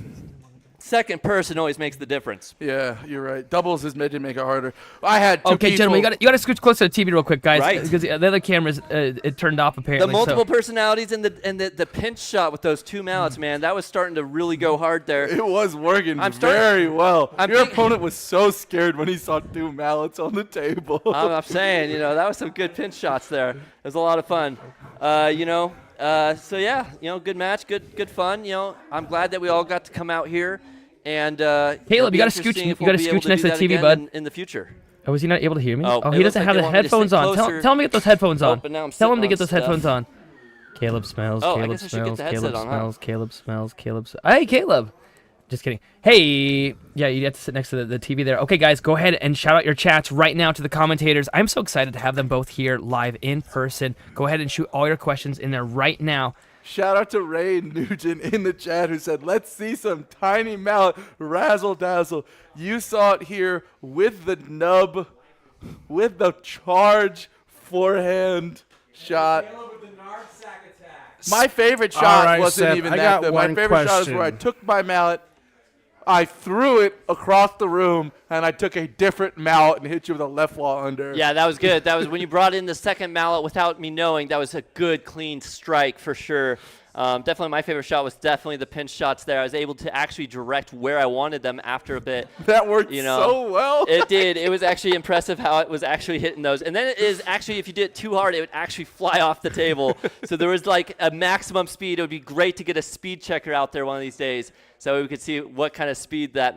second person always makes the difference. Yeah, you're right. Doubles is made to make it harder. I had two Okay, people. Gentlemen, you got to scooch closer to the TV real quick, guys, Right. because the other cameras it turned off apparently. The multiple personalities and the pinch shot with those two mallets, man, that was starting to really go hard there. It was working very well. Your opponent was so scared when he saw two mallets on the table. I'm saying, that was some good pinch shots there. It was a lot of fun. So yeah, good match, good fun. I'm glad that we all got to come out here. And Caleb, you got to scooch. You got to scooch next to the TV, bud. In the future. Oh, is he not able to hear me? Oh, he doesn't have the headphones on. Tell him to get those headphones on. But now I'm Tell him to sitting get on those stuff. headphones on. Caleb smells. Oh, I Caleb guess I should get smells. the headset Caleb on, huh? smells. Caleb smells. Caleb. Hey, Caleb. Just kidding. Hey, yeah, you have to sit next to the TV there. Okay, guys, go ahead and shout out your chats right now to the commentators. I'm so excited to have them both here live in person. Go ahead and shoot all your questions in there right now. Shout out to Ray Nugent in the chat who said, let's see some tiny mallet razzle dazzle. You saw it here with the nub, with the charge forehand shot. My favorite shot wasn't Seth, even I that. got Though. My one favorite shot is where I question. took my mallet, I threw it across the room, and I took a different mallet and hit you with a left wall under. Yeah, that was good. That was when you brought in the second mallet without me knowing. That was a good, clean strike for sure. Definitely my favorite shot was definitely the pinch shots there. I was able to actually direct where I wanted them after a bit. That worked so well. It did. It was actually impressive how it was actually hitting those. And then it is actually, if you did it too hard, it would actually fly off the table. So there was like a maximum speed. It would be great to get a speed checker out there one of these days so we could see what kind of speed that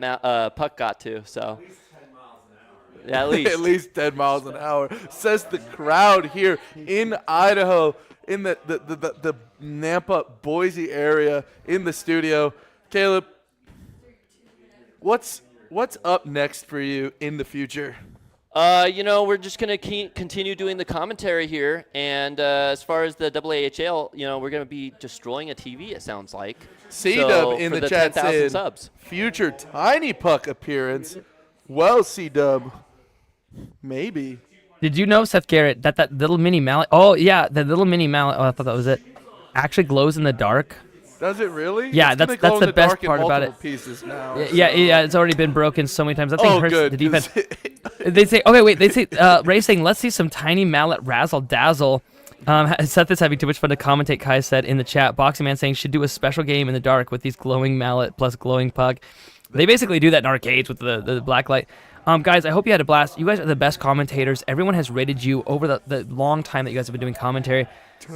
puck got to. So. Yeah, at least. At least 10 miles an hour, says the crowd here in Idaho, in the Nampa, Boise area, in the studio. Caleb, what's up next for you in the future? We're just going to continue doing the commentary here. And as far as the AAHL, we're going to be destroying a TV, it sounds like. C-Dub in the chat 10,000 saying, subs. future Tiny Puck appearance. Well, C-Dub, maybe. Did you know, Seth Garrett, that little mini mallet? Oh, yeah, the little mini mallet. Oh, I thought that was it. Actually glows in the dark. Does it really? Yeah, It's gonna that's glow in the the best dark in part about multiple it. Pieces now, Yeah, it's already been broken so many times. That thing hurts good, the defense. They say, okay, wait. They say, Ray's saying, let's see some tiny mallet razzle dazzle. Seth is having too much fun to commentate. Kai said in the chat. Boxing Man saying should do a special game in the dark with these glowing mallet plus glowing puck. They basically do that in arcades with the black light. Guys, I hope you had a blast. You guys are the best commentators. Everyone has rated you over the long time that you guys have been doing commentary.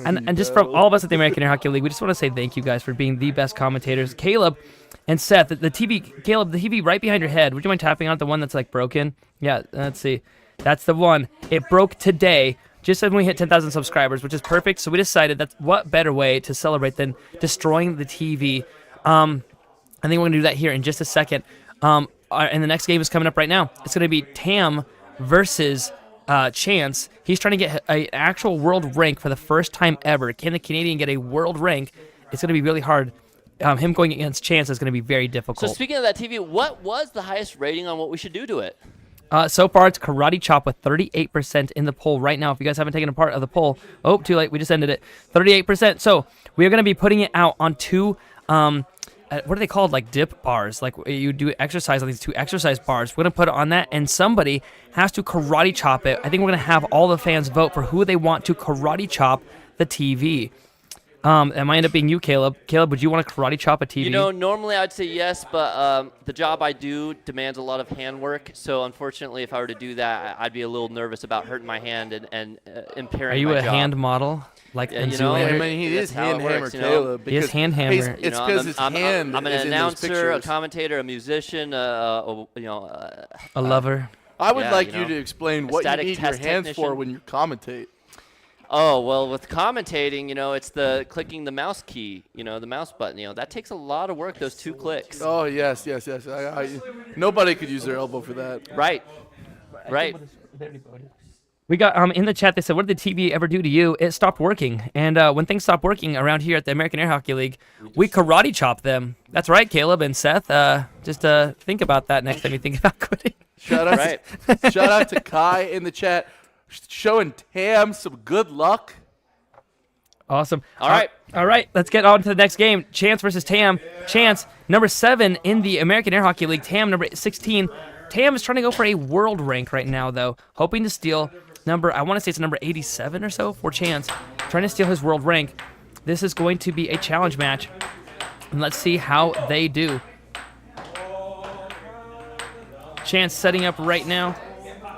And just from all of us at the American Air Hockey League, we just want to say thank you guys for being the best commentators. Caleb and Seth, the TV, Caleb, the TV right behind your head. Would you mind tapping on the one that's like broken? Yeah, let's see. That's the one. It broke today, just when we hit 10,000 subscribers, which is perfect. So we decided that's what better way to celebrate than destroying the TV. I think we're going to do that here in just a second. And the next game is coming up right now. It's going to be Tam versus Chance. He's trying to get an actual world rank for the first time ever. Can the Canadian get a world rank? It's going to be really hard. Him going against Chance is going to be very difficult. So speaking of that TV, what was the highest rating on what we should do to it? So far, it's Karate Chop with 38% in the poll right now. If you guys haven't taken a part of the poll, oh, too late. We just ended it. 38%. So we are going to be putting it out on two what are they called? Like dip bars. Like you do exercise on these two exercise bars. We're going to put it on that, and somebody has to karate chop it. I think we're going to have all the fans vote for who they want to karate chop the TV. That might end up being you, Caleb. Caleb, would you want to karate chop a TV? You know, normally I'd say yes, but the job I do demands a lot of handwork. So unfortunately, if I were to do that, I'd be a little nervous about hurting my hand and impairing Are you my a job. hand model? Like Yeah, in you know, Zoolander? I mean, he That's is how it hand hammer works, you know? Caleb. He is because hand hammer. It's You know, because his hand I'm an is in those announcer, a pictures. commentator, a musician, A lover. I would yeah, like you you know, to explain a what you static need your test hands for technician. when you commentate. Oh, well, with commentating, you know, it's the clicking the mouse key, you know, the mouse button. You know, that takes a lot of work, those 2 clicks. Oh, yes. Nobody could use their elbow for that. Right. Right. We got in the chat. They said, "What did the TV ever do to you?" It stopped working, and when things stopped working around here at the American Air Hockey League, we karate chop them. That's right, Caleb and Seth. Just think about that next time you think about quitting. Shout out to Kai in the chat, showing Tam some good luck. Awesome. All right. All right. Let's get on to the next game. Chance versus Tam. Chance, number 7 in the American Air Hockey League. Tam, number 16. Tam is trying to go for a world rank right now, though, hoping to steal I want to say it's number 87 or so for Chance, trying to steal his world rank. This is going to be a challenge match, and let's see how they do. Chance setting up right now.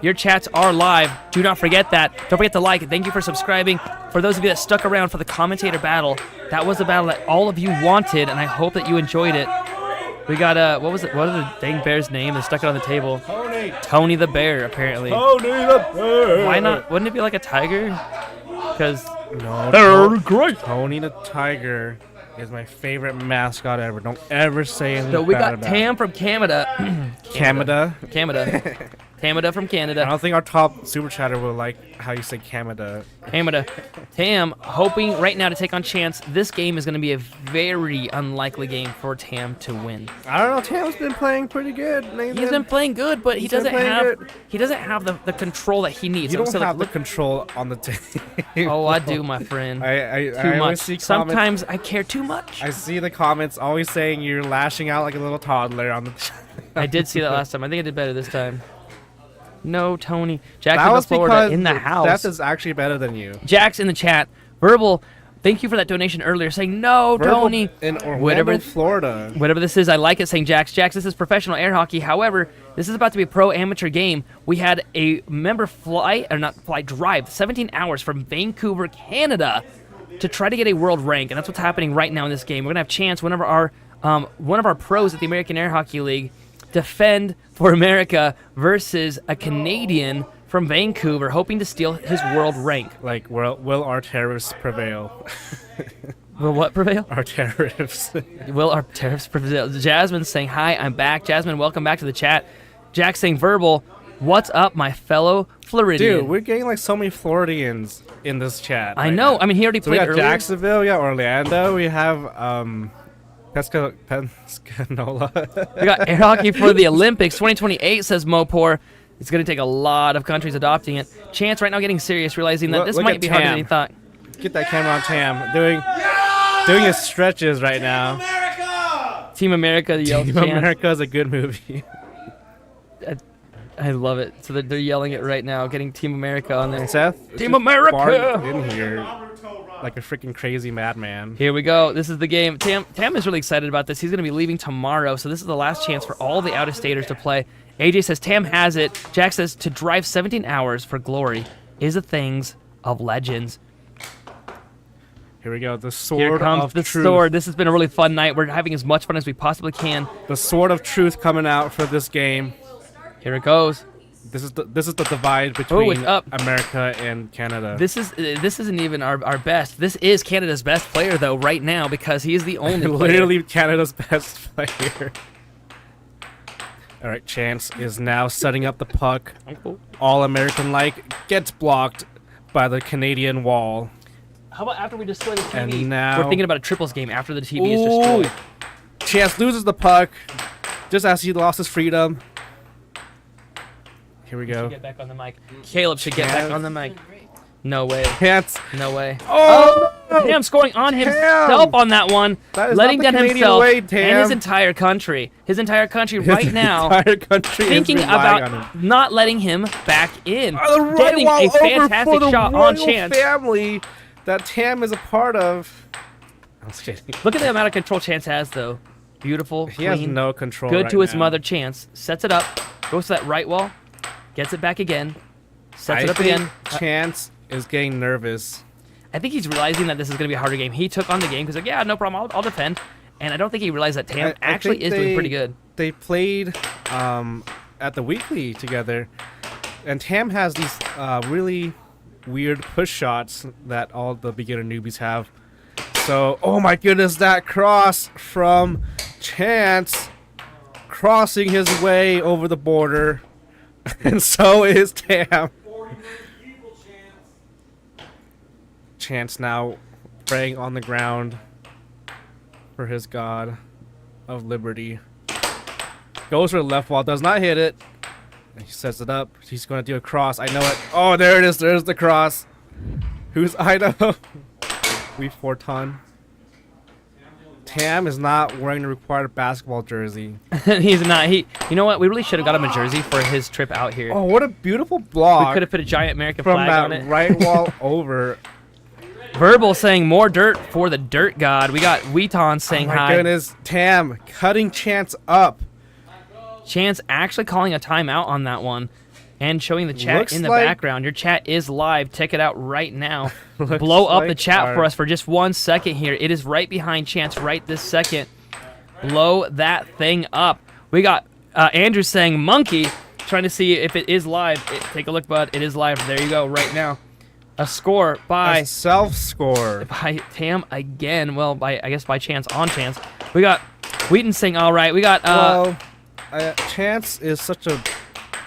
Your chats are live. Do not forget that. Don't forget to like. Thank you for subscribing. For those of you that stuck around for the commentator battle, that was the battle that all of you wanted, and I hope that you enjoyed it. We got what was it? What is the dang bear's name? They stuck it on the table. Tony the Bear, apparently. Tony the Bear. Why not? Wouldn't it be like a tiger? Because they're great. Tony the Tiger is my favorite mascot ever. Don't ever say anything So we bad got about Tam it. from Canada. Canada. Tamada from Canada. I don't think our top super chatter will like how you say Canada. Tam hoping right now to take on Chance. This game is going to be a very unlikely game for Tam to win. I don't know. Tam's been playing pretty good. Nathan. He's been playing good, but he He's been doesn't playing have good. the control that he needs. You don't So, have like, the control on the table. Oh, I do, my friend. I Too much. always see Sometimes comments, I care too much. I see the comments always saying you're lashing out like a little toddler on the. I did see that last time. I think I did better this time. No, Tony. Jack That in was Florida because in the house. Seth is actually better than you. Jack's in the chat. Verbal, thank you for that donation earlier. Saying no, Verbal Tony. in Orlando, Florida. Whatever this is, I like it. Saying Jax, this is professional air hockey. However, this is about to be a pro amateur game. We had a member drive 17 hours from Vancouver, Canada, to try to get a world rank, and that's what's happening right now in this game. We're gonna have Chance, one of our pros at the American Air Hockey League, defend for America versus a Canadian from Vancouver, hoping to steal his world rank. Like, will our terrorists prevail? Will what prevail? Our tariffs. Will our tariffs prevail? Jasmine saying, hi, I'm back. Jasmine, welcome back to the chat. Jack saying, Verbal, what's up, my fellow Floridian? Dude, we're getting like so many Floridians in this chat. I know. I mean, he already So we played got earlier. Jacksonville, we got Orlando, we have Pescanola. We got air hockey for the Olympics 2028, says Mopor. It's going to take a lot of countries adopting it. Chance right now getting serious, realizing that this Look might at be harder than Tam. he thought. Get that camera on Tam. Doing his stretches right now. Team America yells Team Chance. America is a good movie. I love it. So they're yelling it right now, getting Team America on there. Seth, Team just America! barged in here like a freaking crazy madman. Here we go. This is the game. Tam is really excited about this. He's going to be leaving tomorrow, so this is the last chance for all the out-of-staters to play. AJ says Tam has it. Jack says to drive 17 hours for glory is a things of legends. Here we go. The sword Here comes of the truth. sword. This has been a really fun night. We're having as much fun as we possibly can. The sword of truth coming out for this game. Here it goes. This is the divide between it's up. America and Canada. This isn't even our best. This is Canada's best player though right now because he is the only player. Literally Canada's best player. All right, Chance is now setting up the puck. All American-like, gets blocked by the Canadian wall. How about after we destroy the TV? And now we're thinking about a triples game after the TV is destroyed. Chance loses the puck just as he lost his freedom. Here we go. Get back on the mic. Caleb should get back on the mic. No way. Chance. No way. Oh! Tam scoring on himself on that one, That is letting not the down Canadian himself way, and Tam. his entire country. His entire country right now entire country is thinking relying about on him. not letting him back in. The Getting Royal a over fantastic for the shot royal on Chance. family that Tam is a part of. just kidding. Look at the amount of control Chance has, though. Beautiful, He has clean, no control good right to his now. mother. Chance sets it up, goes to that right wall, gets it back again, sets it up think again. Chance is getting nervous. I think he's realizing that this is going to be a harder game. He took on the game because like, yeah, no problem, I'll defend. And I don't think he realized that Tam I actually think is doing pretty good. They played at the weekly together, and Tam has these really weird push shots that all the beginner newbies have. So, oh my goodness, that cross from Chance crossing his way over the border, and so is Tam. Chance now praying on the ground for his god of liberty. Goes for the left wall, does not hit it. And he sets it up. He's going to do a cross. I know it. Oh, there it is. There's the cross. Who's Idaho? We 4-ton. Tam is not wearing the required basketball jersey. He's not. You know what? We really should have got him a jersey for his trip out here. Oh, what a beautiful block. We could have put a giant American from flag that on it. right wall over. Verbal saying more dirt for the dirt god. We got Weeton saying Oh my hi. goodness, Tam cutting Chance up. Chance actually calling a timeout on that one and showing the chat Looks in the like- background. Your chat is live. Check it out right now. Looks Blow up the like chat our- for us for just 1 second here. It is right behind Chance right this second. Blow that thing up. We got Andrew saying monkey, trying to see if it is live. Take a look, bud. It is live. There you go, right now. A score by A self-score. by Tam again. Well, I guess by Chance on Chance. We got Wheaton saying all right. We got Chance is such a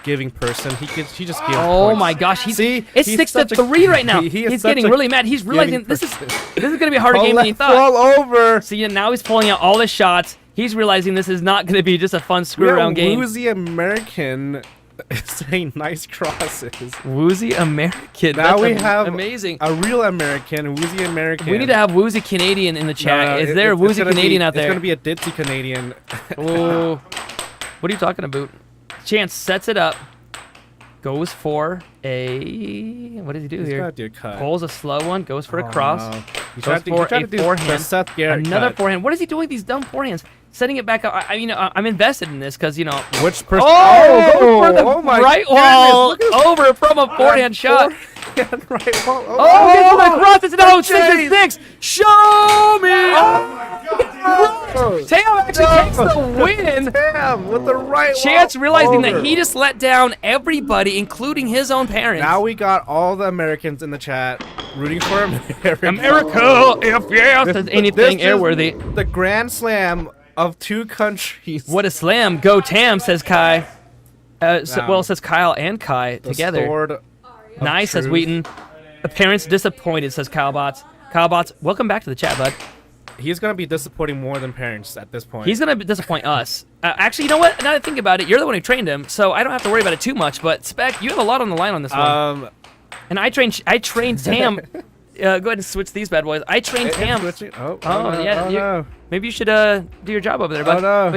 giving person. He just gives. oh points. my gosh, it's he's 6-3 right now. he is He's such getting a really mad. He's realizing giving this is person. gonna be a harder game than he thought. Fall over. See, now he's pulling out all his shots. He's realizing this is not gonna be just a fun screw around game. Woozy American saying nice crosses. Woozy American. Now That's we have amazing. a real American, Woozy American. We need to have Woozy Canadian in the chat. No, Is there a it's Woozy gonna Canadian out there? It's gonna be a ditzy Canadian. Oh, what are you talking about? Chance sets it up. Goes for a. What does he do He's here? gotta do a cut. Pulls a slow one. Goes for Oh, a cross. no. He Goes tried to- for he tried a to do the forehand. Seth Garrett Another cut. forehand. What is he doing with these dumb forehands? Setting it back up. I mean, I'm invested in this because Which person? Oh, go for the oh my right goodness, wall look at this over from a forehand shot. right wall. Oh, gets to the cross. It's no 6-6. Show me. Tam actually takes the win. Tam with the right Chance wall realizing over. that he just let down everybody, including his own parents. Now we got all the Americans in the chat rooting for America. America, if yes, says anything this is airworthy. The Grand Slam of two countries. What a slam. Go Tam, says Kai. Wow. Well, says Kyle and Kai The together. sword of Nice, says truth. Wheaton. The parents disappointed, says Kyle Bots. Kyle Bots, welcome back to the chat, bud. He's gonna be disappointing more than parents at this point. He's going to disappoint us. Actually, you know what? Now that I think about it, you're the one who trained him, so I don't have to worry about it too much. But, Spec, you have a lot on the line on this one. And I trained Tam. Go ahead and switch these bad boys. I trained Tam. Oh, Yeah. no. Maybe you should do your job over there, bud. Oh, no.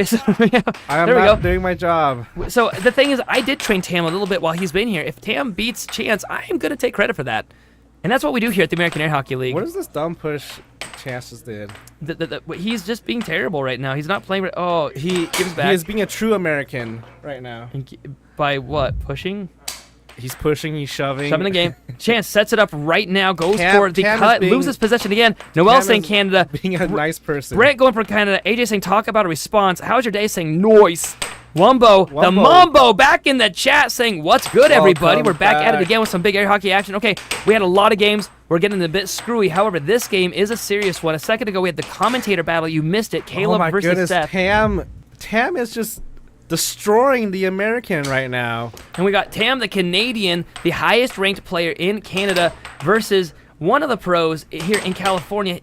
Yeah, I am there we not go. doing my job. So the thing is, I did train Tam a little bit while he's been here. If Tam beats Chance, I am going to take credit for that. And that's what we do here at the American Air Hockey League. What is this dumb push Chance just did? He's just being terrible right now. He's not playing. Oh, he gives back. He is being a true American right now. By what? Pushing? He's pushing, he's shoving. Shoving the game. Chance sets it up right now, goes Cam- for the Cam is cut, being- loses possession again. Noel Cam saying is Canada. Being a nice person. Brent going for Canada. AJ saying talk about a response. How's your day? Saying noise. Wumbo, the Wumbo. Mambo back in the chat saying what's good, everybody. Welcome We're back at it back. again with some big air hockey action. Okay, we had a lot of games. We're getting a bit screwy. However, this game is a serious one. A second ago, we had the commentator battle. You missed it. Caleb oh my versus goodness, Seth. Tam is just destroying the American right now. And we got Tam, the Canadian, the highest ranked player in Canada, versus one of the pros here in California,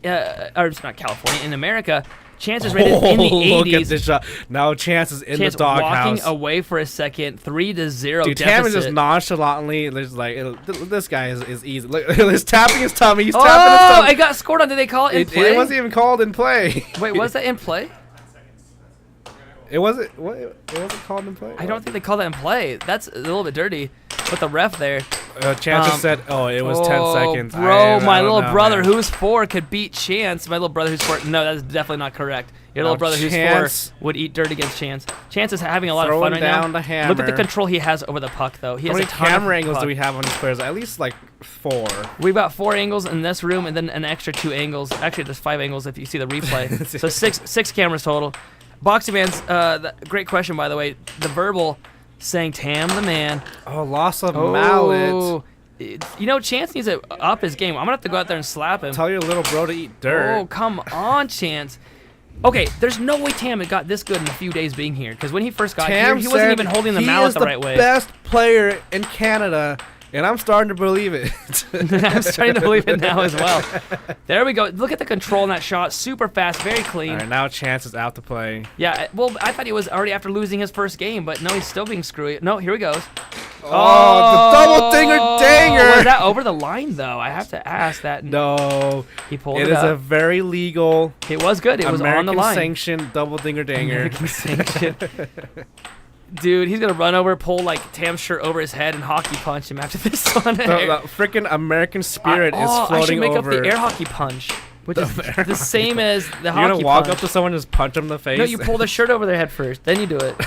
or it's not California, in America. Chance is rated in the 80s. Look at this shot. Now Chance is in Chance the doghouse. walking away for a second, 3-0 Dude, deficit. Tam is just nonchalantly, there's like, this guy is easy. Look, he's tapping his tummy. He's tapping his Oh, tummy. it got scored on. Did they call it in play? It wasn't even called in play. Wait, was that in play? It wasn't called in play. I don't think they called that in play. That's a little bit dirty. with the ref there. Chance just said, "Oh, it was 10 seconds." Bro, my I don't little know, brother man. who's 4 could beat Chance. My little brother who's 4. No, that's definitely not correct. Your little brother who's 4 would eat dirt against Chance. Chance is having a lot of fun right now. Throwing down the hammer. Look at the control he has over the puck, though. He How has many a ton camera of angles puck. do we have on these players? At least like 4. We've got 4 angles in this room, and then an extra 2 angles. Actually, there's 5 angles if you see the replay. So six cameras total. Boxing Man's great question, by the way. The verbal saying Tam the man. Oh, loss of mallet. You know, Chance needs to up his game. I'm gonna have to go out there and slap him. Tell your little bro to eat dirt. Oh, come on, Chance. Okay, there's no way Tam had got this good in a few days being here. Because when he first got here, he wasn't even holding the mallet the right way. He is the best player in Canada, and I'm starting to believe it. I'm starting to believe it now as well. There we go. Look at the control in that shot. Super fast, very clean. All right, now Chance is out to play. Yeah, well, I thought he was already after losing his first game, but no, he's still being screwy. No, here he goes. Oh, the double dinger danger! Was that over the line, though? I have to ask that. No. He pulled it it is up. a very legal. It was good. It was on the line. American-sanctioned double dinger danger. American-sanctioned. Dude, he's going to run over, pull like Tam's shirt over his head, and hockey punch him after this one. The freaking American spirit is floating over. I should make up the air hockey punch. Which is the same as the hockey punch. You're going to walk up to someone and just punch them in the face? No, you pull the shirt over their head first. Then you do it.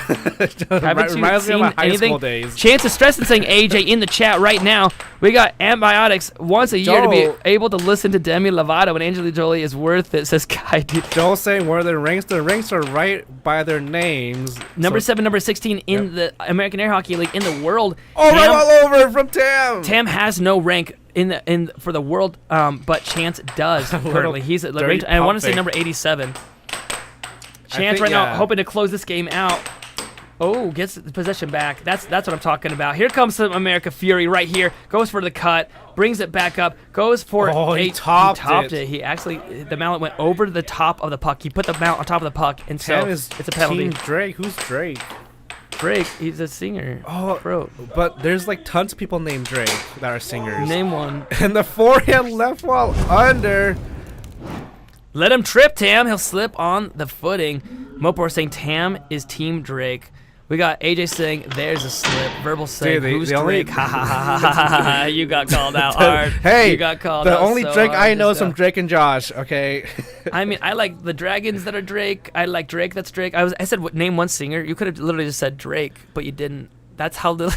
Haven't you reminds me of seen my high anything? school days. Chance is stressing saying AJ in the chat right now. We got antibiotics once a year to be able to listen to Demi Lovato and Angelina Jolie is worth it, says Kai. Dude. Joel saying where the ranks are right by their names. Number 7, number 16 in the American Air Hockey League in the world. Oh, right all over from Tam. Tam has no rank for the world, but Chance does currently. He's at ranked, I want to say number 87. Chance right now hoping to close this game out. Oh, gets the possession back. That's what I'm talking about. Here comes some America Fury right here. Goes for the cut, brings it back up, goes for he topped it. He actually, the mallet went over the top of the puck. He put the mallet on top of the puck, and so it's a penalty. Team Drake. Who's Drake? Drake, he's a singer. Oh, bro. But there's like tons of people named Drake that are singers. Name one. And the forehand left wall under. Let him trip, Tam. He'll slip on the footing. Mopor saying Tam is Team Drake. We got AJ saying there's a slip. Verbal saying who's Drake? Ha ha ha ha ha. You got called out hard. Hey, you got called the out only so Drake hard I know is just from now. Drake and Josh. Okay. I mean, I like the dragons that are Drake. I like Drake that's Drake. I said name one singer. You could have literally just said Drake, but you didn't. That's how little.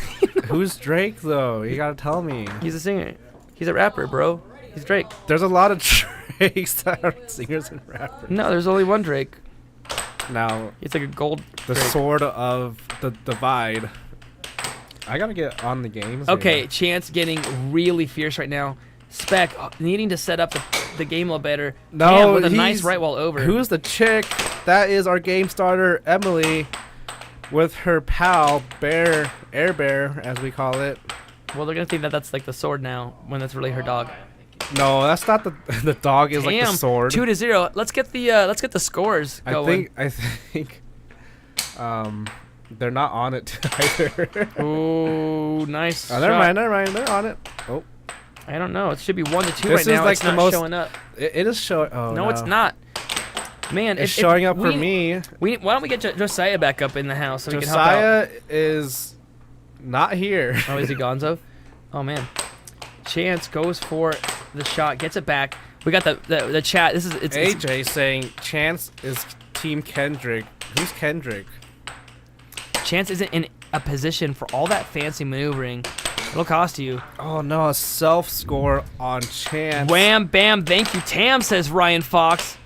Who's Drake though? You gotta tell me. He's a singer. He's a rapper, bro. He's Drake. There's a lot of Drakes that are singers and rappers. No, there's only one Drake. Now it's like a gold. The Drake. sword of the divide. I gotta get on the games. Okay, Chance getting really fierce right now. Spec needing to set up the game a little better. No, Tam with a nice right wall over. Who's the chick? That is our game starter, Emily, with her pal Bear, Air Bear, as we call it. Well, they're gonna think that that's like the sword now, when that's really her dog. No, that's not the dog. Is like the sword. 2-0. Let's get the scores going. I think they're not on it either. Oh, nice. Oh, never mind. They're on it. Oh, I don't know. It should be 1-2 right this now. is like it's the not most showing up. It is showing. Oh no, it's not. Man, it's showing up for me. Why don't we get Josiah back up in the house so we can help Josiah out? is not here. Oh, is he Gonzo? Oh man. Chance goes for the shot, gets it back. We got the chat. It's AJ saying Chance is Team Kendrick. Who's Kendrick? Chance isn't in a position for all that fancy maneuvering. It'll cost you. Oh no, a self score on Chance. Wham bam, thank you, Tam, says Ryan Fox.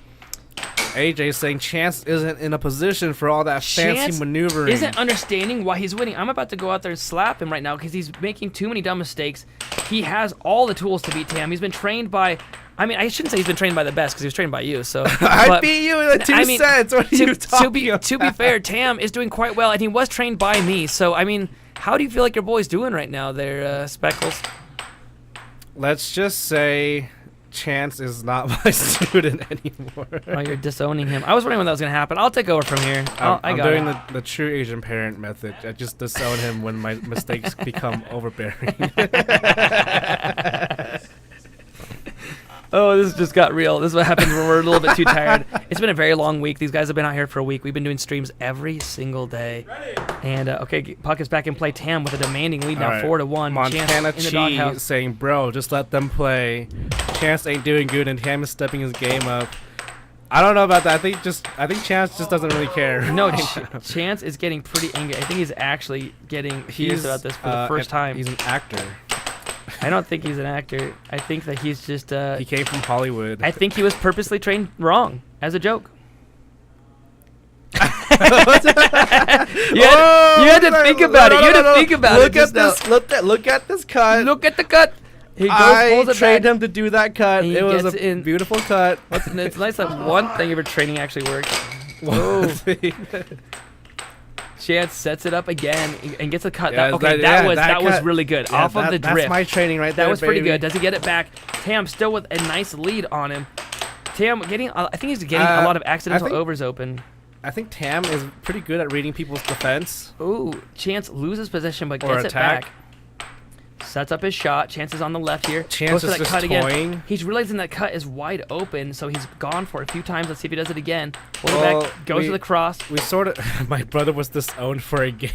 AJ saying Chance isn't in a position for all that fancy maneuvering. Isn't understanding why he's winning. I'm about to go out there and slap him right now because he's making too many dumb mistakes. He has all the tools to beat Tam. He's been trained by. I mean, I shouldn't say he's been trained by the best because he was trained by you. So I beat you in 2 sets. What are you talking about? To be fair, Tam is doing quite well, and he was trained by me. So I mean, how do you feel like your boy's doing right now, there, Speckles? Let's just say Chance is not my student anymore. Oh, you're disowning him. I was wondering when that was gonna happen. I'll take over from here. I'm doing the true Asian parent method. I just disown him when my mistakes become overbearing. Oh, this just got real. This is what happens when we're a little bit too tired. It's been a very long week. These guys have been out here for a week. We've been doing streams every single day. And okay, puck is back in play. Tam with a demanding lead now, All right. 4-1. Montana Chance in the Chi doghouse. saying, bro, just let them play. Chance ain't doing good, and Tam is stepping his game up. I don't know about that. I think Chance just doesn't really care. No, Chance is getting pretty angry. I think he's actually getting furious about this for the first time. He's an actor. I don't think he's an actor. I think that he's just. He came from Hollywood. I think he was purposely trained wrong as a joke. You had to think about it. You had to think about it. Look at this. Look at this cut. Look at the cut. He goes, pulls it trained back. him to do that cut. It was a beautiful cut. It's nice that one thing of your training actually works. Whoa. Chance sets it up again and gets a cut. Yeah, that was really good. Yeah, Off of the drift. That's my training right there. That was pretty baby. good. Does he get it back? Tam still with a nice lead on him. Tam getting, I think he's getting a lot of accidental overs open. I think Tam is pretty good at reading people's defense. Ooh, Chance loses possession but Or gets attack. it back. Sets up his shot. Chance is on the left here. Chance Goes for is that just cut again. toying. He's realizing that cut is wide open, so he's gone for it a few times. Let's see if he does it again. Pulls it back, goes to the cross. We sort of. My brother was disowned for a game.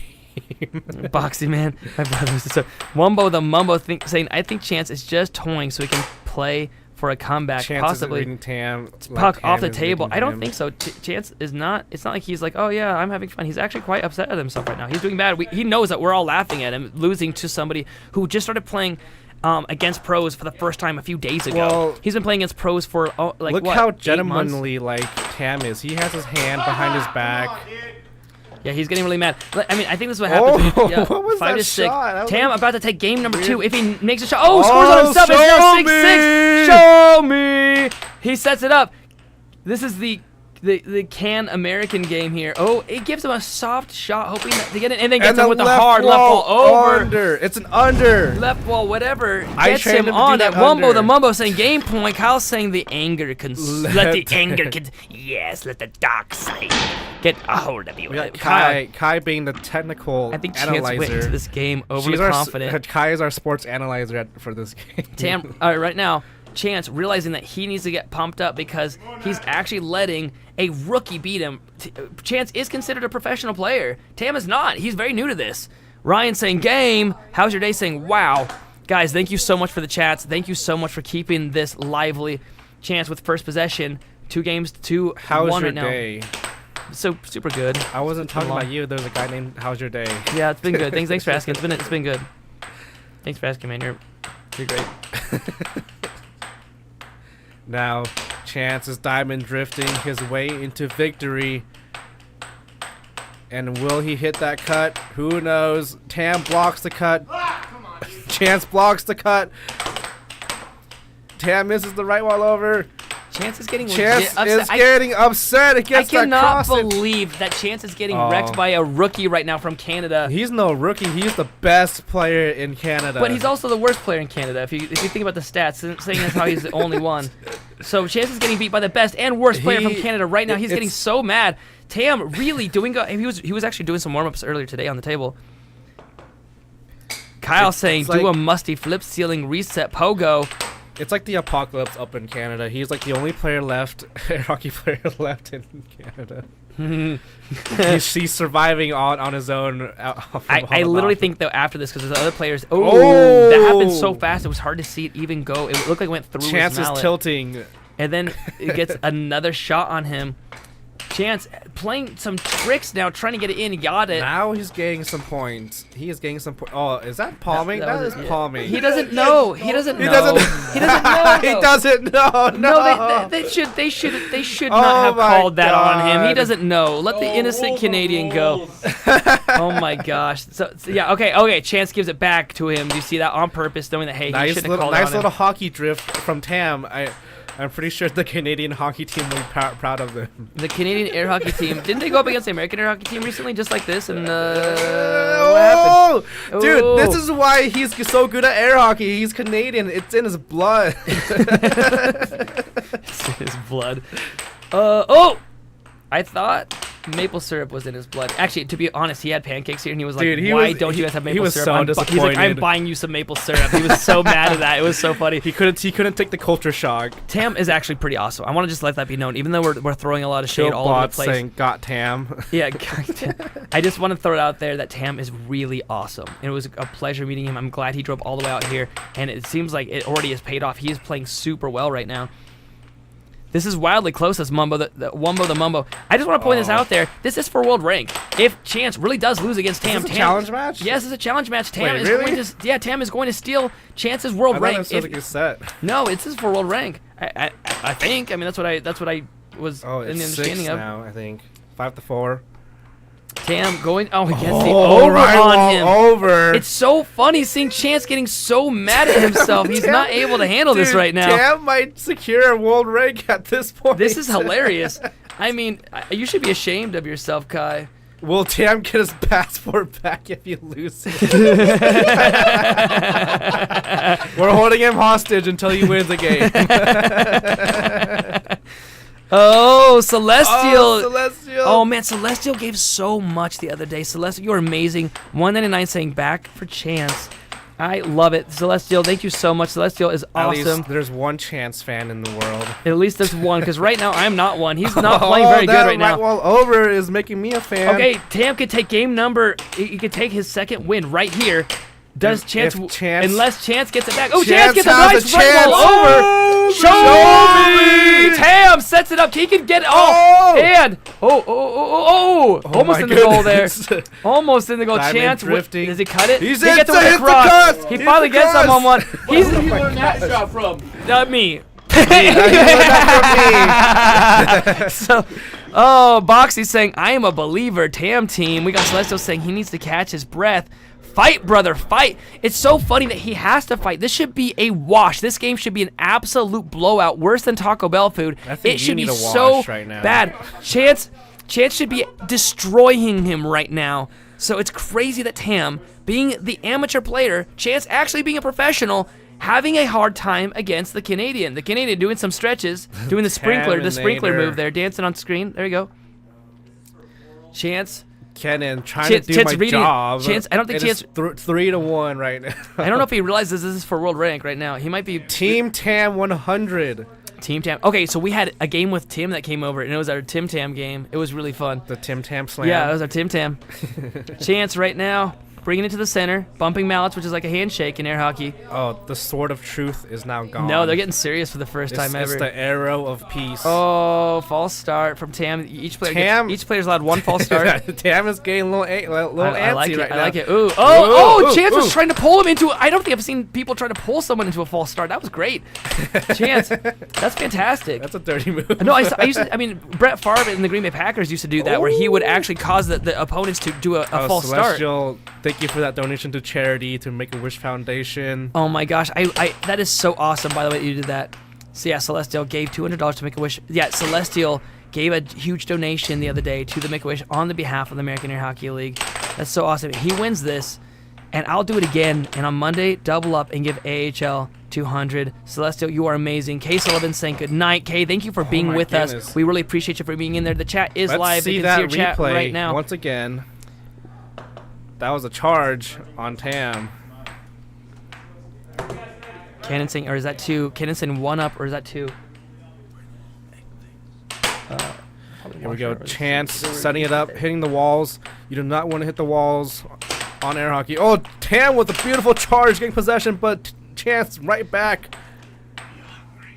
Boxing man, my brother was disowned. Wumbo the Mumbo saying, I think Chance is just toying so he can play for a comeback, Chance possibly. is reading Tam. Puck off the Tam is table. reading I don't him. think so. Chance is not. It's not like he's like, oh yeah, I'm having fun. He's actually quite upset at himself right now. He's doing bad. He knows that we're all laughing at him losing to somebody who just started playing against pros for the first time a few days ago. Well, he's been playing against pros for like look what, how 8 months? gentlemanly like Tam is. He has his hand behind his back. Yeah, he's getting really mad. I mean, I think this is what happens. Oh, Yeah, what was 5 that to 6. shot? That was Tam like about to take game number weird. 2. If he makes a shot, scores on himself. It's show now 6-6. Show me. He sets it up. This is the Can American game here. Oh, it gives him a soft shot, hoping to get it, and then gets him with the hard left ball over. Under. It's an under. Left ball, whatever. I Gets trained him him to on do that. that Wumbo under. the Mumbo saying game point. Kyle's saying the anger can let the anger can yes, let the dark side get a hold of you. We got Kai being the technical I think Chance went analyzer. into this game She's overly our confident. Kai is our sports analyzer for this game. Tam, right now, Chance realizing that he needs to get pumped up because he's actually letting a rookie beat him. Chance is considered a professional player. Tam is not. He's very new to this. Ryan saying game. How's your day? Saying wow. Guys, thank you so much for the chats. Thank you so much for keeping this lively. Chance with first possession. 2 games to 2-1 How's your right now. day? So super good. I wasn't talking long. about you. There's a guy named How's Your Day? Yeah, it's been good. Thanks for asking. It's been good. Thanks for asking, man. You're great. Now, Chance is diamond drifting his way into victory. And will he hit that cut? Who knows? Tam blocks the cut. Chance blocks the cut. Tam misses the right wall over. Chance is getting Chance legit is getting upset I against that cannot crossing. believe that Chance is getting wrecked by a rookie right now from Canada. He's no rookie. He's the best player in Canada. But he's also the worst player in Canada. If you think about the stats, saying that's how he's the only one. So Chance is getting beat by the best and worst player from Canada right now. He's getting so mad. Tam really doing. He was actually doing some warm ups earlier today on the table. Kyle saying do a musty flip ceiling reset pogo. It's like the apocalypse up in Canada. He's like the only player left, air hockey player left in Canada. he's surviving on his own. I literally think though after this, because there's other players. Oh, that happened so fast. It was hard to see it even go. It looked like it went through Chance his mallet. is tilting. And then it gets another shot on him. Chance playing some tricks now, trying to get it in. Got it. Now he's getting some points. He is getting some points. Oh, is that palming? That is palming. He doesn't know. He doesn't know. He doesn't know. He doesn't know. No, they should not have called that on him. He doesn't know. Let the innocent Canadian go. Oh my gosh. So yeah, okay. Chance gives it back to him. Do you see that on purpose, knowing that hey, he shouldn't have called it on him. Nice little hockey drift from Tam. I'm pretty sure the Canadian hockey team will be proud of them. The Canadian air hockey team. Didn't they go up against the American air hockey team recently, just like this? And what happened? Dude, this is why he's so good at air hockey. He's Canadian. It's in his blood. It's in his blood. I thought Maple syrup was in his blood. Actually, to be honest, he had pancakes here, and he was like, Dude, "Why don't you guys have maple syrup?" So He's disappointed. like, "I'm buying you some maple syrup." He was so mad at that. It was so funny. He couldn't take the culture shock. Tam is actually pretty awesome. I want to just let that be known, even though we're throwing a lot of shade all over the place. Saying, "Got Tam." Yeah, I just want to throw it out there that Tam is really awesome. It was a pleasure meeting him. I'm glad he drove all the way out here, and it seems like it already has paid off. He is playing super well right now. This is wildly close as Mumbo the Mumbo. I just want to point this out there. This is for world rank. If Chance really does lose against Tam, Is this a challenge match? Yes, it's a challenge match. Tam Wait, is really? going to Tam is going to steal Chance's world I rank. thought it was like a set. No, it's just for world rank. I think. I mean, that's what I was Oh, in the it's understanding 6 of. now, I think. 5-4. Tam going. Oh, he gets the Oh, over right on wall him. over. It's so funny seeing Chance getting so mad at himself. He's Tam- not able to handle this Dude, right now. Tam might secure a world rank at this point. This is hilarious. I mean, you should be ashamed of yourself, Kai. Will Tam get his passport back if you lose it? We're holding him hostage until he wins the game. Oh, Celestial. Celestial. Oh, man, Celestial gave so much the other day. Celestial, you're amazing. 199 saying back for Chance. I love it. Celestial, thank you so much. Celestial is At awesome. least there's one Chance fan in the world. At least there's one, because right now I'm not one. He's not playing very good right now. Right wall over is making me a fan. Okay, Tam could take game number. He could take his second win right here. Does Chance, unless Chance gets it back? Oh, Chance gets a nice right wall over. Show me. Tam sets it up. He can get it. And almost in the goal there. Almost in the goal. Diamond Chance drifting. Does he cut it? He's he gets in, the hits the cross. cross. He Hits finally the gets cross. him on one. He's Where did you learn that shot from? Me. So, Boxy's saying, I am a believer. Tam team. We got Celestial saying he needs to catch his breath. Fight, brother, fight. It's so funny that he has to fight. This should be a wash. This game should be an absolute blowout, worse than Taco Bell food. I think It you should need be a so wash right now. bad. Chance should be destroying him right now. So it's crazy that Tam, being the amateur player, Chance actually being a professional, having a hard time against the Canadian. The Canadian doing some stretches, doing the sprinkler move there, dancing on screen. There you go. Chance. Kenan trying to do Chance my reading, job. Chance, I don't think It is Chance. 3-1 right now. I don't know if he realizes this is for world rank right now. He might be Team Tam 100. Team Tam. Okay, so we had a game with Tim that came over, and it was our Tim Tam game. It was really fun. The Tim Tam Slam. Yeah, it was our Tim Tam. Chance right now, bringing it to the center, bumping mallets, which is like a handshake in air hockey. Oh, the sword of truth is now gone. No, they're getting serious for the first time ever. It's the arrow of peace. Oh, false start from Tam. Each player's allowed one false start. Tam is getting a little antsy I like it. right I now. like it. Ooh. Oh, Chance was trying to pull him into. I don't think I've seen people try to pull someone into a false start. That was great. Chance, that's fantastic. That's a dirty move. No, I used to. I mean, Brett Favre in the Green Bay Packers used to do that, where he would actually cause the opponents to do a false Celestial, start. thank you for that donation to charity to Make-A-Wish Foundation. Oh my gosh, I that is so awesome. By the way, that you did that. So yeah, Celestial gave $200 to Make-A-Wish. Yeah, Celestial gave a huge donation the other day to the Make-A-Wish on the behalf of the American Air Hockey League. That's so awesome. He wins this, and I'll do it again. And on Monday, double up and give AAHL 200. Celestial, you are amazing. Kay Sullivan saying good night. Kay, thank you for being with us. We really appreciate you for being in there. The chat is Let's live. see You can that see your chat replay right now. once again. That was a charge on Tam. Cannon saying, or is that two? Cannon saying one up, or is that two? Here we go. Chance setting it up, hitting the walls. You do not want to hit the walls on air hockey. Oh, Tam with a beautiful charge, getting possession, but Chance right back.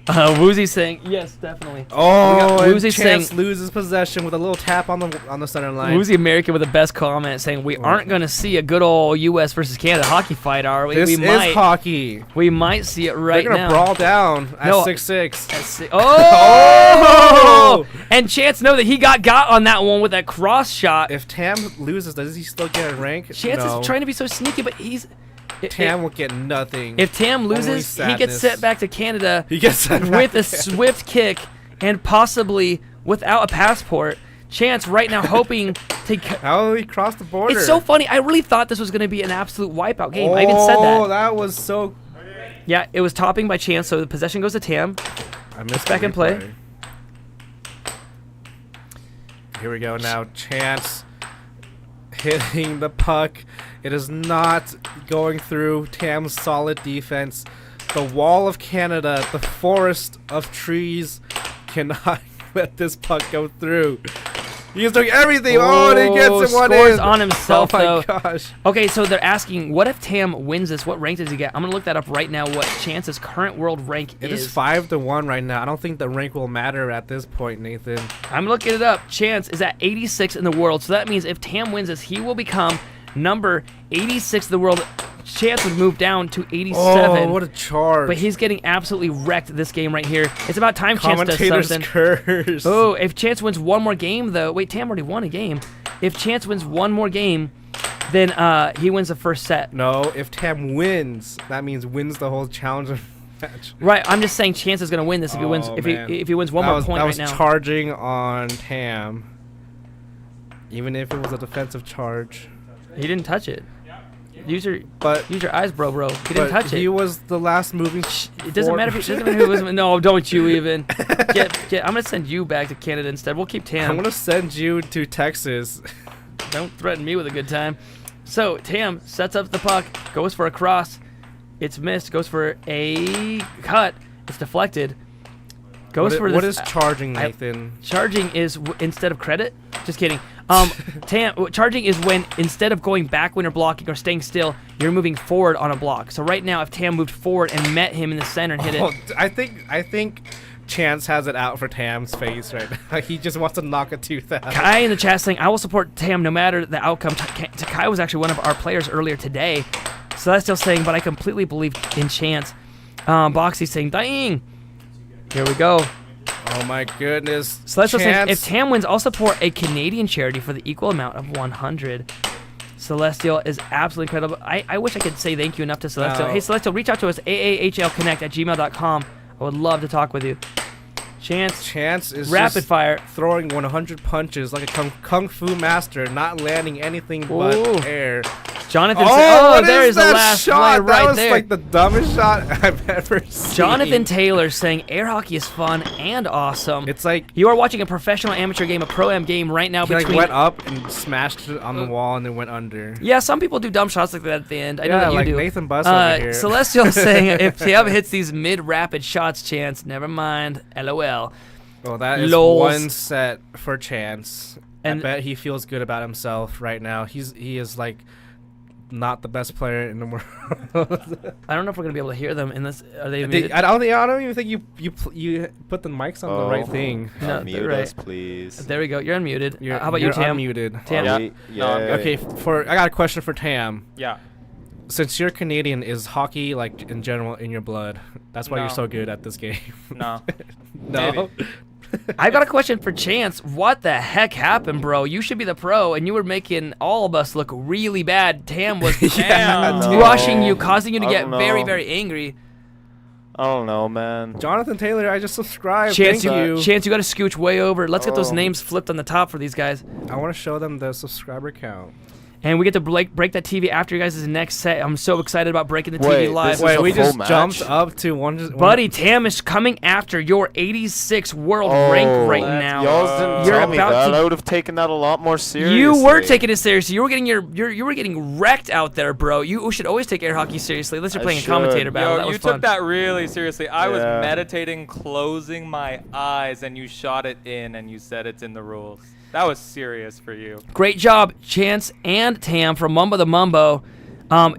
Woozy saying yes, definitely. Oh, and Woozy Chance saying loses possession with a little tap on the center line. Woozy American with the best comment saying we aren't going to see a good old U.S. versus Canada hockey fight, are we? This we is might, hockey. We might see it right They're now. gonna brawl down at 6-6. Oh! And Chance know that he got on that one with that cross shot. If Tam loses, does he still get a rank? Chance is trying to be so sneaky, but he's. Tam will get nothing. If Tam loses, he gets sent back to Canada with a swift kick and possibly without a passport. Chance right now hoping to. How will he cross the border? It's so funny. I really thought this was going to be an absolute wipeout game. I even said that. Oh, that was so. Yeah, it was topping by Chance, so the possession goes to Tam. I missed back in play. here we go now. Chance hitting the puck. It is not going through Tam's solid defense. The wall of Canada, the forest of trees, cannot let this puck go through. He's doing everything. Oh, and he gets it one scores in. on himself, oh my though. Gosh. Okay, so they're asking, what if Tam wins this? What rank does he get? I'm gonna look that up right now. What Chance's current world rank It is? is 5-1 right now. I don't think the rank will matter at this point, Nathan. I'm looking it up. Chance is at 86 in the world, so that means if Tam wins this, he will become number 86 in the world. Chance would move down to 87. Oh, what a charge. But he's getting absolutely wrecked this game right here. It's about time Chance does Commentator's something. curse. Oh, if Chance wins one more game, though. Wait, Tam already won a game. If Chance wins one more game, then he wins the first set. No, if Tam wins, that means wins the whole challenge match. Right, I'm just saying Chance is gonna win this if he wins. If he wins one more point right now. That was charging on Tam. Even if it was a defensive charge. He didn't touch it. Use your eyes, bro. He didn't touch it. He was the last moving. It doesn't matter if it doesn't matter who was. No, don't you even. I'm gonna send you back to Canada instead. We'll keep Tam. I'm gonna send you to Texas. Don't threaten me with a good time. So Tam sets up the puck, goes for a cross. It's missed. Goes for a cut. It's deflected. Goes for this. What is charging, Nathan? Charging is instead of credit. Just kidding. Charging is when instead of going back when you're blocking or staying still, you're moving forward on a block. So right now, if Tam moved forward and met him in the center and hit it, I think Chance has it out for Tam's face right now. He just wants to knock a tooth out. Kai in the chat saying, "I will support Tam no matter the outcome." Kai was actually one of our players earlier today, so that's still saying, but I completely believe in Chance. Boxy saying, "Dang." Here we go. Oh my goodness. Celestial saying, if Tam wins, I'll support a Canadian charity for the equal amount of 100. Celestial is absolutely incredible. I wish I could say thank you enough to Celestial. No. Hey, Celestial, reach out to us, aahlconnect@gmail.com. I would love to talk with you. Chance is rapid just fire, throwing 100 punches like a kung fu master, not landing anything but air. Jonathan. What there is is the that last shot? play right that was there. like the dumbest shot I've ever seen. Jonathan Taylor saying air hockey is fun and awesome. It's like you are watching a professional amateur game, a pro-am game right now. He between went up and smashed it on the wall and then went under. Yeah, some people do dumb shots like that at the end. I know that you like do. Nathan Buss over here. Celestial saying if Tam hits these mid-rapid shots, Chance, never mind. LOL. Well, that is Lols. one set for Chance. And I bet he feels good about himself right now. He is like not the best player in the world. I don't know if we're gonna be able to hear them in this. Are they I muted? don't even think you put the mics on the right thing. No, Unmute they're right. us, please. There we go. You're unmuted. How about you're you, Tam? Unmuted. Tam. Yeah. Okay. I got a question for Tam. Yeah. Since you're Canadian, is hockey like in general in your blood? That's why No. you're so good at this game. No. No. I got a question for Chance. What the heck happened, bro? You should be the pro, and you were making all of us look really bad. Tam was rushing you, causing you to get very, very angry. I don't know, man. Jonathan Taylor, I just subscribed. Chance, Thank you. Chance, you got to scooch way over. Let's get those names flipped on the top for these guys. I want to show them the subscriber count. And we get to break that TV after you guys' next set. I'm so excited about breaking the TV live. Wait, we just jumped up to one. Buddy, Tam is coming after your 86 world rank right now. Y'all didn't tell me that. I would have taken that a lot more seriously. You were taking it seriously. You were getting you were getting wrecked out there, bro. You should always take air hockey seriously. Unless you're playing a commentator battle. That was you fun. took that really seriously. I was meditating, closing my eyes, and you shot it in, and you said it's in the rules. That was serious for you. Great job, Chance and Tam from Mumbo the Mumbo.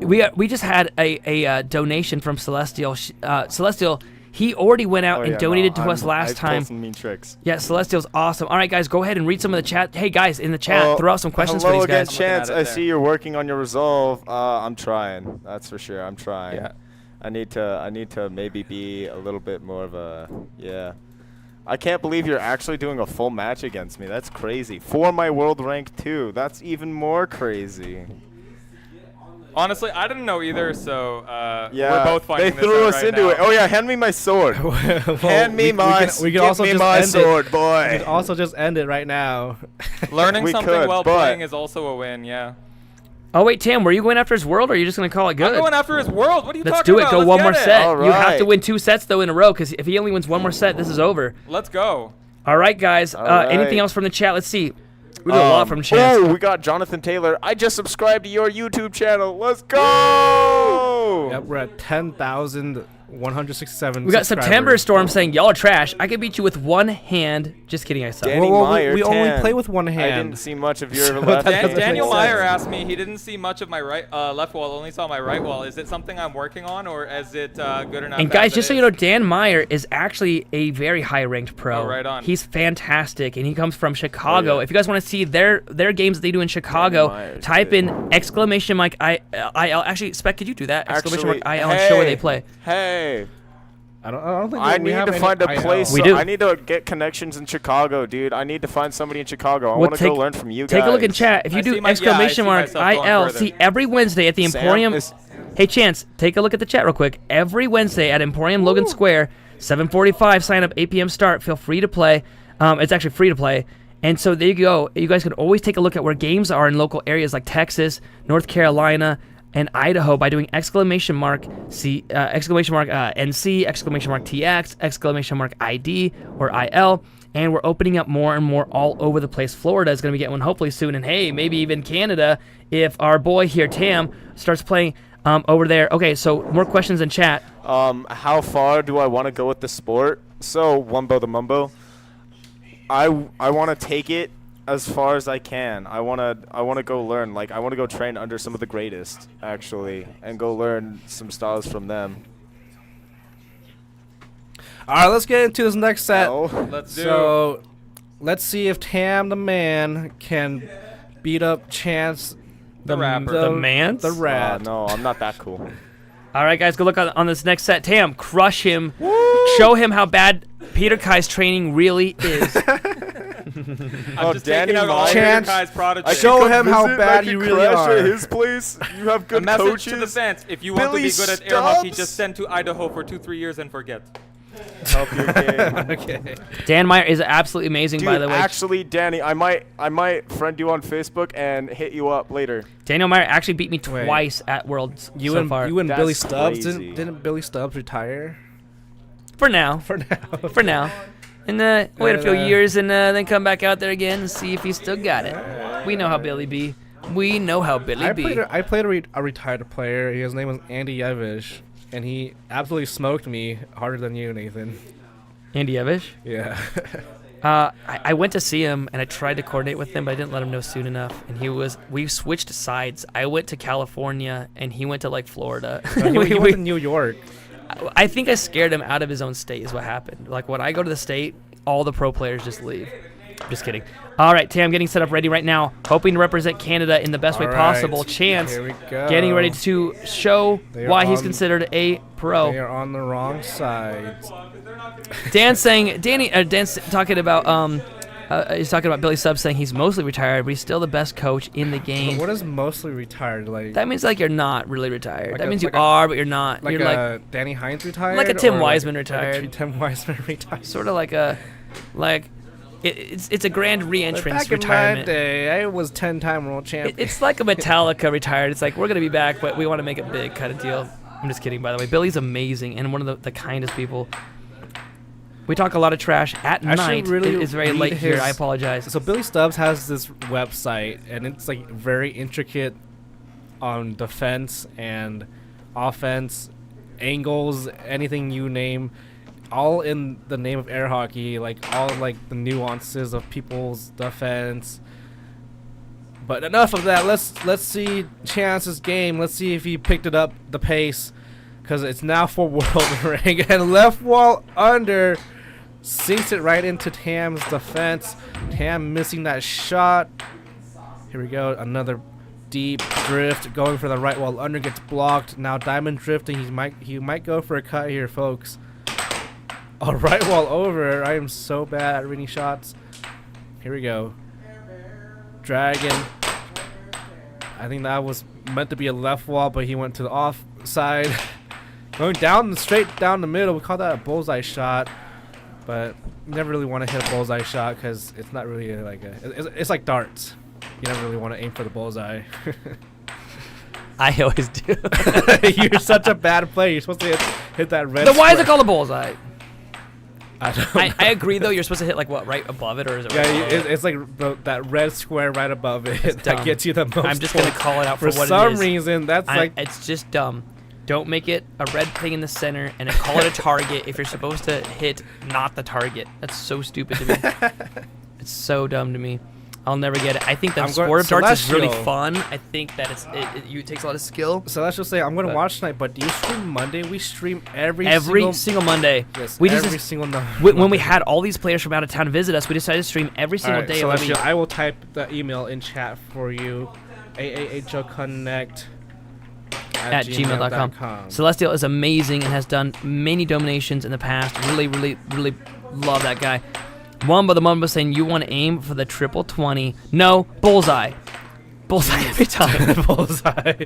We just had a donation from Celestial. Celestial, he already went out and donated to us last time. I pulled some mean tricks. Yeah, Celestial's awesome. All right, guys, go ahead and read some of the chat. Hey, guys, in the chat, throw out some questions for these guys. Hello again, Chance. I see you're working on your resolve. I'm trying. That's for sure. I'm trying. Yeah. I need to maybe be a little bit more of a I can't believe you're actually doing a full match against me. That's crazy. For my world rank 2. That's even more crazy. Honestly, I didn't know either, so yeah, we're both finding they threw us into it. Oh yeah, hand me my sword. Hand me my sword, boy. We could also just end it right now. Learning something while playing is also a win, yeah. Oh wait, Tam, were you going after his world, or are you just gonna call it good? I'm going after his world. What are you Let's talking do it. about? Go Let's one get more it. set. All You have right. to win 2 sets though in a row, because if he only wins one more set, this is over. Let's go. All right, guys. All right. Anything else from the chat? Let's see. We do a lot from Chance. Oh, we got Jonathan Taylor. I just subscribed to your YouTube channel. Let's go! Yep, we're at 10,167. We got September Storm saying, y'all are trash. I can beat you with one hand. Just kidding, I suck. Danny Meyer, we only 10. play with one hand. I didn't see much of your left. Daniel Meyer asked me, he didn't see much of my left wall, only saw my right wall. Is it something I'm working on, or is it good enough? And guys, just so you know, Dan Meyer is actually a very high-ranked pro. Oh, right on. He's fantastic, and he comes from Chicago. If you guys want to see their games that they do in Chicago, type in exclamation mark IL. Actually, Spec, could you do that? Exclamation mark IL and show where they play. Hey. I don't think I we need have to any find a IL. place. We do. I need to get connections in Chicago, dude. I need to find somebody in Chicago. I Well, want to go learn from you guys. Take a look in chat. If you do exclamation mark IL, see every Wednesday at the Sam Emporium. is- Hey, Chance, take a look at the chat real quick. Every Wednesday at Emporium Logan Square, 7:45 sign up, 8 p.m. start. Feel free to play. It's actually free to play. And so there you go. You guys can always take a look at where games are in local areas like Texas, North Carolina, and Idaho by doing exclamation mark NC, exclamation mark TX, exclamation mark ID or IL. And we're opening up more and more all over the place. Florida is going to be getting one hopefully soon. And hey, maybe even Canada if our boy here, Tam, starts playing over there. Okay, so more questions in chat. How far do I want to go with the sport? So, Wumbo the Mumbo, I want to take it as far as I can. I want to go learn. Like, I want to go train under some of the greatest, actually, and go learn some styles from them. All right, let's get into this next set. Let's do. So, let's see if Tam the man can beat up Chance The rapper. The man? The rat. No, I'm not that cool. All right, guys, good luck on this next set. Tam, crush him. Show him how bad Peter Kai's training really is. I'm just taking out all Chance, Peter Kai's prodigy. show him how bad you really are. At his place. You have good A message coaches. to the fans: if you want Billy to be good at air hockey, Stubbs? just send to Idaho for 2-3 years and forget. Help your game. Okay. Dan Meyer is absolutely amazing, Dude, by the way. actually, Danny, I might friend you on Facebook and hit you up later. Daniel Meyer actually beat me twice at Worlds You so and far. you and That's Billy Stubbs crazy. didn't Billy Stubbs retire? For now. For now. For now. And wait a few years and then come back out there again and see if he still got it. We know how Billy be. We know how Billy be. I played a retired player. His name was Andy Yevish, and he absolutely smoked me harder than you, Nathan. Andy Yevish? Yeah. I went to see him and I tried to coordinate with him, but I didn't let him know soon enough. And we switched sides. I went to California and he went to like Florida. He went to New York. I think I scared him out of his own state is what happened. Like when I go to the state, all the pro players just leave. Just kidding. All right, Tam, getting set up ready right now, hoping to represent Canada in the best way possible. Chance, Here we go. getting ready to show why he's considered a pro. They are on the wrong side. Dan's talking about he's talking about Billy Stubbs saying he's mostly retired, but he's still the best coach in the game. But what is mostly retired like? That means like you're not really retired. Like that a- means you like a- are, but you're not. Like You're a Danny Hines retired? like a Tim or Wiseman like retired. a Tim Wiseman retired. Sort of like it's a grand re-entrance Back in retirement. my day, I was 10-time world champion. It's like a Metallica retired. It's like we're gonna be back, but we want to make it big kind of deal. I'm just kidding, by the way. Billy's amazing and one of the kindest people. We talk a lot of trash at night. It's very read late here. I apologize. So Billy Stubbs has this website, and it's like very intricate on defense and offense, angles, anything you name, all in the name of air hockey, like all like the nuances of people's defense. But enough of that. Let's see Chance's game. Let's see if he picked it up the pace, because it's now for world rank. And left wall under sinks it right into Tam's defense. Tam missing that shot. Here we go. Another deep drift going for the right wall under, gets blocked. Now diamond drifting. He might go for a cut here, folks. All right wall over. I am so bad at reading shots. Here we go. Dragon. I think that was meant to be a left wall, but he went to the off side. Going down straight down the middle. We call that a bullseye shot, but you never really want to hit a bullseye shot because it's not really it's like darts. You never really want to aim for the bullseye. I always do. You're such a bad player. You're supposed to hit that red. Then why is it square. called a bullseye? I agree, though. You're supposed to hit, like, what, right above it? Or is it right Yeah, below it? it's like that red square right above it It's that dumb. gets you the most I'm just going to points. call it out for what it is. For some reason, that's like... It's just dumb. Don't make it a red thing in the center and then call it a target if you're supposed to hit not the target. That's so stupid to me. It's so dumb to me. I'll never get it. I think the sport of darts is really fun. I think that it takes a lot of skill. So let's just say I'm going to watch tonight, but do you stream Monday? We stream every single Monday. Yes, we every just, single Monday. When we had all these players from out of town visit us, we decided to stream every single day so of the week. I will type the email in chat for you. AAHLconnect at gmail.com. Celestial is amazing and has done many dominations in the past. Really, really, really love that guy. Wamba the Mamba saying you want to aim for the triple 20. No, bullseye. Bullseye every time. Bullseye.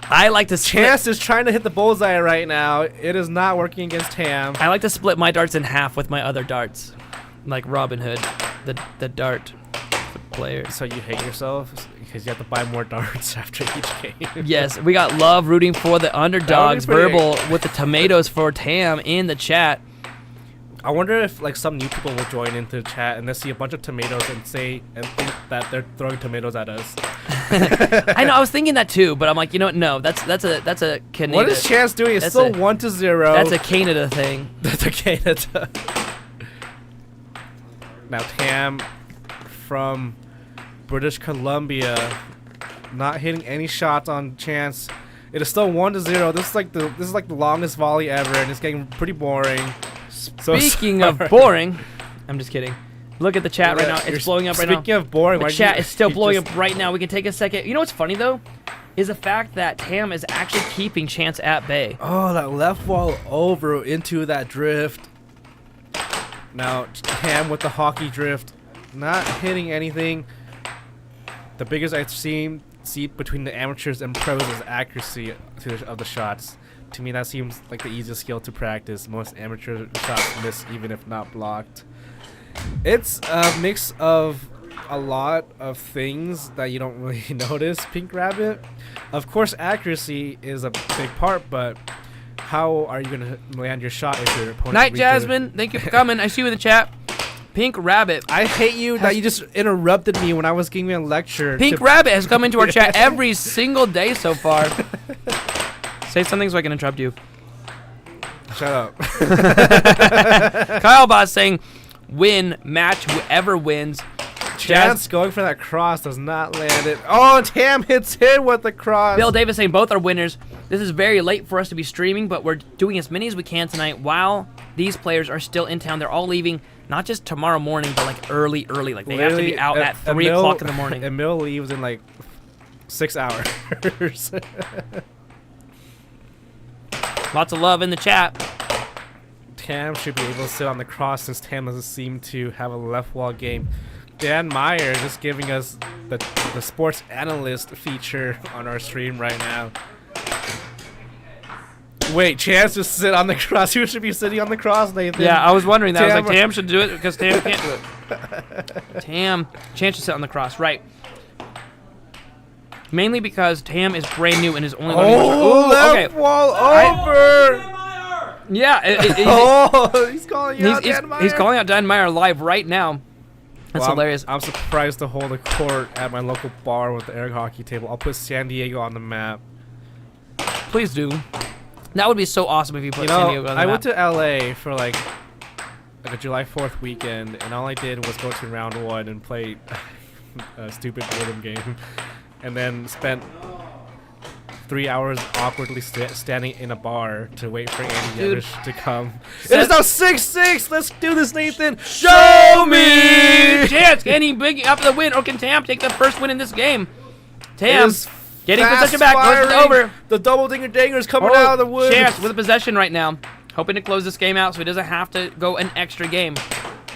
I like to Chance is trying to hit the bullseye right now. It is not working against Tam. I like to split my darts in half with my other darts. Like Robin Hood, the dart player. So you hate yourself because you have to buy more darts after each game. Yes, we got love rooting for the underdogs. Verbal with the tomatoes for Tam in the chat. I wonder if like some new people will join into the chat and they see a bunch of tomatoes and think that they're throwing tomatoes at us. I know. I was thinking that too, but I'm like, you know what? No, that's a Canada. What is Chance doing? It's still 1-0. That's a Canada thing. That's a Canada. Now Tam from British Columbia, not hitting any shots on Chance. It is still 1-0. This is like the longest volley ever, and it's getting pretty boring. Speaking of boring, I'm just kidding. Look at the chat right now. It's blowing up right now. Speaking of boring, the chat is still blowing up right now. We can take a second. You know what's funny though, is the fact that Tam is actually keeping Chance at bay. Oh, that left wall over into that drift. Now Tam with the hockey drift, not hitting anything. The biggest I've seen between the amateurs and pros is accuracy of the shots. To me, that seems like the easiest skill to practice. Most amateur shots miss even if not blocked. It's a mix of a lot of things that you don't really notice, Pink Rabbit. Of course, accuracy is a big part, but how are you going to land your shot if your opponent... Night, Jasmine. Thank you for coming. I see you in the chat. Pink Rabbit. I hate you that you just interrupted me when I was giving a lecture. Pink Rabbit has come into our chat every single day so far. Say something so I can interrupt you. Shut up. Kyle Boss saying, win, match, whoever wins. Chance going for that cross does not land it. Oh, Tam hits him with the cross. Bill Davis saying both are winners. This is very late for us to be streaming, but we're doing as many as we can tonight while these players are still in town. They're all leaving, not just tomorrow morning, but like early. Like they have to be out at 3 o'clock in the morning. Emil leaves in like 6 hours. Lots of love in the chat. Tam should be able to sit on the cross since Tam doesn't seem to have a left wall game. Dan Meyer just giving us the sports analyst feature on our stream right now. Wait, Chance just sit on the cross. Who should be sitting on the cross, Nathan? Yeah, I was wondering that. I was like, Tam should do it because Tam can't do it. Tam, Chance should sit on the cross, right? Mainly because Tam is brand new and is only learning. Left wall over. Yeah. He's calling out Dan Meyer. He's calling out Dan Meyer live right now. That's hilarious. I'm surprised to hold a court at my local bar with the air hockey table. I'll put San Diego on the map. Please do. That would be so awesome if you put San Diego on the map. I went to LA for like a July 4th weekend, and all I did was go to round 1 and play a stupid rhythm game, and then spent 3 hours awkwardly standing in a bar to wait for Andy Yevich to come. It is now 6-6. Let's do this, Nathan. Show me. Chance, can he bring up the win, or can Tam take the first win in this game? Tam getting possession back. Goes over. The double dinger dangers coming out of the woods. Chance with a possession right now, hoping to close this game out so he doesn't have to go an extra game.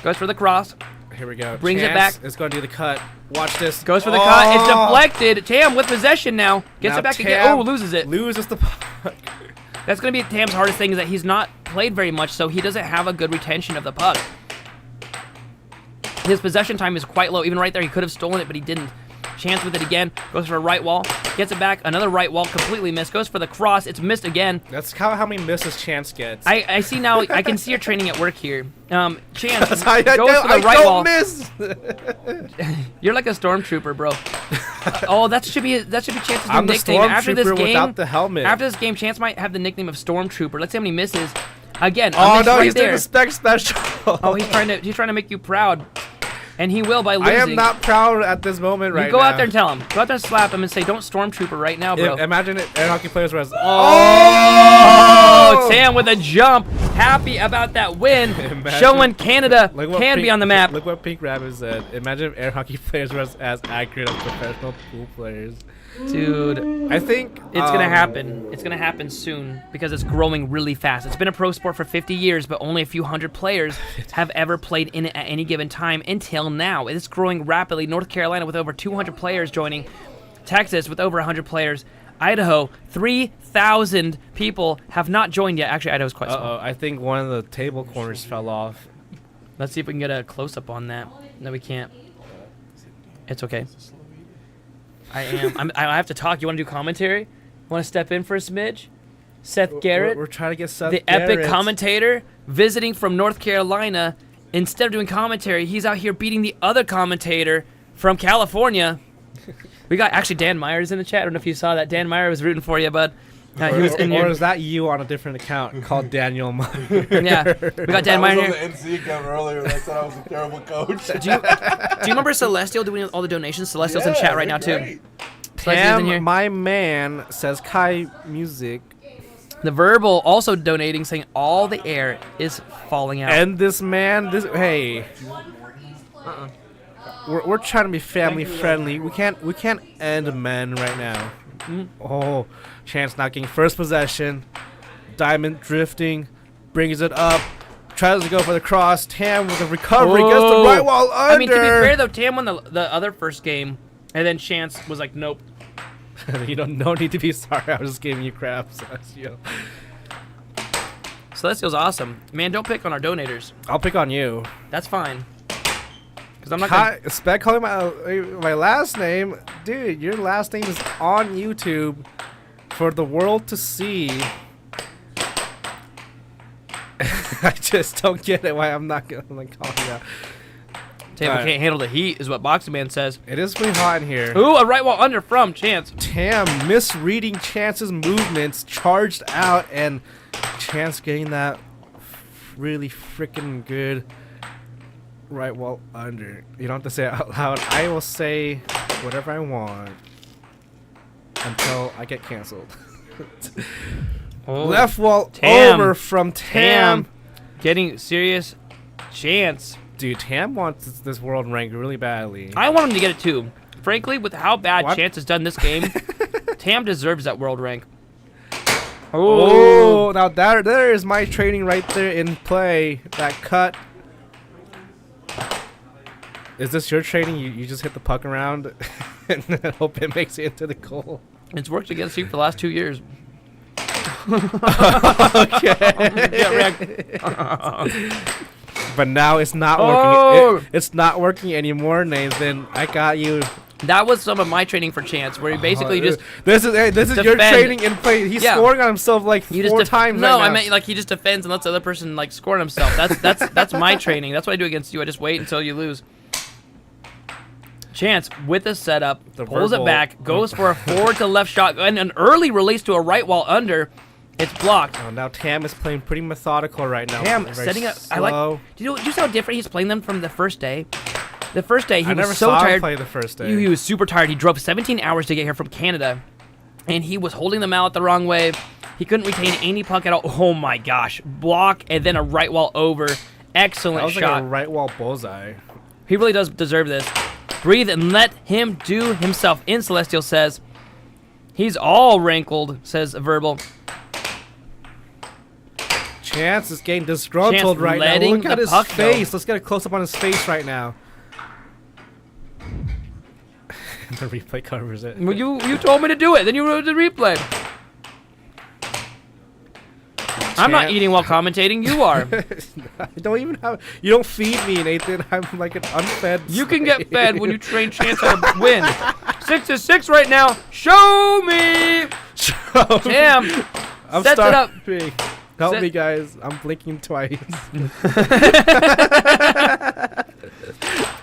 Goes for the cross. Here we go. Brings it back. It's going to do the cut. Watch this. Goes for the cut. It's deflected. Tam with possession now. Gets it back again. Oh, loses it. Loses the puck. That's going to be Tam's hardest thing, is that he's not played very much, so he doesn't have a good retention of the puck. His possession time is quite low. Even right there, he could have stolen it, but he didn't. Chance with it again. Goes for a right wall. Gets it back. Another right wall. Completely missed. Goes for the cross. It's missed again. That's how many misses Chance gets. I see now. I can see your training at work here. Chance goes I for the right don't wall. miss. You're like a stormtrooper, bro. Oh, that should be Chance's new I'm the nickname after this stormtrooper game. without the helmet. After this game, Chance might have the nickname of Stormtrooper. Let's see how many misses. Again, Oh a miss no, right he's doing there. a spec special. Oh, he's trying to make you proud, and he will by losing. I am not proud at this moment right now. You go out there and tell him. Go out there and slap him and say, "Don't Stormtrooper right now, bro." Imagine it. Air hockey players were. Oh, Sam with a jump, happy about that win, showing Canada can be on the map. Look what Pink Rabbit said. Imagine if air hockey players were as accurate as professional pool players. Dude, I think it's gonna happen. It's gonna happen soon because it's growing really fast. It's been a pro sport for 50 years, but only a few hundred players have ever played in it at any given time until now. It's growing rapidly. North Carolina with over 200 players joining, Texas with over 100 players, Idaho 3,000 people have not joined yet. Actually, Idaho's quite small. I think one of the table corners fell off. Let's see if we can get a close up on that. No, we can't. It's okay. I have to talk. You want to do commentary? Want to step in for a smidge? Seth Garrett. We're trying to get Seth the Garrett. epic commentator, visiting from North Carolina. Instead of doing commentary, he's out here beating the other commentator from California. We got actually Dan Myers in the chat. I don't know if you saw that. Dan Myers was rooting for you, bud. He was in or is that you on a different account called Daniel Myers? Yeah, we got Dan Myers here. I was on the NC account earlier and I said I was a terrible coach. Do you remember Celestial doing all the donations? Celestial's in chat right now too. Celestial's in here. Tam, my man, says Kai Music. The Verbal also donating, saying all the air is falling out. And this man, hey, we're trying to be family friendly. We can't end men right now. Oh, Chance not getting first possession. Diamond drifting, brings it up, tries to go for the cross. Tam with a recovery, gets the right wall under. I mean, to be fair though, Tam won the other first game, and then Chance was like, nope. You no need to be sorry. I was just giving you crap. Celestial's awesome. Man, don't pick on our donators. I'll pick on you. That's fine. Because I'm not gonna... Spec calling my last name. Dude, your last name is on YouTube for the world to see. I just don't get it why I'm not going to call you out. Tam can't handle the heat is what Boxing Man says. It is pretty hot in here. Ooh, a right wall under from Chance. Tam misreading Chance's movements, charged out, and Chance getting that really freaking good right wall under. You don't have to say it out loud. I will say whatever I want until I get canceled. Left wall over from Tam. Getting serious. Chance. Dude, Tam wants this world rank really badly. I want him to get it too. Frankly, with how bad Chance has done this game, Tam deserves that world rank. Oh, now there is my training right there in play. That cut. Is this your training? You just hit the puck around and hope it makes it into the goal. It's worked against you for the last 2 years. But now it's not working. It's not working anymore, Nathan. I got you. That was some of my training for Chance, where he basically just this is your training in play. He's scoring on himself like four times. No, right I now. meant like he just defends and lets the other person like score on himself. That's my training. That's what I do against you. I just wait until you lose. Chance with a setup, pulls it back, goes for a forward to left shot, and an early release to a right wall under. It's blocked. Oh, now Tam is playing pretty methodical right now. Tam setting up. I like. Do you see how different he's playing them from the first day? The first day he I was never so saw tired. him play the first day. He was super tired. He drove 17 hours to get here from Canada, and he was holding them out the wrong way. He couldn't retain any puck at all. Oh my gosh! Block and then a right wall over. Excellent that was shot. like a right wall bullseye. He really does deserve this. Breathe and let him do himself. In Celestial says, he's all wrinkled. Says Verbal. Chance is getting disgruntled right now. Look at his face. Let's get a close up on his face right now. The replay covers it. Well, you told me to do it. Then you wrote the replay. I'm not eating while commentating. You are. I don't even have. You don't feed me, Nathan. I'm like an unfed. You can get fed when you train Chance how to win. 6-6 right now. Show me. Damn. I'm Sets it up. starving. Help Set- me, guys. I'm blinking twice.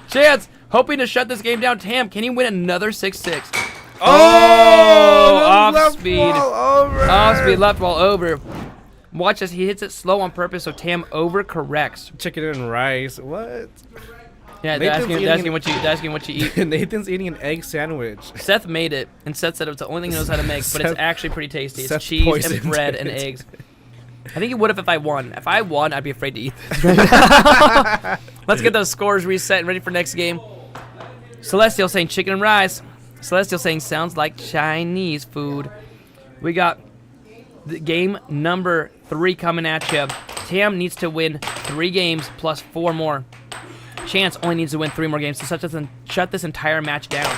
Chance, hoping to shut this game down. Tam, can he win another 6-6? Oh, off left speed. wall over. Off speed, left wall over. Watch as he hits it slow on purpose, so Tam overcorrects. Chicken and rice. What? Yeah, they're asking what you eat. Nathan's eating an egg sandwich. Seth made it, and Seth said it's the only thing he knows how to make, but it's Seth- actually pretty tasty. It's Seth cheese and poisoned bread and it. eggs. I think he would have if I won. If I won, I'd be afraid to eat this right now. Let's get those scores reset and ready for next game. Celestial saying chicken and rice. Celestial saying sounds like Chinese food. We got the game number 3 coming at you. Tam needs to win 3 games plus 4 more. Chance only needs to win 3 more games to shut this entire match down.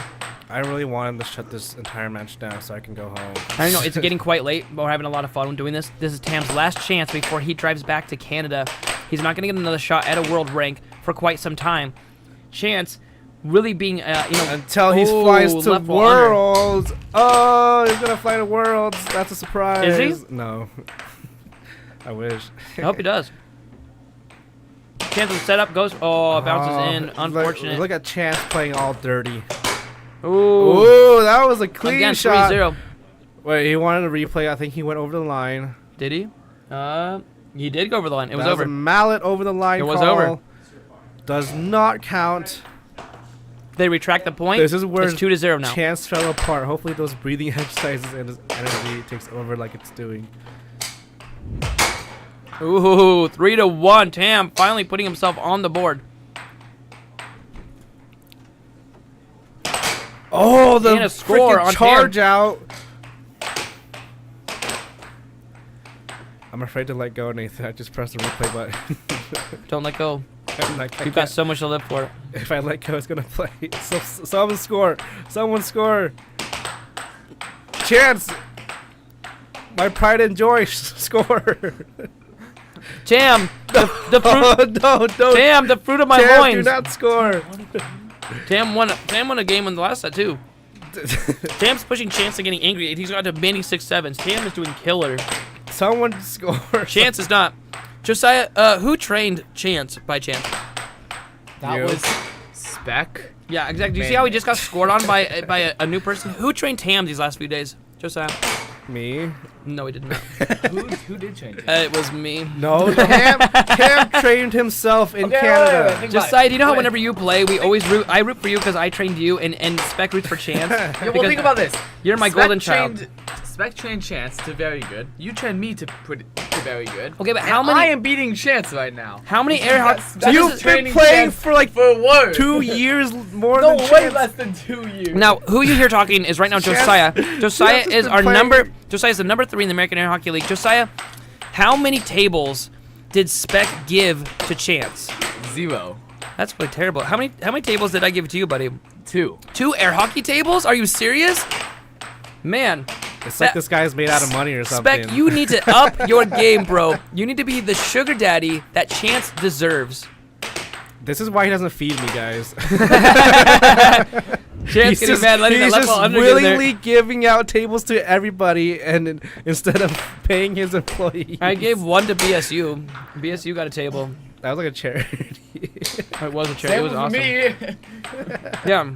I really wanted to shut this entire match down so I can go home. I know it's getting quite late, but we're having a lot of fun when doing this. This is Tam's last chance before he drives back to Canada. He's not going to get another shot at a world rank for quite some time. Chance really being, until he flies to Worlds. Oh, he's gonna fly to Worlds. That's a surprise. Is he? No. I wish. I hope he does. Chance will set up, goes. Oh, bounces in. Unfortunate. Look at Chance playing all dirty. Ooh. Ooh, that was a clean Again, shot. 3-0. Wait, he wanted a replay. I think he went over the line. Did he? He did go over the line. It was That over. a mallet over the line. It was call. over. Does not count. They retract the point. This is where it's 2-0 now. Chance fell apart. Hopefully those breathing exercises and his energy takes over like it's doing. Ooh, 3-1. Tam finally putting himself on the board. Oh, the And a score freaking on charge Tam. out. I'm afraid to let go, Nathan. I just pressed the replay button. Don't let go. Like, You've got so much to live for. If I let go, it's gonna play. So, someone score. Someone score. Chance. My pride and joy. Score. Tam, the fruit. Oh, no. Tam, the fruit of my Tam, loins. do not score. Tam won a game in the last set too. Tam's pushing Chance and getting angry. He's got to banning 6-7s. Tam is doing killer. Someone score. Chance is not. Josiah, who trained Chance by chance? That was Spec. Yeah, exactly. Do you see how he just got scored on by a new person? Who trained Tam these last few days? Josiah. Me? No, he did not. Who did change it? It was me. No, Cam trained himself in Canada. Wait, Josiah, do you know how whenever you play, we always root? I root for you because I trained you, and Spec roots for Chance. Yeah, well, think about this. You're my golden child. Spec trained Chance to very good. You trained me to very good. Okay, but And how many? I am beating Chance right now. How many air hockey? You've been playing for like for what? 2 years more No, than way Chance. less than 2 years. Now, who you hear talking is right now Josiah. Josiah Chance is has our been number. playing- Josiah is the number 3 in the American Air Hockey League. Josiah, how many tables did Spec give to Chance? 0. That's really terrible. How many tables did I give to you, buddy? 2. 2 air hockey tables? Are you serious? Man. It's like this guy's made out of money or something. Spec, you need to up your game, bro. You need to be the sugar daddy that Chance deserves. This is why he doesn't feed me, guys. Chance getting mad, letting that he's level just under get in there. willingly giving out tables to everybody, and instead of paying his employees. I gave 1 to BSU. BSU got a table. That was like a charity. It was a charity. Same It was with awesome. me. Yeah.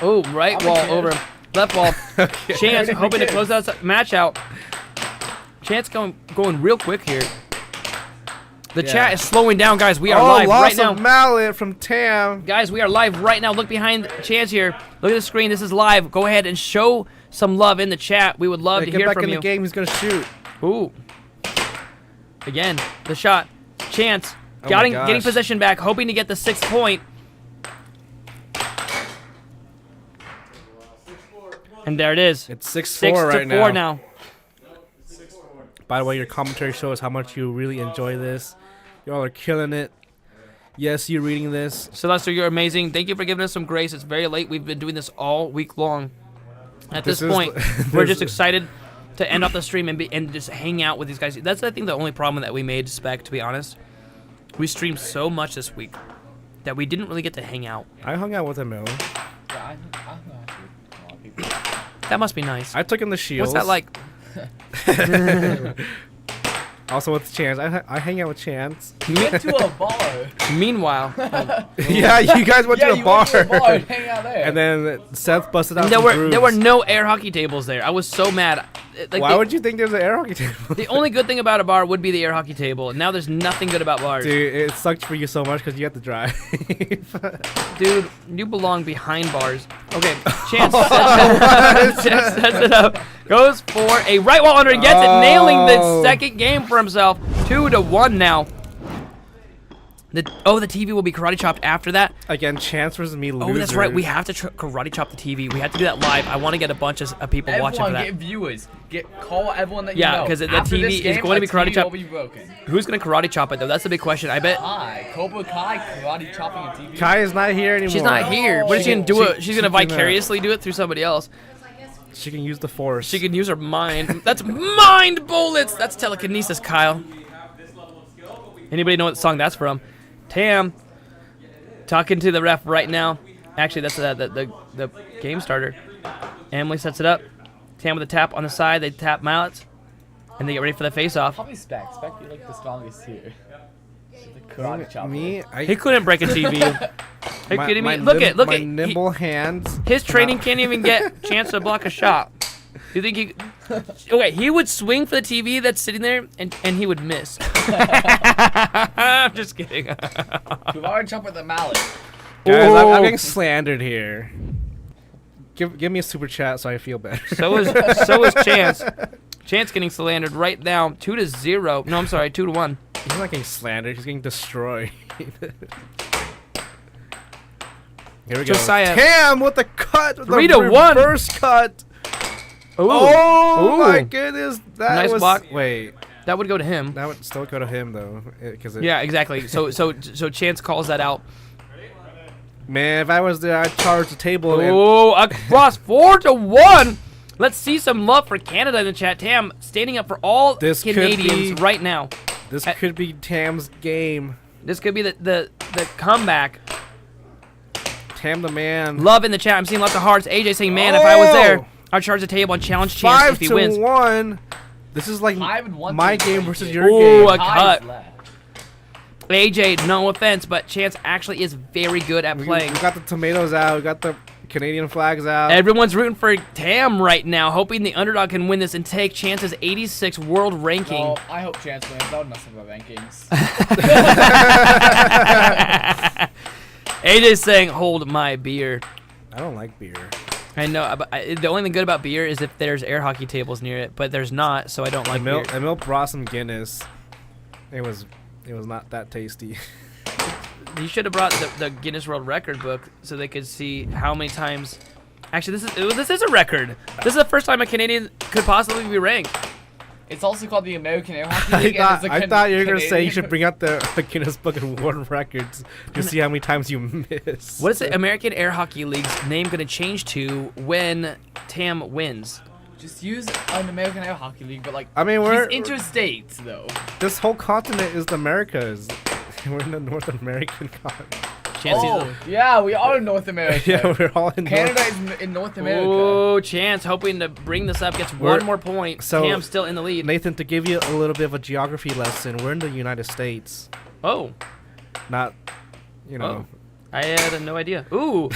Oh, right I'm a wall kid. over. Left wall. Okay. Chance hoping to close that match out. Chance going real quick here. The Yeah. chat is slowing down, guys. We are Oh, live loss right now. of mallet from Tam. Guys, we are live right now. Look behind Chance here. Look at the screen. This is live. Go ahead and show some love in the chat. We would love to Get hear back from in you. the game. He's gonna shoot. Ooh. Again, the shot. Chance Oh my getting gosh. possession back, hoping to get the 6th point. And there it is. It's 6-4 6 to right 4 now. now. By the way, your commentary shows how much you really enjoy this. You all are killing it. Yes, you're reading this. Celeste, you're amazing. Thank you for giving us some grace. It's very late. We've been doing this all week long. At this point, we're just excited to end off the stream and just hang out with these guys. That's, I think, the only problem that we made, Spec, to be honest. We streamed so much this week that we didn't really get to hang out. I hung out with him, Mehul. Yeah, I hung That must be nice. I took in the shields. What's that like? Also with Chance. I hang out with Chance. We went to a bar. Meanwhile. Yeah, you guys went to a bar. Went to a bar and hang out there. And then Seth busted out There were no air hockey tables there. I was so mad. Like Why would you think there's an air hockey table? The only good thing about a bar would be the air hockey table. And now there's nothing good about bars. Dude, it sucked for you so much because you had to drive. Dude, you belong behind bars. Okay, Chance sets it up. Goes for a right wall under and gets it, nailing the second game for himself. 2-1 now. The TV will be karate chopped after that. Again, Chance versus me losers. Oh, that's right. We have to karate chop the TV. We have to do that live. I want to get a bunch of people watching for that. Get viewers. Call everyone that you know. Yeah, because the After TV this game, is going to be karate chopped. will be broken. Who's going to karate chop it, though? That's the big question. I bet. Cobra Kai karate chopping a TV. Kai is not here anymore. She's not here. What is she going to do? She's going to vicariously do it through somebody else. She can use the force. She can use her mind. That's mind bullets. That's telekinesis, Kyle. Anybody know what song that's from? Tam. Talking to the ref right now. Actually, that's the game starter. Emily sets it up. Tam with a tap on the side. They tap mallets. And they get ready for the face-off. Probably Spec. Spec, you're like the strongest here. Me? He couldn't break a TV. Are you kidding me? Look at my nimble hands. His training can't even get a chance to block a shot. You think he? Okay, he would swing for the TV that's sitting there, and he would miss. I'm just kidding. You've already jumped with the mallet. Guys, I'm getting slandered here. Give me a super chat so I feel better. So is Chance. Chance getting slandered right now. 2-0. No, I'm sorry, 2-1. He's not getting slandered. He's getting destroyed. Here we Josiah. go. Tam with the cut. 3-1. First cut. Ooh. Oh my Ooh. goodness. That Nice was, block. Wait. That would go to him. That would still go to him though, Yeah, exactly. So Chance calls that out. Man, if I was there, I'd charge the table. Oh, across 4-1. Let's see some love for Canada in the chat. Tam standing up for all Canadians right now. This could be Tam's game. This could be the comeback. Tam the man. Love in the chat. I'm seeing lots of hearts. AJ saying, man, if I was there, I'd charge the table and challenge Chance if he wins. 5-1. This is like my game versus your game. game. A cut. AJ, no offense, but Chance actually is very good at playing. We got the tomatoes out. We got the Canadian flags out. Everyone's rooting for Tam right now, hoping the underdog can win this and take Chance's 86 world ranking. No, I hope Chance wins. That would mess up our rankings. AJ's saying, hold my beer. I don't like beer. I know, but the only thing good about beer is if there's air hockey tables near it, but there's not, so I don't like beer. Emil brought some Guinness. It was not that tasty. You should have brought the Guinness World Record book so they could see how many times. Actually, this is a record. This is the first time a Canadian could possibly be ranked. It's also called the American Air Hockey League. I thought you were going to say you should bring out the Guinness Book of World Records to see how many times you miss. What is the American Air Hockey League's name going to change to when Tam wins? Just use an American Air Hockey League, but like, I mean, we're interstate though. This whole continent is the Americas. We're in the North American continent. Yeah, we are in North America. Yeah, we're all in Canada is in North America. Oh, Chance hoping to bring this up, gets one more point. So, Tam's still in the lead. Nathan, to give you a little bit of a geography lesson, we're in the United States. Oh. Not, you know. Oh. I had no idea. Ooh.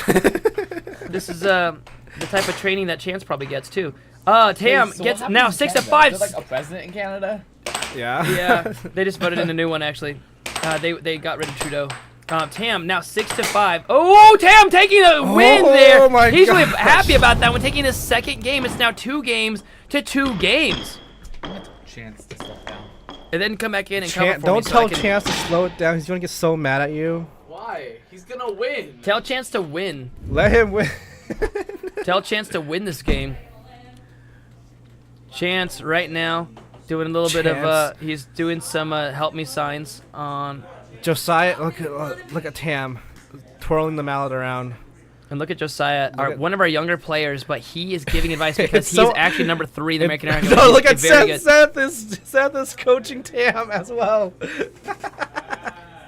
This is the type of training that Chance probably gets too. Tam gets now 6-5. Is there like a president in Canada? Yeah. Yeah. They just voted in a new one actually. They got rid of Trudeau. Tam now 6-5. Oh, Tam taking a win there. My He's really gosh. happy about that one. Taking his second game. It's now 2 games to 2 games. Chance to slow down. And then come back in and cover for me. Don't tell Chance to slow it down. He's gonna get so mad at you. Why? He's gonna win. Tell Chance to win. Let him win. Tell Chance to win this game. Chance right now doing a little bit of he's doing some help me signs on Josiah. Look at Tam twirling the mallet around. And look at Josiah, one of our younger players, but he is giving advice because he's actually number 3 in the American Air Hockey League. No, look at Seth. Seth is coaching Tam as well.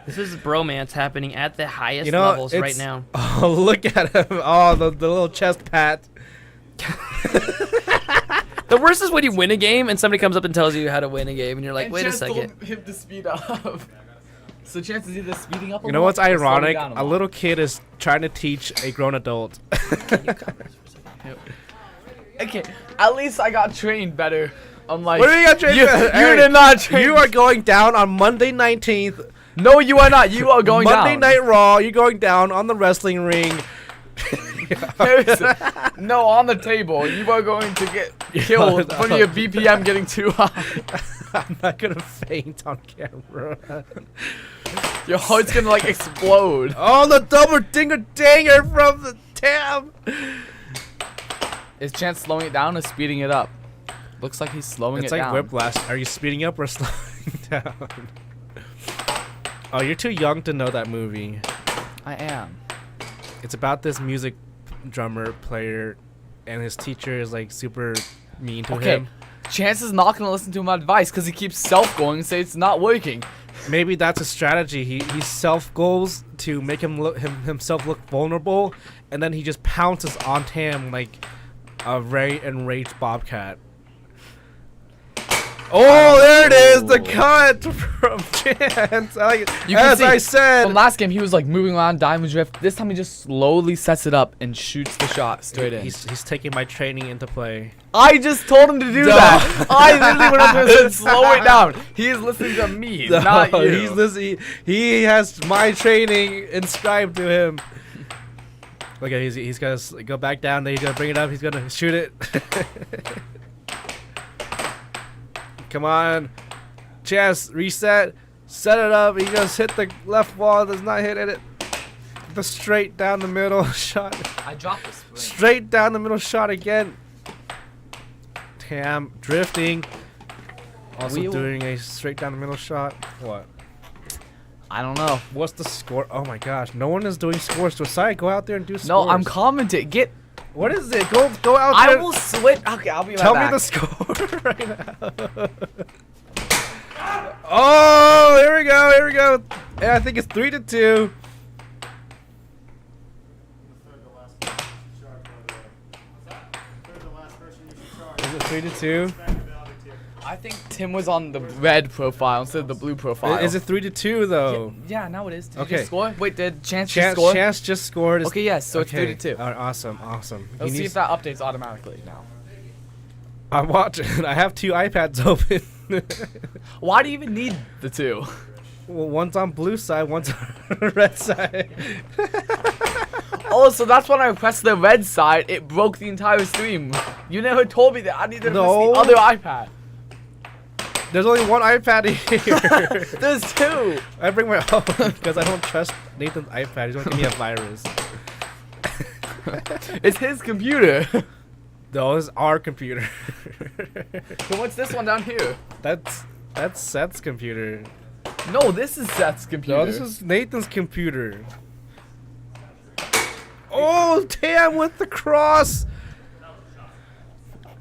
This is bromance happening at the highest levels right now. Oh, look at him. Oh, the little chest pat. The worst is when you win a game and somebody comes up and tells you how to win a game, and you're like, And wait a Chance second. told him to speed up. So Chance is either speeding up a You know lot what's or slowing ironic? down A lot. little kid is trying to teach a grown adult. Okay, at least I got trained better. Unlike What do you got trained? you did not train. You are going down on Monday 19th. No, you are not. You are going Monday down. Night Raw. You're going down on the wrestling ring. No, on the table. You are going to get killed from your BPM getting too high. I'm not gonna faint on camera. Your heart's gonna like explode. Oh, the double dinger danger from the Tam. Is Chance slowing it down or speeding it up? Looks like he's slowing It's it like down. Whiplash. Are you speeding up or slowing down? Oh, you're too young to know that movie. I am. It's about this music drummer player, and his teacher is like super mean to Okay, him. Chance is not gonna listen to my advice because he keeps self-going and say it's not working. Maybe that's a strategy. He self goals to make himself look vulnerable, and then he just pounces on Tam like a very enraged bobcat. Oh, there it is, the cut from Chance. You can As see, I said, from last game he was like moving around diamond drift. This time he just slowly sets it up and shoots the shot straight in. he's taking my training into play. I just told him to do that. I literally went up to him and said slow it down. He is listening to me, not you. He's listening. He has my training inscribed to him. Look at he's gonna go back down. Then he's gonna bring it up. He's gonna shoot it. Come on, Chance, reset, set it up. He just hit the left wall. Does not hit it. The straight down the middle shot. I dropped the spring. Straight down the middle shot again. Tam drifting. Also doing a straight down the middle shot. What? I don't know. What's the score? Oh my gosh, no one is doing scores. Josiah, go out there and do scores. No, I'm commenting. Get. What is it? Go out I there. will switch. Okay, I'll be right Tell back. me the score right now. Oh, here we go. Here we go. And I think it's 3-2. Is it 3-2? I think Tim was on the red profile instead of the blue profile. Is it 3-2 though? Yeah, now it is. Did you Okay. just score? Wait, did Chance just score? Chance just scored. Okay, yes, so it's 3-2. All right, awesome. Let's see if that updates automatically now. I'm watching. I have two iPads open. Why do you even need the two? Well, one's on blue side, one's on red side. Oh, so that's when I pressed the red side, it broke the entire stream. You never told me that. I needed to press the other iPad. There's only one iPad here. There's two. I bring my own because I don't trust Nathan's iPad. He's gonna give me a virus. It's his computer. No, it's our computer. So what's this one down here? That's Seth's computer. No, this is Seth's computer. No, this is Nathan's computer. Oh, damn, with the cross.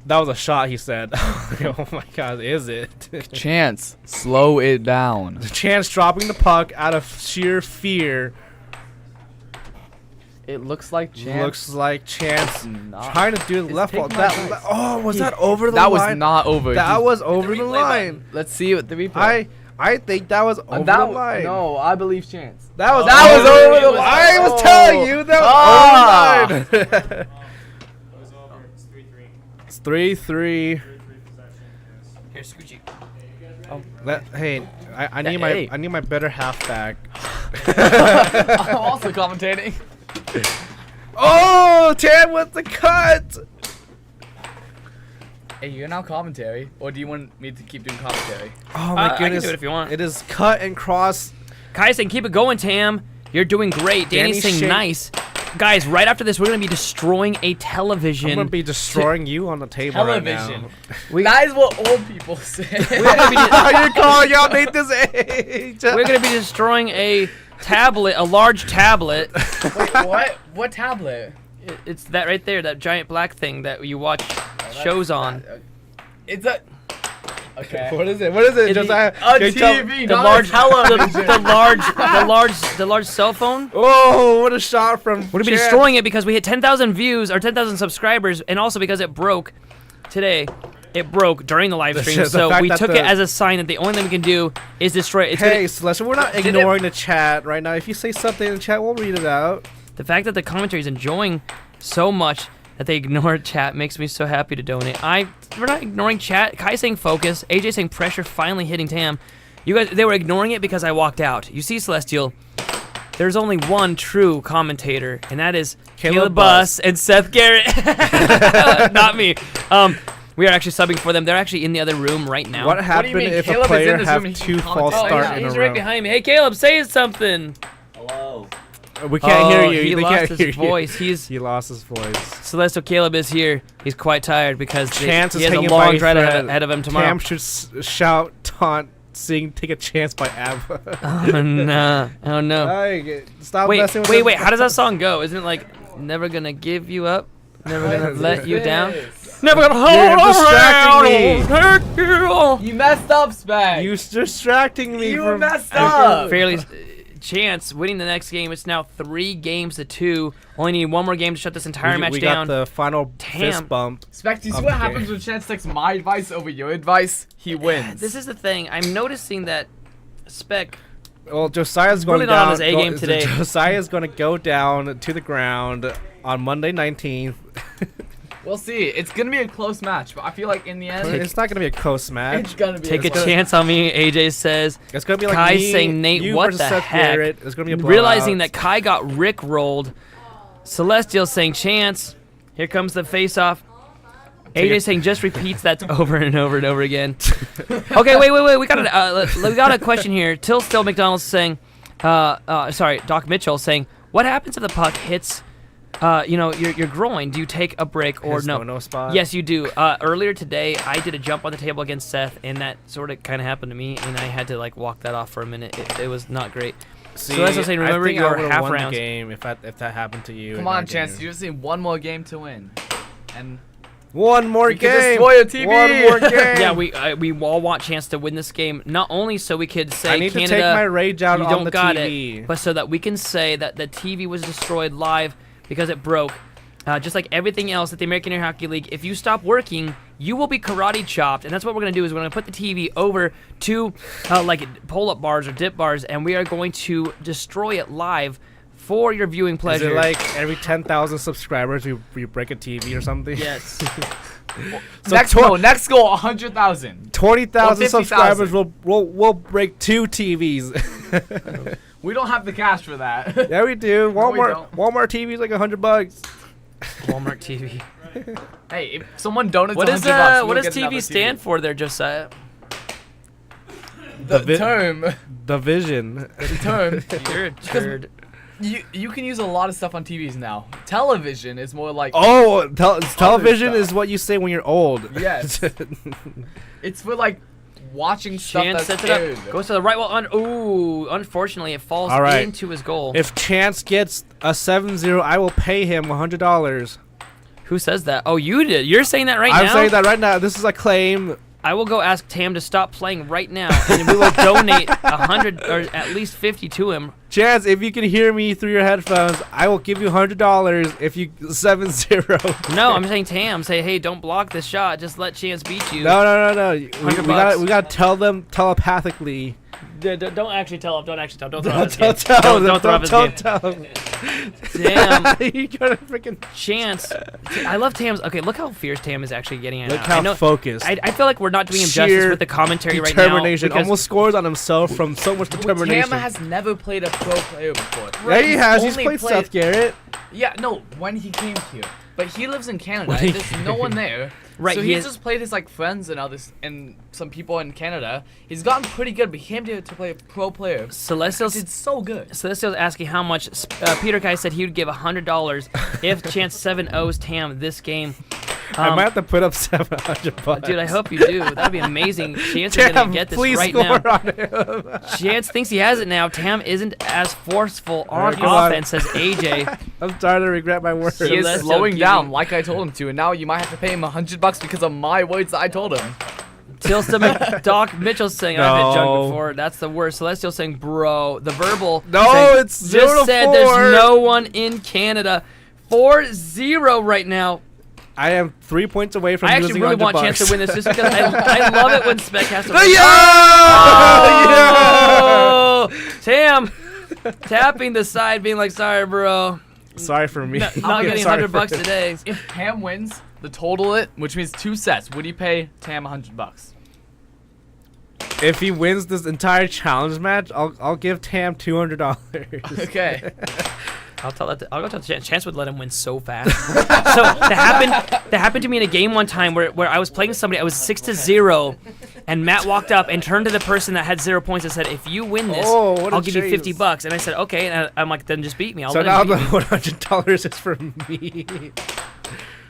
That was a shot, he said. Oh my god, is it? Chance, slow it down. Chance dropping the puck out of sheer fear. It looks like Chance. Looks like Chance trying to do the left ball. Was that over the line? That was not over. That was over the line. Let's see what the replay. I think that was over the line. No, I believe Chance. That was over the line. I was telling you that was over the line. It's 3-3. Here, Scoochie. Hey, I need my better halfback. I'm also commentating. Oh, Tam with the cut. Hey, you're now commentary, or do you want me to keep doing commentary? Oh my goodness! I can do it if you want. It is cut and cross. Kai saying, keep it going, Tam. You're doing great. Danny's saying, nice. Guys, right after this, we're going to be destroying a television. I'm going to be destroying you on the table television. right now. That is what old people say. You're calling out Nathan's age. We're going to be destroying a tablet, a large tablet. Wait, what? What tablet? It's that right there, that giant black thing that you watch shows on. It's a... Okay. What is it? What is it? Josiah? A Can you tell- TV, not a television. the large cell phone. Oh, what a shot from. We're gonna be destroying it because we hit 10,000 views or 10,000 subscribers, and also because it broke today. It broke during the live stream, so we took it as a sign that the only thing we can do is destroy it. Hey, Celeste, we're not ignoring the chat right now. If you say something in the chat, we'll read it out. The fact that the commentary is enjoying so much that they ignore chat makes me so happy to donate. We're not ignoring chat. Kai saying focus. AJ saying pressure finally hitting Tam. You guys, they were ignoring it because I walked out. You see, Celestial, there's only one true commentator, and that is Caleb Buss and Seth Garrett. Not me. We are actually subbing for them. They're actually in the other room right now. What happened if Caleb a player is in have room, 2 false starts in a row? He's right behind me. Hey, Caleb, say something. Hello. We can't hear you. He They lost can't his hear you. voice. He lost his voice. Celestial Caleb is here. He's quite tired because Chance he is has a hanging long by drive thread. ahead of him tomorrow. Cam should shout, taunt, sing, take a chance by Ab. Oh no! Oh no! Stop messing with wait! How does that song go? Isn't it like "Never gonna give you up, never gonna let you down"? Never gonna hold distracting me. You messed up, Spag. You distracting me. You messed up. Fairly Chance winning the next game. It's now 3-2. Only need one more game to shut this entire match down. We got the final fist bump. Spec, do you see what happens when Chance takes my advice over your advice? He wins. This is the thing. I'm noticing that Spec. Well, Josiah's going really down. not on his A game today. Josiah's going to go down to the ground on Monday 19th. We'll see. It's gonna be a close match, but I feel like in the end, it's not gonna be a close match. It's gonna be. Take a chance on me, AJ says. It's gonna be like Kai me, saying Nate, you what versus the Seth heck? Garrett. It's gonna be a blowout. Realizing that Kai got Rick rolled. Celestial saying Chance. Here comes the face off. AJ saying just repeats that over and over and over again. Okay, wait. We got a question here. Till Still McDonald's saying, sorry, Doc Mitchell saying, what happens if the puck hits? Your groin. Do you take a break or no? No spot. Yes, you do. Earlier today, I did a jump on the table against Seth, and that sort of kind of happened to me, and I had to like walk that off for a minute. It was not great. See, so that's what I'm saying. Remember your half won rounds. The game if that happened to you. Come on, Chance. You just need one more game to win, and one more game. Destroy a TV. One more game. Yeah, we all want Chance to win this game, not only so we could say I need Canada, to take my rage out you on don't the got TV. it, but so that we can say that the TV was destroyed live because it broke. Just like everything else at the American Air Hockey League, if you stop working, you will be karate chopped, and that's what we're going to do is we're going to put the TV over to like pull-up bars or dip bars, and we are going to destroy it live for your viewing pleasure. Is it like every 10,000 subscribers we break a TV or something? Yes. So next goal, 100,000. 20,000 subscribers will break 2 TVs. We don't have the cash for that. Yeah, we do. No, we don't. Walmart TV's like $100. Walmart TV. Hey, if someone donates What $100, does we'll get TV another stand for there, Josiah? The term. The vision. The term. You're a turd. You can use a lot of stuff on TVs now. Television is more like Television is what you say when you're old. Yes. It's for like watching stuff Chance that's sets it aired. up. Goes to the right wall. Unfortunately, it falls All right. into his goal. If Chance gets a 7-0, I will pay him $100. Who says that? Oh, you did. You're saying that right now? I'm saying that right now. This is a claim. I will go ask Tam to stop playing right now, and we will donate 100 or at least 50 to him. Chance, if you can hear me through your headphones, I will give you $100 if you 7-0. No, I'm saying Tam. Say, hey, don't block this shot. Just let Chance beat you. No. We $100. gotta tell them telepathically. Don't actually tell him. Don't actually tell him. Don't Don't throw off his game. tell him. Damn. You gotta freaking Chance. I love Tam's. Okay, look how fierce Tam is actually getting it. Look how focused. I feel like we're not doing him justice Sheer with the commentary right now. Determination. Almost scores on himself from so much determination. Tam has never played a pro player before. Yeah, he has. He's only played Seth Garrett. Yeah, no, when he came here. But he lives in Canada, When and he there's came no one there. Right, So he he's is- just played his like friends and others and some people in Canada. He's gotten pretty good, but he came here to play a pro player. Celestial's He did so good. Celestial's asking how much. Peter Kai said he would give $100 if Chance 7-0s Tam this game. I might have to put up $700. Dude, I hope you do. That'd be amazing. Chance is gonna get this please right score now. on him. Chance thinks he has it now. Tam isn't as forceful on Come on. offense as AJ. I'm starting to regret my words. He is Celestial slowing giving- down like I told him to, and now you might have to pay him $100 because of my words that I told him. Till Stomach Doc Mitchell's saying I've hit junk before. That's the worst. Celestial saying bro. The verbal. No, saying, it's 0 just to said 4. there's no one in Canada. 4-0 right now. I am 3 points away from I losing actually really want $100. Chance to win this just because I love it when Spec has to win. Oh! Tam tapping the side, being like, sorry, bro. Sorry for me. Not getting $100 today. If Tam wins, the total it, which means 2 sets, would you pay Tam $100? If he wins this entire challenge match, I'll give Tam $200. Okay. I'll go tell Chance. Chance would let him win so fast. So that happened to me in a game one time where I was playing somebody. I was 6-0, and Matt walked up and turned to the person that had 0 points and said, "If you win this, I'll give you $50." And I said, "Okay." And I'm like, "Then just beat me." So now the $100 is for me.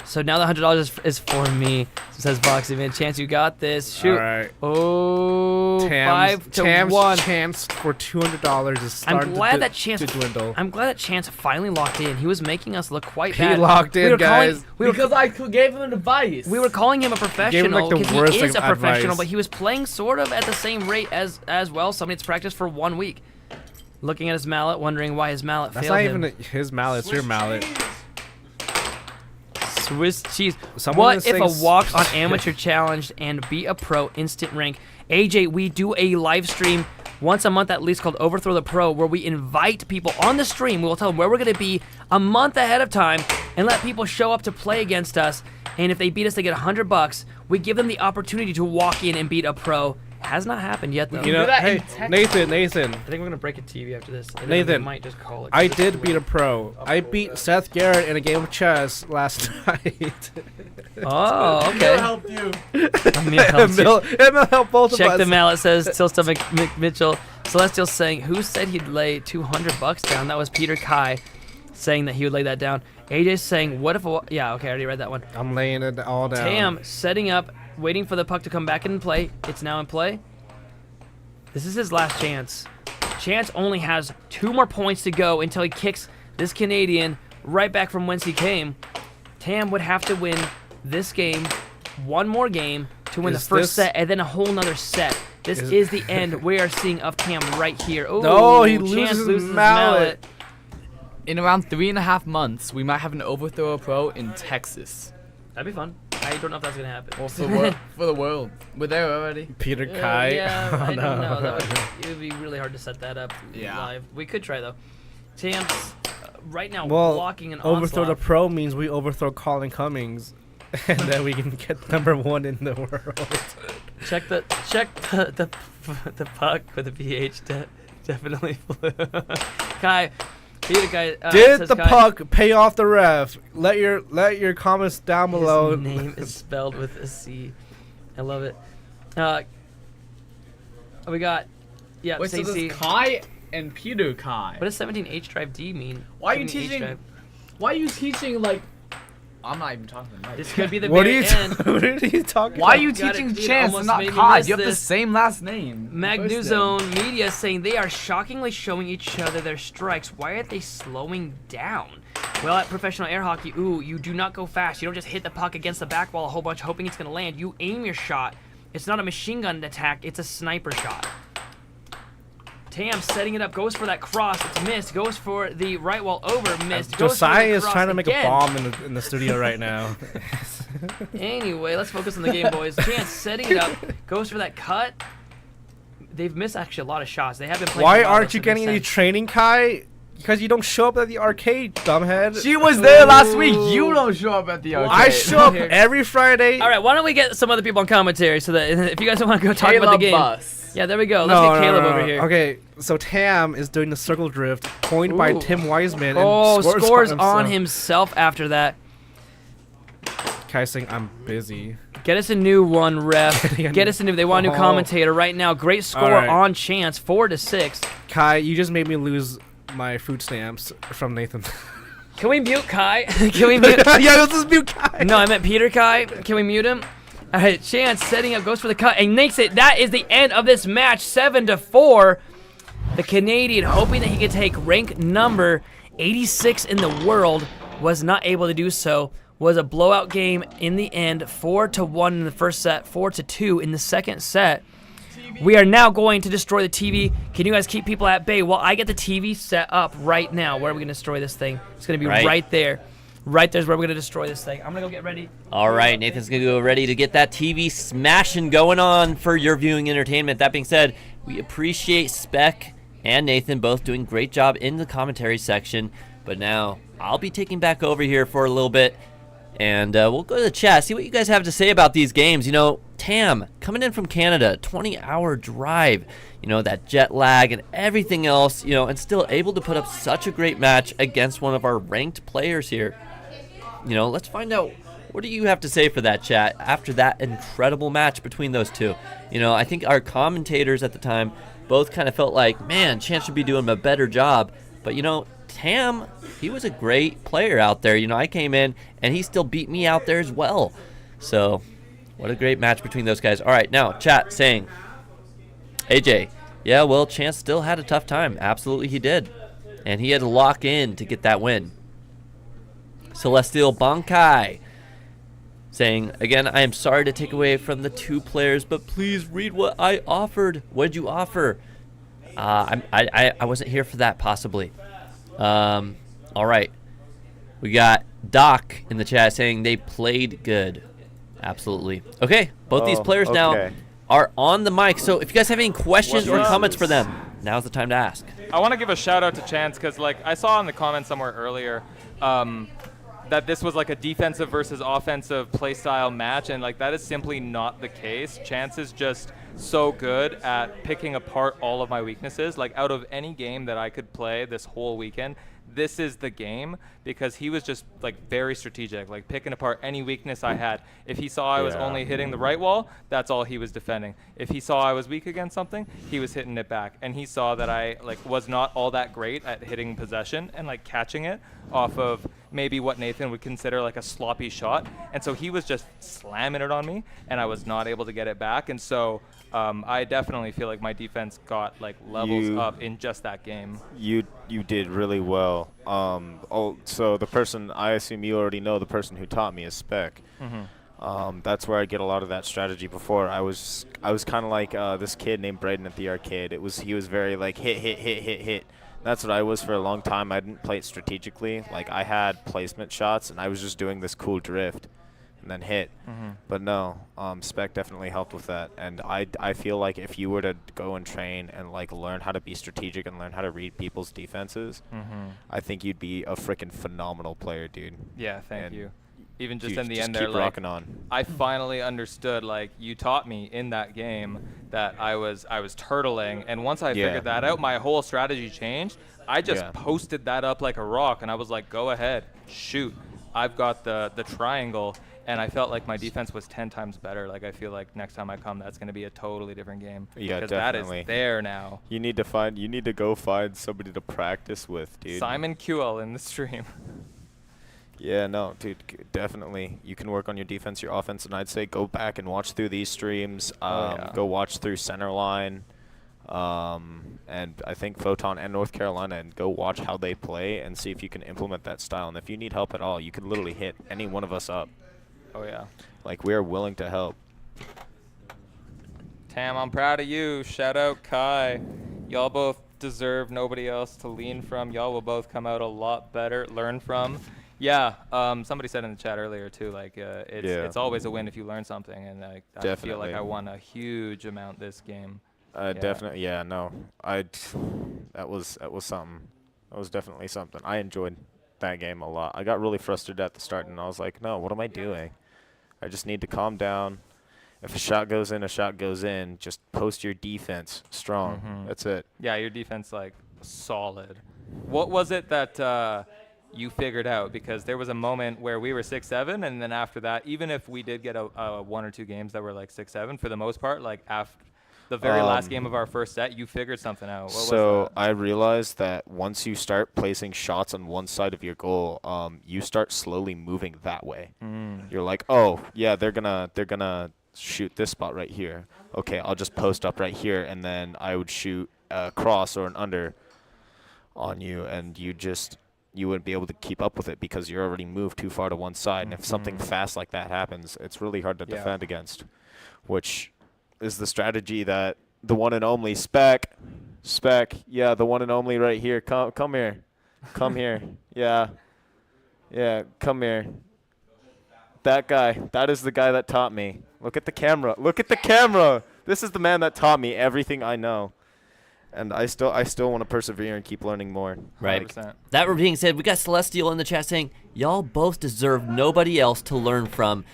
So now the $100 is for me. Says Boxy Man. Chance, you got this. Shoot. All right. Oh, Tam's 5-1. chance for $200 is starting I'm glad to, that Chance. to dwindle. I'm glad that Chance finally locked in. He was making us look quite bad. He locked in, guys. Because I gave him advice. We were calling him a professional like, the because worst he is a professional, advice. but he was playing sort of at the same rate as well. Somebody that's practiced for 1 week. Looking at his mallet, wondering why his mallet That's failed not him. even his mallet. It's your mallet. Swiss cheese. Someone What if a sings- walk on amateur challenged and beat a pro instant rank? AJ, we do a live stream once a month at least called Overthrow the Pro, where we invite people on the stream. We'll tell them where we're going to be a month ahead of time and let people show up to play against us. And if they beat us, they get $100. We give them the opportunity to walk in and beat a pro. Has not happened yet, though. You know, hey, Nathan. I think we're going to break a TV after this. And then Nathan, we might just call it. I did beat a pro. I beat Seth Garrett in a game of chess last night. Oh, okay. Emil helped you. Emil helped both of us. Check the mallet, says Till Stomach Mitchell. Celestial's saying, who said he'd lay $200 down? That was Peter Kai saying that he would lay that down. AJ's saying, what if a... Yeah, okay, I already read that one. I'm laying it all down. Tam setting up, waiting for the puck to come back in play. It's now in play. This is his last chance. Chance only has 2 more points to go until he kicks this Canadian right back from whence he came. Tam would have to win this game, 1 more game, to win the first set, and then a whole nother set. This is the end we are seeing of Tam right here. Oh, no, he Chance loses his mallet. In around 3.5 months, we might have an Overthrow Pro in Texas. That'd be fun. I don't know if that's gonna happen. Well, for the world. We're there already. Peter Kai. Yeah, Oh, I no. don't know. It would be really hard to set that up live. We could try though. Tam's right now blocking an Overthrow the onslaught. pro means we overthrow Colin Cummings, and then we can get #1 in the world. Check the puck with the pH. Definitely flew. Kai. Peter Kai. Did says the Kai, puck pay off the ref? Let your comments down below. His name is spelled with a C. I love it. We got Wait, so Stacey. there's Kai and Peter Kai. What does 17H drive D mean? Why are you 17H teaching? drive. Why are you teaching like? I'm not even talking to Mike. This could be the What are very you end. what are you talking Why are about? you Got it, teaching dude, Chance almost and not made me Kai? miss You have the this. same last name. Magnuzone Media saying they are shockingly showing each other their strikes. Why are they slowing down? Well, at professional air hockey, you do not go fast. You don't just hit the puck against the back wall a whole bunch hoping it's going to land. You aim your shot. It's not a machine gun attack. It's a sniper shot. Tam setting it up, goes for that cross. It's missed. Goes for the right wall over, missed. Goes for Josiah the is cross trying to make again. a bomb in the studio right now. Anyway, let's focus on the game, boys. Chance setting it up, goes for that cut. They've missed actually a lot of shots. They have been playing. Why Rabado, aren't so you it getting makes any sense. training, Kai? Because you don't show up at the arcade, dumbhead. She was there last week. You don't show up at the arcade. I show up every Friday. All right, why don't we get some other people on commentary so that if you guys want to go talk about the game. Bus. Yeah, there we go. Let's get Caleb over here. Okay, so Tam is doing the circle drift, coined by Ooh. Tim Wiseman. Oh, and scores on on himself. himself after that. Kai saying, I'm busy. Get us a new one, ref. Get us a new. They want a new Oh. commentator right now. Great score All right. on Chance, 4-6. Kai, you just made me lose my food stamps from Nathan. Can we mute Kai? Can we mute? Yeah, let's just mute Kai. No, I meant Peter Kai. Can we mute him? All right, Chance setting up, goes for the cut and makes it. That is the end of this match, 7-4. The Canadian, hoping that he could take rank number 86 in the world, was not able to do so. was a blowout game in the end, 4-1 in the first set, 4-2 in the second set. We are now going to destroy the TV. Can you guys keep people at bay while I get the TV set up right now? Where are we going to destroy this thing? It's going to be right there. Right there's where we're going to destroy this thing. I'm going to go get ready. All right, Nathan's going to go ready to get that TV smashing going on for your viewing entertainment. That being said, we appreciate Spec and Nathan both doing a great job in the commentary section. But now I'll be taking back over here for a little bit. And we'll go to the chat, see what you guys have to say about these games. You know, Tam, coming in from Canada, 20-hour drive, you know, that jet lag and everything else, you know, and still able to put up such a great match against one of our ranked players here. You know, let's find out, what do you have to say for that, chat, after that incredible match between those two? You know, I think our commentators at the time both kind of felt like, man, Chance should be doing a better job. But, you know, Tam, he was a great player out there. You know, I came in, and he still beat me out there as well. So, what a great match between those guys. All right, now, chat saying, AJ, yeah, well, Chance still had a tough time. Absolutely he did. And he had to lock in to get that win. Celestial Bankai saying, again, I am sorry to take away from the two players, but please read what I offered. What did you offer? I wasn't here for that, possibly. All right. We got Doc in the chat saying they played good. Absolutely. Okay, both these players now are on the mic. So if you guys have any questions or comments for them, now's the time to ask. I want to give a shout out to Chance because, like, I saw in the comments somewhere earlier that this was like a defensive versus offensive playstyle match, and like that is simply not the case. Chance is just so good at picking apart all of my weaknesses. Like, out of any game that I could play this whole weekend, this is the game, because he was just like very strategic, like picking apart any weakness I had. If he saw I was only hitting the right wall, that's all he was defending. If he saw I was weak against something, he was hitting it back. And he saw that I like was not all that great at hitting possession and like catching it off of maybe what Nathan would consider like a sloppy shot. And so he was just slamming it on me, and I was not able to get it back. And so I definitely feel like my defense got like levels up in just that game. You did really well. So the person, I assume you already know, the person who taught me is Spec. That's where I get a lot of that strategy. Before I was kind of like this kid named Braden at the arcade. He was very like hit. That's what I was for a long time. I didn't play it strategically. Like, I had placement shots, and I was just doing this cool drift and then hit. But no, Spec definitely helped with that. And I feel like if you were to go and train and like learn how to be strategic and learn how to read people's defenses, I think you'd be a freaking phenomenal player, dude. Yeah, thank you. Even just you in the just end there, keep like, rocking on. I finally understood, like, you taught me in that game that I was turtling, and once I figured that out, my whole strategy changed. I just posted that up like a rock, and I was like, go ahead, shoot. I've got the triangle, and I felt like my defense was 10 times better. Like, I feel like next time I come, that's going to be a totally different game. Yeah, because definitely. that is there now. You need to go find somebody to practice with, dude. Simon QL in the stream. Yeah, no, dude, definitely. You can work on your defense, your offense, and I'd say go back and watch through these streams. Go watch through Centerline, and I think Photon and North Carolina, and go watch how they play and see if you can implement that style. And if you need help at all, you can literally hit any one of us up. Oh, yeah. Like, we are willing to help. Tam, I'm proud of you. Shout out Kai. Y'all both deserve nobody else to lean from. Y'all will both come out a lot better, learn from. Yeah, somebody said in the chat earlier too, like it's always a win if you learn something, and I feel like I won a huge amount this game. Definitely, no, that was something. That was definitely something. I enjoyed that game a lot. I got really frustrated at the start, and I was like, no, what am I doing? I just need to calm down. If a shot goes in, a shot goes in. Just post your defense strong. That's it. Yeah, your defense like solid. What was it that you figured out? Because there was a moment where we were 6-7, and then after that, even if we did get a 1 or 2 games that were like 6-7, for the most part, like after the very last game of our first set, you figured something out. What was that? I realized that once you start placing shots on one side of your goal, you start slowly moving that way. You're like, oh yeah, they're gonna shoot this spot right here. Okay, I'll just post up right here, and then I would shoot a cross or an under on you, and you you wouldn't be able to keep up with it because you're already moved too far to one side. And if something fast like that happens, it's really hard to defend against, which is the strategy that the one and only Spec, yeah, the one and only right here. Come here. Come here. Yeah. Yeah, come here. That guy. That is the guy that taught me. Look at the camera. Look at the camera. This is the man that taught me everything I know. And I still want to persevere and keep learning more. Right. Like, that being said, we got Celestial in the chat saying, y'all both deserve nobody else to learn from.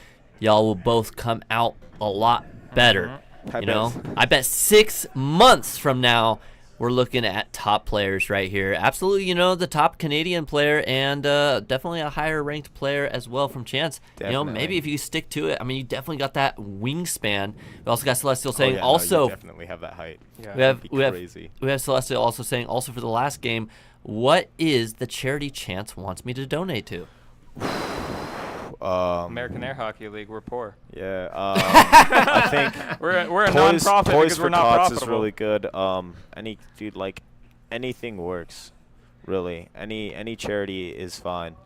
Y'all will both come out a lot better. I bet 6 months from now, we're looking at top players right here. Absolutely, the top Canadian player and definitely a higher ranked player as well from Chance. Definitely. Maybe if you stick to it. I mean, you definitely got that wingspan. We also got Celestial saying you definitely have that height. Yeah. Crazy. We have Celestial also saying also for the last game, what is the charity Chance wants me to donate to? American Air Hockey League, we're poor. Yeah, I think we're a non-profit because we're not profitable. Toys is really good. Anything works, really. Any charity is fine.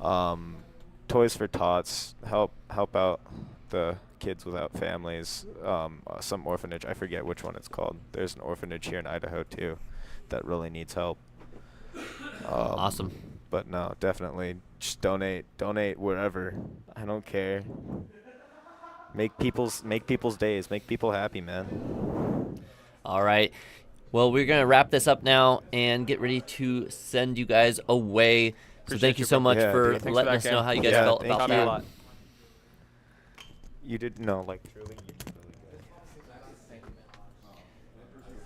Toys for Tots help out the kids without families. Some orphanage, I forget which one it's called. There's an orphanage here in Idaho too that really needs help. Awesome. But no, definitely just donate wherever. I don't care. Make people's days. Make people happy, man. All right. Well, we're going to wrap this up now and get ready to send you guys away. So thank you so much for letting us know how you guys felt about that. You did truly.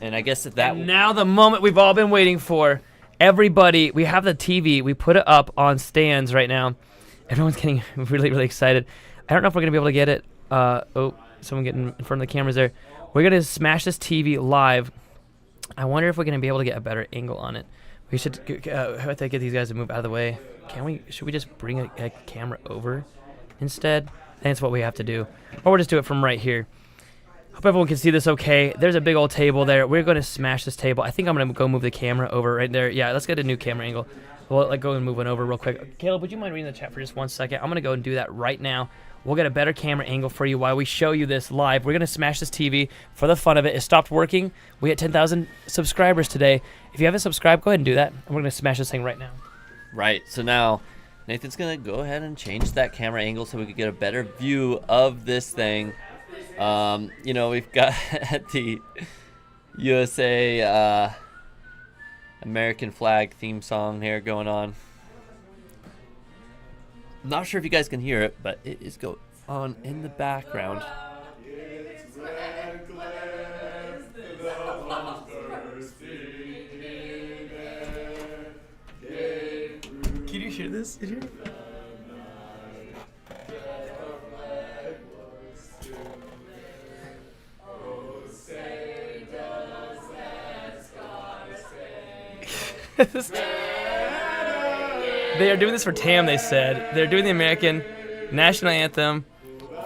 And I guess that now the moment we've all been waiting for. Everybody, we have the TV. We put it up on stands right now. Everyone's getting really, really excited. I don't know if we're going to be able to get it. Someone getting in front of the cameras there. We're going to smash this TV live. I wonder if we're going to be able to get a better angle on it. We should have to get these guys to move out of the way. Should we just bring a camera over instead? I think that's what we have to do. Or we'll just do it from right here. Hope everyone can see this okay. There's a big old table there. We're going to smash this table. I think I'm going to go move the camera over right there. Yeah, let's get a new camera angle. We'll go and move it over real quick. Caleb, would you mind reading the chat for just 1 second? I'm going to go and do that right now. We'll get a better camera angle for you while we show you this live. We're going to smash this TV for the fun of it. It stopped working. We hit 10,000 subscribers today. If you haven't subscribed, go ahead and do that. And we're going to smash this thing right now. Right. So now Nathan's going to go ahead and change that camera angle so we can get a better view of this thing. We've got the USA American flag theme song here going on. I'm not sure if you guys can hear it, but it is going on in the background. Can you hear this? Did you? They are doing this for TAM, they said. They're doing the American national anthem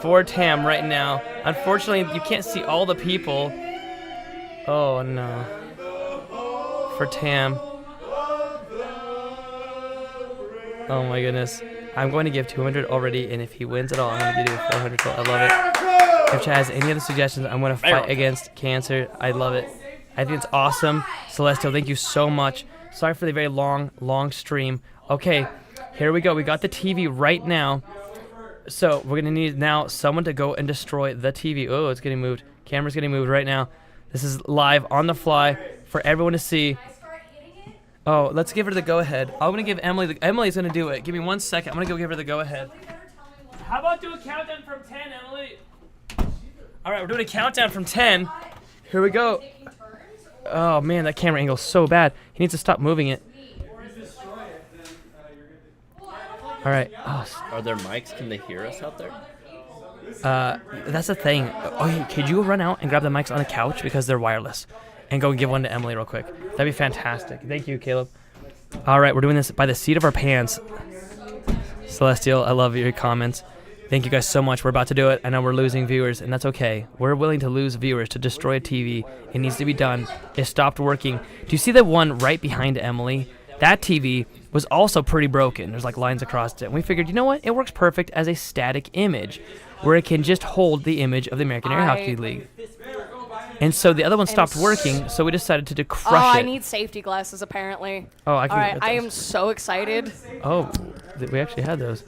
for TAM right now. Unfortunately, you can't see all the people. Oh, no. For TAM. Oh, my goodness. I'm going to give 200 already, and if he wins at all, I'm going to do 400. I love it. If Chad has any other suggestions, I'm going to fight against cancer. I love it. I think it's awesome. Celestial, thank you so much. Sorry for the very long stream. Okay, here we go. We got the TV right now. So we're going to need now someone to go and destroy the TV. Oh, it's getting moved. Camera's getting moved right now. This is live on the fly for everyone to see. Oh, let's give her the go-ahead. I'm going to give Emily Emily's going to do it. Give me 1 second. I'm going to go give her the go-ahead. How about do a countdown from 10, Emily? All right, we're doing a countdown from 10. Here we go. Oh, man, that camera angle's so bad. He needs to stop moving it. All right. Oh. Are there mics? Can they hear us out there? That's the thing. Oh, could you run out and grab the mics on the couch because they're wireless, and go and give one to Emily real quick? That'd be fantastic. Thank you, Caleb. All right, we're doing this by the seat of our pants. Celestial, I love your comments. Thank you guys so much. We're about to do it. I know we're losing viewers, and that's okay. We're willing to lose viewers to destroy a TV. It needs to be done. It stopped working. Do you see the one right behind Emily that TV was also pretty broken. There's like lines across it. And we figured, you know what? It works perfect as a static image where it can just hold the image of the American Air Hockey League. And so the other one stopped working, so we decided to crush it. I need safety glasses, apparently. Oh, I can All right, get I those. am so excited. Oh, we actually had those.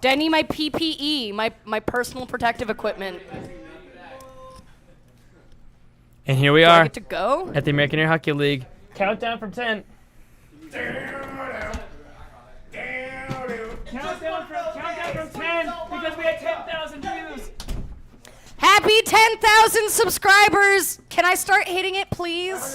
I need my PPE, my personal protective equipment. And here we Do I are get to go? at the American Air Hockey League. Countdown from 10. Countdown from 10 because we had 10,000 views. Happy 10,000 subscribers! Can I start hitting it, please?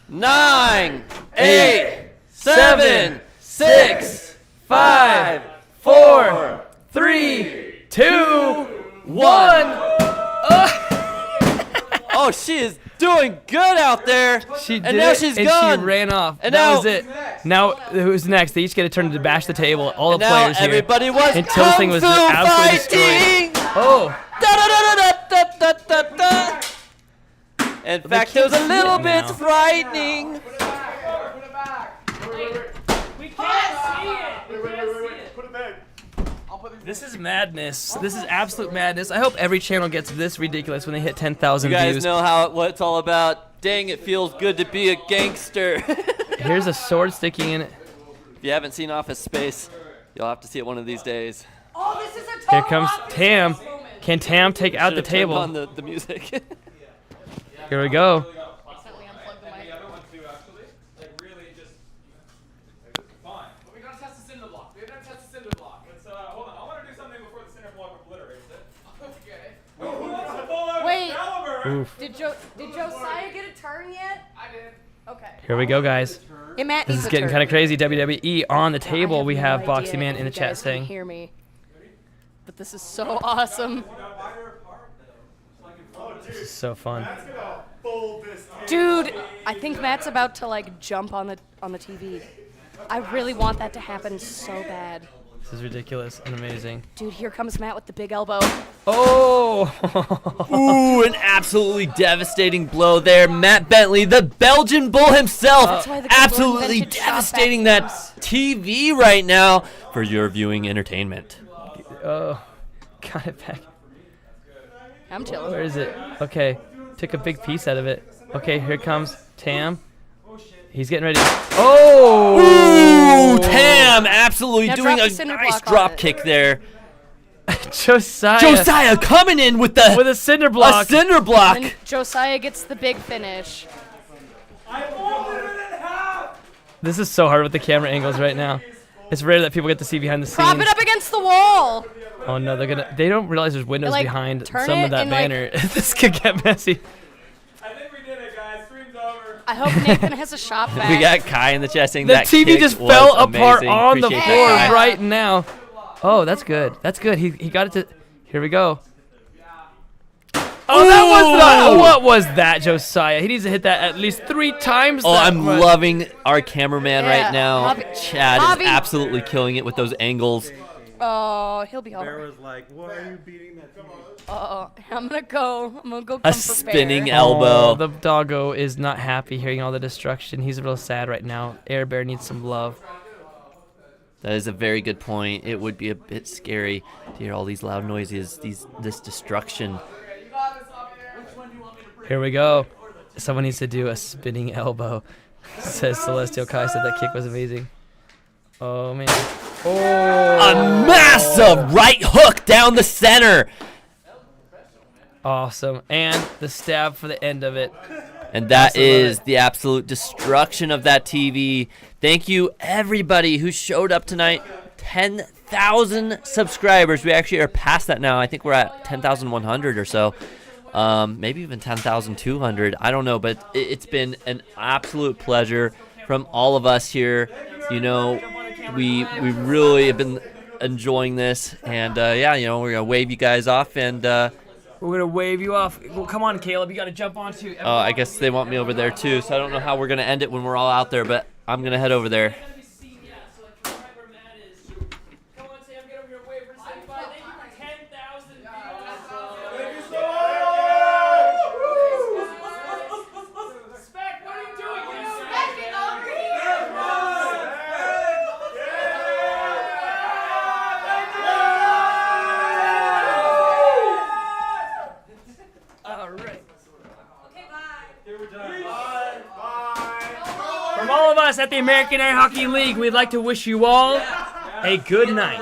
9, 8, 7, 6, 5, 4, 3, 2, 1. Oh, she is doing good out there. She did and now it, she's and gone. she ran off. And that now, was it. Now, who's next? They each get a turn to bash the table. All the and now players here. everybody was until this thing was just kung fu absolutely destroyed. Oh. In fact, it was a little bit now. frightening. We can't see it. Put it back. This is madness. This is absolute madness. I hope every channel gets this ridiculous when they hit 10,000 You guys views. know what it's all about. Dang, it feels good to be a gangster. Here's a sword sticking in it. If you haven't seen Office Space, you'll have to see it one of these days. Oh, this is a Here comes Tam. Can Tam take out the Should've turned table? on the music. Here we go. Wait, Oof. did Josiah get a turn yet? I did. Okay. Here we go, guys. Hey, Matt This needs is a getting turn. kind of crazy. WWE on the table. We no have idea Boxy Man if in the you chat guys can saying. hear me, but this is so awesome. This is so fun. Dude, I think Matt's about to like jump on the TV. I really want that to happen so bad. This is ridiculous and amazing. Dude, here comes Matt with the big elbow. Oh! Ooh, an absolutely devastating blow there. Matt Bentley, the Belgian Bull himself, That's why the good Lord absolutely invented shop devastating that TV right now for your viewing entertainment. Oh, got it back. I'm chilling. Where is it? Okay, took a big piece out of it. Okay, here comes Tam. He's getting ready. Oh! Ooh, Tam absolutely Now doing drop a the cinder nice block on drop it. kick there. Josiah coming in with a cinder block. A cinder block. And then Josiah gets the big finish. This is so hard with the camera angles right now. It's rare that people get to see behind the scenes. Prop it up against the wall. Oh no, they don't realize there's windows Like, behind turn some it of that and, like- banner. This could get messy. I hope Nathan has a shop back. We got Kai in the chat saying The that TV kick just was fell apart amazing. on the Appreciate floor that, Kai. right now. Oh, that's good. That's good. He got it to. Here we go. Oh, that was not. What was that, Josiah? He needs to hit that at least 3 times. Oh, that I'm much. loving our cameraman Yeah, right now. Javi- Chad Javi. is absolutely killing it with those angles. Oh, he'll be all Bear right. was like, why are you beating that? Come on. I'm gonna go. I'm gonna go. A comfort spinning Bear. elbow. Oh, the doggo is not happy hearing all the destruction. He's real sad right now. Air Bear needs some love. That is a very good point. It would be a bit scary to hear all these loud noises, this destruction. Here we go. Someone needs to do a spinning elbow. Says Celestial Kai said that kick was amazing. Oh man. Oh. A massive right hook down the center. Awesome. And the stab for the end of it. And that Absolutely. is the absolute destruction of that TV. Thank you, everybody who showed up tonight. 10,000 subscribers. We actually are past that now. I think we're at 10,100 or so. Maybe even 10,200. I don't know, but it's been an absolute pleasure from all of us here. You know, we really have been enjoying this. And, yeah, you know, we're going to wave you guys off and... We're going to wave you off. Well, come on, Caleb. You got to jump on too. Oh, I guess they want me over there too, so I don't know how we're going to end it when we're all out there, but I'm going to head over there. From all of us at the American Air Hockey League, we'd like to wish you all a good night.